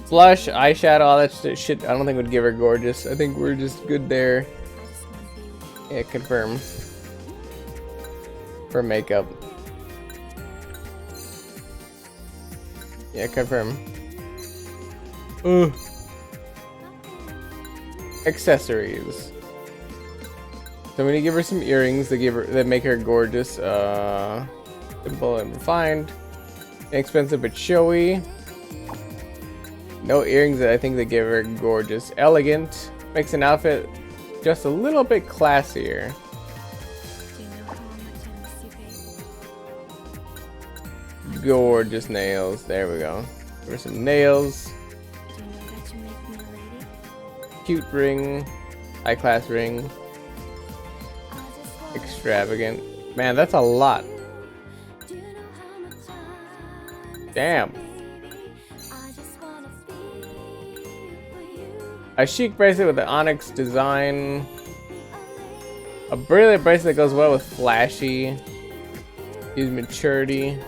Blush, eyeshadow, all that shit. I don't think would give her gorgeous. I think we're just good there. Yeah, confirm. For makeup. Yeah, confirm. Ugh. Accessories. So when you give her some earrings that make her gorgeous, simple and refined, inexpensive but showy. No earrings that I think they give her gorgeous, elegant, makes an outfit just a little bit classier. Gorgeous nails. There we go. There's some nails. Cute ring. High class ring. Extravagant. Man, that's a lot. Damn. A chic bracelet with the onyx design. A brilliant bracelet that goes well with flashy. Use maturity.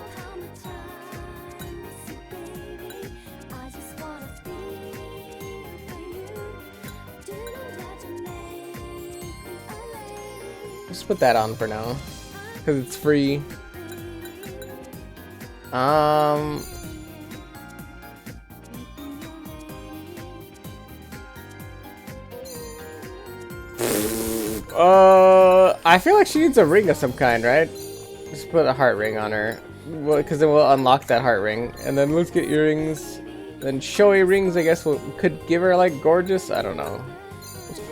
Just put that on for now, because it's free. Um. I feel like she needs a ring of some kind, right? Just put a heart ring on her. Well, because then we'll unlock that heart ring. And then let's get earrings. Then showy rings, I guess, could give her, like, gorgeous. I don't know.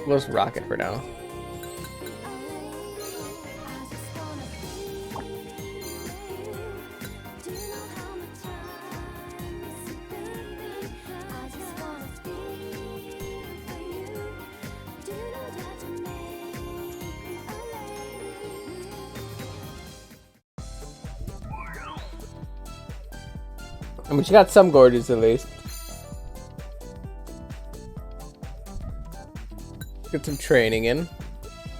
We'll just rock it for now. I mean, she got some gorgeous at least. Get some training in.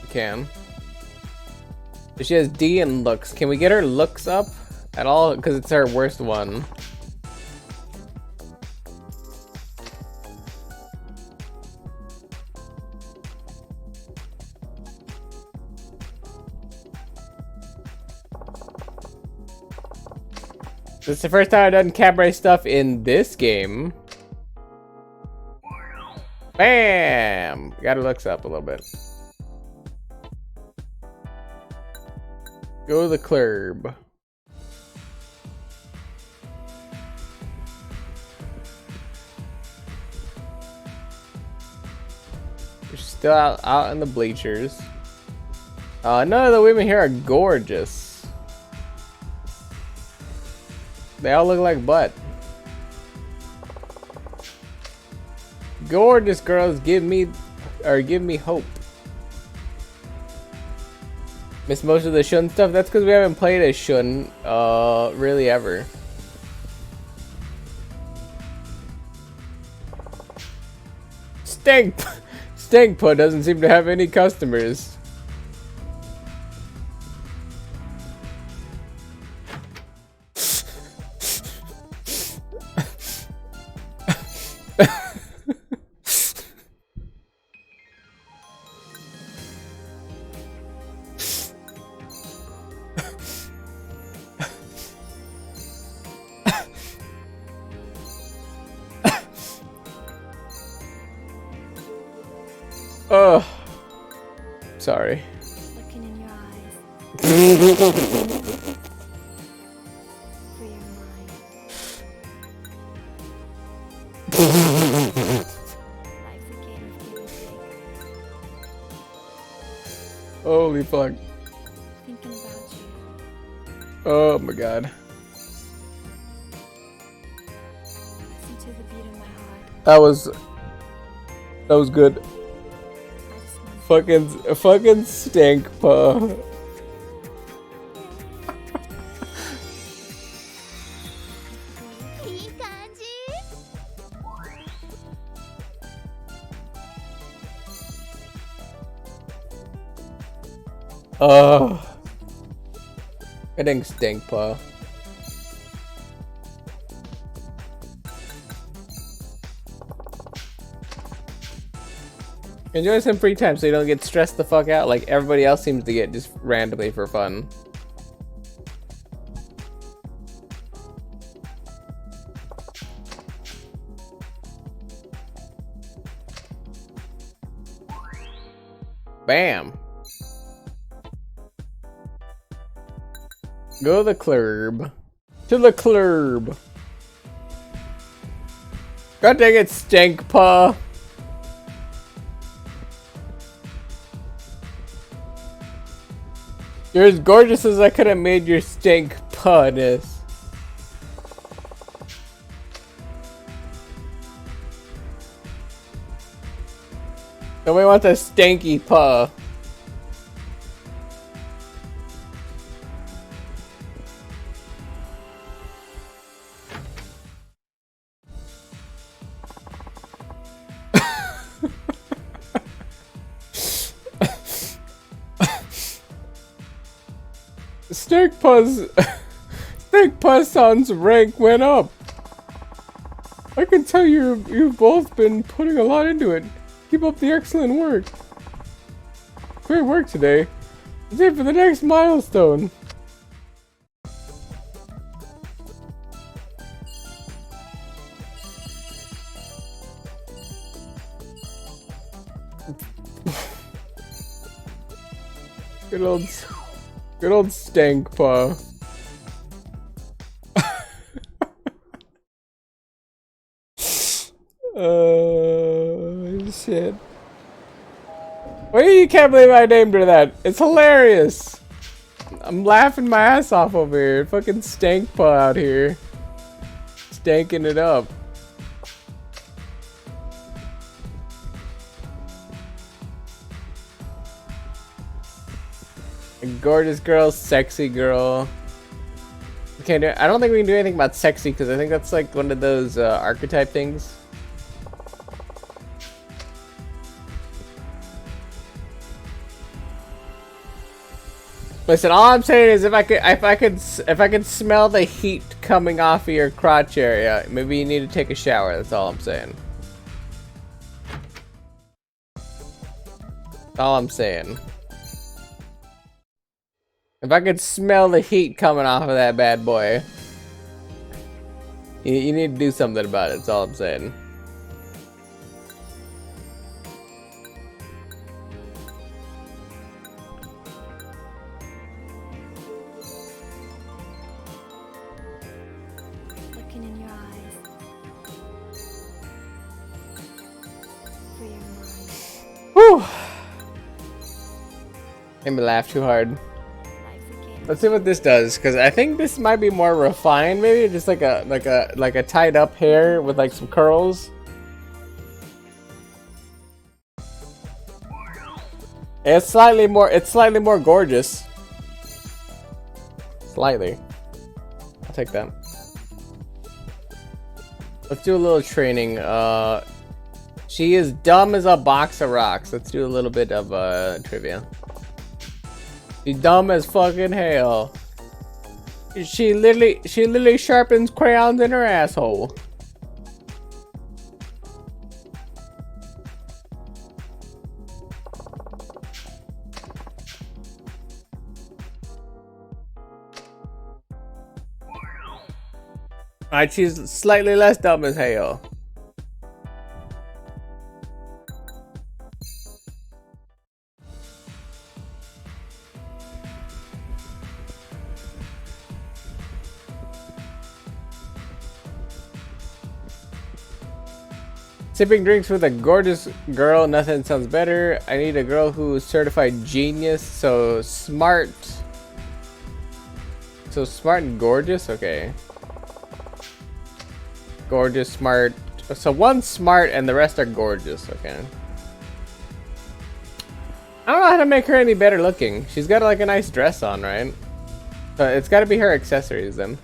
We can. She has D in looks. Can we get her looks up at all? Because it's her worst one. This is the first time I've done cabaret stuff in this game. Bam! Gotta looks up a little bit. Go to the club. You're still out in the bleachers. None of the women here are gorgeous. They all look like butt. Gorgeous girls give me hope. Miss most of the Shun stuff. That's because we haven't played as Shun really ever. Stankput doesn't seem to have any customers. Oh, sorry. Looking in your eyes. For your mind. Life's a game of give and take. Holy fuck. Thinking about you. Oh my god. Listen to the beat of my heart. That was good. I just want Fucking stink, pa. I think stink, pa. Enjoy some free time so you don't get stressed the fuck out like everybody else seems to get just randomly for fun. Bam. Go to the club. To the club. God dang it, stink paw. You're as gorgeous as I could have made your stink pawness. Nobody wants a stanky paw. Snake Puzz Son's rank went up. I can tell you've both been putting a lot into it. Keep up the excellent work. Great work today. Let's aim for the next milestone. Good old stank paw. Shit. Wait, you can't believe I named her that. It's hilarious. I'm laughing my ass off over here. Fucking stank paw out here. Stanking it up. A gorgeous girl, sexy girl. Okay, I don't think we can do anything about sexy because I think that's like one of those archetype things. Listen, all I'm saying is if I could smell the heat coming off of your crotch area, maybe you need to take a shower. That's all I'm saying. That's all I'm saying. If I could smell the heat coming off of that bad boy, you need to do something about it. That's all I'm saying. Looking in your eyes. For your mind. Whew. Made me laugh too hard. Life's a game. Let's see what this does, because I think this might be more refined. Maybe just like a tied up hair with like some curls. It's slightly more gorgeous. Slightly. I'll take that. Let's do a little training. She is dumb as a box of rocks. Let's do a little bit of trivia. She's dumb as fucking hell. She literally sharpens crayons in her asshole. Alright, she's slightly less dumb as hell. Sipping drinks with a gorgeous girl, nothing sounds better. I need a girl who's certified genius, so smart. So smart and gorgeous? Okay. Gorgeous, smart. So one's smart and the rest are gorgeous, okay. I don't know how to make her any better looking. She's got like a nice dress on, right? So it's gotta be her accessories then.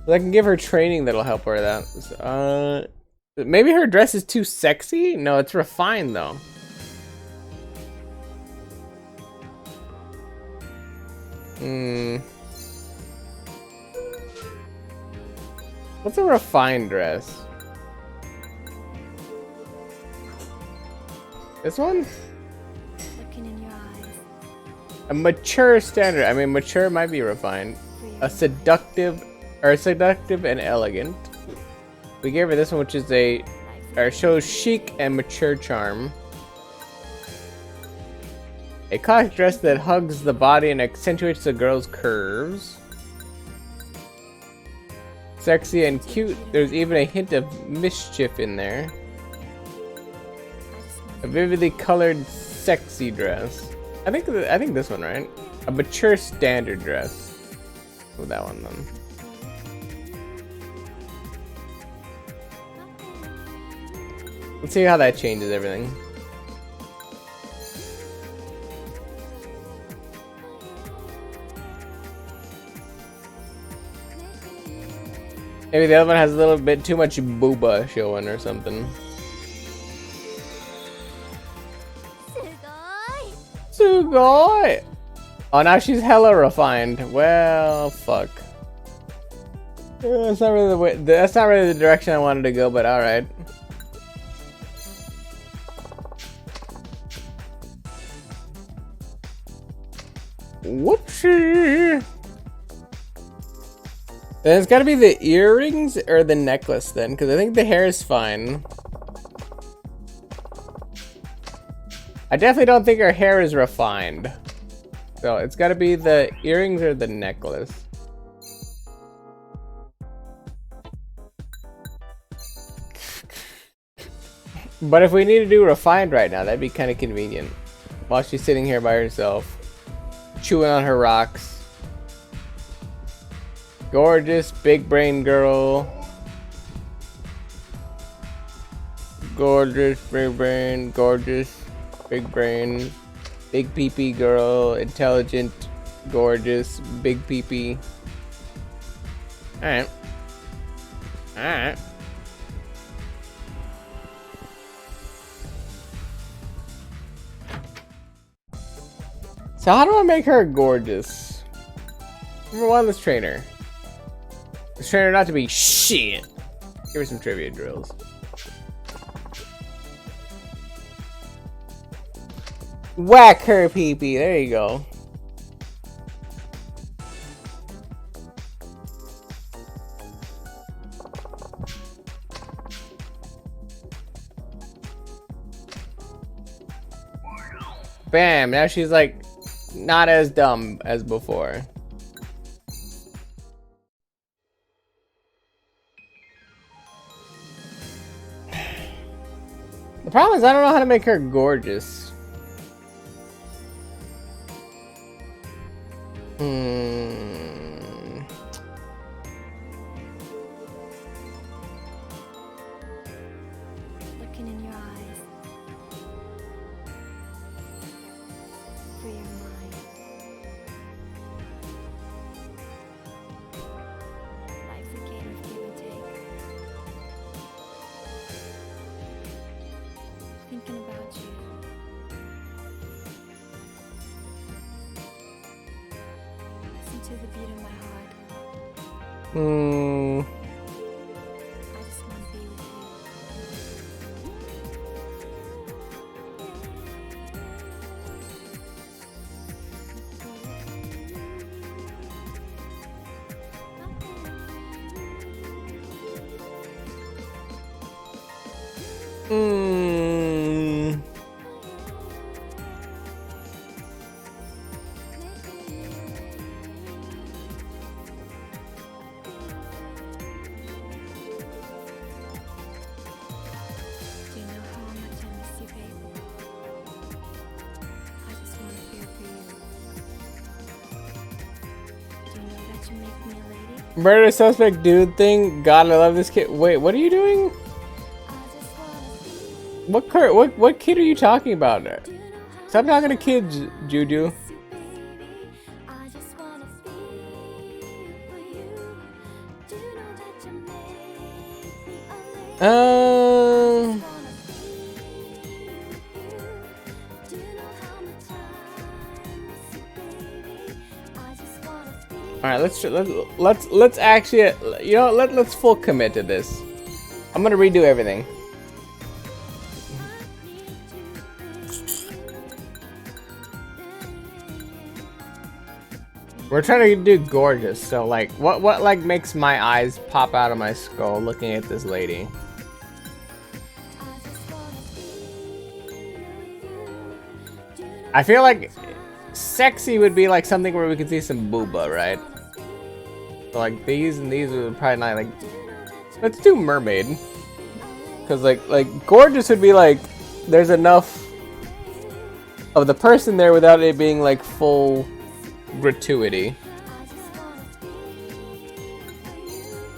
I can give her training that'll help her with that. Maybe her dress is too sexy? No, it's refined though. What's a refined dress? This one? Looking in your eyes. A mature standard. I mean, mature might be refined. A seductive and elegant. We gave her this one, which is shows chic and mature charm. A classic dress that hugs the body and accentuates the girl's curves. Sexy and cute. There's even a hint of mischief in there. A vividly colored, sexy dress. I think this one, right? A mature standard dress. With that one then. Let's see how that changes everything. Maybe the other one has a little bit too much booba showing or something. Sugoi! Oh, now she's hella refined. Well, fuck. That's not really the way. That's not really the direction I wanted to go, but all right. Whoopsie! Then it's gotta be the earrings or the necklace then, because I think the hair is fine. I definitely don't think her hair is refined. So it's got to be the earrings or the necklace. But if we need to do refined right now, that'd be kind of convenient. While she's sitting here by herself, chewing on her rocks. Gorgeous big brain girl. Gorgeous big brain, gorgeous big brain, big peepee girl, intelligent, gorgeous, big peepee. Alright. Alright. So how do I make her gorgeous? Number one, let's train her. Let's train her not to be shit. Give her some trivia drills. Whack her pee-pee. There you go. Bam. Now she's like not as dumb as before. The problem is I don't know how to make her gorgeous. Looking in your eyes. Free your mind. Life's a game of give and take. Thinking about you. Listen to the beat of my heart. I just want to be with you. Do you know how much I miss you, baby? I just want to hear for you. Do you know that you make me a lady? Murder suspect dude thing. God, I love this kid. Wait, what are you doing? What kid are you talking about? Stop talking to kids, Juju. All right, let's actually, you know, let's full commit to this. I'm gonna redo everything. We're trying to do gorgeous, so like, what like makes my eyes pop out of my skull looking at this lady? I feel like sexy would be like something where we could see some booba, right? So like these and these would probably not like. Let's do mermaid, cause like gorgeous would be like there's enough of the person there without it being like full gratuity.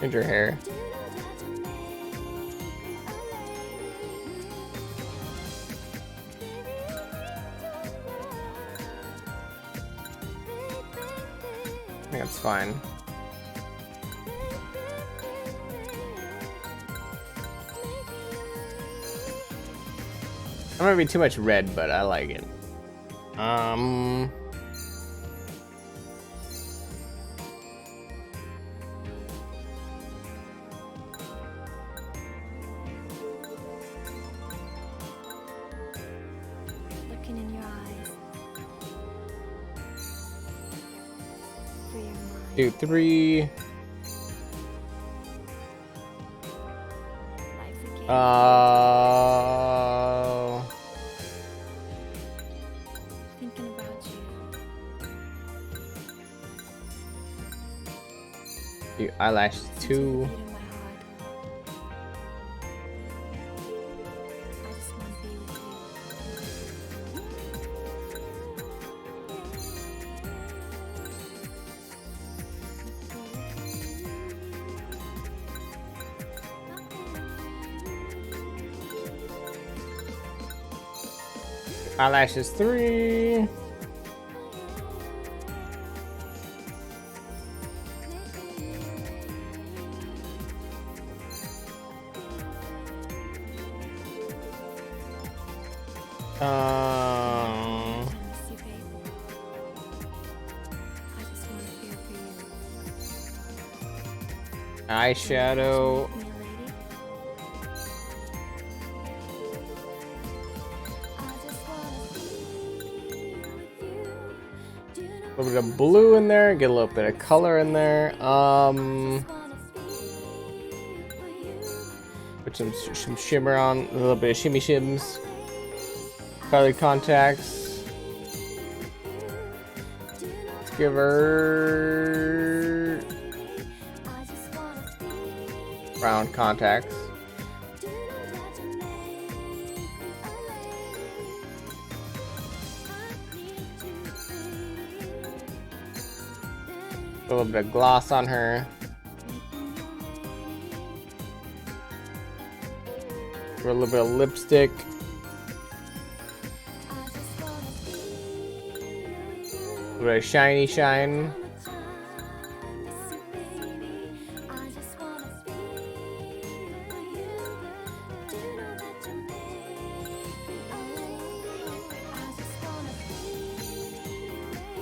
And your hair. I think that's fine. That might be too much red, but I like it. Looking in your eyes. Free your mind. 2, 3. Life's a game. The eyelashes too. Eyelashes 3. Eyeshadow. A little bit of blue in there, get a little bit of color in there. Put some shimmer on, a little bit of shimmy shims. Colored contacts. Let's give her brown contacts. A little bit of gloss on her. A little bit of lipstick. A little bit of shiny shine.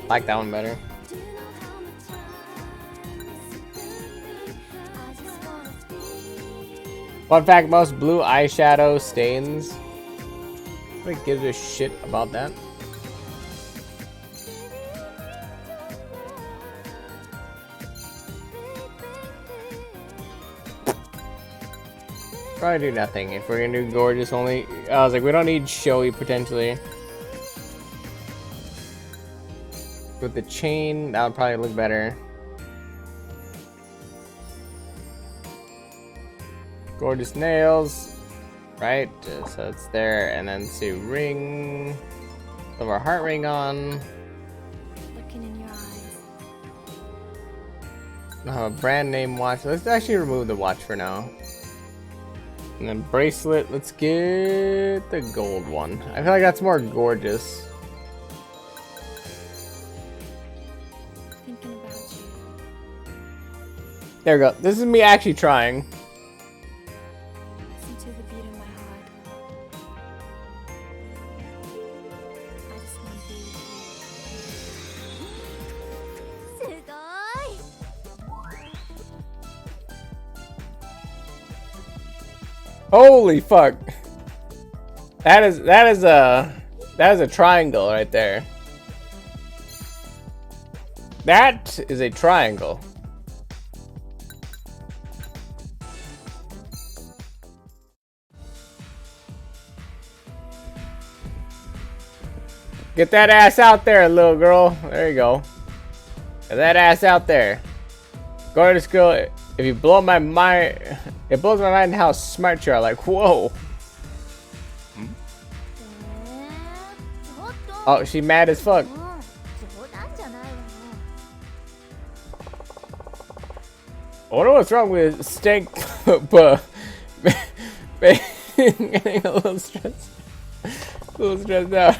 Like that one better. Fun fact, most blue eyeshadow stains. Nobody gives a shit about that. Probably do nothing. If we're gonna do gorgeous only, I was like, we don't need showy potentially. With the chain, that would probably look better. Gorgeous nails, right? So it's there, and then see ring. Of our heart ring on. Looking in your eyes. I have a brand name watch. Let's actually remove the watch for now. And then bracelet. Let's get the gold one. I feel like that's more gorgeous. Thinking about you. There we go. This is me actually trying. Listen to the beat of my heart. I just want to be with you. すごい Holy fuck! That is a triangle right there. That is a triangle. Get that ass out there, little girl. There you go. Get that ass out there. Go to school. If you blow my mind, it blows my mind how smart you are. Like, whoa. Oh, she mad as fuck. 冗談じゃないわよ I wonder what's wrong with Stank, but getting a little stressed out.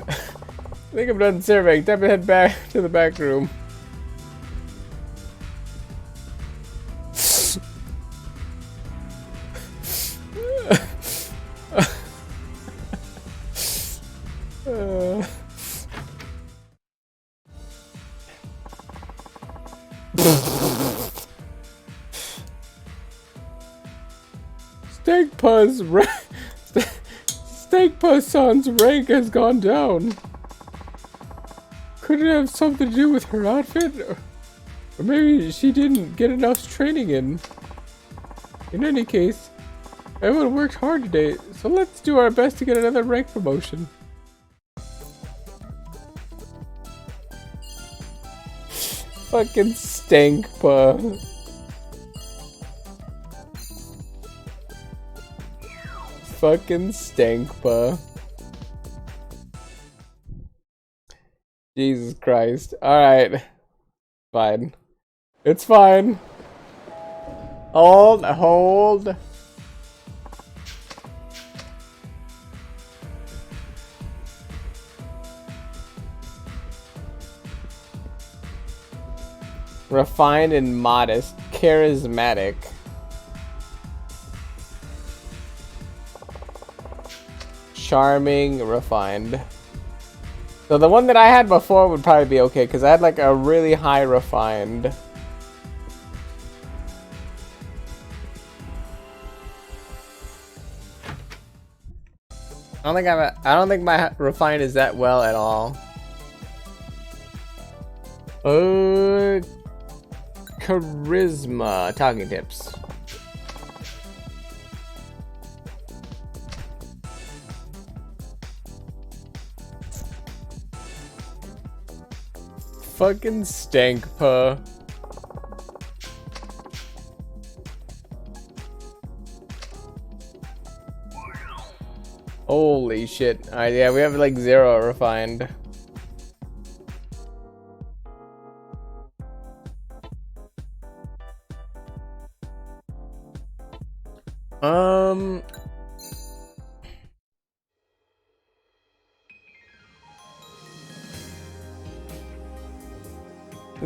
I think I'm done surveying. Time to head back to the back room. Steak Puzz's rank has gone down. Could it have something to do with her outfit? Or maybe she didn't get enough training in. In any case, everyone worked hard today, so let's do our best to get another rank promotion. Fucking stank, pa. Fucking stank, pa. Jesus Christ. Alright. Fine. It's fine. Hold. Refined and modest. Charismatic. Charming, refined. So the one that I had before would probably be okay, because I had like a really high refined. I don't think my refined is that well at all. Charisma. Talking tips. Fucking stank, pa. Holy shit. Alright, yeah, we have like 0 refined.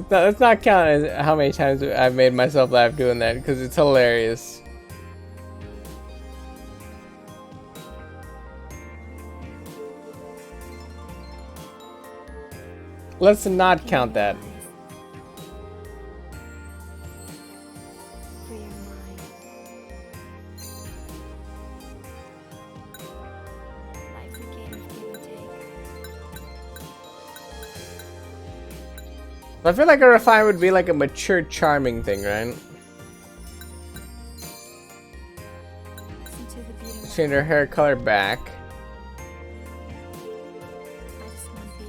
Let's not count as how many times I've made myself laugh doing that, because it's hilarious. Let's not count that. For your mind. Life's a game of give and take. I feel like a refine would be like a mature, charming thing, right? Listen to the beat of Change her hair color back. I just want to be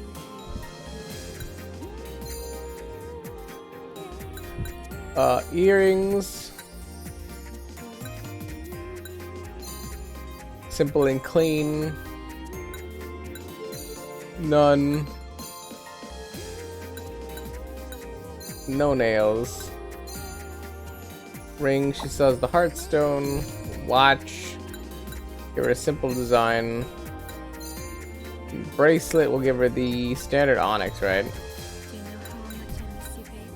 with you. Earrings. Simple and clean. None. No nails. Ring, she sells the Heartstone. Watch. Give her a simple design. Bracelet, we'll give her the standard onyx, right? Do you know how much I miss you, babe?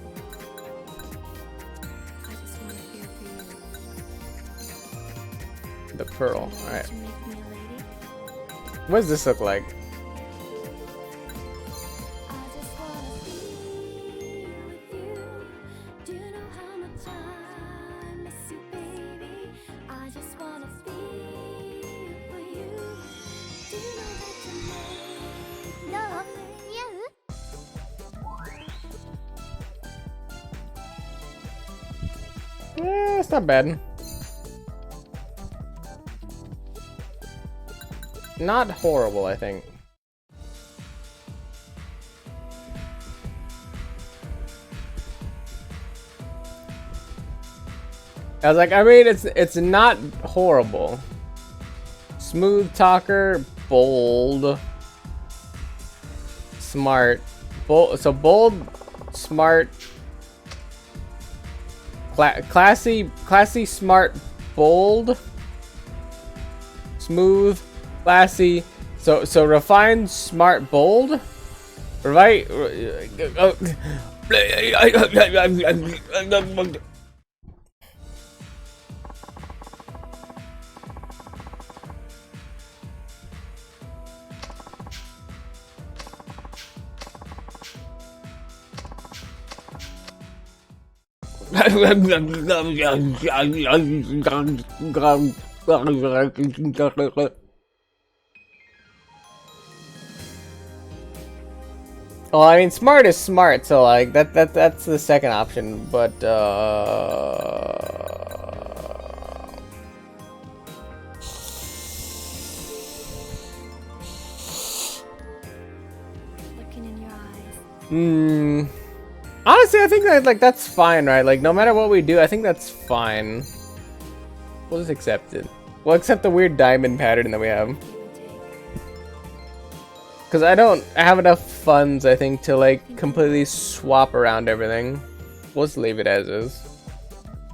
I just want to feel for you. The pearl, Do you know alright. that you make me a lady? What does this look like? I just wanna be with you. Do you know how much I miss you, baby? I just wanna feel for you. Do you know that you make No, you. It's not bad. Not horrible, I think. I was like, I mean, it's not horrible. Smooth talker, bold, smart, bold. So bold, smart, classy, smart, bold, smooth, classy. So refined, smart, bold. Right? Well, I mean, smart is smart, so like that's the second option, but looking in your eyes? Honestly, I think that like that's fine, right? Like no matter what we do, I think that's fine. We'll just accept it. We'll accept the weird diamond pattern that we have. Because I don't have enough funds, I think, to like completely swap around everything. We'll just leave it as is.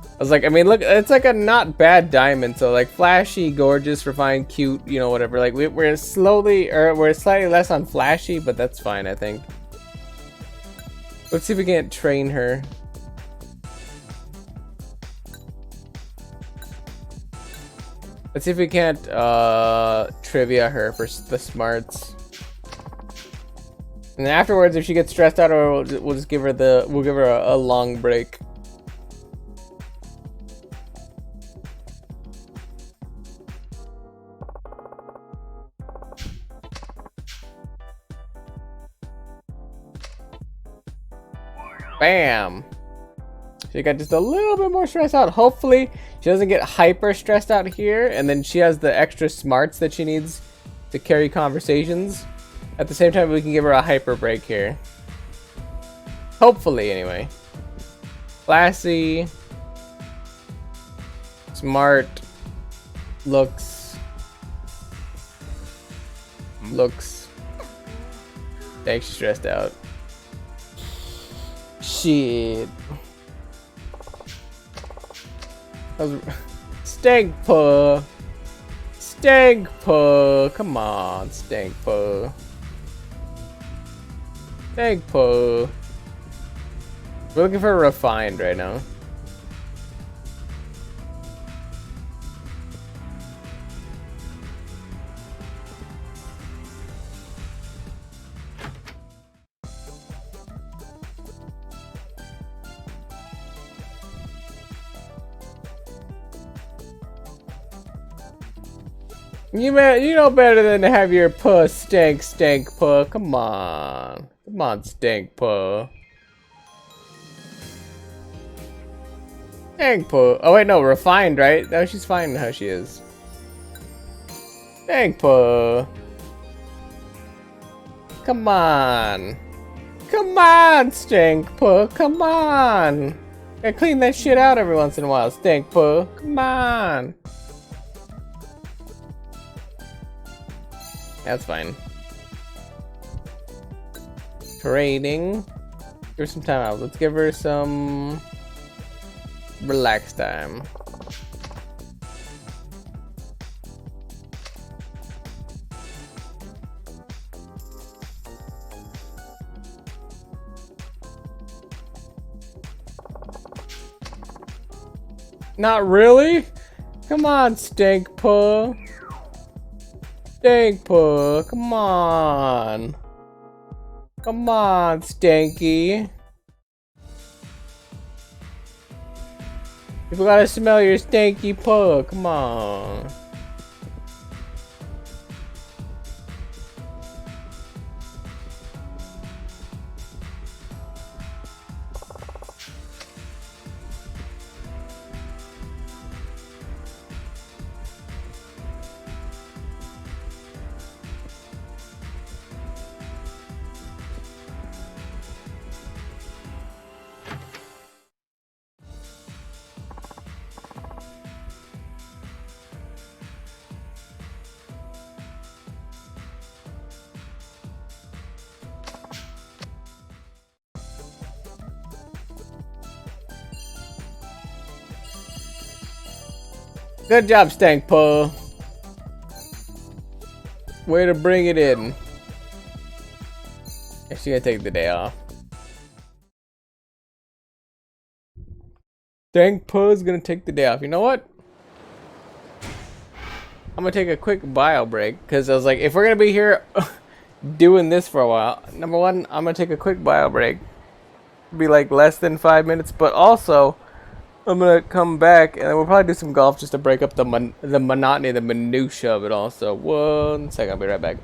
I was like, I mean, look, it's like a not bad diamond. So like flashy, gorgeous, refined, cute, you know, whatever. Like we're slowly, or we're slightly less on flashy, but that's fine, I think. Let's see if we can't train her. Let's see if we can't trivia her for the smarts. And then afterwards, if she gets stressed out, or we'll just give her a long break. Bam. She got just a little bit more stressed out. Hopefully, she doesn't get hyper stressed out here, and then she has the extra smarts that she needs to carry conversations. At the same time, we can give her a hyper break here. Hopefully, anyway. Classy. Smart. Looks. Dang, she's stressed out. Shit. Stankpa. Stankpa. Come on, Stankpa. Stankpa. We're looking for refined right now. You know better than to have your puss stank puh. Come on. Come on, stank puh. Stank puh. Oh wait, no, refined, right? No, she's fine how she is. Stank puh. Come on. Come on, stank puh. Come on. Gotta clean that shit out every once in a while, stank puh. Come on. That's fine. Training. Give her some time out. Let's give her some relax time. Not really? Come on, stink puh. Stankpa, come on. Come on, Stanky. People gotta smell your stanky pug. Come on. Good job, Stankpa. Way to bring it in. She's gonna take the day off. Stankpa's gonna take the day off. You know what? I'm gonna take a quick bio break because I was like, if we're gonna be here doing this for a while, number one, I'm gonna take a quick bio break. Be like less than 5 minutes, but also I'm gonna come back and we'll probably do some golf just to break up the monotony, the minutia of it all. So 1 second, I'll be right back.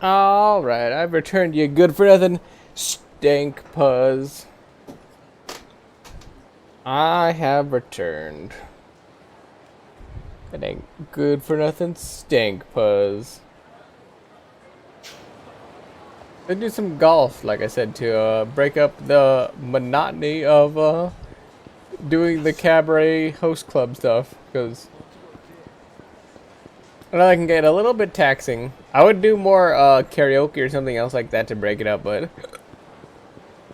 Alright, I've returned you good for nothing stank puzz. I have returned. It ain't good for nothing stank puzz. I do some golf, like I said, to break up the monotony of doing the cabaret host club stuff, because I know that can get a little bit taxing. I would do more karaoke or something else like that to break it up, but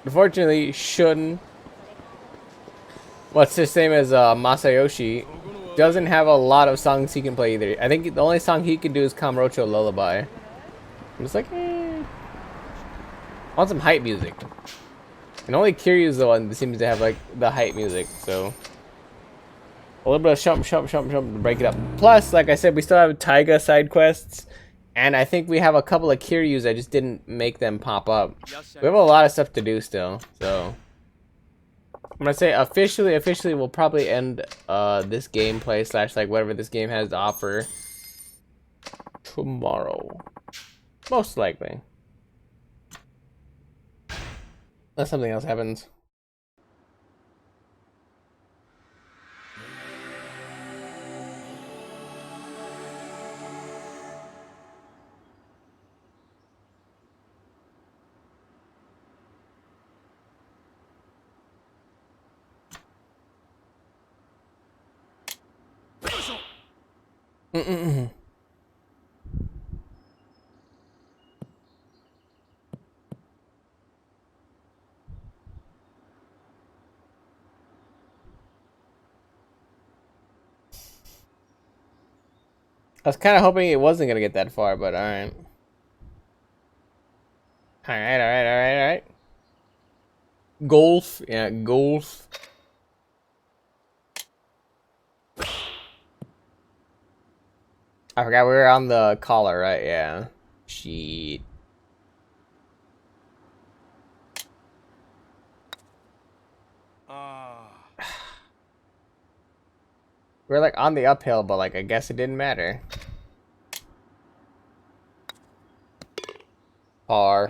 unfortunately, Shun, what's the same as Masayoshi, doesn't have a lot of songs he can play either. I think the only song he can do is Kamurocho Lullaby. I'm just like, I want some hype music. And only Kiryu's the one that seems to have like the hype music, so a little bit of shump to break it up. Plus, like I said, we still have Taiga side quests, and I think we have a couple of Kiryu's. I just didn't make them pop up. We have a lot of stuff to do still, so I'm gonna say officially we'll probably end this gameplay slash like whatever this game has to offer tomorrow, most likely, unless something else happens. I was kind of hoping it wasn't gonna get that far, but alright. Alright. Golf, yeah, golf. I forgot we were on the collar, right? Yeah. Shit. We're like on the uphill, but like I guess it didn't matter. Par.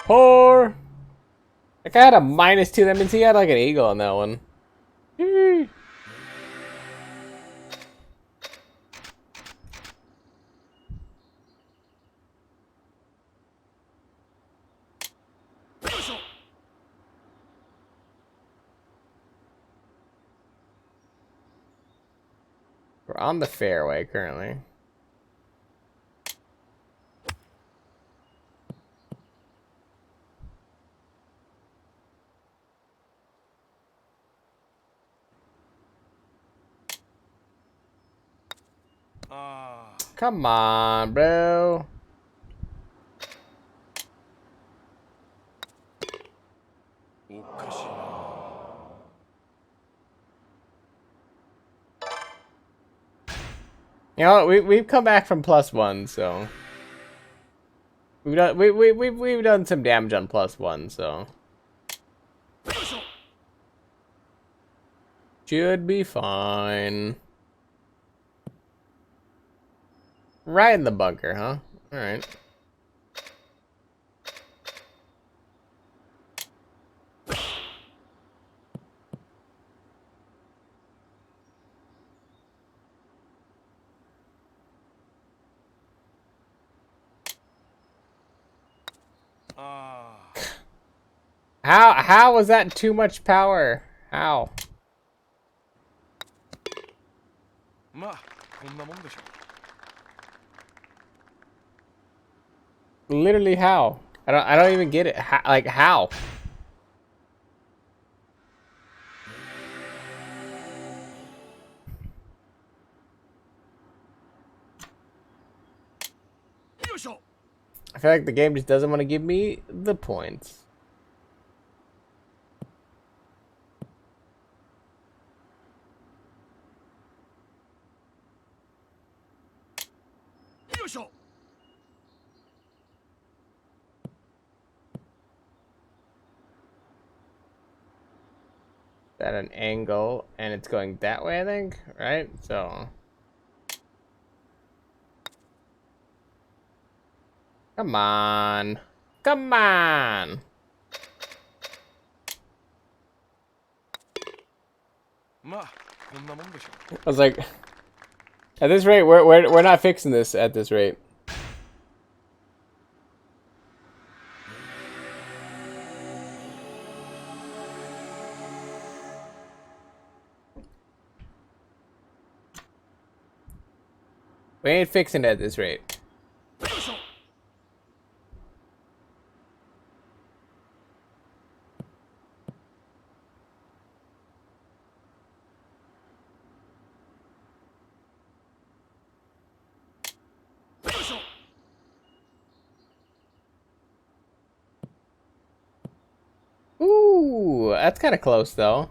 Par. That guy had a -2. That means he had like an eagle on that one. We're on the fairway currently. Come on, bro. You know, we've come back from +1, so we've done some damage on +1, so should be fine. Right in the bunker, huh? All right. How was that too much power? How? Literally how? I don't even get it. Like how? I feel like the game just doesn't want to give me the points. At an angle, and it's going that way, I think, right? So Come on. Come on. I was like, at this rate, we're not fixing this at this rate. We ain't fixing it at this rate. Ooh, that's kind of close though.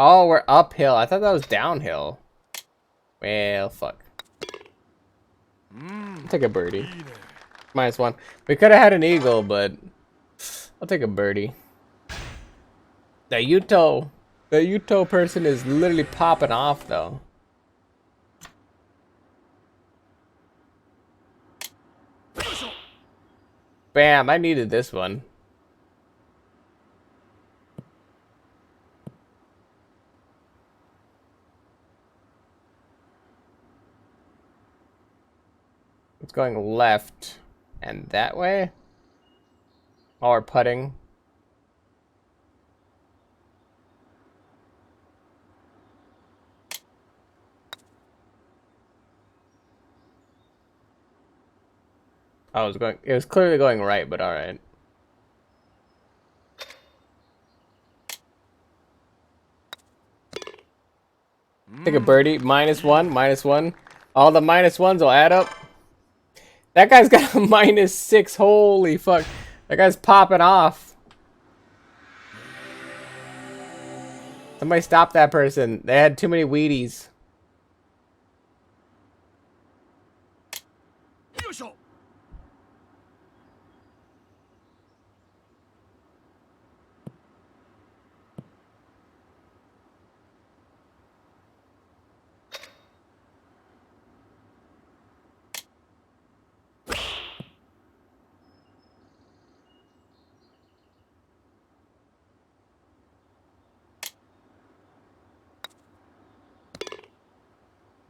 Oh, we're uphill. I thought that was downhill. Well, fuck. I'll take a birdie. -1. We could have had an eagle, but I'll take a birdie. The Yuto person is literally popping off though. Bam, I needed this one. It's going left and that way. While we're putting. Oh, it was clearly going right, but alright. Take a birdie. -1. All the -1s will add up. That guy's got a -6. Holy fuck. That guy's popping off. Somebody stop that person. They had too many Wheaties.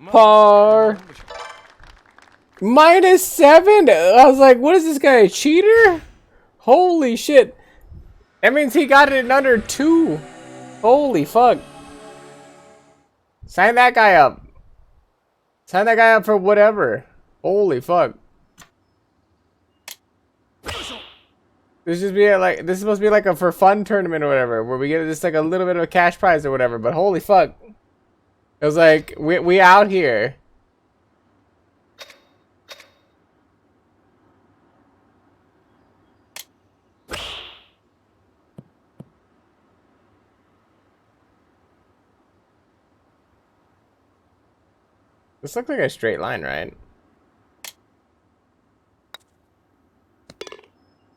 Par. -7? I was like, what is this guy, a cheater? Holy shit. That means he got it in under 2. Holy fuck. Sign that guy up. Sign that guy up for whatever. Holy fuck. This is supposed to be like a for fun tournament or whatever, where we get just like a little bit of a cash prize or whatever, but holy fuck. It was like, we out here. This looks like a straight line, right?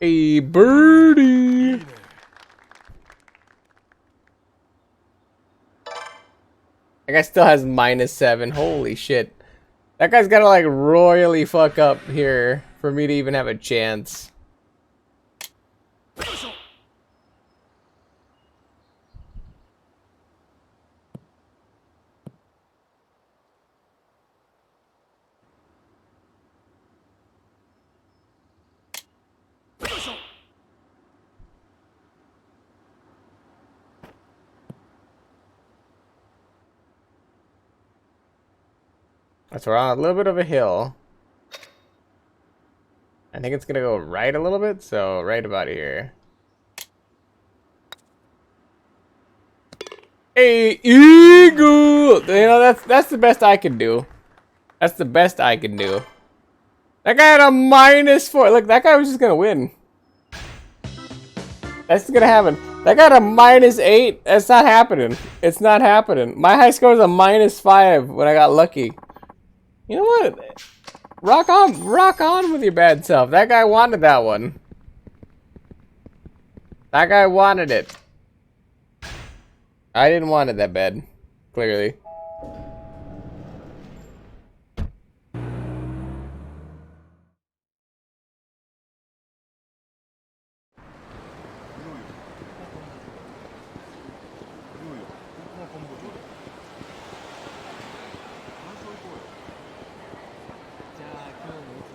A birdie. That guy still has -7. Holy shit. That guy's gotta like royally fuck up here for me to even have a chance. So we're on a little bit of a hill. I think it's gonna go right a little bit, so right about here. Hey, eagle! You know, that's the best I can do. That's the best I can do. That guy had a -4. Look, that guy was just gonna win. That's gonna happen. That got a -8. That's not happening. It's not happening. My high score was a -5 when I got lucky. You know what? Rock on with your bad self. That guy wanted that one. That guy wanted it. I didn't want it that bad. Clearly.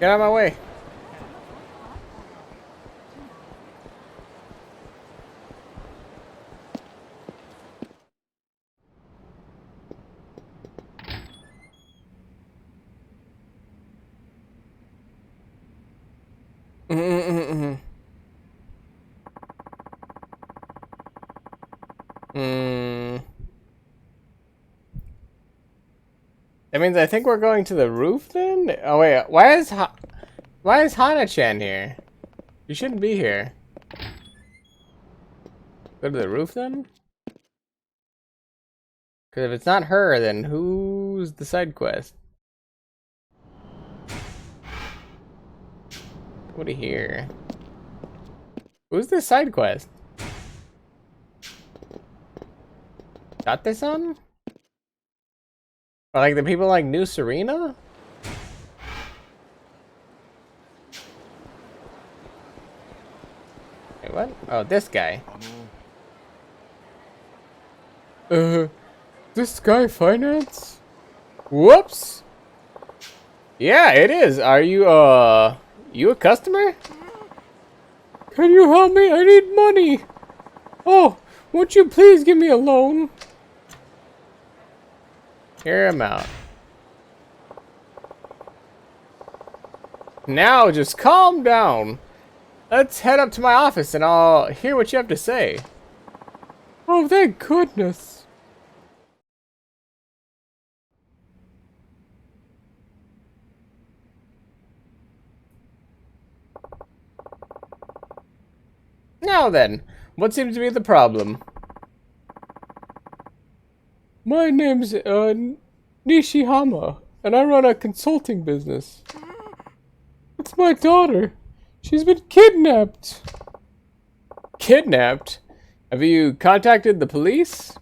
Get out of my way. That means I think we're going to the roof then? Oh wait, why is Hana-chan here? You shouldn't be here. Go to the roof then? Because if it's not her, then who's the side quest? What do you hear? Who's the side quest? Tate-san? Or like the people like New Serena? Wait, what? Oh, this guy. This guy finance? Whoops! Yeah, it is. Are you, you a customer? Can you help me? I need money! Oh, won't you please give me a loan? Hear him out. Now, just calm down. Let's head up to my office and I'll hear what you have to say. Oh, thank goodness. Now then, what seems to be the problem? My name's Nishihama, and I run a consulting business. It's my daughter. She's been kidnapped. Kidnapped? Have you contacted the police?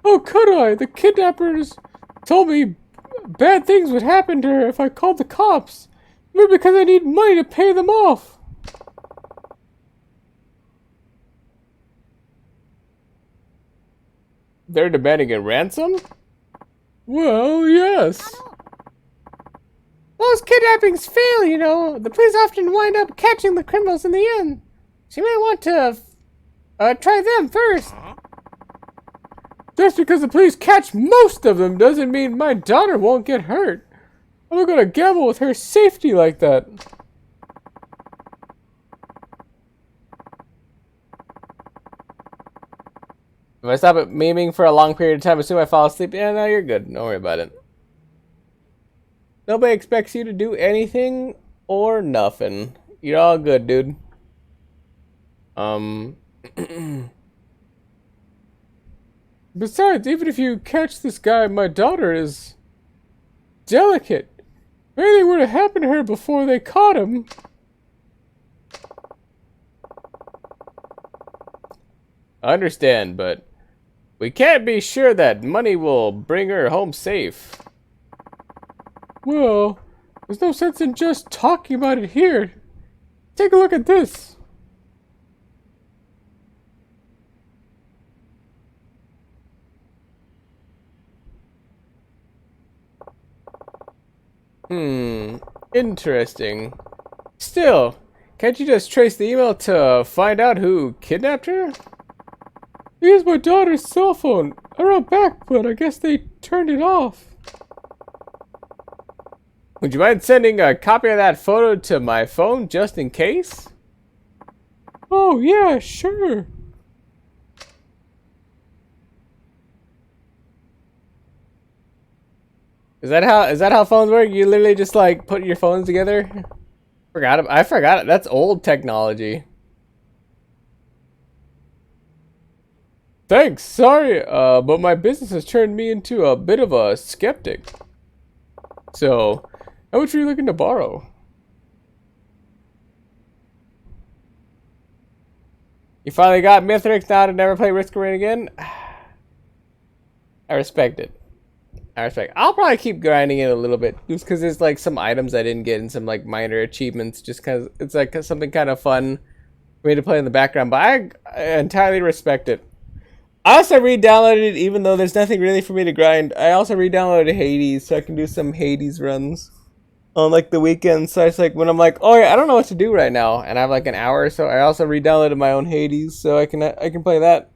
Oh, could I? The kidnappers told me bad things would happen to her if I called the cops. Maybe because I need money to pay them off. They're demanding a ransom? Well, yes. Most kidnappings fail, you know. The police often wind up catching the criminals in the end. So you may want to try them first. Just because the police catch most of them doesn't mean my daughter won't get hurt. I'm not gonna gamble with her safety like that. If I stop at memeing for a long period of time, assume I fall asleep, yeah, no, you're good. Don't worry about it. Nobody expects you to do anything or nothing. You're all good, dude. Besides, even if you catch this guy, my daughter is delicate. If anything were to happen to her before they caught him. I understand, but we can't be sure that money will bring her home safe. Well, there's no sense in just talking about it here. Take a look at this. Interesting. Still, can't you just trace the email to find out who kidnapped her? I used my daughter's cell phone. I wrote back, but I guess they turned it off. Would you mind sending a copy of that photo to my phone just in case? Oh, yeah, sure. Is that how phones work? You literally just like put your phones together? I forgot it. That's old technology. Thanks, sorry, but my business has turned me into a bit of a skeptic. So, how much are you looking to borrow? You finally got Mithrix now to never play Risk of Rain again? I respect it. I'll probably keep grinding it a little bit just because there's like some items I didn't get and some like minor achievements just because it's like something kind of fun for me to play in the background, but I entirely respect it. I also re-downloaded it even though there's nothing really for me to grind. I also re-downloaded Hades so I can do some Hades runs on like the weekends. So it's like when I'm like, oh yeah, I don't know what to do right now and I have like an hour or so, I also re-downloaded my own Hades so I can play that.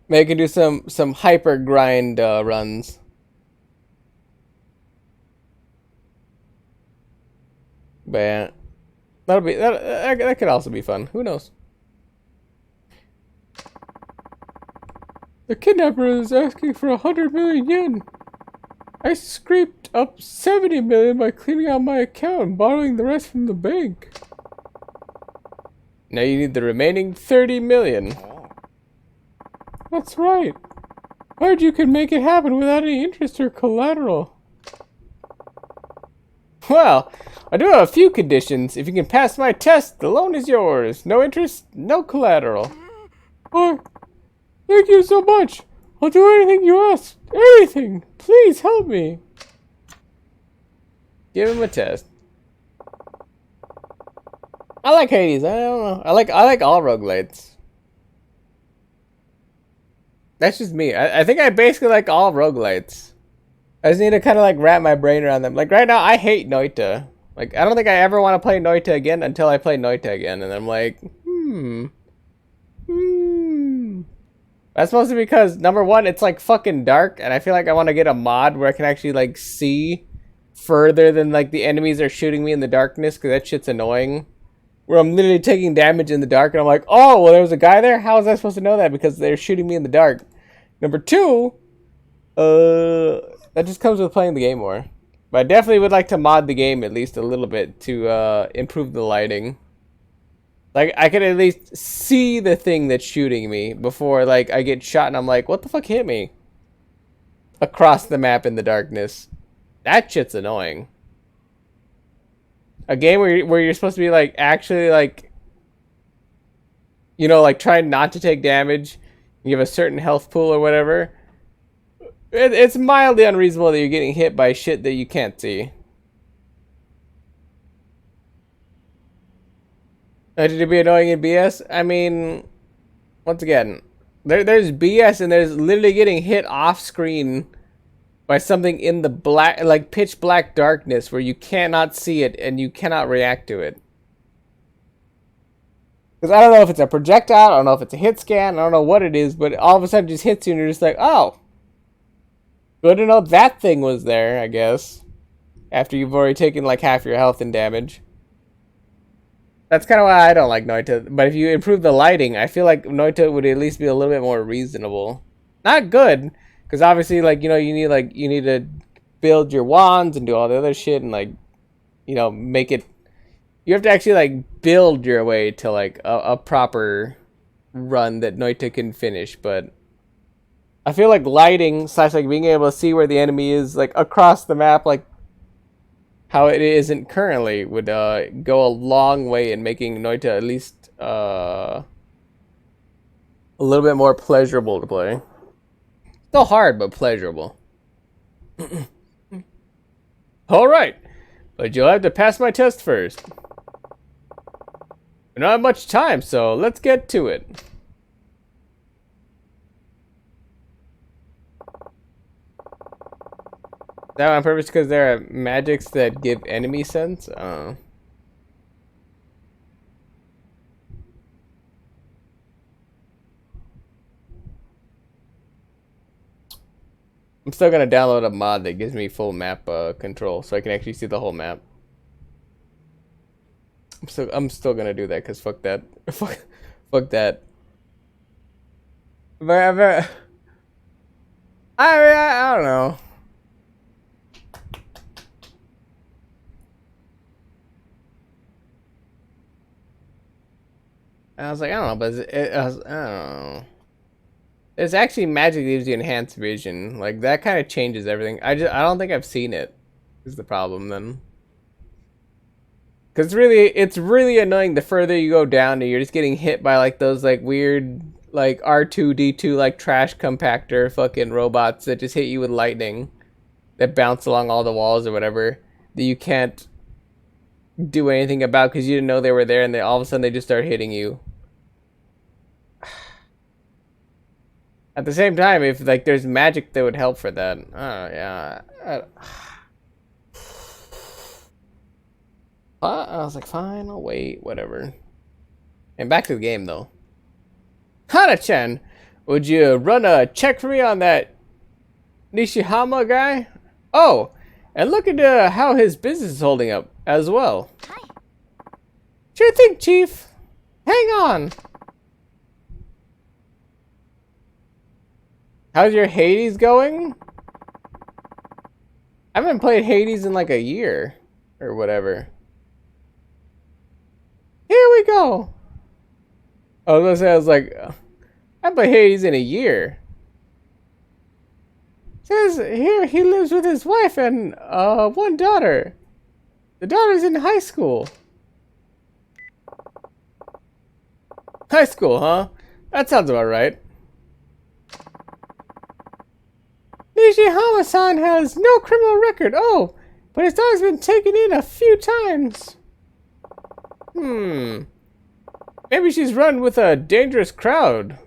Maybe I can do some hyper grind runs. But yeah, that could also be fun. Who knows? The kidnapper is asking for 100 million yen. I scraped up 70 million by cleaning out my account and borrowing the rest from the bank. Now you need the remaining 30 million. That's right. I heard you could make it happen without any interest or collateral. Well, I do have a few conditions. If you can pass my test, the loan is yours. No interest, no collateral. Oh, thank you so much. I'll do anything you ask. Everything. Please help me. Give him a test. I like Hades. I don't know. I like all roguelites. That's just me. I think I basically like all roguelites. I just need to kind of like wrap my brain around them. Like right now, I hate Noita. Like I don't think I ever want to play Noita again until I play Noita again, and I'm like, That's mostly because number one, it's like fucking dark, and I feel like I want to get a mod where I can actually like see further than like the enemies are shooting me in the darkness, because that shit's annoying. Where I'm literally taking damage in the dark, and I'm like, oh, well, there was a guy there? How was I supposed to know that? Because they're shooting me in the dark. Number two, that just comes with playing the game more. But I definitely would like to mod the game at least a little bit to improve the lighting. Like, I could at least see the thing that's shooting me before, like, I get shot and I'm like, what the fuck hit me? Across the map in the darkness. That shit's annoying. A game where you're supposed to be, like, actually, like, you know, like, trying not to take damage. You have a certain health pool or whatever. It's mildly unreasonable that you're getting hit by shit that you can't see. Did it be annoying in BS? I mean, once again, there's BS and there's literally getting hit off screen by something in the black, like pitch black darkness where you cannot see it and you cannot react to it. Because I don't know if it's a projectile, I don't know if it's a hit scan, I don't know what it is, but all of a sudden it just hits you and you're just like, oh. Good to know that thing was there, I guess. After you've already taken like half your health and damage. That's kind of why I don't like Noita. But if you improve the lighting, I feel like Noita would at least be a little bit more reasonable. Not good, because obviously, like, you know, you need to build your wands and do all the other shit and like, you know, make it. You have to actually like build your way to like a proper run that Noita can finish. But I feel like lighting / like being able to see where the enemy is like across the map, like how it isn't currently, would go a long way in making Noita at least a little bit more pleasurable to play. Still hard, but pleasurable. Alright, but you'll have to pass my test first. We don't have much time, so let's get to it. That on purpose because there are magics that give enemy sense? I'm still gonna download a mod that gives me full map control so I can actually see the whole map. I'm still gonna do that because fuck that. fuck that. But I don't know. I was like, I don't know, but I don't know. There's actually magic that gives you enhanced vision. Like, that kind of changes everything. I don't think I've seen it, is the problem then. Cause really, it's really annoying the further you go down, and you're just getting hit by like those like weird like R2D2 like trash compactor fucking robots that just hit you with lightning, that bounce along all the walls or whatever, that you can't do anything about because you didn't know they were there, and then all of a sudden they just start hitting you. At the same time, if like there's magic that would help for that, oh yeah. I was like, fine, I'll wait, whatever. And back to the game, though. Hana-chan, would you run a check for me on that Nishihama guy? Oh, and look at how his business is holding up as well. Hi. Sure thing, Chief. Hang on. How's your Hades going? I haven't played Hades in like a year or whatever. Here we go. I was like, I played Hades in a year. Says here he lives with his wife and one daughter. The daughter's in high school. High school, huh? That sounds about right. Nishihama-san has no criminal record. Oh, but his daughter's been taken in a few times. Maybe she's run with a dangerous crowd.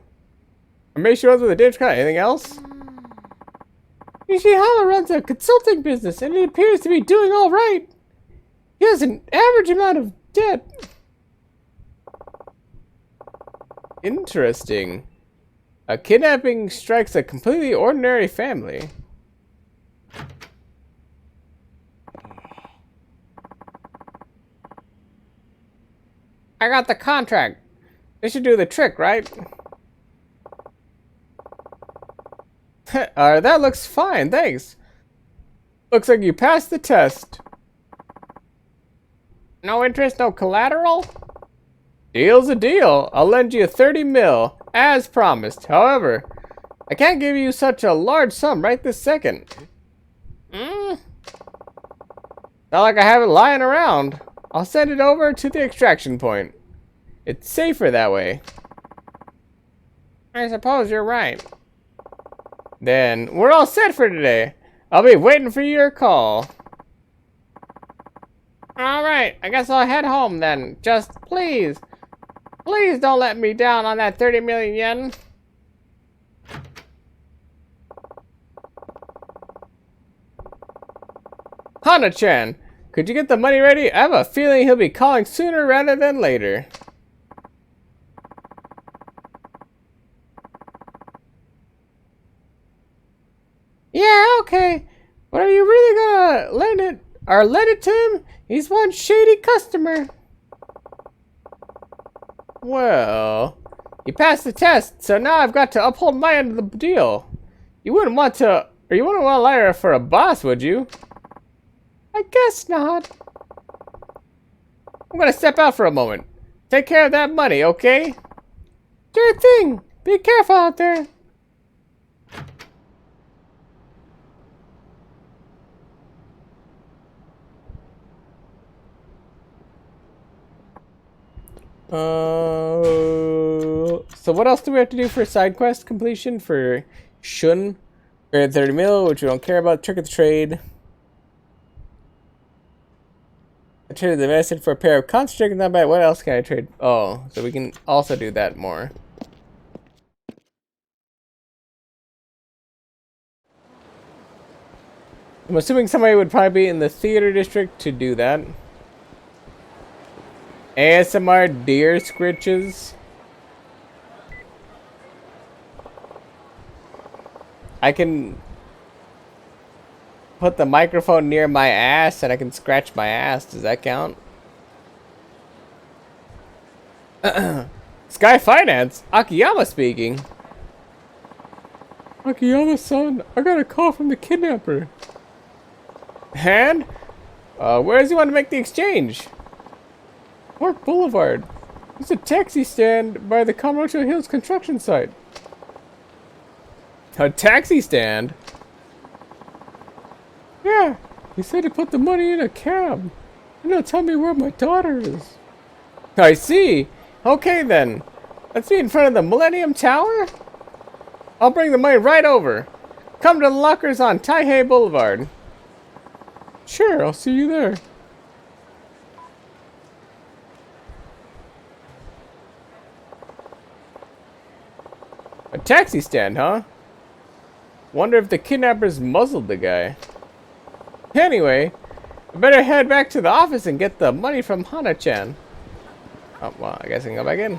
Or maybe she runs with a dangerous crowd. Anything else? Nishihama runs a consulting business and he appears to be doing all right. He has an average amount of debt. Interesting. A kidnapping strikes a completely ordinary family. I got the contract. This should do the trick, right? That looks fine, thanks. Looks like you passed the test. No interest, no collateral? Deal's a deal. I'll lend you 30 mil, as promised. However, I can't give you such a large sum right this second. Not like I have it lying around. I'll send it over to the extraction point. It's safer that way. I suppose you're right. Then, we're all set for today. I'll be waiting for your call. Alright, I guess I'll head home then. Just please don't let me down on that 30 million yen. Hana-chan, could you get the money ready? I have a feeling he'll be calling sooner rather than later. Yeah, okay. But are you really gonna lend it to him? He's one shady customer. Well, you passed the test, so now I've got to uphold my end of the deal. You wouldn't want to hire for a boss, would you? I guess not. I'm gonna step out for a moment. Take care of that money, okay? Sure thing. Be careful out there. So what else do we have to do for side quest completion for Shun? We're at 30 mil, which we don't care about. Trick of the trade. I traded the medicine for a pair of concentrated, not bad. What else can I trade? Oh, so we can also do that more. I'm assuming somebody would probably be in the theater district to do that. ASMR deer scritches. I can put the microphone near my ass and I can scratch my ass. Does that count? Sky Finance, Akiyama speaking. Akiyama-san, I got a call from the kidnapper. And? Where does he want to make the exchange? Park Boulevard. There's a taxi stand by the Kamurocho Hills construction site. A taxi stand? Yeah, he said to put the money in a cab. No, tell me where my daughter is. I see. Okay then. Let's be in front of the Millennium Tower. I'll bring the money right over. Come to the lockers on Taihei Boulevard. Sure, I'll see you there. A taxi stand, huh? Wonder if the kidnappers muzzled the guy. Anyway, I better head back to the office and get the money from Hana-chan. Oh, well, I guess I can go back in.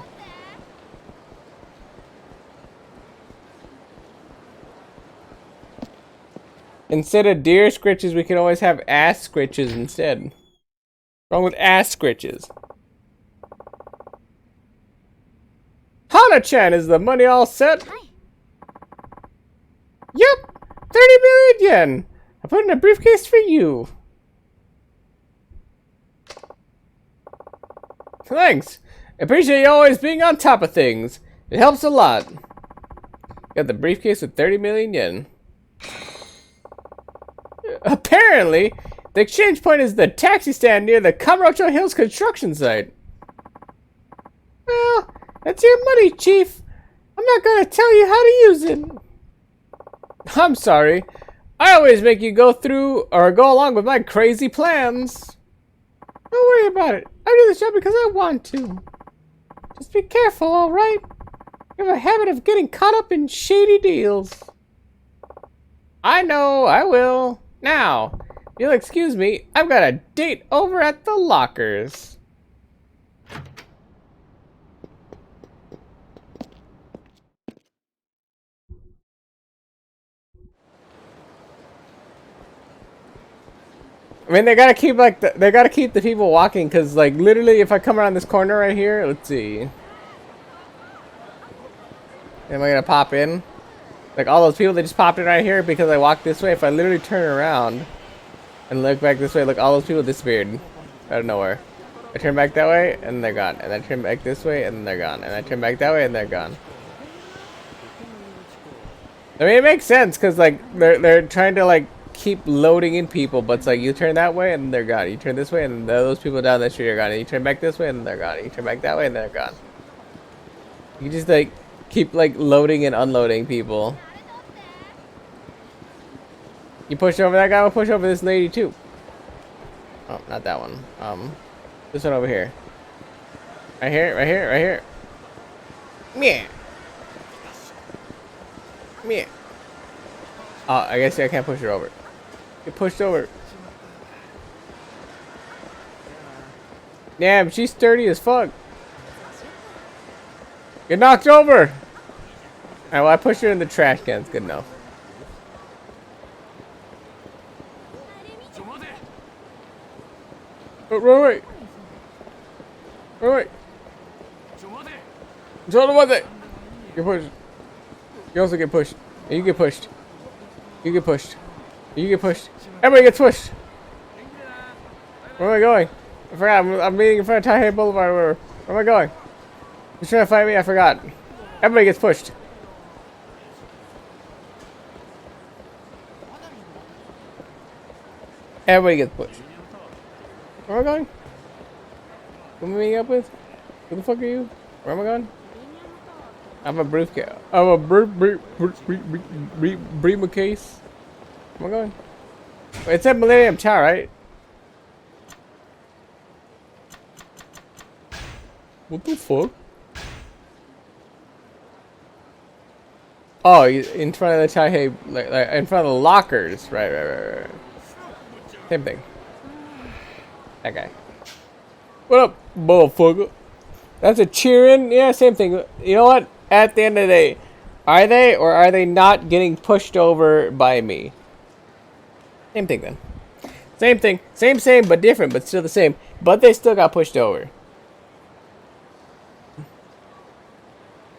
Instead of deer scritches, we can always have ass scritches instead. What's wrong with ass scritches? Hana-chan, is the money all set? Yep! 30 million yen! I put in a briefcase for you. Thanks! I appreciate you always being on top of things. It helps a lot. Got the briefcase with 30 million yen. Apparently, the exchange point is the taxi stand near the Kamurocho Hills construction site. Well, that's your money, Chief. I'm not gonna tell you how to use it. I'm sorry. I always make you go through or go along with my crazy plans. Don't worry about it. I do this job because I want to. Just be careful, alright? You have a habit of getting caught up in shady deals. I know, I will. Now, if you'll excuse me, I've got a date over at the lockers. I mean, they gotta keep like they gotta keep the people walking, cause like literally, if I come around this corner right here, let's see, am I gonna pop in? Like all those people that just popped in right here because I walked this way. If I literally turn around and look back this way, look, all those people disappeared out of nowhere. I turn back that way and they're gone, and I turn back this way and they're gone, and I turn back that way and they're gone. I mean, it makes sense because like they're trying to like keep loading in people, but it's like you turn that way and they're gone. You turn this way and those people down the street are gone. And you turn back this way and they're gone. And you turn back that way and they're gone. You just like keep like loading and unloading people. You push over that guy, we'll push over this lady too. Oh, not that one. This one over here. Right here, right here, right here. Meh. Meh. Oh, I guess I can't push her over. Get pushed over. Damn, she's sturdy as fuck. Get knocked over! Alright, well, I pushed her in the trash can. It's good enough. Oh, wait. You're pushed. You also get pushed. And you get pushed. You get pushed. You get pushed. Everybody gets pushed. Where am I going? I forgot. I'm meeting in front of Taihei Boulevard. Where am I going? Who's trying to fight me? I forgot. Everybody gets pushed. Everybody gets pushed. Where am I going? Who am I meeting up with? Who the fuck are you? Where am I going? I'm a briefcase. I'm a briefcase. Where am I going? Wait, it's at Millennium Tower, right? What the fuck? Oh, in front of the Taihei, like in front of the lockers. Right. Same thing. That guy. What up, motherfucker? That's a cheering. Yeah, same thing. You know what? At the end of the day, are they or are they not getting pushed over by me? Same thing then. Same thing. Same, but different, but still the same. But they still got pushed over.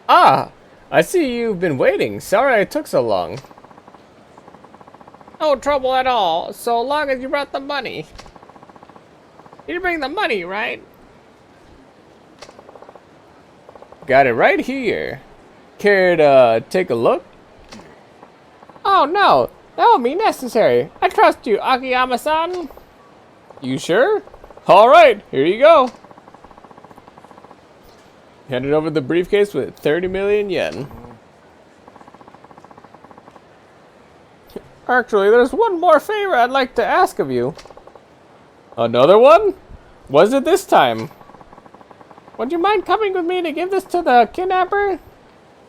Ah, I see you've been waiting. Sorry it took so long. No trouble at all, so long as you brought the money. You bring the money, right? Got it right here. Care to take a look? Oh no, that won't be necessary. I trust you, Akiyama-san. You sure? Alright, here you go. Handed over the briefcase with 30 million yen. Actually, there's one more favor I'd like to ask of you. Another one? Was it this time? Would you mind coming with me to give this to the kidnapper?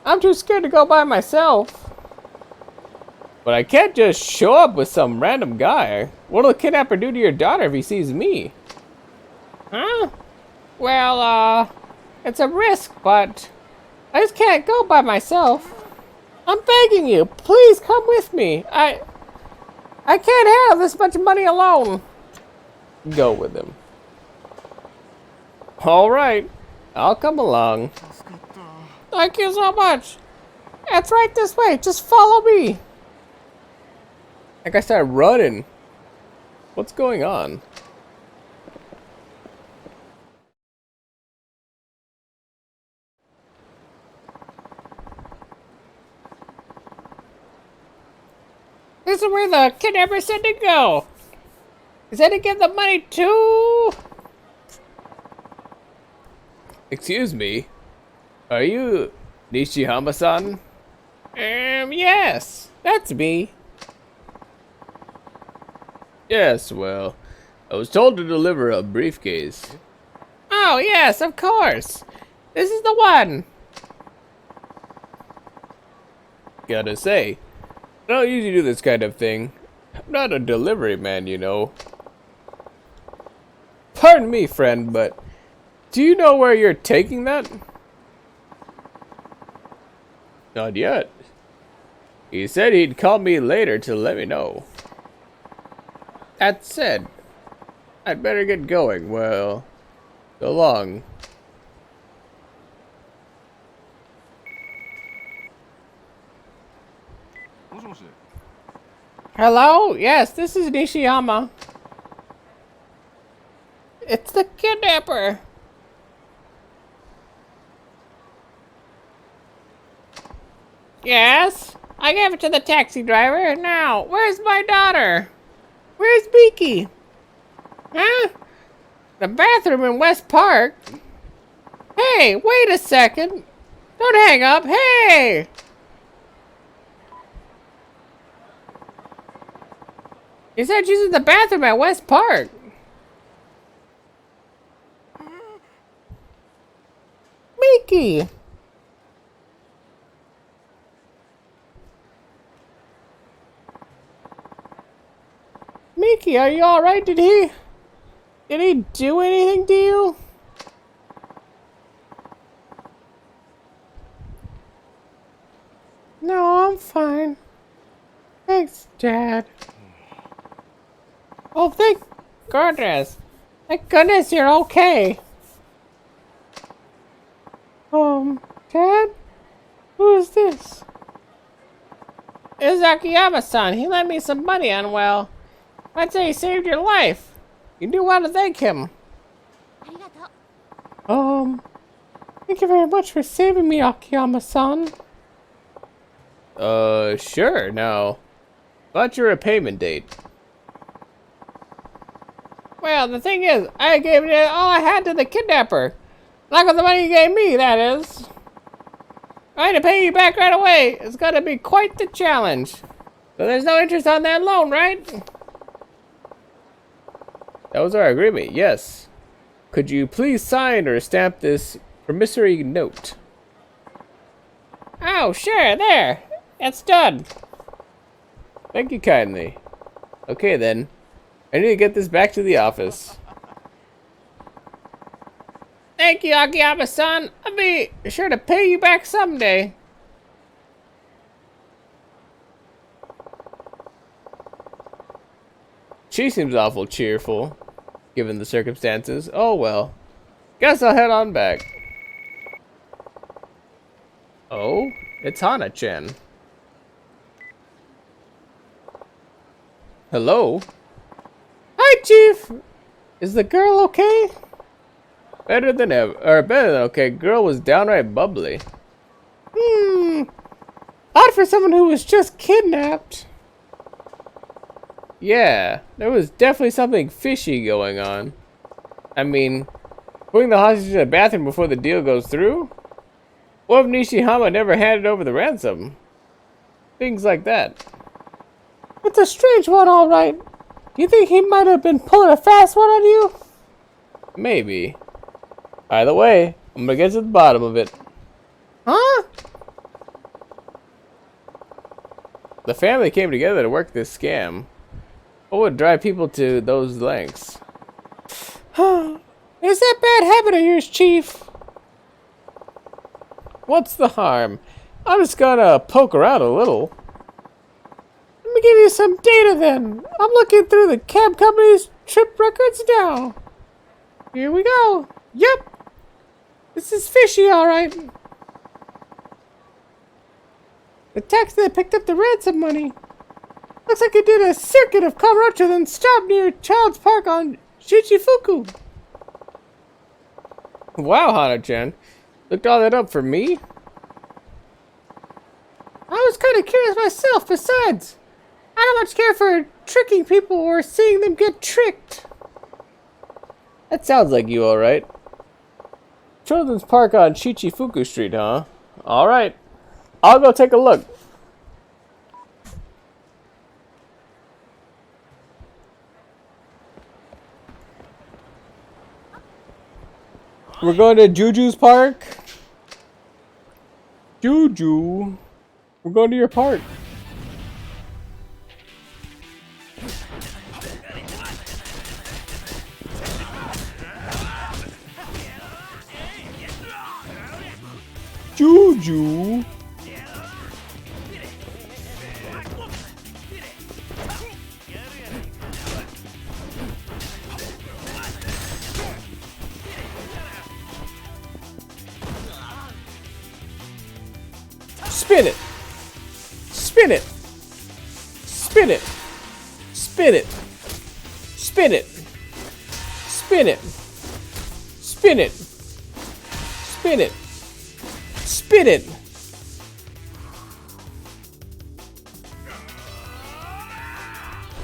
I'm too scared to go by myself. But I can't just show up with some random guy. What'll the kidnapper do to your daughter if he sees me? Huh? Well, it's a risk, but I just can't go by myself. I'm begging you, please come with me. I can't handle this much money alone. Go with him. Alright, I'll come along. Thank you so much. It's right this way, just follow me. Like I started running. What's going on? This is where the kidnapper said to go. He said to give the money to... Excuse me. Are you Nishihama-san? Yes. That's me. Yes, well, I was told to deliver a briefcase. Oh, yes, of course. This is the one. Gotta say, I don't usually do this kind of thing. I'm not a delivery man, you know. Pardon me, friend, but do you know where you're taking that? Not yet. He said he'd call me later to let me know. That said, I'd better get going. Well, so long. Hello? Yes, this is Nishiyama. It's the kidnapper. Yes? I gave it to the taxi driver. Now, where's my daughter? Where's Beaky? Huh? The bathroom in West Park? Hey, wait a second. Don't hang up. Hey! He said she's in the bathroom at West Park. Beaky! Miki, are you alright? Did he do anything to you? No, I'm fine. Thanks, Dad. Oh, thank goodness. Thank goodness you're okay. Dad? Who is this? It's Akiyama-san. He lent me some money on, well, I'd say he saved your life. You do want to thank him. Thank you very much for saving me, Akiyama-san. Sure. Now, what's your repayment date? Well, the thing is, I gave it all I had to the kidnapper. Not with the money you gave me, that is. I had to pay you back right away. It's gonna be quite the challenge. So there's no interest on that loan, right? That was our agreement, yes. Could you please sign or stamp this promissory note? Oh, sure, there. It's done. Thank you kindly. Okay then. I need to get this back to the office. Thank you, Akiyama-san. I'll be sure to pay you back someday. She seems awful cheerful, given the circumstances. Oh well. Guess I'll head on back. Oh, it's Hana-chan. Hello? Hi, Chief! Is the girl okay? Better than ever, or better than okay. Girl was downright bubbly. Odd for someone who was just kidnapped. Yeah, there was definitely something fishy going on. I mean, putting the hostage in the bathroom before the deal goes through? What if Nishihama never handed over the ransom? Things like that. It's a strange one, all right. Do you think he might have been pulling a fast one on you? Maybe. Either way, I'm gonna get to the bottom of it. Huh? The family came together to work this scam. What would drive people to those lengths? Is that bad habit of yours, Chief? What's the harm? I'm just gonna poke around a little. Let me give you some data then. I'm looking through the cab company's trip records now. Here we go. Yep. This is fishy, alright. The taxi that picked up the ransom money. Looks like it did a circuit of Kamurocho then stopped near Child's Park on Shichifuku. Wow, Hana-chan. Looked all that up for me? I was kind of curious myself, besides. I don't much care for tricking people or seeing them get tricked. That sounds like you, alright. Children's Park on Shichifuku Street, huh? Alright. I'll go take a look. We're going to Juju's Park. Juju. We're going to your park. Juju. Spin it. Spin it. Spin it. Spin it. Spin it. Spin it. Spin it. Spin it. Spin it.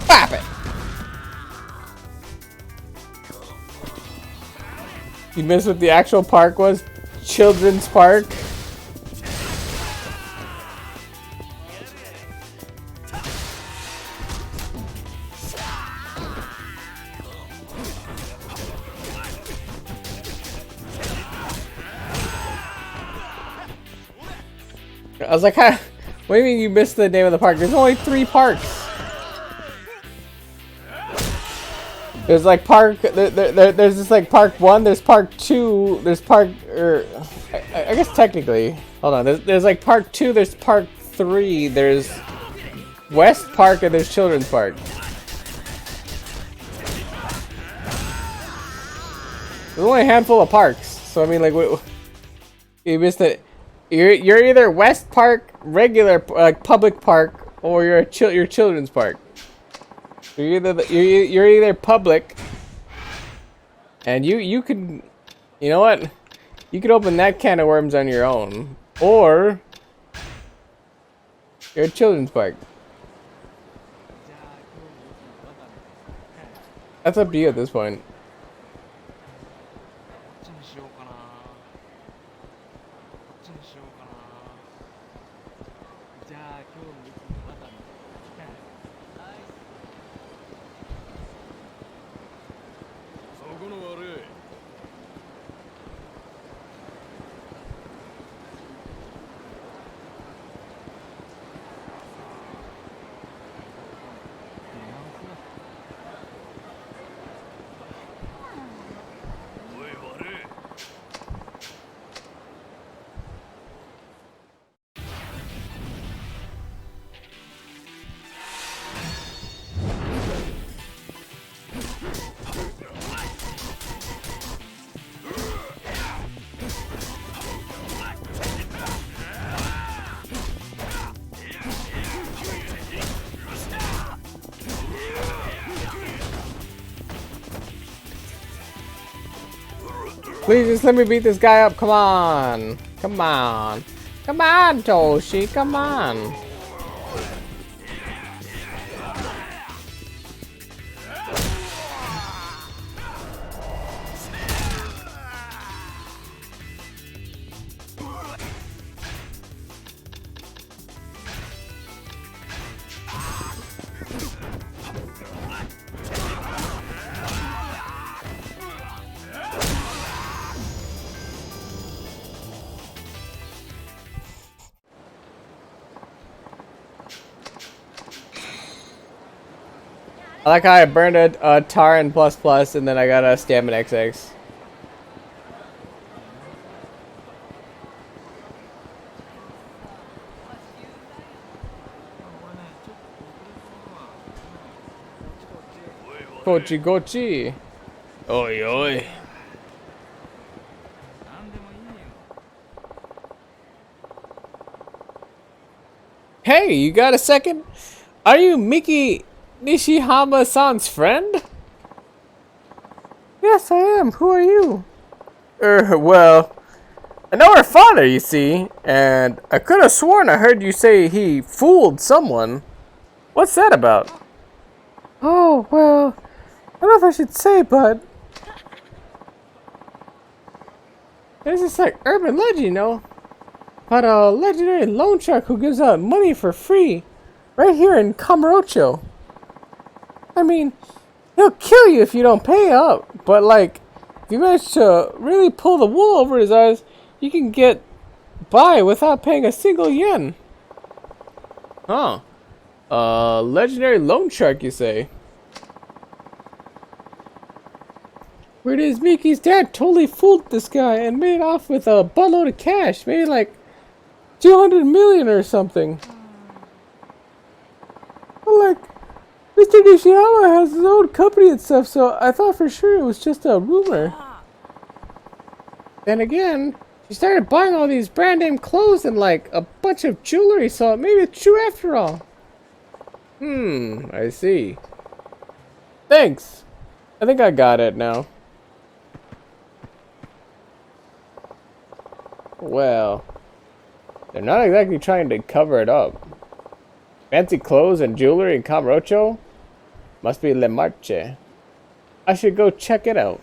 Pop it. You missed what the actual park was? Children's Park? I was like, huh? What do you mean you missed the name of the park? There's only 3 parks. There's like park, there's just like park 1, there's park 2, there's park, I guess technically, hold on, there's like park 2, there's park 3, there's West Park, and there's Children's Park. There's only a handful of parks, so I mean, like, you missed it. You're either West Park, regular public park, or you're your Children's Park. You're either public, and you could, you know what? You could open that can of worms on your own, or you're a Children's Park. That's up to you at this point. こっちにしようかな。こっちにしようかな。じゃあ今日のいつもまたね。はい。そこの悪い。おい悪い。Please just let me beat this guy up. Come on. Come on. Come on, Toshi. Come on. I like how I burned a tar in plus plus and then I got a stamina XX. Gochi gochi. Oi oi. なんでもいいよ。 Hey, you got a second? Are you Miki Nishihama-san's friend? Yes, I am. Who are you? Well, I know her father, you see, and I could have sworn I heard you say he fooled someone. What's that about? Oh, well, I don't know if I should say, but there's this like urban legend, you know, about a legendary loan shark who gives out money for free right here in Kamurocho. I mean, he'll kill you if you don't pay up, but like, if you manage to really pull the wool over his eyes, you can get by without paying a single yen. Huh. Legendary loan shark, you say? Weird is Miki's dad totally fooled this guy and made off with a buttload of cash. Maybe like 200 million or something. But like, Mr. Nishiyama has his own company and stuff, so I thought for sure it was just a rumor. Then again, she started buying all these brand name clothes and like a bunch of jewelry, so maybe it's true after all. I see. Thanks. I think I got it now. Well, they're not exactly trying to cover it up. Fancy clothes and jewelry in Kamurocho? Must be Le Marche. I should go check it out.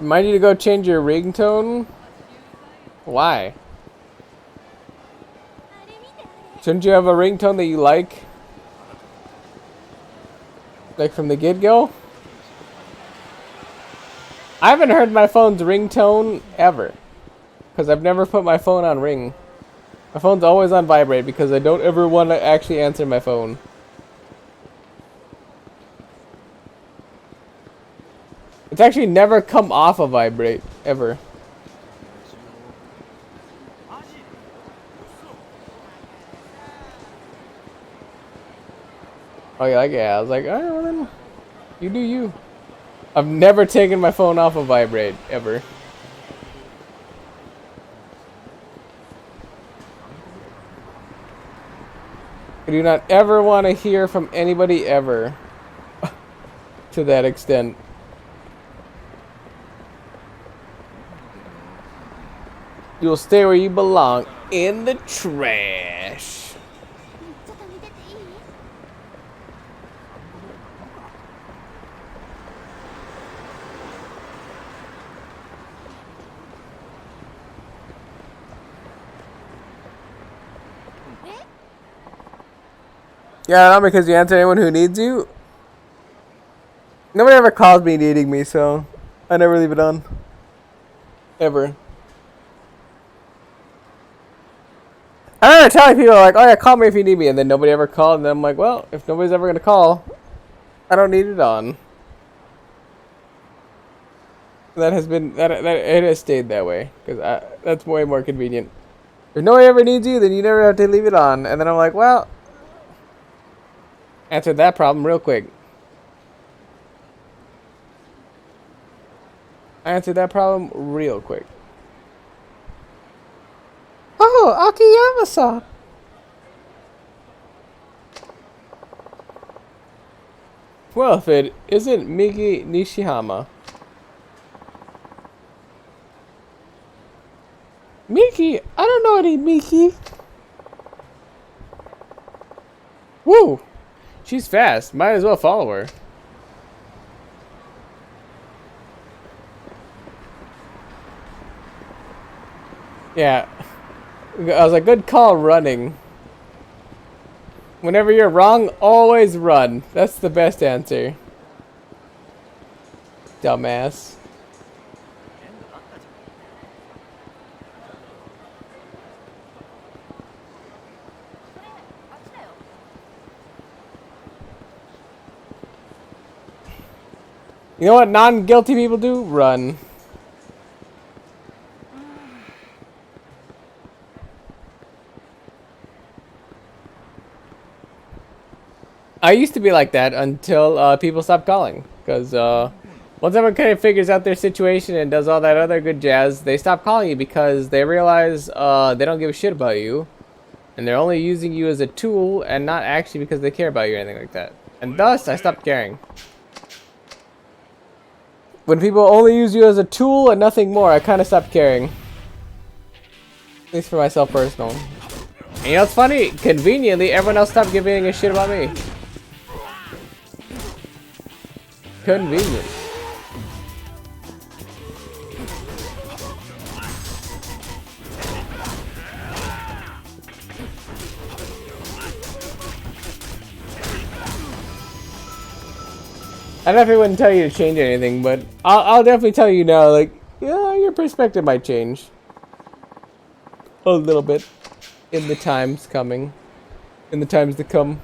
Might need to go change your ringtone? Why? Shouldn't you have a ringtone that you like? Like from the get-go? I haven't heard my phone's ringtone ever. Because I've never put my phone on ring. My phone's always on vibrate because I don't ever want to actually answer my phone. It's actually never come off a vibrate, ever. Oh yeah, I was like, alright, well then, you do you. I've never taken my phone off a vibrate, ever. I do not ever want to hear from anybody ever. To that extent. You'll stay where you belong, in the trash. ちょっと見てていい？ Yeah, not because you answer anyone who needs you. Nobody ever calls me needing me, so I never leave it on. Ever. I remember telling people like, oh yeah, call me if you need me, and then nobody ever called, and then I'm like, well, if nobody's ever gonna call, I don't need it on. That has been, that it has stayed that way, because that's way more convenient. If nobody ever needs you, then you never have to leave it on, and then I'm like, well, answered that problem real quick. I answered that problem real quick. Oh, Akiyama-san! Well, if it isn't Miki Nishihama. Miki? I don't know any Miki. Woo! She's fast. Might as well follow her. Yeah. I was like, good call running. Whenever you're wrong, always run. That's the best answer. Dumbass. You know what non-guilty people do? Run. I used to be like that until people stopped calling. Because once everyone kind of figures out their situation and does all that other good jazz, they stop calling you because they realize they don't give a shit about you. And they're only using you as a tool and not actually because they care about you or anything like that. And thus, I stopped caring. When people only use you as a tool and nothing more, I kind of stopped caring. At least for myself personal. And you know what's funny? Conveniently, everyone else stopped giving a shit about me. Convenient. I definitely wouldn't tell you to change anything, but I'll definitely tell you now, like, yeah, your perspective might change. A little bit. In the times coming. In the times to come.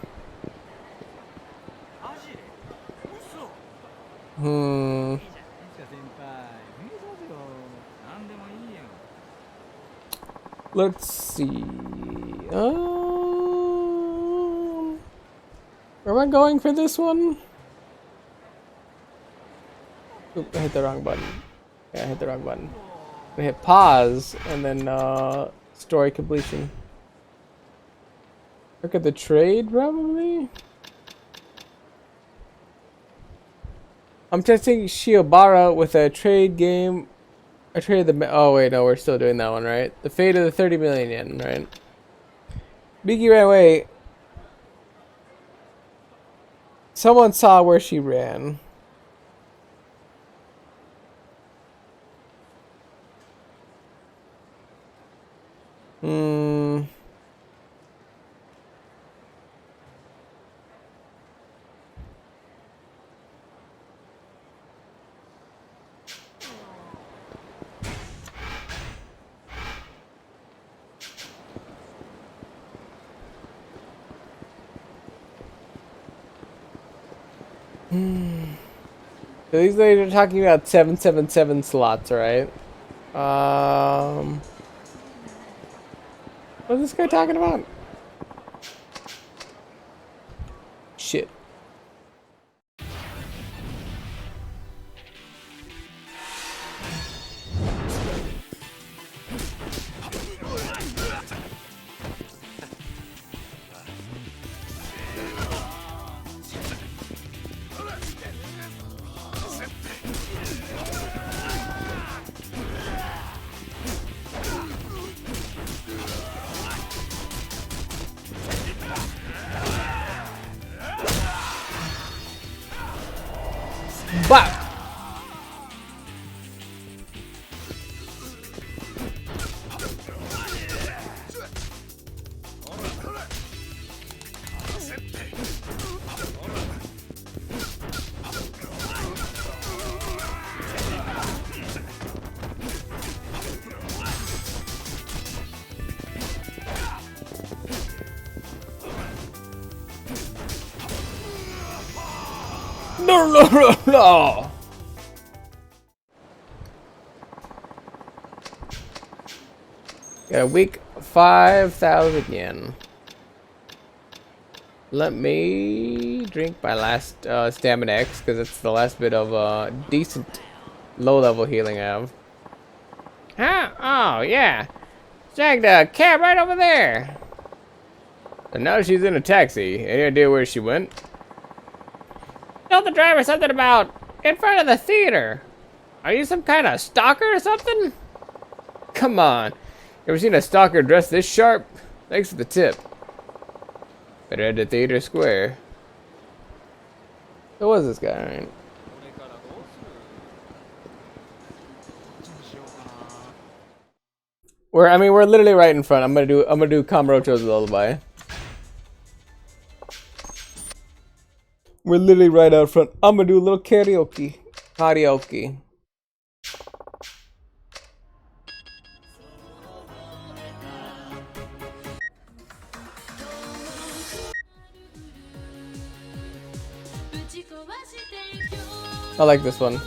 Hmm. いいじゃん。いつか先輩。見てますよ。何でもいいよ。 Let's see. Am I going for this one? Oop, I hit the wrong button. Yeah, I hit the wrong button. I hit pause and then story completion. Look at the trade, probably. I'm testing Shiobara with a trade game. I traded the. Oh wait, no, we're still doing that one, right? The fate of the 30 million yen, right? Miki ran away. Someone saw where she ran. Hmm. So these ladies are talking about 777 slots, right? What's this guy talking about? Shit. But no. Got a week 5,000 yen. Let me drink my last stamina X because it's the last bit of decent low-level healing I have. Huh? Oh, yeah. Snagged a cab right over there. And now she's in a taxi. Any idea where she went? Tell the driver something about in front of the theater. Are you some kind of stalker or something? Come on. Ever seen a stalker dressed this sharp? Thanks for the tip. Better head to Theater Square. Who was this guy, right? これからどうする？どっちにしようかな。 I mean, we're literally right in front. I'm gonna do Kamurocho's lullaby. We're literally right out front. I'm gonna do a little karaoke. Karaoke. I like this one.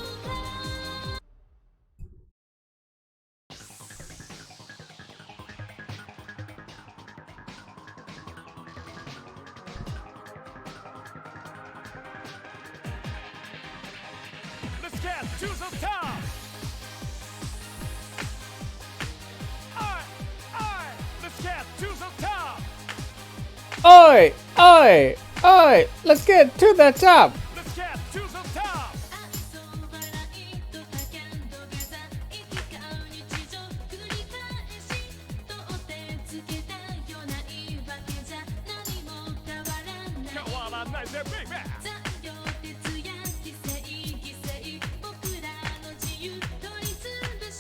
Let's get to the top. Alright, let's get to the top. Oi! Oi! Oi! Let's get to the top! Let's get to the top. 遊ばないドタキャンドガザ行き交う日常繰り返しとってつけたような言い訳じゃ何も変わらない変わらないぜ、ベイベー。残業徹夜犠牲僕らの自由取り潰し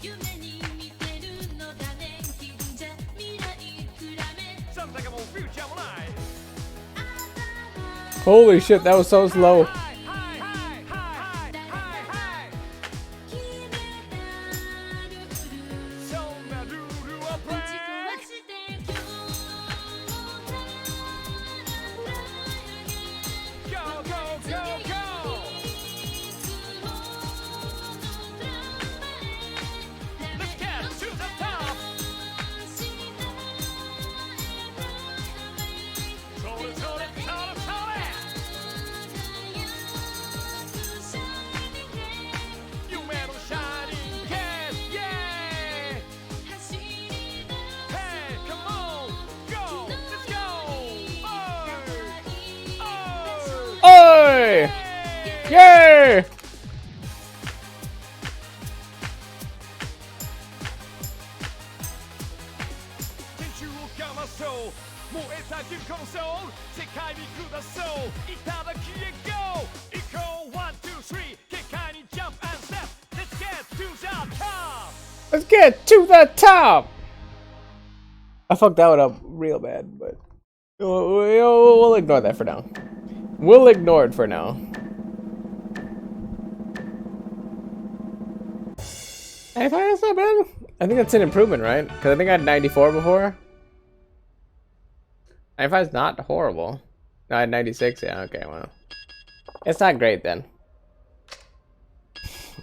夢に見てるのだね金じゃ未来暗め Something about futureもない。 Holy shit, that was so slow. Oi! Yay! 天中をかまそう燃えたぎるこのソウル世界に下そういただきへ GO 行こう1、2、3結界に Jump and Step Let's get to the top Let's get to the top! I fucked that one up real bad, but we'll ignore that for now. We'll ignore it for now. Hey, that's not bad. I think that's an improvement, right? Because I think I had 94 before. 95 is not horrible. No, I had 96. Yeah, okay, well. It's not great then.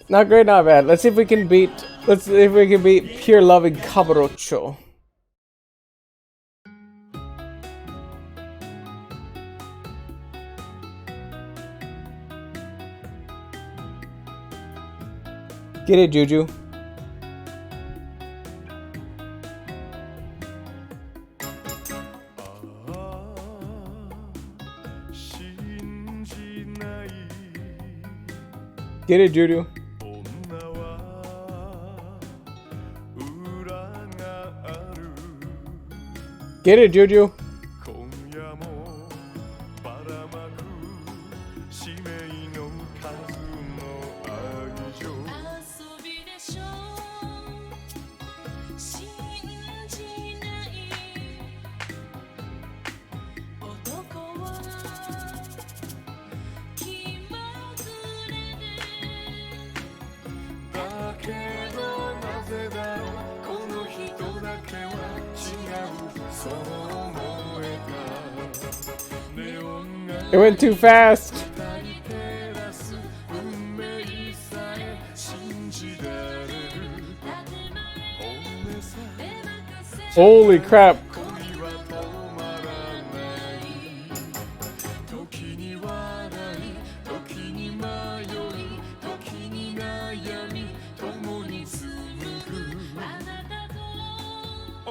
Not great, not bad. Let's see if we can beat. Let's see if we can beat Pure Loving Kamurocho. Get it, Juju. Get it, Juju. Get it, Juju. 今夜もばらまく使命の数の愛情遊びでしょ信じない男は気まぐれでだけどなぜだろうこの人だけは違うそう思えたネオンが It went too fast. 照らす運命さえ信じられる本音さ Holy crap. 恋は止まらない時に笑い時に迷い時に悩み共に紡ぐあなたと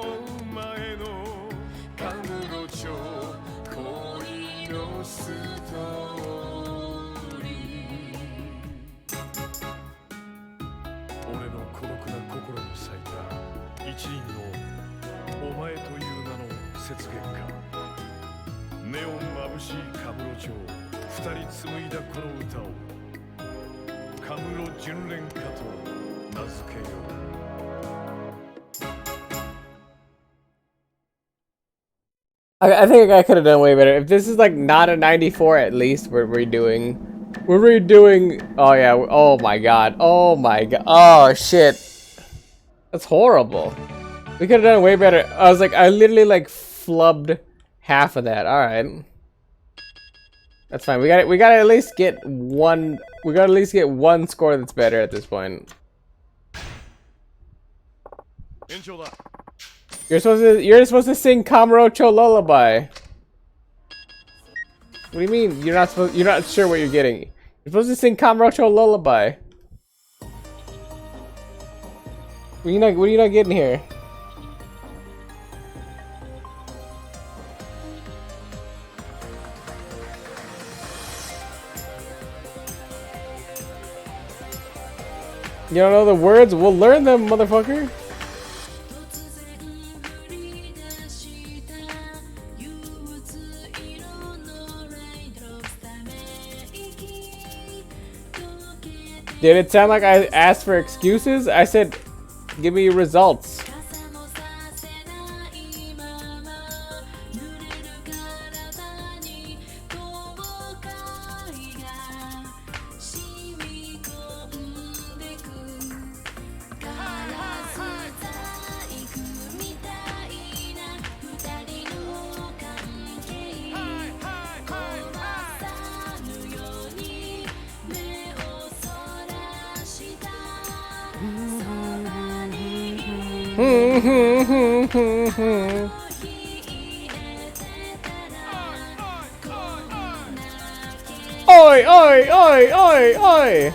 お前のカムロ町恋のストーリー俺の孤独な心に咲いた一輪のお前という名の雪月花ネオン眩しいカムロ町二人紡いだこの歌をカムロ純恋歌と名付けようI think I could have done way better. If this is like not a 94, at least we're redoing. We're redoing. Oh yeah. Oh my god. Oh my god. Oh shit. That's horrible. We could have done way better. I was like, I literally like flubbed half of that. All right. That's fine. We gotta at least get one. We gotta at least get one score that's better at this point. You're supposed to sing Kamurocho lullaby. What do you mean? You're not sure what you're getting. You're supposed to sing Kamurocho lullaby. What are you not getting here? You don't know the words? We'll learn them, motherfucker. Did it sound like I asked for excuses? I said, give me results. Oi, oi, oi, oi, oi!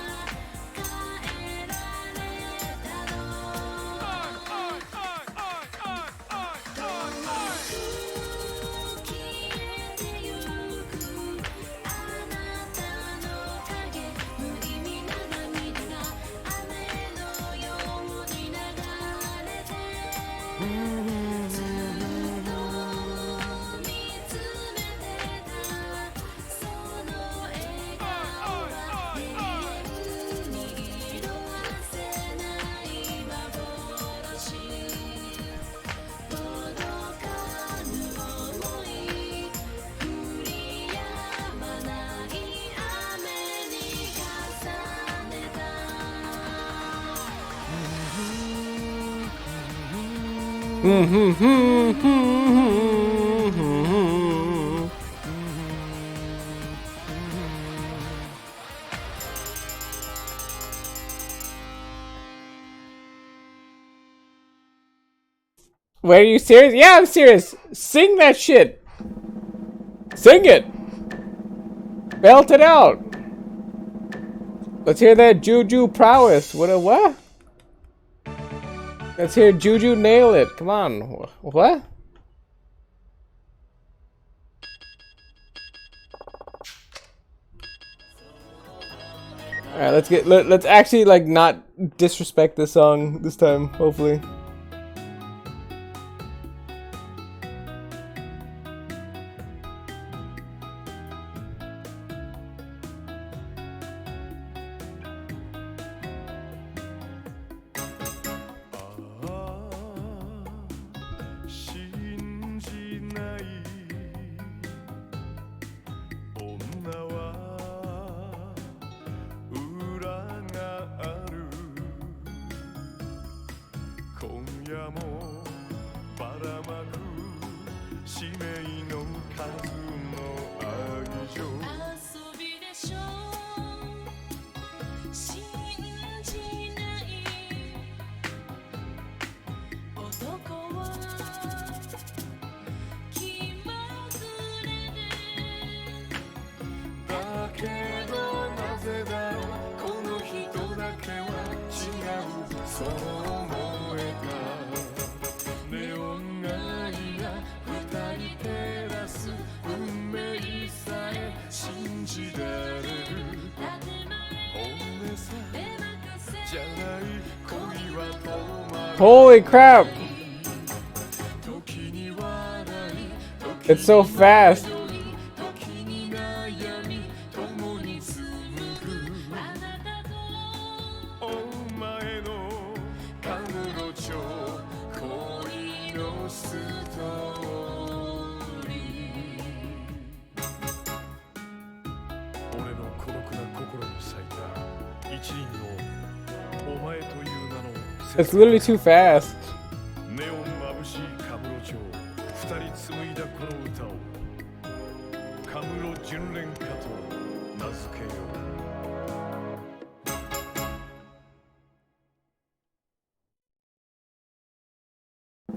Wait, are you serious? Yeah, I'm serious. Sing that shit. Sing it. Belt it out. Let's hear that Juju prowess. What? Let's hear Juju nail it. Come on. What? Alright, let's actually like not disrespect this song this time, hopefully. Holy crap! It's so fast. It's literally too fast.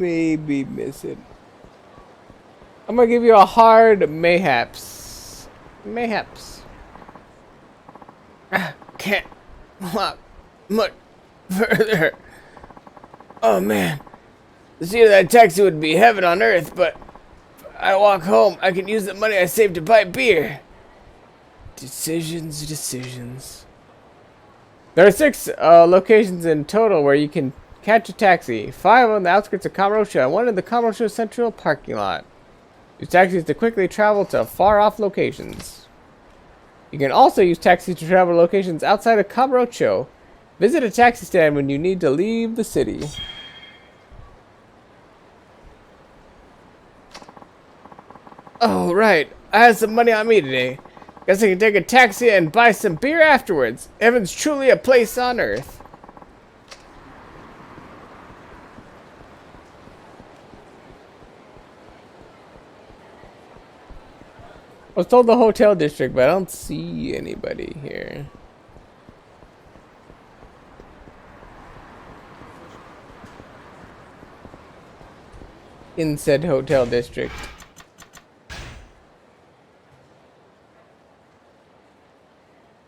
maybe miss it. I'm gonna give you a hard mayhaps. Mayhaps. Can't walk much further. Oh man. The seat of that taxi would be heaven on earth, but if I walk home, I can use the money I saved to buy beer. Decisions, decisions. There are 6 locations in total where you can catch a taxi. 5 on the outskirts of Kamurocho and 1 in the Kamurocho Central parking lot. Use taxis to quickly travel to far-off locations. You can also use taxis to travel to locations outside of Kamurocho. Visit a taxi stand when you need to leave the city. Oh, right. I had some money on me today. Guess I can take a taxi and buy some beer afterwards. Heaven's truly a place on earth. I was told the hotel district, but I don't see anybody here. In said hotel district.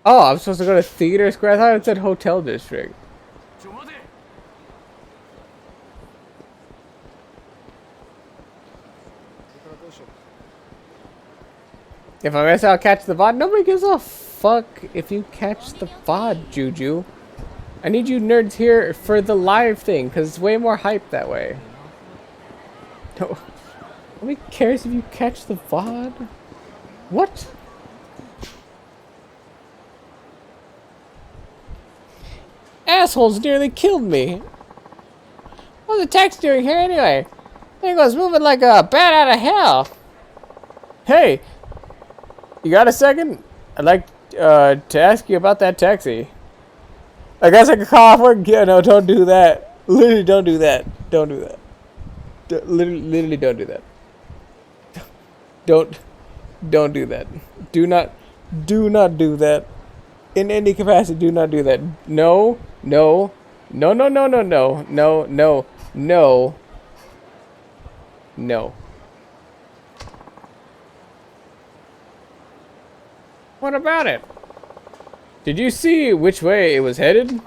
Oh, I'm supposed to go to Theater Square? I thought it said hotel district. If I miss out, catch the VOD. Nobody gives a fuck if you catch the VOD, Juju. I need you nerds here for the live thing, because it's way more hype that way. No. Nobody cares if you catch the VOD. What? Assholes nearly killed me. What was the taxi doing here anyway? Thing was moving like a bat out of hell. Hey, you got a second? I'd like to ask you about that taxi. I guess I could call off work. Yeah, no, don't do that. Literally, don't do that. Don't do that. Literally, don't do that. Don't do that. Do not do that. In any capacity, do not do that. No, no, no, no, no, no, no, no, no, no, no. What about it? Did you see which way it was headed?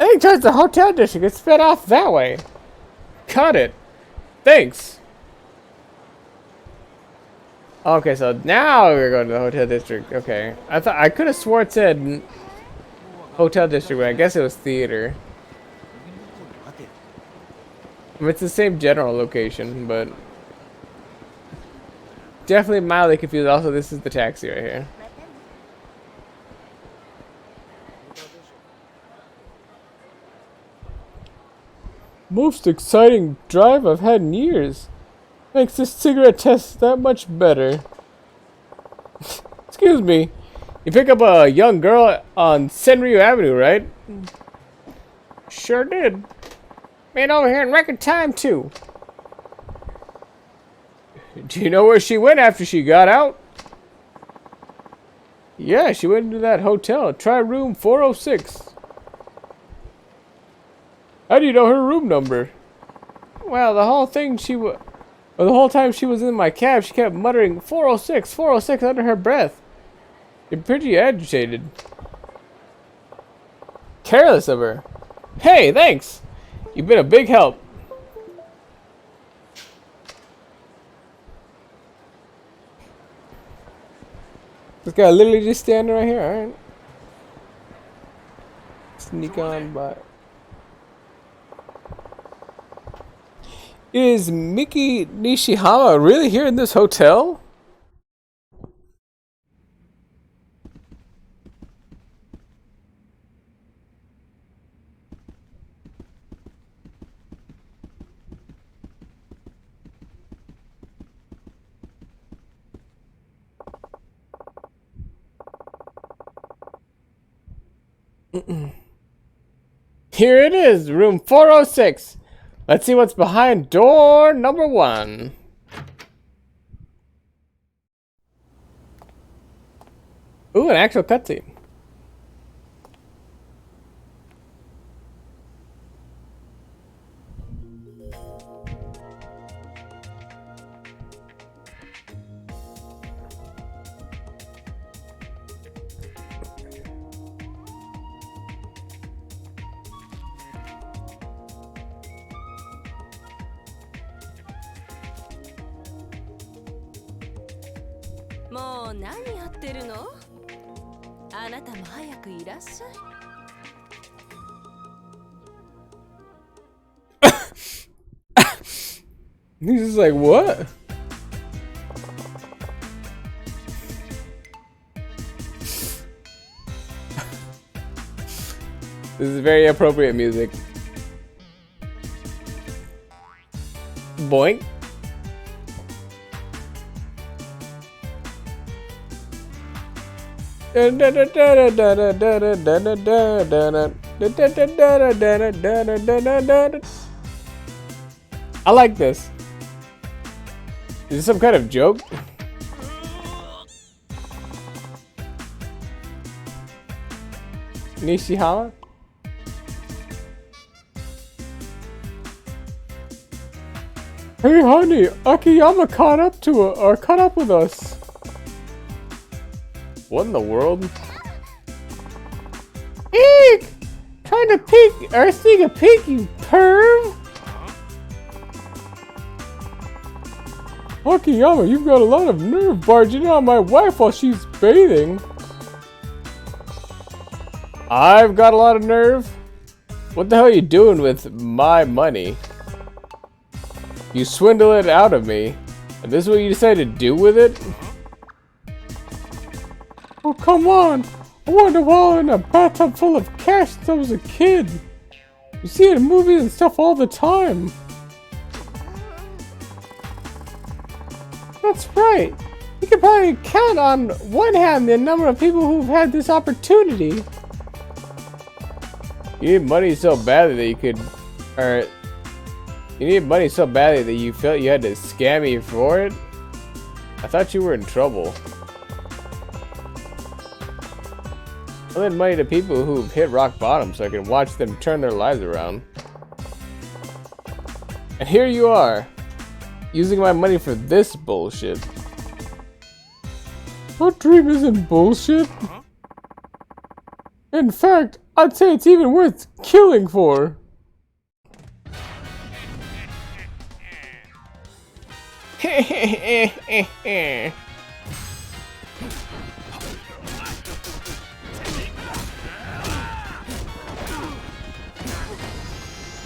I think towards the hotel district. It sped off that way. Got it. Thanks. Okay, so now we're going to the hotel district. Okay, I could have swore it said hotel district, but I guess it was theater. I mean, it's the same general location, but definitely mildly confused. Also, this is the taxi right here. Most exciting drive I've had in years. Makes this cigarette test that much better. Excuse me. You pick up a young girl on Senryu Avenue, right? Sure did. Made over here in record time, too. Do you know where she went after she got out? Yeah, she went into that hotel. Try room 406. How do you know her room number? Well, the whole time she was in my cab, she kept muttering 406, 406 under her breath. You're pretty agitated. Careless of her. Hey, thanks. You've been a big help. This guy literally just standing right here, alright. Sneak on by. Is Miki Nishihama really here in this hotel? Here it is, room 406. Let's see what's behind door number 1. Ooh, an actual cutscene. もう何やってるの？あなたも早くいらっしゃい。He's just like, what? This is very appropriate music. Boink. I like this. Is this some kind of joke? Nishihama? Hey honey, Akiyama caught up with us. What in the world? Eek! Trying to peek or sneak a peek, you perv! Akiyama, you've got a lot of nerve barging on my wife while she's bathing. I've got a lot of nerve? What the hell are you doing with my money? You swindle it out of me, and this is what you decide to do with it? Oh, come on! I wanted to wallow in a bathtub full of cash since I was a kid. You see it in movies and stuff all the time. That's right. You can probably count on one hand the number of people who've had this opportunity. You need money so badly that you could, or you need money so badly that you felt you had to scam me for it? I thought you were in trouble. I lend money to people who've hit rock bottom so I can watch them turn their lives around. And here you are, using my money for this bullshit. What dream isn't bullshit? In fact, I'd say it's even worth killing for.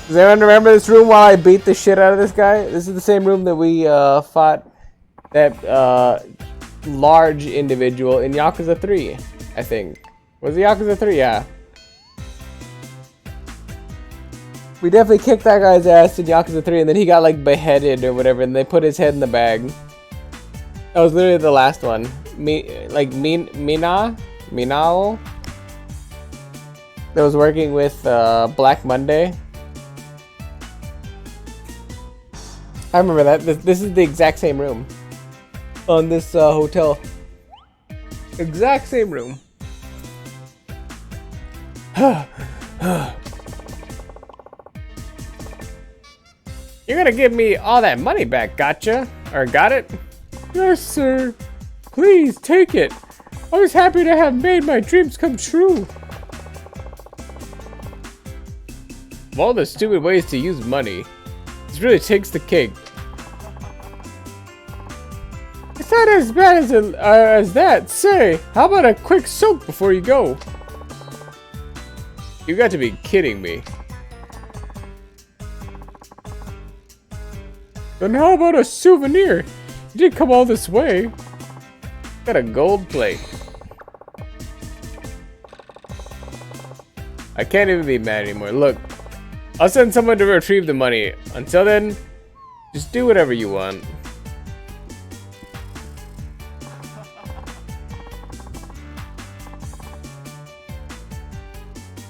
Does anyone remember this room while I beat the shit out of this guy? This is the same room that we fought that large individual in Yakuza 3, I think. Was it Yakuza 3? Yeah. We definitely kicked that guy's ass in Yakuza 3 and then he got like beheaded or whatever and they put his head in the bag. That was literally the last one. Minao? That was working with Black Monday. I remember that. This is the exact same room. On this hotel. Exact same room. You're gonna give me all that money back, gotcha? Or got it? Yes, sir. Please, take it. I was happy to have made my dreams come true. Of all the stupid ways to use money, this really takes the cake. It's not as bad as that. Say, how about a quick soak before you go? You got to be kidding me. Then how about a souvenir? You didn't come all this way. Got a gold plate. I can't even be mad anymore. Look, I'll send someone to retrieve the money. Until then, just do whatever you want.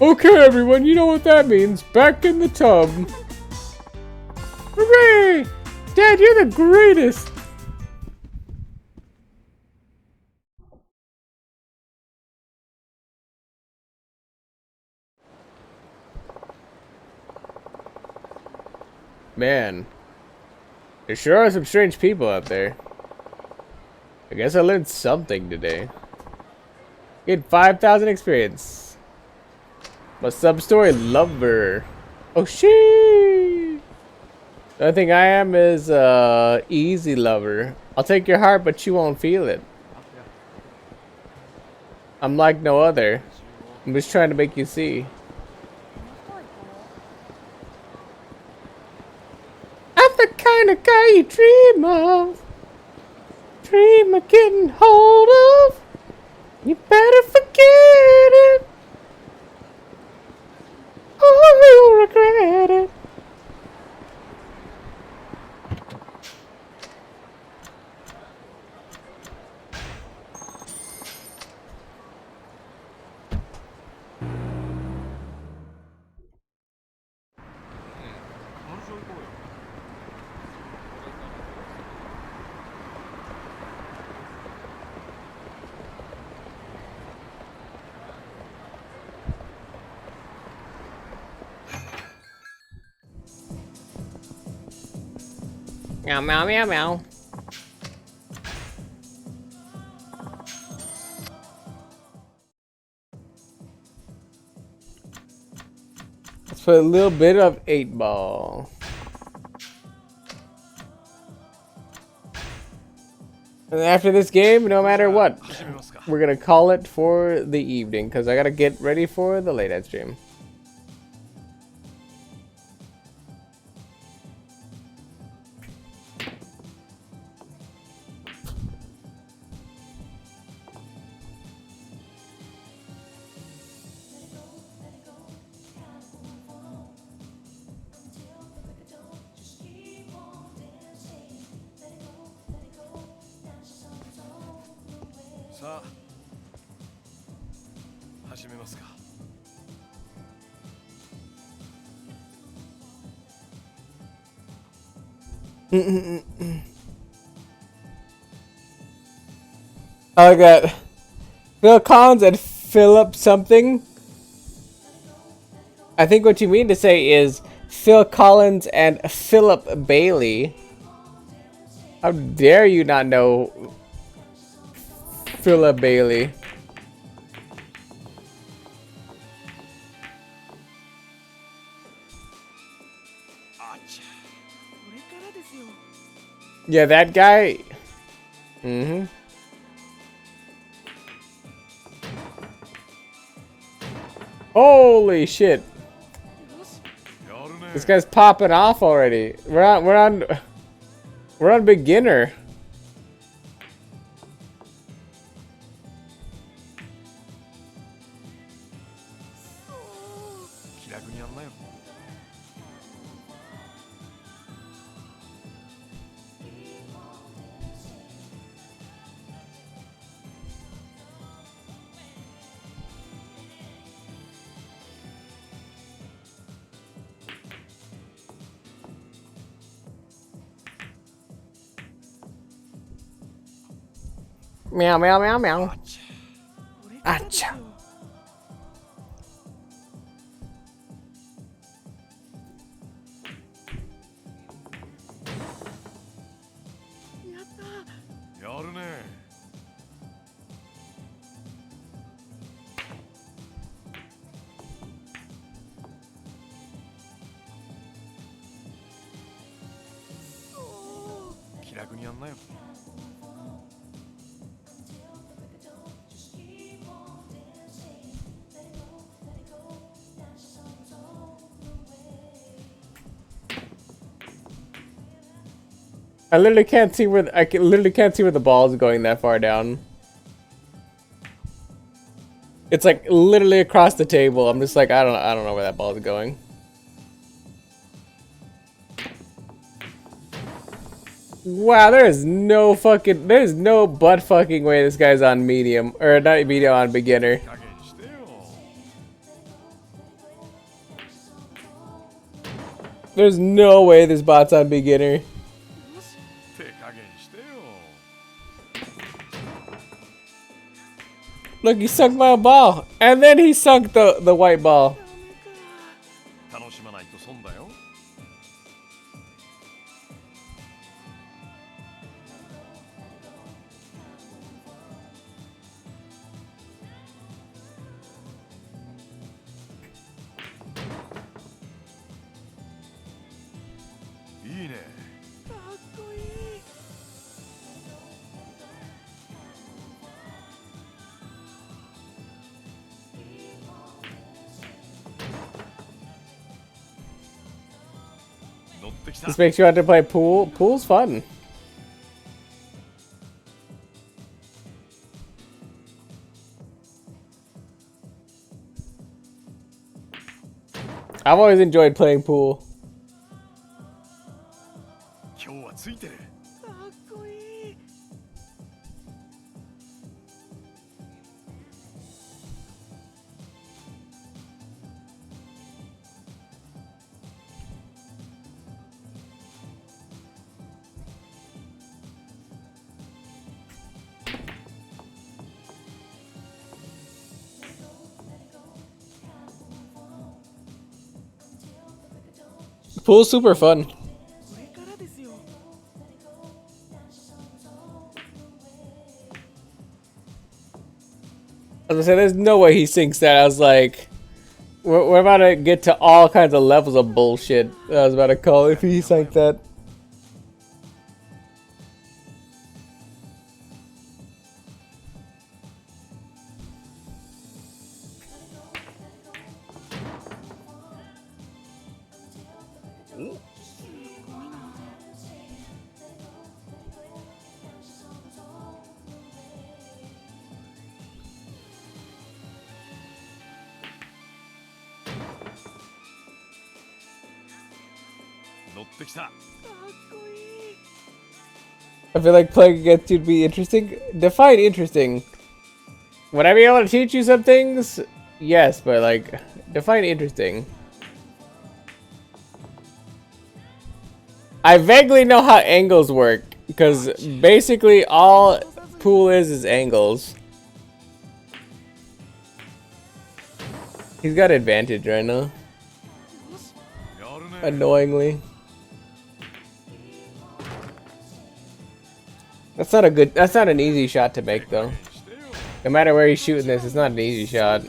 Okay, everyone, you know what that means. Back in the tub. Hooray! Dad, you're the greatest! Man, there sure are some strange people out there. I guess I learned something today. Get 5,000 experience. My sub-story lover. Oh, shit! The only thing I am is easy lover. I'll take your heart, but you won't feel it. I'm like no other. I'm just trying to make you see. I'm the kind of guy you dream of. Dream of getting hold of. You better forget it. Oh, you'll regret it. Meow, meow, meow, meow. Let's put a little bit of 8-ball. And after this game, no matter what, we're gonna call it for the evening because I gotta get ready for the late night stream. I got Phil Collins and Philip something. I think what you mean to say is Phil Collins and Philip Bailey. How dare you not know Philip Bailey? Yeah, that guy. Mm-hmm. Holy shit! This guy's popping off already. We're on beginner. Meow, meow, meow, meow. Acha. I literally can't see where literally can't see where the ball is going that far down. It's like literally across the table. I'm just like I don't know where that ball is going. Wow, there's no butt fucking way this guy's on medium or not medium, on beginner. There's no way this bot's on beginner. Look, he sunk my ball, and then he sunk the white ball. This makes you want to play pool. Pool's fun. I've always enjoyed playing pool. 今日はついてる。かっこいい。Pool's super fun. これからですよ。 As I said, there's no way he sinks that. I was like, we're about to get to all kinds of levels of bullshit. I was about to call if he sank that. I feel like playing against you'd be interesting. Define interesting. Would I be able to teach you some things? Yes, but like, define interesting. I vaguely know how angles work, because basically all pool is angles. He's got advantage right now. Annoyingly. That's not an easy shot to make though. No matter where he's shooting this, it's not an easy shot.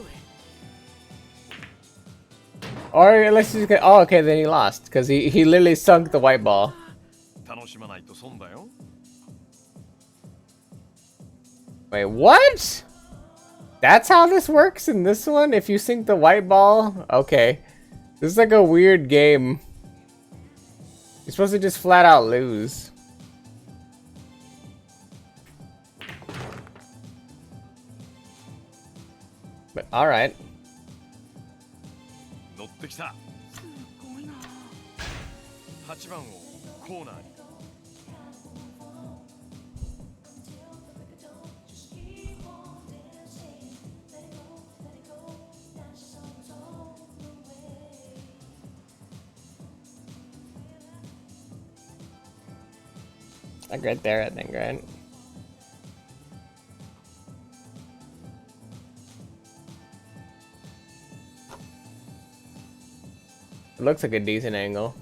Or unless he's gonna, oh okay, then he lost. Because he literally sunk the white ball. Wait, what? That's how this works in this one? If you sink the white ball? Okay. This is like a weird game. You're supposed to just flat out lose. But alright. Like right there, I think, right? It looks like a decent angle.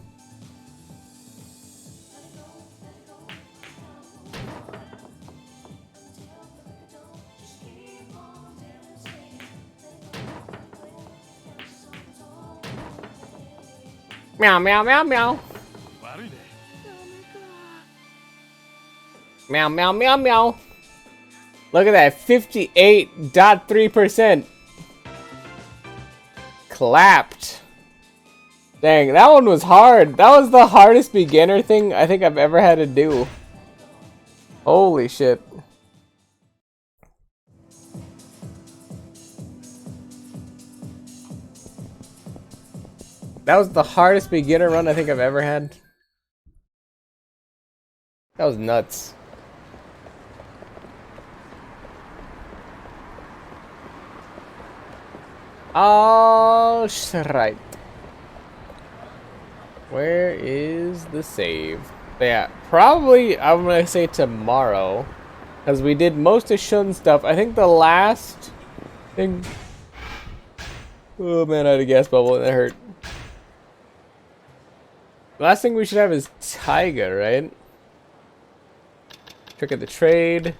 Meow, meow, meow, meow. Meow, meow, meow, meow. Look at that, 58.3%. Clapped. Dang, that one was hard. That was the hardest beginner thing I think I've ever had to do. Holy shit. That was the hardest beginner run I think I've ever had. That was nuts. All right. Where is the save? Yeah, probably I'm gonna say tomorrow, because we did most of Shun's stuff. I think the last thing. Oh man, I had a gas bubble and that hurt. The last thing we should have is Taiga, right? Look at the trade.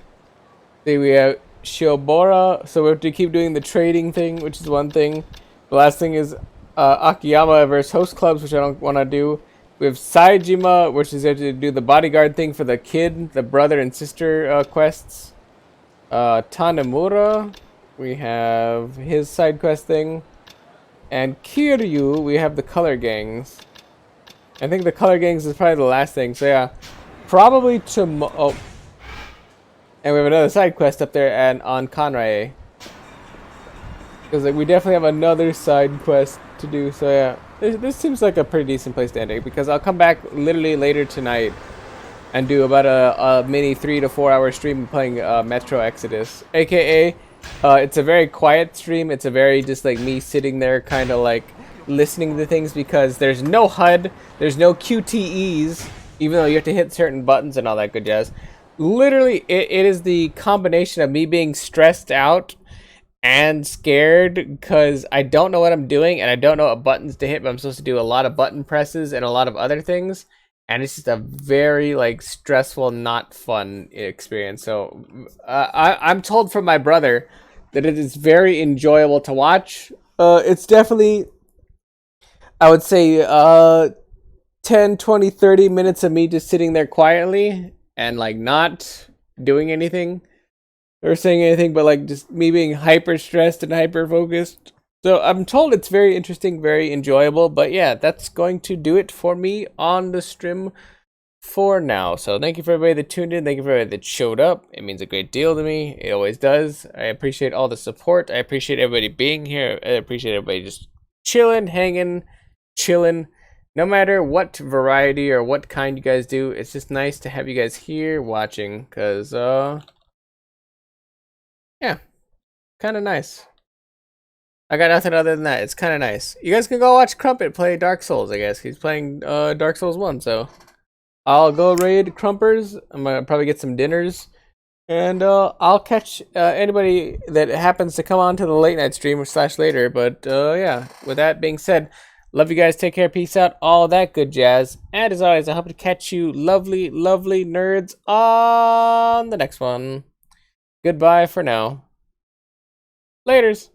See, we have Shiobora, so we have to keep doing the trading thing, which is one thing. The last thing is Akiyama versus host clubs, which I don't want to do. We have Saejima, which is to do the bodyguard thing for the kid, the brother and sister quests. Tanemura, we have his side quest thing. And Kiryu, we have the color gangs. I think the color gangs is probably the last thing. So yeah, probably tomorrow. Oh, and we have another side quest up there and on Conrae. Because like we definitely have another side quest to do. So yeah, this seems like a pretty decent place to end it. Because I'll come back literally later tonight and do about a mini 3 to 4 hour stream playing Metro Exodus, aka it's a very quiet stream. It's a very just like me sitting there kind of like listening to things because there's no HUD, there's no QTEs, even though you have to hit certain buttons and all that good jazz. Literally it is the combination of me being stressed out and scared because I don't know what I'm doing and I don't know what buttons to hit, but I'm supposed to do a lot of button presses and a lot of other things. And it's just a very like stressful, not fun experience. So I'm told from my brother that it is very enjoyable to watch. It's definitely, I would say, 10, 20, 30 minutes of me just sitting there quietly and like not doing anything or saying anything, but like just me being hyper stressed and hyper focused. So I'm told it's very interesting, very enjoyable. But yeah, that's going to do it for me on the stream for now. So thank you for everybody that tuned in. Thank you for everybody that showed up. It means a great deal to me. It always does. I appreciate all the support. I appreciate everybody being here. I appreciate everybody just chilling, hanging, chilling. No matter what variety or what kind you guys do, it's just nice to have you guys here watching. Because, yeah, kind of nice. I got nothing other than that. It's kind of nice. You guys can go watch Crumpet play Dark Souls, I guess. He's playing Dark Souls 1, so I'll go raid Crumpers. I'm going to probably get some dinners. And I'll catch anybody that happens to come on to the late night stream / later. But yeah, with that being said, love you guys. Take care. Peace out. All that good jazz. And as always, I hope to catch you lovely, lovely nerds on the next one. Goodbye for now. Laters.